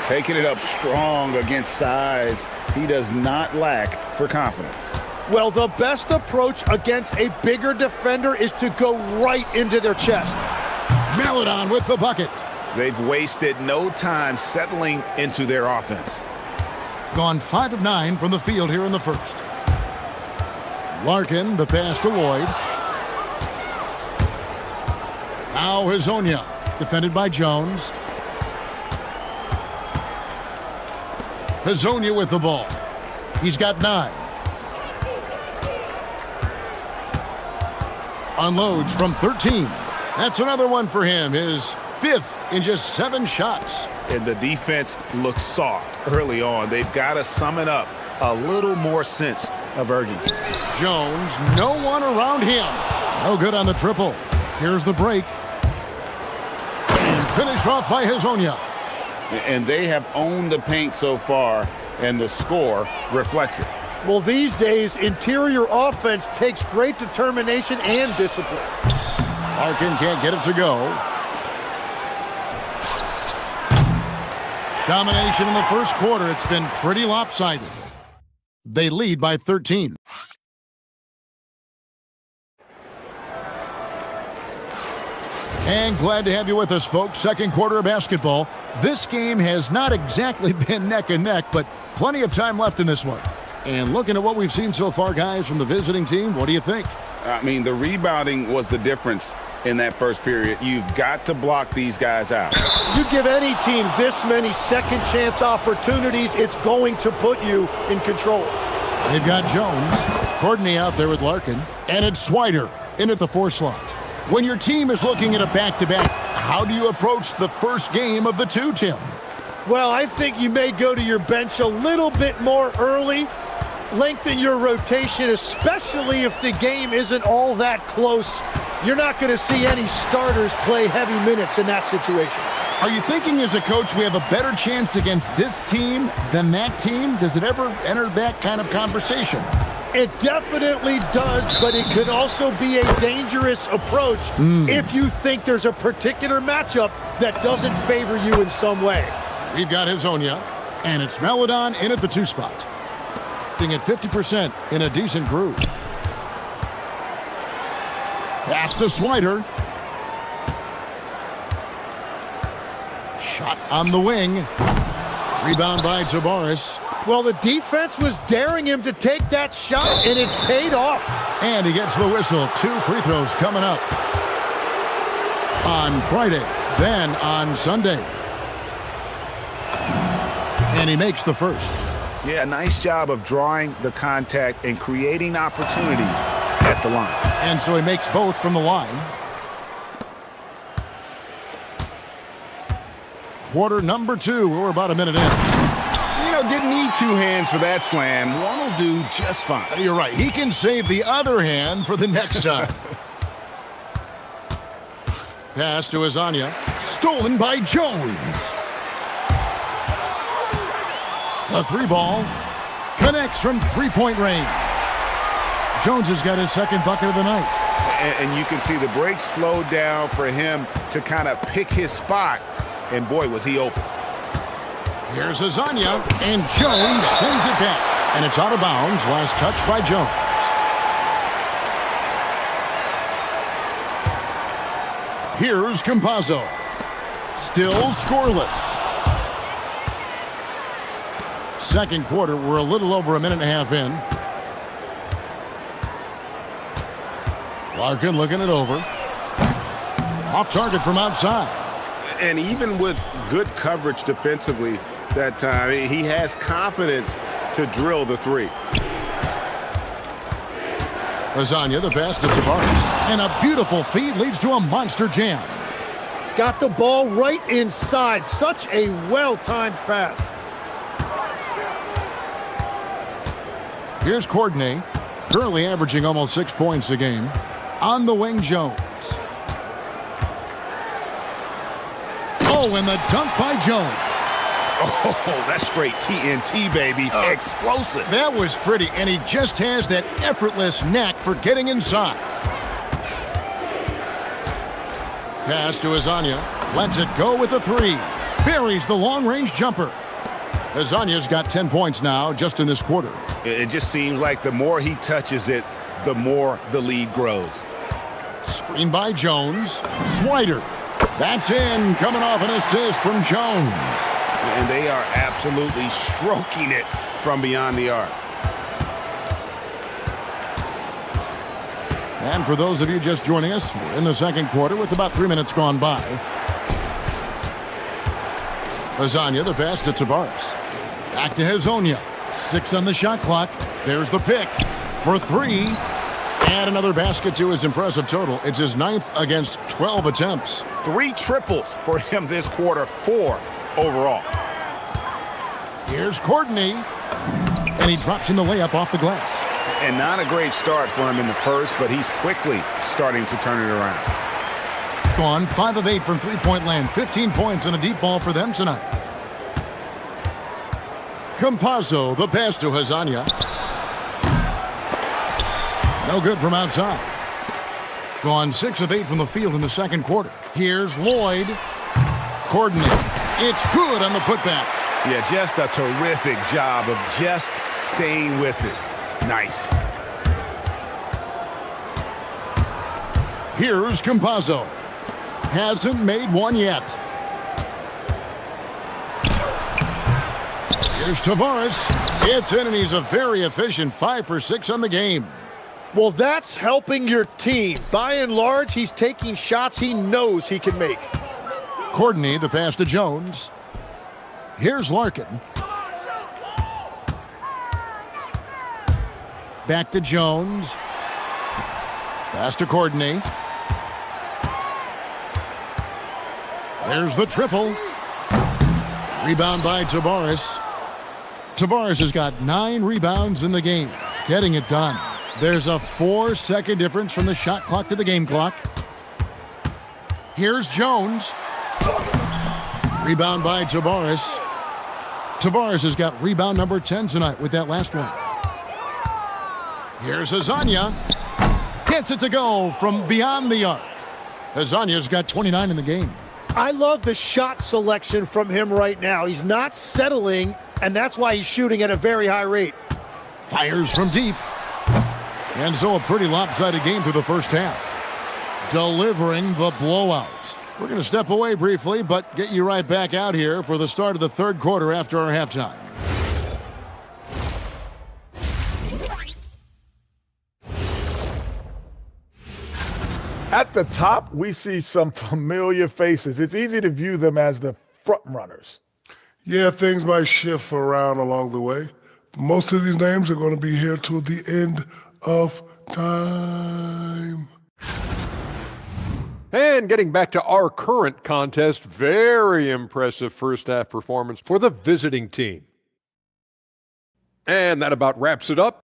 Taking it up strong against size. He does not lack for confidence. Well, the best approach against a bigger defender is to go right into their chest. Melodon with the bucket. They've wasted no time settling into their offense. Gone 5 of 9 from the field here in the first. Larkin, the pass to Lloyd. Now Hazonia, defended by Jones. Hazonia with the ball. He's got 9. Unloads from 13. That's another one for him, his 5th in just 7 shots. And the defense looks soft early on. They've got to sum it up. A little more sense of urgency. Jones, no one around him. No good on the triple. Here's the break. And finish off by Hazonia. And they have owned the paint so far, and the score reflects it. Well, these days, interior offense takes great determination and discipline. Larkin can't get it to go. Domination in the first quarter. It's been pretty lopsided. They lead by 13. And glad to have you with us, folks. Second quarter of basketball. This game has not exactly been neck and neck, but plenty of time left in this one. And looking at what we've seen so far, guys, from the visiting team, what do you think? I mean, the rebounding was the difference in that first period. You've got to block these guys out. You give any team this many second chance opportunities, it's going to put you in control. They've got Jones, Courtney out there with Larkin, and it's Swider in at the 4 slot. When your team is looking at a back-to-back, how do you approach the first game of the 2, Tim? Well, I think you may go to your bench a little bit more early, lengthen your rotation, especially if the game isn't all that close. You're not going to see any starters play heavy minutes in that situation. Are you thinking as a coach we have a better chance against this team than that team? Does it ever enter that kind of conversation? It definitely does, but it could also be a dangerous approach if you think there's a particular matchup that doesn't favor you in some way. We've got Hazonia, and it's Melodon in at the 2 spot. Being at 50% in a decent groove. Pass to Swider. Shot on the wing. Rebound by Tabaris. Well, the defense was daring him to take that shot, and it paid off. And he gets the whistle. 2 free throws coming up on Friday, then on Sunday. And he makes the first. Yeah, nice job of drawing the contact and creating opportunities at the line. And so he makes both from the line. Quarter number 2. We're about a minute in. Didn't need 2 hands for that slam. One will do just fine. You're right. He can save the other hand for the next time. Pass to Hazonia. Stolen by Jones. The 3-ball connects from 3-point range. Jones has got his second bucket of the night. And you can see the break slowed down for him to kind of pick his spot. And boy, was he open. Here's Hazonia, and Jones sends it back. And it's out of bounds. Last touch by Jones. Here's Campazzo. Still scoreless. Second quarter, we're a little over a minute and a half in. Larkin looking it over. Off target from outside. And even with good coverage defensively that time, he has confidence to drill the 3. Hazonia, the pass to Tabaris. And a beautiful feed leads to a monster jam. Got the ball right inside. Such a well-timed pass. Here's Courtney, currently averaging almost 6 points a game. On the wing, Jones. Oh, and the dunk by Jones. Oh, that's straight TNT, baby. Explosive. That was pretty, and he just has that effortless knack for getting inside. Pass to Hazonia. Lets it go with a 3. Buries the long-range jumper. Hazonia's got 10 points now just in this quarter. It just seems like the more he touches it, the more the lead grows. Screen by Jones. Swider. That's in, coming off an assist from Jones. And they are absolutely stroking it from beyond the arc. And for those of you just joining us, we're in the second quarter with about 3 minutes gone by. Lasagna, the pass to Tavares. Back to Hazonia. 6 on the shot clock. There's the pick for 3. And another basket to his impressive total. It's his 9th against 12 attempts. 3 triples for him this quarter, 4 overall. Here's Courtney. And he drops in the layup off the glass. And not a great start for him in the first, but he's quickly starting to turn it around. On 5 of 8 from three-point land. 15 points and a deep ball for them tonight. Campazzo, the pass to Hazonia. No good from outside. Gone 6 of 8 from the field in the second quarter. Here's Lloyd. Courtney. It's good on the putback. Yeah, just a terrific job of just staying with it. Nice. Here's Campazzo. Hasn't made one yet. Here's Tavares. It's in, and he's a very efficient 5 for 6 on the game. Well, that's helping your team. By and large, he's taking shots he knows he can make. Courtney, the pass to Jones. Here's Larkin. Back to Jones. Pass to Courtney. There's the triple. Rebound by Tavares. Tavares has got 9 rebounds in the game, getting it done. There's a 4-second difference from the shot clock to the game clock. Here's Jones. Rebound by Tavares. Tavares has got rebound number 10 tonight with that last one. Here's Hazonia. Gets it to go from beyond the arc. Hazonia's got 29 in the game. I love the shot selection from him right now. He's not settling, and that's why he's shooting at a very high rate. Fires from deep. And so a pretty lopsided game through the first half. Delivering the blowout. We're going to step away briefly, but get you right back out here for the start of the third quarter after our halftime. At the top, we see some familiar faces. It's easy to view them as the front runners. Yeah, things might shift around along the way. Most of these names are going to be here till the end of time. And getting back to our current contest, very impressive first half performance for the visiting team. And that about wraps it up.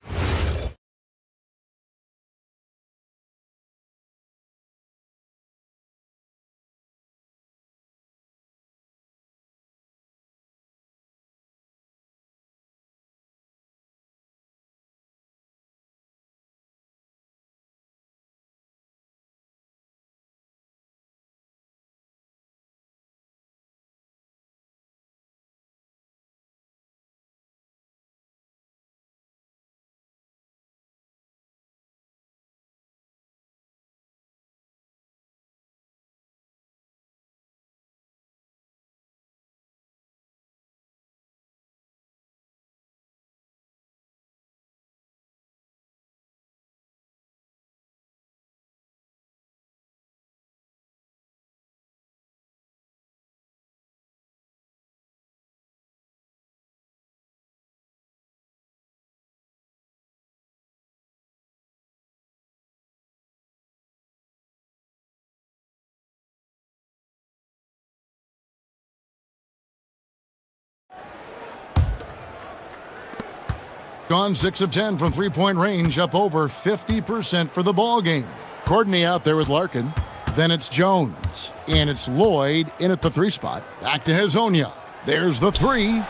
Gone 6 of 10 from three-point range, up over 50% for the ball game. Courtney out there with Larkin. Then it's Jones. And it's Lloyd in at the 3 spot. Back to Hazonia. There's the 3.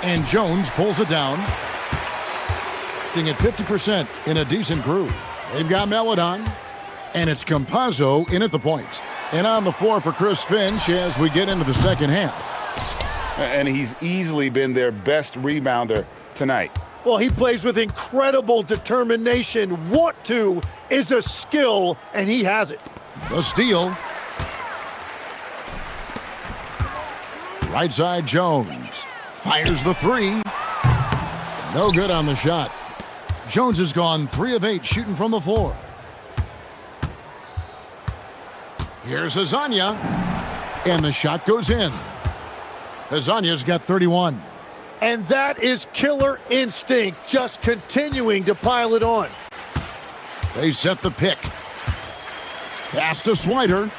And Jones pulls it down. At 50% in a decent groove. They've got Melodon. And it's Campazzo in at the point. And on the floor for Chris Finch as we get into the second half. And he's easily been their best rebounder tonight. Well, he plays with incredible determination. Want to is a skill, and he has it. The steal. Right side Jones. Fires the 3. No good on the shot. Jones has gone 3 of 8 shooting from the floor. Here's Azania. And the shot goes in. Azania's got 31. And that is killer instinct, just continuing to pile it on. They set the pick. Pass to Swider.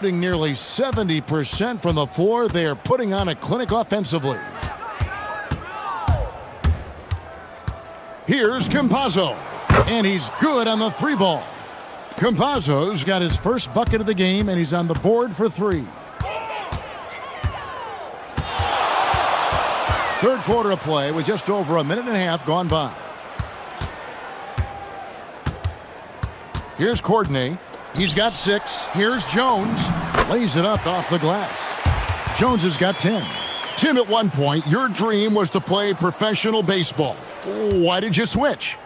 Nearly 70% from the floor. They are putting on a clinic offensively. Here's Campazzo, and he's good on the three ball. Campazzo's got his first bucket of the game, and he's on the board for 3. Third quarter of play with just over a minute and a half gone by. Here's Courtney. He's got 6. Here's Jones. Lays it up off the glass. Jones has got 10. Tim, at one point, your dream was to play professional baseball. Why did you switch?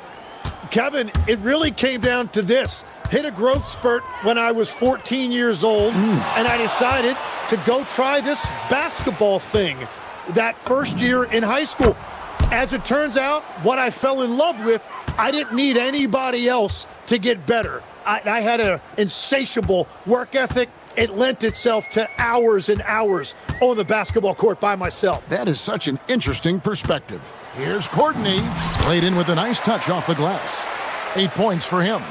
Kevin, it really came down to this. Hit a growth spurt when I was 14 years old, and I decided to go try this basketball thing that first year in high school. As it turns out, what I fell in love with, I didn't need anybody else to get better. I had an insatiable work ethic. It lent itself to hours and hours on the basketball court by myself. That is such an interesting perspective. Here's Courtney, laid in with a nice touch off the glass. 8 points for him.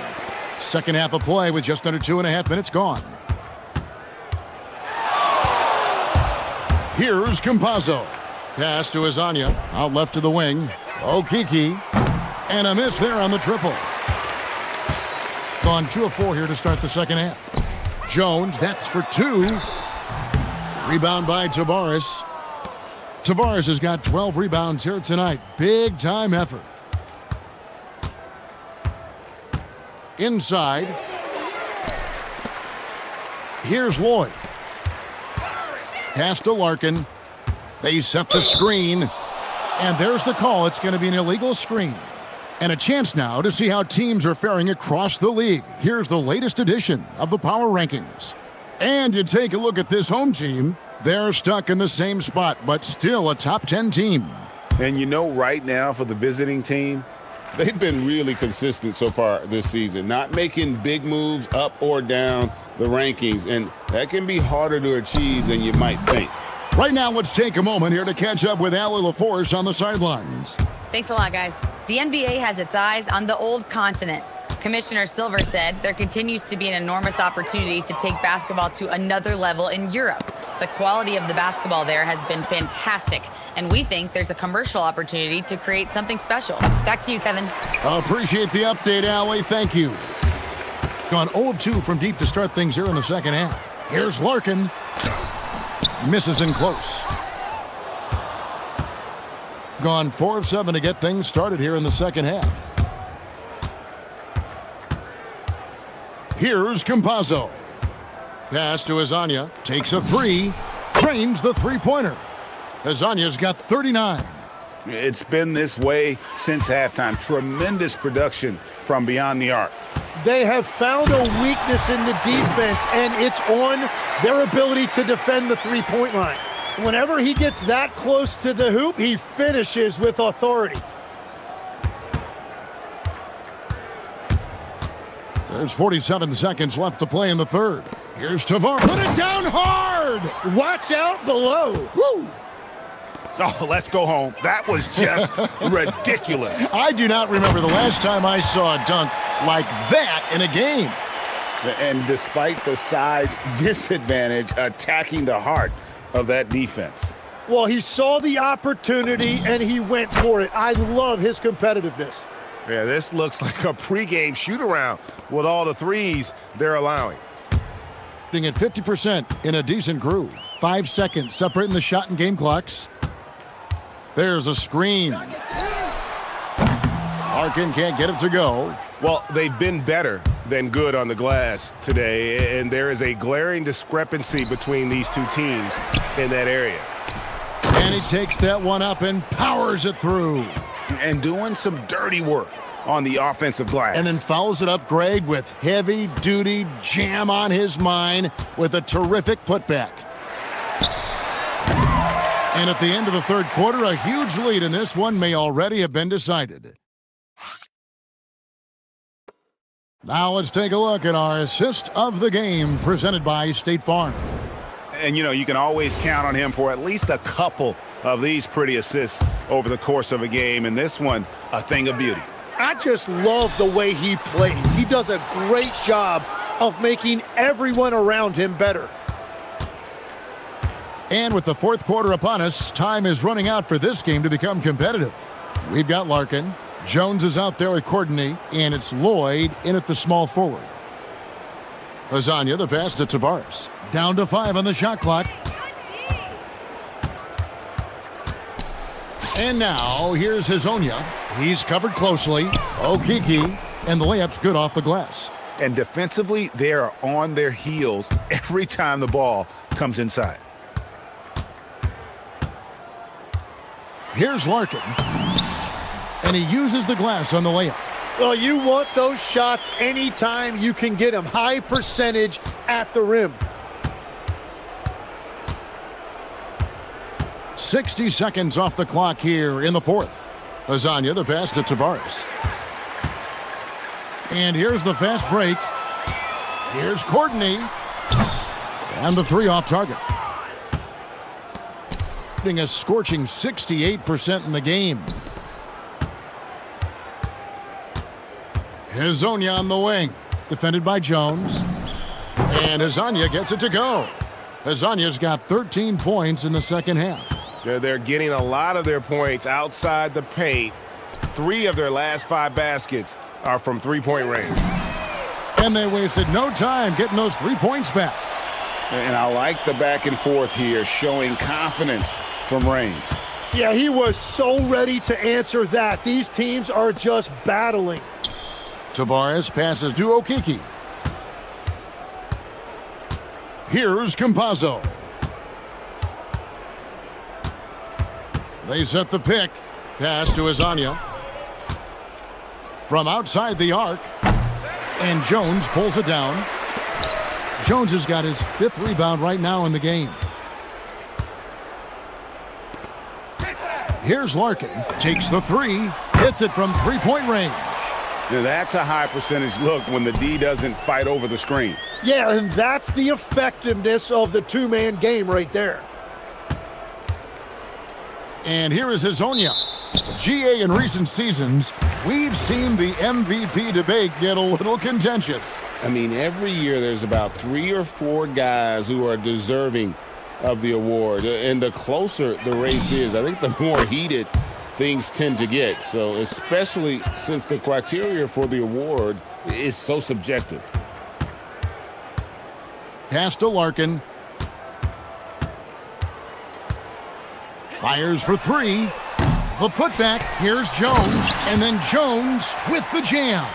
Second half of play with just under 2.5 minutes gone. Here's Campazzo. Pass to Azania, out left to the wing. Okiki, and a miss there on the triple. Gone 2 of 4 here to start the second half. Jones, that's for 2. Rebound by Tavares. Tavares has got 12 rebounds here tonight. Big time effort. Inside. Here's Lloyd. Pass to Larkin. They set the screen. And there's the call. It's going to be an illegal screen. And a chance now to see how teams are faring across the league. Here's the latest edition of the Power Rankings. And you take a look at this home team. They're stuck in the same spot, but still a top 10 team. And you know, right now for the visiting team, they've been really consistent so far this season, not making big moves up or down the rankings. And that can be harder to achieve than you might think. Right now, let's take a moment here to catch up with Allie LaForce on the sidelines. Thanks a lot, guys. The NBA has its eyes on the old continent. Commissioner Silver said there continues to be an enormous opportunity to take basketball to another level in Europe. The quality of the basketball there has been fantastic, and we think there's a commercial opportunity to create something special. Back to you, Kevin. Appreciate the update, Allie. Thank you. Gone 0 of 2 from deep to start things here in the second half. Here's Larkin. Misses in close. Gone 4 of 7 to get things started here in the second half. Here's Campazzo. Pass to Azania. Takes a 3. Drains the three-pointer. Azania's got 39. It's been this way since halftime. Tremendous production from beyond the arc. They have found a weakness in the defense, and it's on their ability to defend the three-point line. Whenever he gets that close to the hoop, he finishes with authority. There's 47 seconds left to play in the third. Here's Tavares. Put it down hard! Watch out below. Woo! Oh, let's go home. That was just ridiculous. I do not remember the last time I saw a dunk like that in a game. And despite the size disadvantage, attacking the heart of that defense. Well, he saw the opportunity and he went for it. I love his competitiveness. Yeah, this looks like a pregame shoot-around with all the threes they're allowing. At 50% in a decent groove. 5 seconds separating the shot and game clocks. There's a screen. Larkin can't get it to go. Well, they've been better than good on the glass today, and there is a glaring discrepancy between these two teams in that area. And he takes that one up and powers it through. And doing some dirty work on the offensive glass. And then follows it up, Greg, with heavy-duty jam on his mind with a terrific putback. And at the end of the third quarter, a huge lead in this one may already have been decided. Now let's take a look at our assist of the game presented by State Farm. And, you can always count on him for at least a couple of these pretty assists over the course of a game. And this one, a thing of beauty. I just love the way he plays. He does a great job of making everyone around him better. And with the fourth quarter upon us, time is running out for this game to become competitive. We've got Larkin. Jones is out there with Courtney, and it's Lloyd in at the small forward. Lasagna, the pass to Tavares. Down to 5 on the shot clock. And now, here's Hazonia. He's covered closely. Okiki, and the layup's good off the glass. And defensively, they are on their heels every time the ball comes inside. Here's Larkin. And he uses the glass on the layup. Well, you want those shots anytime you can get them. High percentage at the rim. 60 seconds off the clock here in the fourth. Lasagna, the pass to Tavares. And here's the fast break. Here's Courtney. And the three off target. A scorching 68% in the game. Hazonia on the wing. Defended by Jones. And Hazonia gets it to go. Hazonia's got 13 points in the second half. They're getting a lot of their points outside the paint. 3 of their last 5 baskets are from three-point range. And they wasted no time getting those 3 points back. And I like the back and forth here, showing confidence from range. Yeah, he was so ready to answer that. These teams are just battling. Tavares passes to Okiki. Here's Campazzo. They set the pick. Pass to Hazonia. From outside the arc. And Jones pulls it down. Jones has got his 5th rebound right now in the game. Here's Larkin. Takes the 3. Hits it from 3-point range. Now that's a high percentage look when the D doesn't fight over the screen. Yeah, and that's the effectiveness of the two-man game right there. And here is Hazonia. GA in recent seasons, we've seen the MVP debate get a little contentious. I mean, every year there's about 3 or 4 guys who are deserving of the award. And the closer the race is, I think the more heated things tend to get. So especially since the criteria for the award is so subjective. Pass to Larkin. Fires for 3. The putback. Here's Jones. And then Jones with the jam.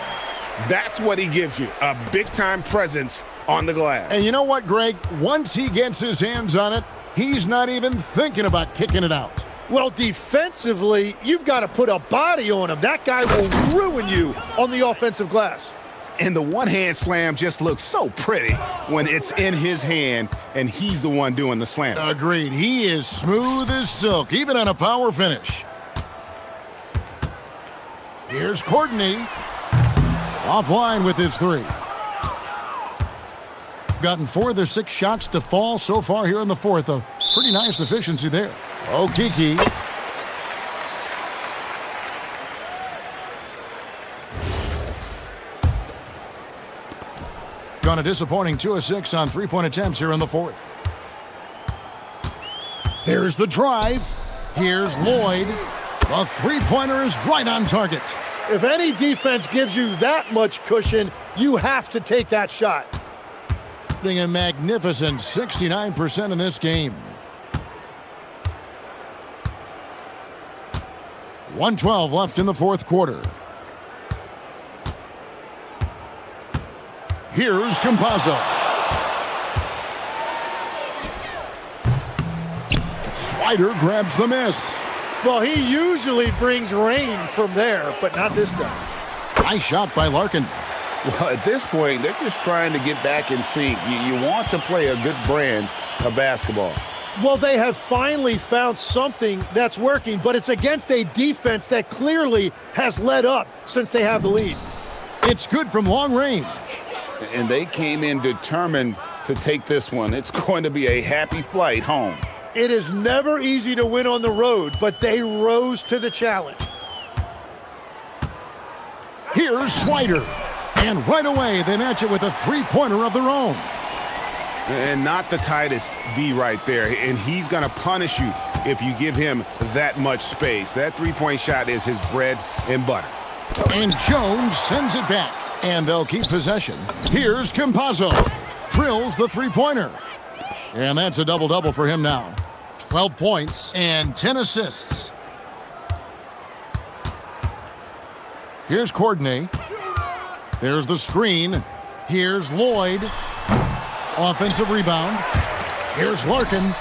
That's what he gives you, a big-time presence on the glass. And you know what, Greg? Once he gets his hands on it, he's not even thinking about kicking it out. Well, defensively, you've got to put a body on him. That guy will ruin you on the offensive glass. And the one-hand slam just looks so pretty when it's in his hand and he's the one doing the slam. Agreed. He is smooth as silk, even on a power finish. Here's Courtney. Offline with his 3. Gotten 4 of their 6 shots to fall so far here in the fourth. A pretty nice efficiency there. Okiki. Gone a disappointing 2 of 6 on 3-point attempts here in the fourth. There's the drive. Here's Lloyd. The 3-pointer is right on target. If any defense gives you that much cushion, you have to take that shot. Getting a magnificent 69% in this game. 1:12 left in the fourth quarter. Here's Campazzo. Slider grabs the miss. Well, he usually brings rain from there, but not this time. Nice shot by Larkin. Well, at this point, they're just trying to get back in sync. You want to play a good brand of basketball. Well, they have finally found something that's working, but it's against a defense that clearly has let up since they have the lead. It's good from long range. And they came in determined to take this one. It's going to be a happy flight home. It is never easy to win on the road, but they rose to the challenge. Here's Swider. And right away, they match it with a three-pointer of their own. And not the tightest D right there. And he's going to punish you if you give him that much space. That three-point shot is his bread and butter. And Jones sends it back. And they'll keep possession. Here's Campazzo. Drills the three-pointer. And that's a double-double for him now. 12 points and 10 assists. Here's Courtney. There's the screen. Here's Lloyd. Offensive rebound. Here's Larkin.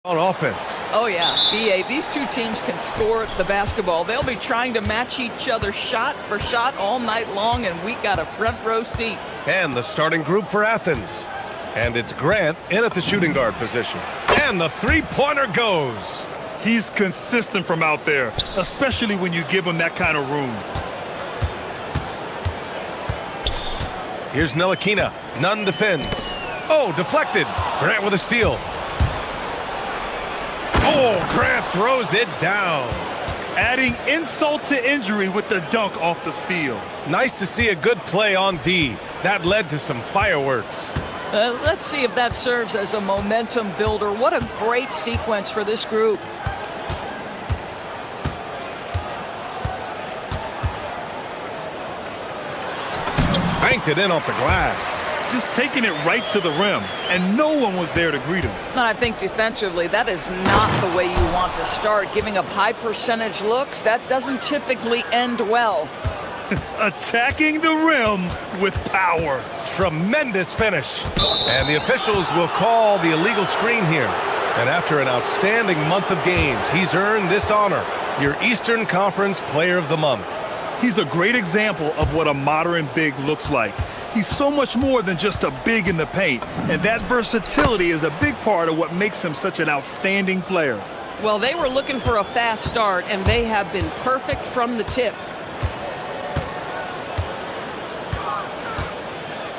On offense. Oh, yeah. BA, these two teams can score the basketball. They'll be trying to match each other shot for shot all night long, and we got a front row seat. And the starting group for Athens. And it's Grant in at the shooting guard position. And the three-pointer goes. He's consistent from out there, especially when you give him that kind of room. Here's Ntilikina. Nunn defends. Oh, deflected. Grant with a steal. Oh, Grant throws it down. Adding insult to injury with the dunk off the steal. Nice to see a good play on D. That led to some fireworks. Let's see if that serves as a momentum builder. What a great sequence for this group. Banked it in off the glass. Just taking it right to the rim, and no one was there to greet him. And I think defensively, that is not the way you want to start. Giving up high percentage looks, that doesn't typically end well. Attacking the rim with power. Tremendous finish. And the officials will call the illegal screen here. And after an outstanding month of games, he's earned this honor, your Eastern Conference Player of the Month. He's a great example of what a modern big looks like. He's so much more than just a big in the paint, and that versatility is a big part of what makes him such an outstanding player. Well, they were looking for a fast start, and they have been perfect from the tip.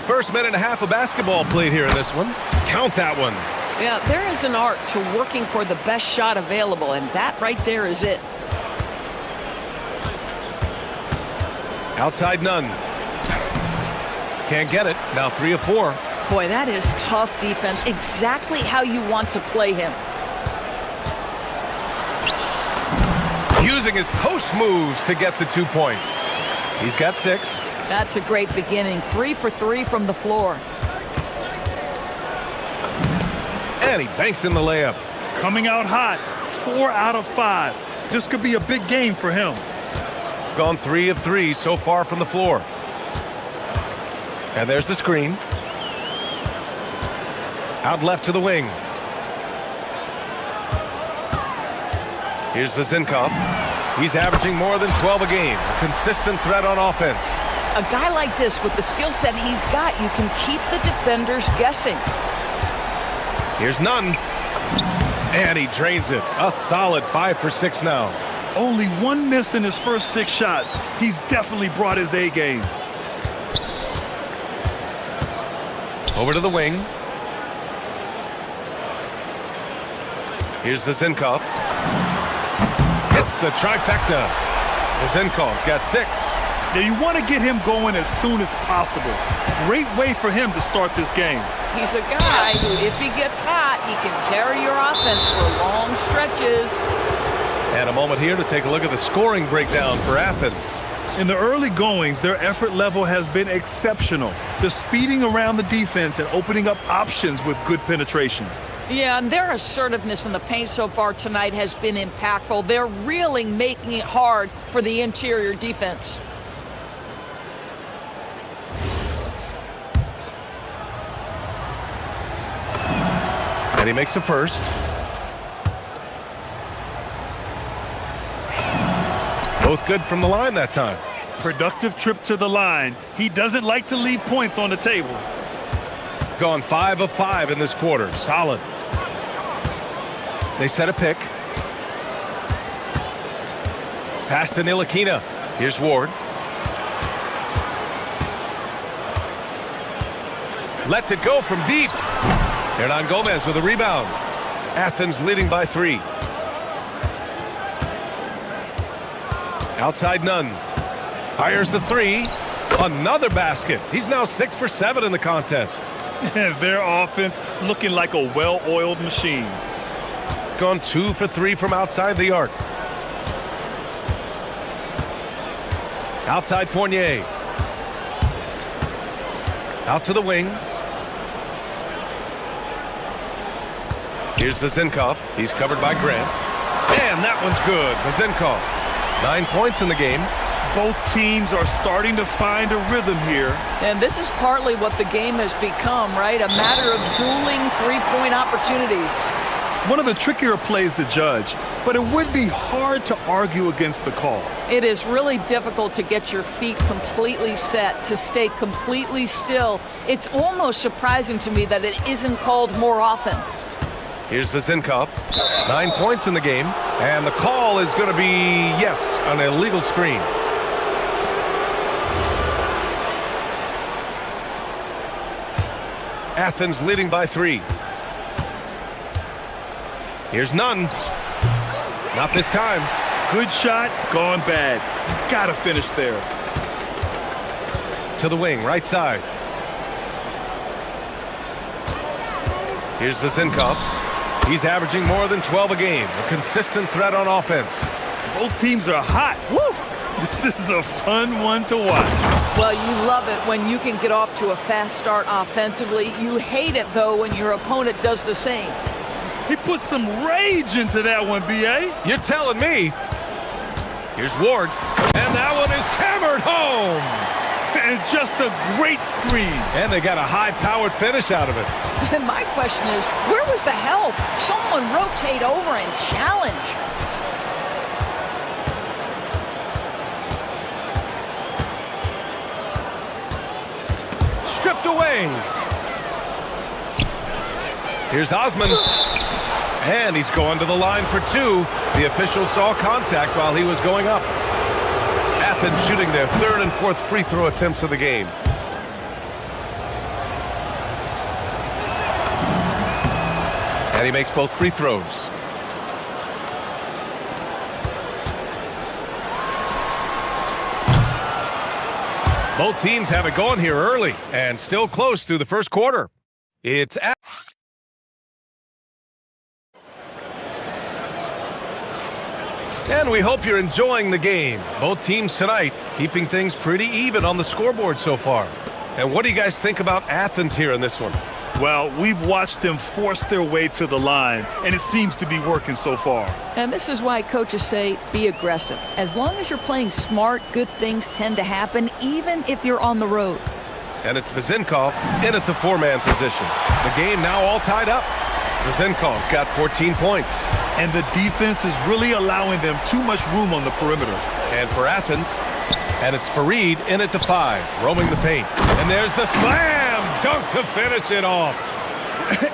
First minute and a half of basketball played here in this one. Count that one. Yeah, there is an art to working for the best shot available, and that right there is it. Outside Nunn. Can't get it. Now 3 of 4. Boy, that is tough defense. Exactly how you want to play him. Using his post moves to get the 2 points. He's got 6. That's a great beginning. 3 for 3 from the floor. And he banks in the layup. Coming out hot. 4 out of 5. This could be a big game for him. Gone 3 of 3 so far from the floor. And there's the screen. Out left to the wing. Here's Vezinkov. He's averaging more than 12 a game. A consistent threat on offense. A guy like this, with the skill set he's got, you can keep the defenders guessing. Here's Nunn. And he drains it. A solid 5 for 6 now. Only 1 miss in his first 6 shots. He's definitely brought his A game. Over to the wing. Here's Vezinkov. Hits the trifecta. Vezinkov's got 6. Now you want to get him going as soon as possible. Great way for him to start this game. He's a guy who, if he gets hot, he can carry your offense for long stretches. And a moment here to take a look at the scoring breakdown for Athens. In the early goings, their effort level has been exceptional. They're speeding around the defense and opening up options with good penetration. Yeah, and their assertiveness in the paint so far tonight has been impactful. They're really making it hard for the interior defense. And he makes a first. Both good from the line that time. Productive trip to the line. He doesn't like to leave points on the table. Gone 5 of 5 in this quarter. Solid. They set a pick. Pass to Ntilikina. Here's Ward. Lets it go from deep. Hernan Gomez with a rebound. Athens leading by 3. Outside Nunn. Fires the 3. Another basket. He's now 6 for 7 in the contest. Their offense looking like a well-oiled machine. Gone 2 for 3 from outside the arc. Outside Fournier. Out to the wing. Here's Vezinkov. He's covered by Grant. And that one's good. Vezinkov. 9 points in the game. Both teams are starting to find a rhythm here. And this is partly what the game has become, right? A matter of dueling three-point opportunities. One of the trickier plays to judge, but it would be hard to argue against the call. It is really difficult to get your feet completely set, to stay completely still. It's almost surprising to me that it isn't called more often. Here's Vezinkov, 9 points in the game, and the call is going to be, yes, an illegal screen. Athens leading by 3. Here's none. Not this time. Good shot, gone bad. Gotta finish there. To the wing, right side. Here's Vezinkov. He's averaging more than 12 a game. A consistent threat on offense. Both teams are hot. Woo! This is a fun one to watch. Well, you love it when you can get off to a fast start offensively. You hate it, though, when your opponent does the same. He put some rage into that one, B.A. You're telling me. Here's Ward, and that one is hammered home. And just a great screen. And they got a high-powered finish out of it. And my question is, where was the help? Someone rotate over and challenge. Stripped away. Here's Osman. And he's going to the line for 2. The official saw contact while he was going up. Athens shooting their 3rd and 4th free throw attempts of the game. And he makes both free throws. Both teams have it going here early and still close through the first quarter. It's and we hope you're enjoying the game. Both teams tonight keeping things pretty even on the scoreboard so far. And what do you guys think about Athens here in this one? Well, we've watched them force their way to the line, and it seems to be working so far. And this is why coaches say be aggressive. As long as you're playing smart, good things tend to happen, even if you're on the road. And it's Vezinkov in at the 4-man position. The game now all tied up. Vezinkov's got 14 points. And the defense is really allowing them too much room on the perimeter. And for Athens, and it's Fareed in at the 5, roaming the paint. And there's the slam dunk to finish it off.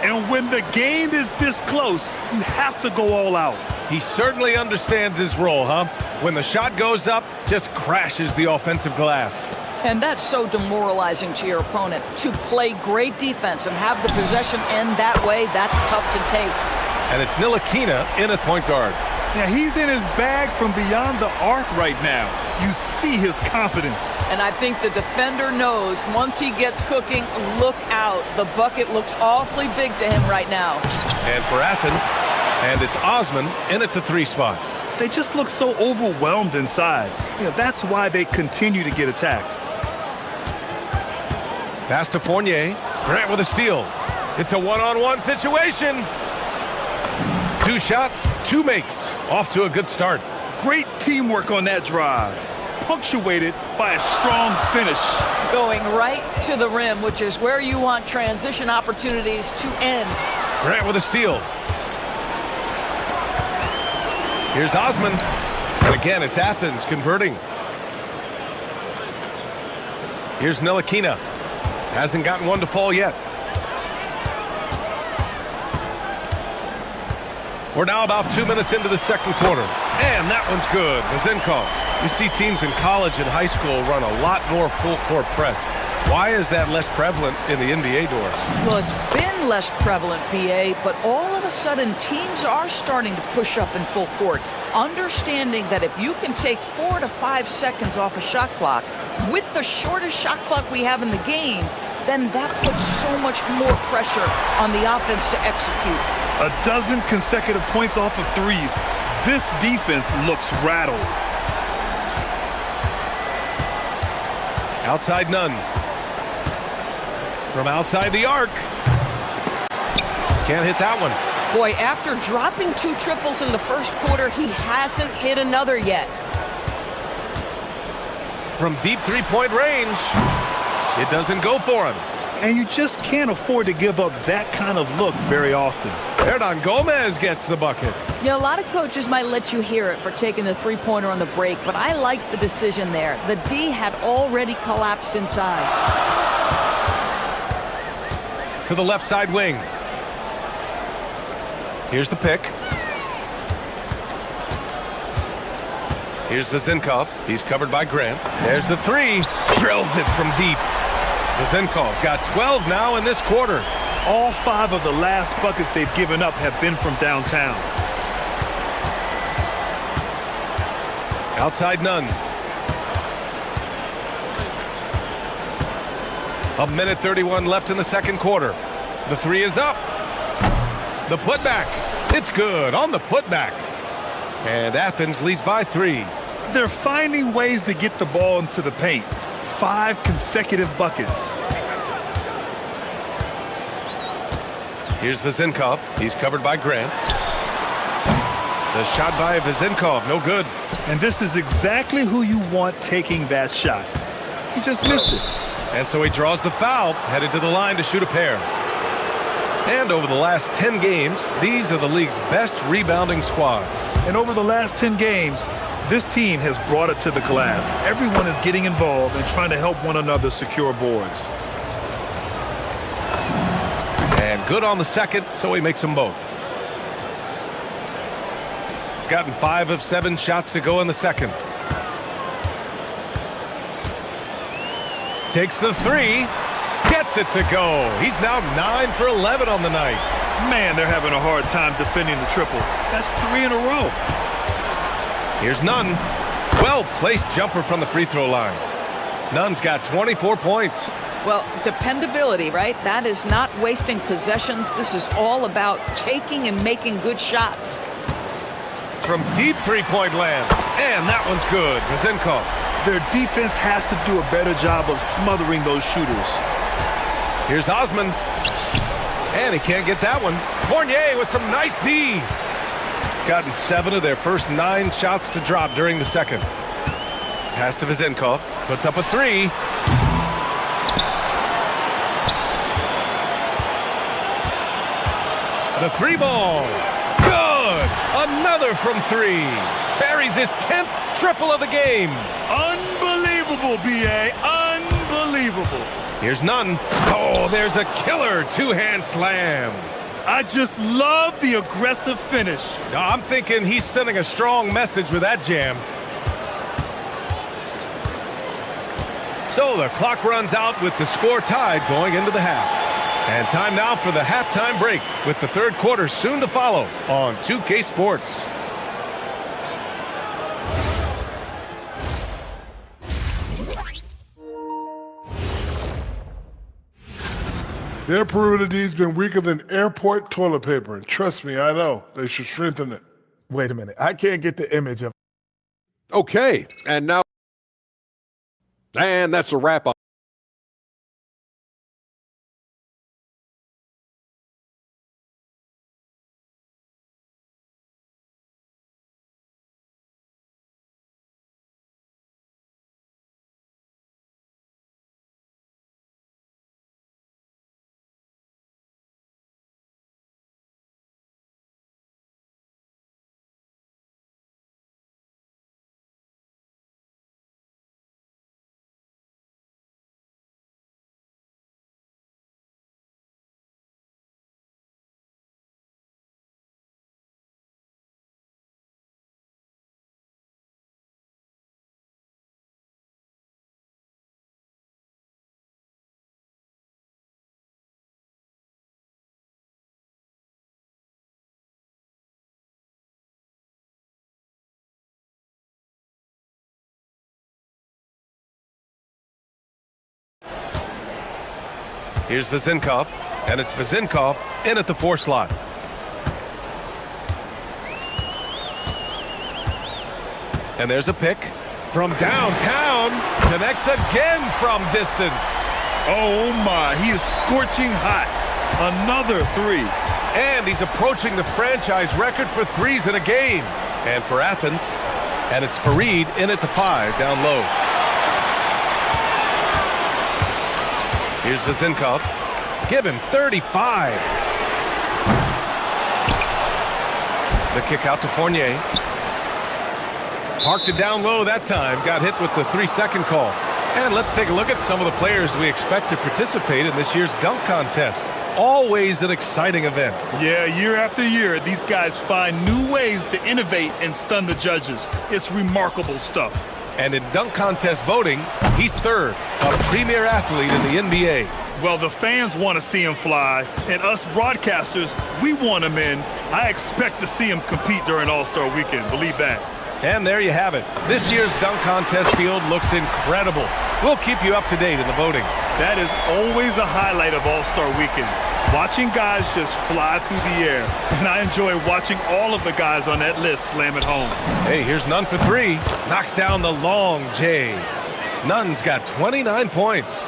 And when the game is this close, you have to go all out. He certainly understands his role, huh? When the shot goes up, just crashes the offensive glass. And that's so demoralizing to your opponent. To play great defense and have the possession end that way, that's tough to take. And it's Ntilikina in at point guard. Yeah, he's in his bag from beyond the arc right now. You see his confidence. And I think the defender knows once he gets cooking, look out. The bucket looks awfully big to him right now. And for Athens, and it's Osman in at the 3 spot. They just look so overwhelmed inside. You know, that's why they continue to get attacked. Pass to Fournier. Grant with a steal. It's a one-on-one situation. 2 shots, 2 makes. Off to a good start. Great teamwork on that drive. Punctuated by a strong finish. Going right to the rim, which is where you want transition opportunities to end. Grant with a steal. Here's Osman. And again, it's Athens converting. Here's Ntilikina. Hasn't gotten one to fall yet. We're now about 2 minutes into the second quarter. And that one's good. Vezinkov. You see teams in college and high school run a lot more full-court press. Why is that less prevalent in the NBA doors? Well, it's been less prevalent, BA, but all of a sudden teams are starting to push up in full court, understanding that if you can take 4 to 5 seconds off a shot clock, with the shortest shot clock we have in the game, then that puts so much more pressure on the offense to execute. 12 consecutive points off of threes. This defense looks rattled. Outside none. From outside the arc. Can't hit that one. Boy, after dropping 2 triples in the first quarter, he hasn't hit another yet. From deep 3-point range, it doesn't go for him. And you just can't afford to give up that kind of look very often. Gomez gets the bucket. Yeah, a lot of coaches might let you hear it for taking the three-pointer on the break, but I like the decision there. The D had already collapsed inside. To the left side wing. Here's the pick. Here's Vezinkov. He's covered by Grant. There's the three. Drills it from deep. Vezinkov's got 12 now in this quarter. All 5 of the last buckets they've given up have been from downtown. Outside none. 1:31 left in the second quarter. The three is up. The putback. It's good on the putback. And Athens leads by 3. They're finding ways to get the ball into the paint. 5 consecutive buckets. Here's Vezinkov. He's covered by Grant. The shot by Vezinkov, no good. And this is exactly who you want taking that shot. He just missed it. And so he draws the foul, headed to the line to shoot a pair. And over the last 10 games, these are the league's best rebounding squads. And over the last 10 games, this team has brought it to the glass. Everyone is getting involved and trying to help one another secure boards. And good on the second, so he makes them both. Gotten 5 of 7 shots to go in the second. Takes the three. Gets it to go. He's now 9 for 11 on the night. Man, they're having a hard time defending the triple. That's 3 in a row. Here's Nunn. Well-placed jumper from the free throw line. Nunn's got 24 points. Well, dependability, right? That is not wasting possessions. This is all about taking and making good shots. From deep three-point land. And that one's good. Vezinkov. Their defense has to do a better job of smothering those shooters. Here's Osman. And he can't get that one. Fournier with some nice D. Gotten 7 of their first 9 shots to drop during the second. Pass to Vezinkov. Puts up a 3. The 3 ball. Good. Another from 3. Buries his 10th triple of the game. Unbelievable, B.A. Unbelievable. Here's Nunn. Oh, there's a killer 2-hand slam. I just love the aggressive finish. I'm thinking he's sending a strong message with that jam. So the clock runs out with the score tied going into the half. And time now for the halftime break with the third quarter soon to follow on 2K Sports. Their perimeter D's been weaker than airport toilet paper. And trust me, I know. They should strengthen it. Wait a minute. I can't get the image of. Okay, and now. And that's a wrap up. Here's Vezinkov, and it's Vezinkov in at the 4 slot. And there's a pick from downtown. Connects again from distance. Oh my, he is scorching hot. Another 3. And he's approaching the franchise record for threes in a game. And for Athens, and it's Fareed in at the 5 down low. Here's Vezinkov. Give him 35. The kick out to Fournier. Parked it down low that time. Got hit with the 3-second call. And let's take a look at some of the players we expect to participate in this year's dunk contest. Always an exciting event. Yeah, year after year, these guys find new ways to innovate and stun the judges. It's remarkable stuff. And in dunk contest voting, he's third, a premier athlete in the NBA. Well, the fans want to see him fly, and us broadcasters, we want him in. I expect to see him compete during All-Star Weekend, believe that. And there you have it. This year's dunk contest field looks incredible. We'll keep you up to date in the voting. That is always a highlight of All-Star Weekend. Watching guys just fly through the air. And I enjoy watching all of the guys on that list slam it home. Hey, here's Nunn for three. Knocks down the long J. Nunn's got 29 points.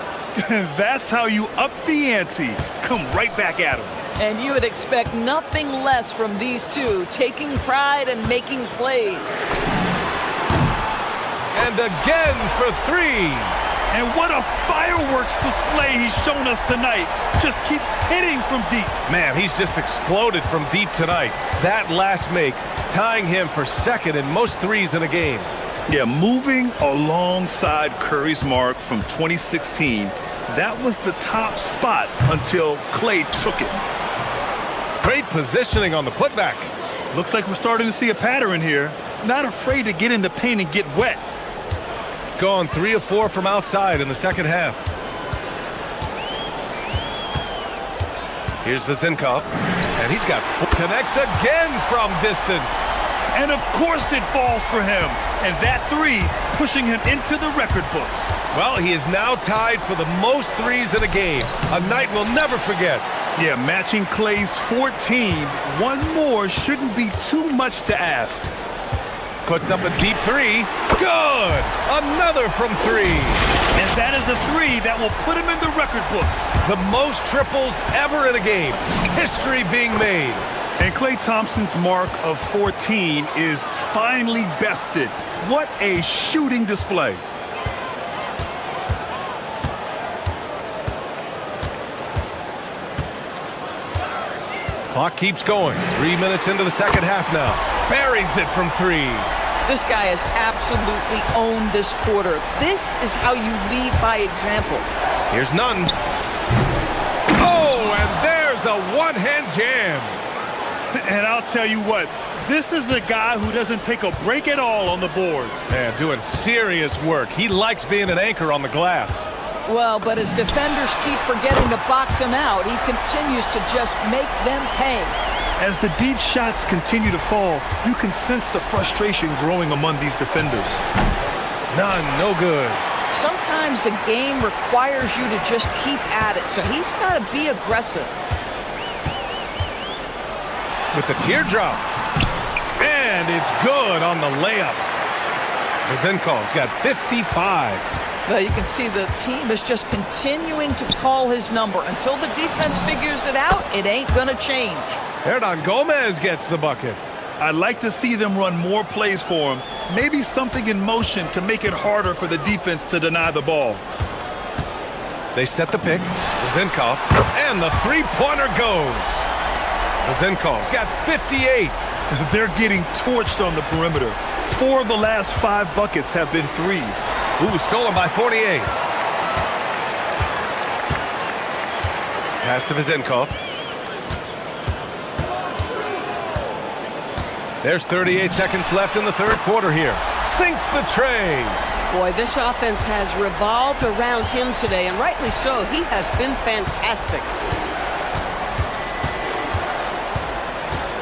That's how you up the ante. Come right back at him. And you would expect nothing less from these two, taking pride and making plays. And again for three. And what a fireworks display he's shown us tonight. Just keeps hitting from deep. Man, he's just exploded from deep tonight. That last make, tying him for second in most threes in a game. Yeah, moving alongside Curry's mark from 2016, that was the top spot until Clay took it. Great positioning on the putback. Looks like we're starting to see a pattern here. Not afraid to get in the paint and get wet. Gone 3 of 4 from outside in the second half. Here's Vezinkov, and he's got connects again from distance. And of course it falls for him. And that three pushing him into the record books. Well, he is now tied for the most threes in a game. A night we'll never forget. Yeah, matching Clay's 14. One more shouldn't be too much to ask. Puts up a deep three. Good! Another from three. And that is a three that will put him in the record books. The most triples ever in a game. History being made. And Klay Thompson's mark of 14 is finally bested. What a shooting display. Clock keeps going. 3 minutes into the second half now. Buries it from three. This guy has absolutely owned this quarter. This is how you lead by example. Here's Nunn. Oh, and there's a one-hand jam. And I'll tell you what, this is a guy who doesn't take a break at all on the boards. Man, doing serious work. He likes being an anchor on the glass. Well, but as defenders keep forgetting to box him out, he continues to just make them pay. As the deep shots continue to fall, you can sense the frustration growing among these defenders. None, no good. Sometimes the game requires you to just keep at it, so he's got to be aggressive. With the teardrop. And it's good on the layup. Vezinkov's got 55. Well, you can see the team is just continuing to call his number. Until the defense figures it out, it ain't going to change. Hernangomez gets the bucket. I'd like to see them run more plays for him. Maybe something in motion to make it harder for the defense to deny the ball. They set the pick. Vezinkov. And the three-pointer goes. Vezinkov's got 58. They're getting torched on the perimeter. 4 of the last 5 buckets have been threes. Ooh, stolen by Fournier. Pass to Vezinkov. There's 38 seconds left in the third quarter here. Sinks the tray. Boy, this offense has revolved around him today, and rightly so. He has been fantastic.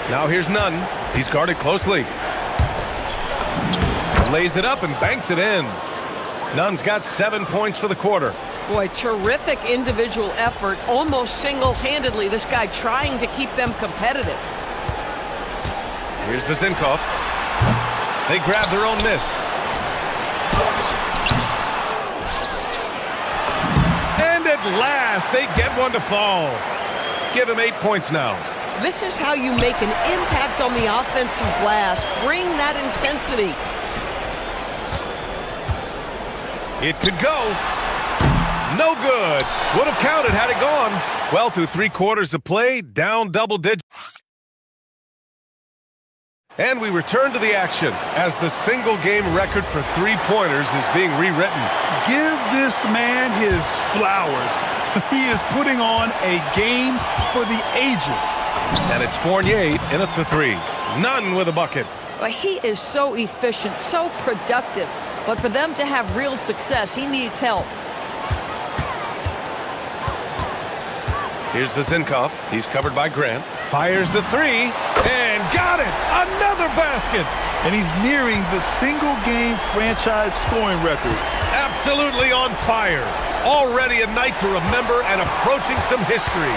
Now here's Nunn. He's guarded closely. Lays it up and banks it in. Nunn's got 7 points for the quarter. Boy, terrific individual effort, almost single-handedly. This guy trying to keep them competitive. Here's Vezinkov. They grab their own miss. And at last, they get one to fall. Give him 8 points now. This is how you make an impact on the offensive glass. Bring that intensity. It could go. No good. Would have counted had it gone. Well, through 3 quarters of play, down double digits. And we return to the action as the single-game record for three-pointers is being rewritten. Give this man his flowers. He is putting on a game for the ages. And it's Fournier in at the three. None with a bucket. Well, he is so efficient, so productive. But for them to have real success, he needs help. Here's Vezinkov. He's covered by Grant. Fires the three, and got it! Another basket! And he's nearing the single-game franchise scoring record. Absolutely on fire. Already a night to remember and approaching some history.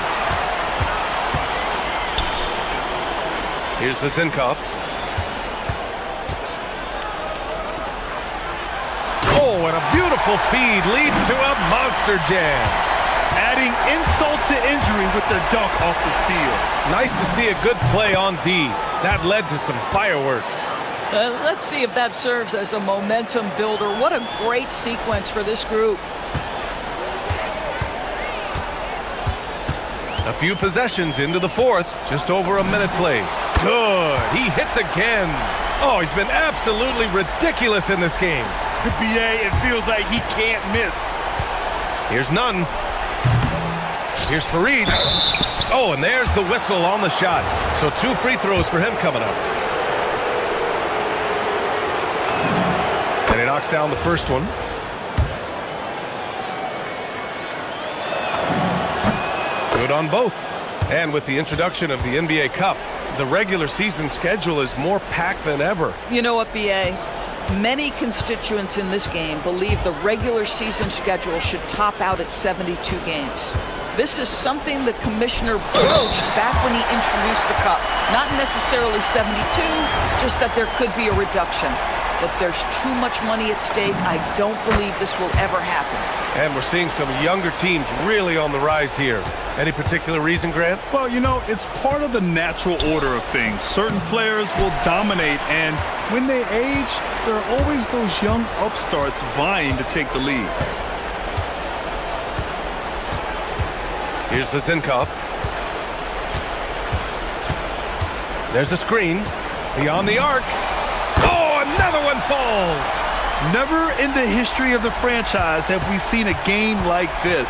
Here's Vezinkov. Oh, and a beautiful feed leads to a monster jam. Adding insult to injury with the dunk off the steal. Nice to see a good play on D. That led to some fireworks. Let's see if that serves as a momentum builder. What a great sequence for this group. A few possessions into the fourth. Just over a minute played. Good. He hits again. Oh, he's been absolutely ridiculous in this game. BA, it feels like he can't miss. Here's Nunn. Here's Fareed. Oh, and there's the whistle on the shot. So 2 free throws for him coming up. And he knocks down the first one. Good on both. And with the introduction of the NBA Cup, the regular season schedule is more packed than ever. You know what, BA? Many constituents in this game believe the regular season schedule should top out at 72 games. This is something the commissioner broached back when he introduced the Cup. Not necessarily 72, just that there could be a reduction. But there's too much money at stake. I don't believe this will ever happen. And we're seeing some younger teams really on the rise here. Any particular reason, Grant? Well, you know, it's part of the natural order of things. Certain players will dominate, and when they age, there are always those young upstarts vying to take the lead. Here's Vezinkov. There's a screen. Beyond the arc. Oh, another one falls. Never in the history of the franchise have we seen a game like this.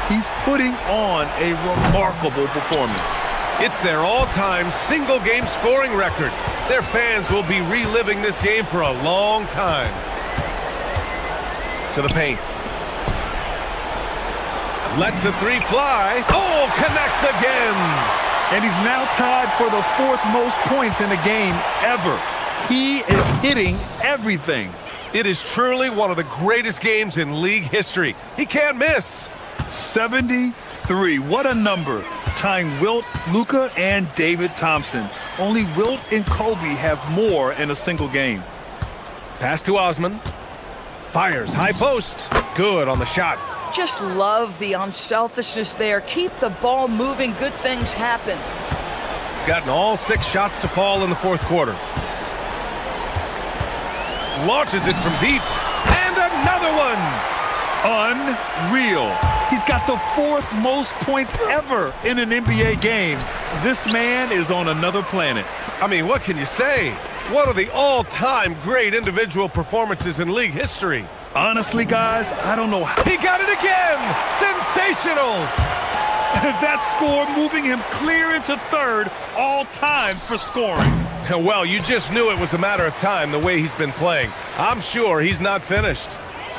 He's putting on a remarkable performance. It's their all-time single-game scoring record. Their fans will be reliving this game for a long time. To the paint. Lets the three fly. Oh, connects again. And he's now tied for the 4th most points in a game ever. He is hitting everything. It is truly one of the greatest games in league history. He can't miss. 73. What a number. Tying Wilt, Luka, and David Thompson. Only Wilt and Kobe have more in a single game. Pass to Osman. Fires. High post. Good on the shot. Just love the unselfishness there. Keep the ball moving. Good things happen. Gotten all 6 shots to fall in the 4th quarter. Launches it from deep. And another one. Unreal. He's got the 4th most points ever in an NBA game. This man is on another planet. I mean, what can you say? One of the all-time great individual performances in league history. Honestly, guys, I don't know how. He got it again! Sensational! That score moving him clear into 3rd all-time for scoring. Well, you just knew it was a matter of time the way he's been playing. I'm sure he's not finished.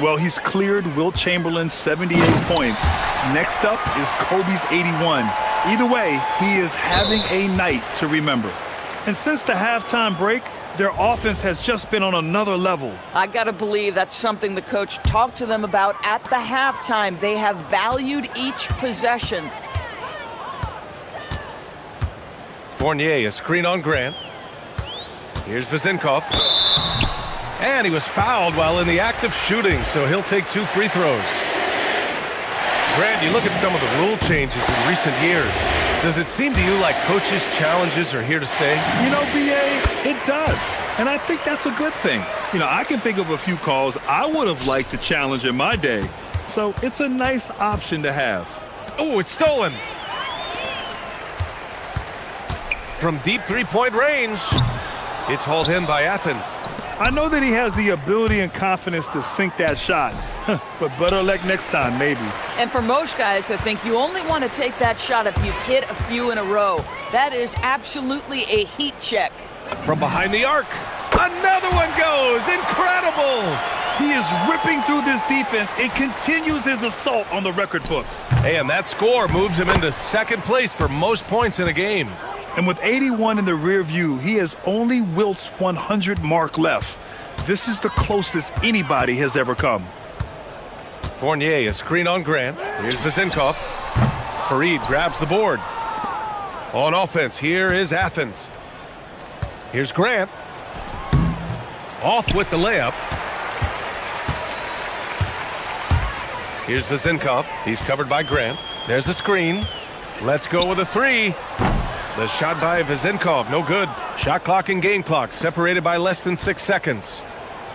Well, he's cleared Wilt Chamberlain's 78 points. Next up is Kobe's 81. Either way, he is having a night to remember. And since the halftime break, their offense has just been on another level. I gotta believe that's something the coach talked to them about at the halftime. They have valued each possession. Fournier, a screen on Grant. Here's Vezinkov. And he was fouled while in the act of shooting, so he'll take 2 free throws. Grant, you look at some of the rule changes in recent years. Does it seem to you like coaches' challenges are here to stay? You know, BA, it does. And I think that's a good thing. You know, I can think of a few calls I would have liked to challenge in my day. So it's a nice option to have. Oh, it's stolen. From deep 3-point range. It's hauled in by Athens. I know that he has the ability and confidence to sink that shot, but better luck next time, maybe. And for most guys, I think you only want to take that shot if you've hit a few in a row. That is absolutely a heat check. From behind the arc. Another one goes. Incredible. He is ripping through this defense and continues his assault on the record books. Hey, and that score moves him into second place for most points in a game. And with 81 in the rear view, he has only Wilt's 100 mark left. This is the closest anybody has ever come. Fournier, a screen on Grant. Here's Vezinkov. Farid grabs the board. On offense, here is Athens. Here's Grant. Off with the layup. Here's Vezinkov. He's covered by Grant. There's a screen. Let's go with a three. The shot by Vezinkov, no good. Shot clock and game clock separated by less than 6 seconds.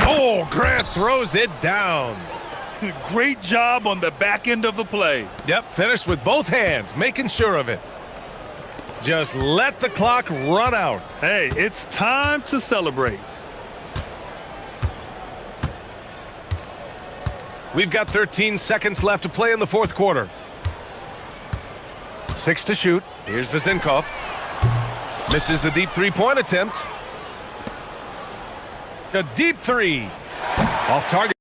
Oh, Grant throws it down. Great job on the back end of the play. Yep, finished with both hands, making sure of it. Just let the clock run out. Hey, it's time to celebrate. We've got 13 seconds left to play in the fourth quarter. 6 to shoot. Here's Vezinkov. Misses the deep three-point attempt. A deep three. Off target.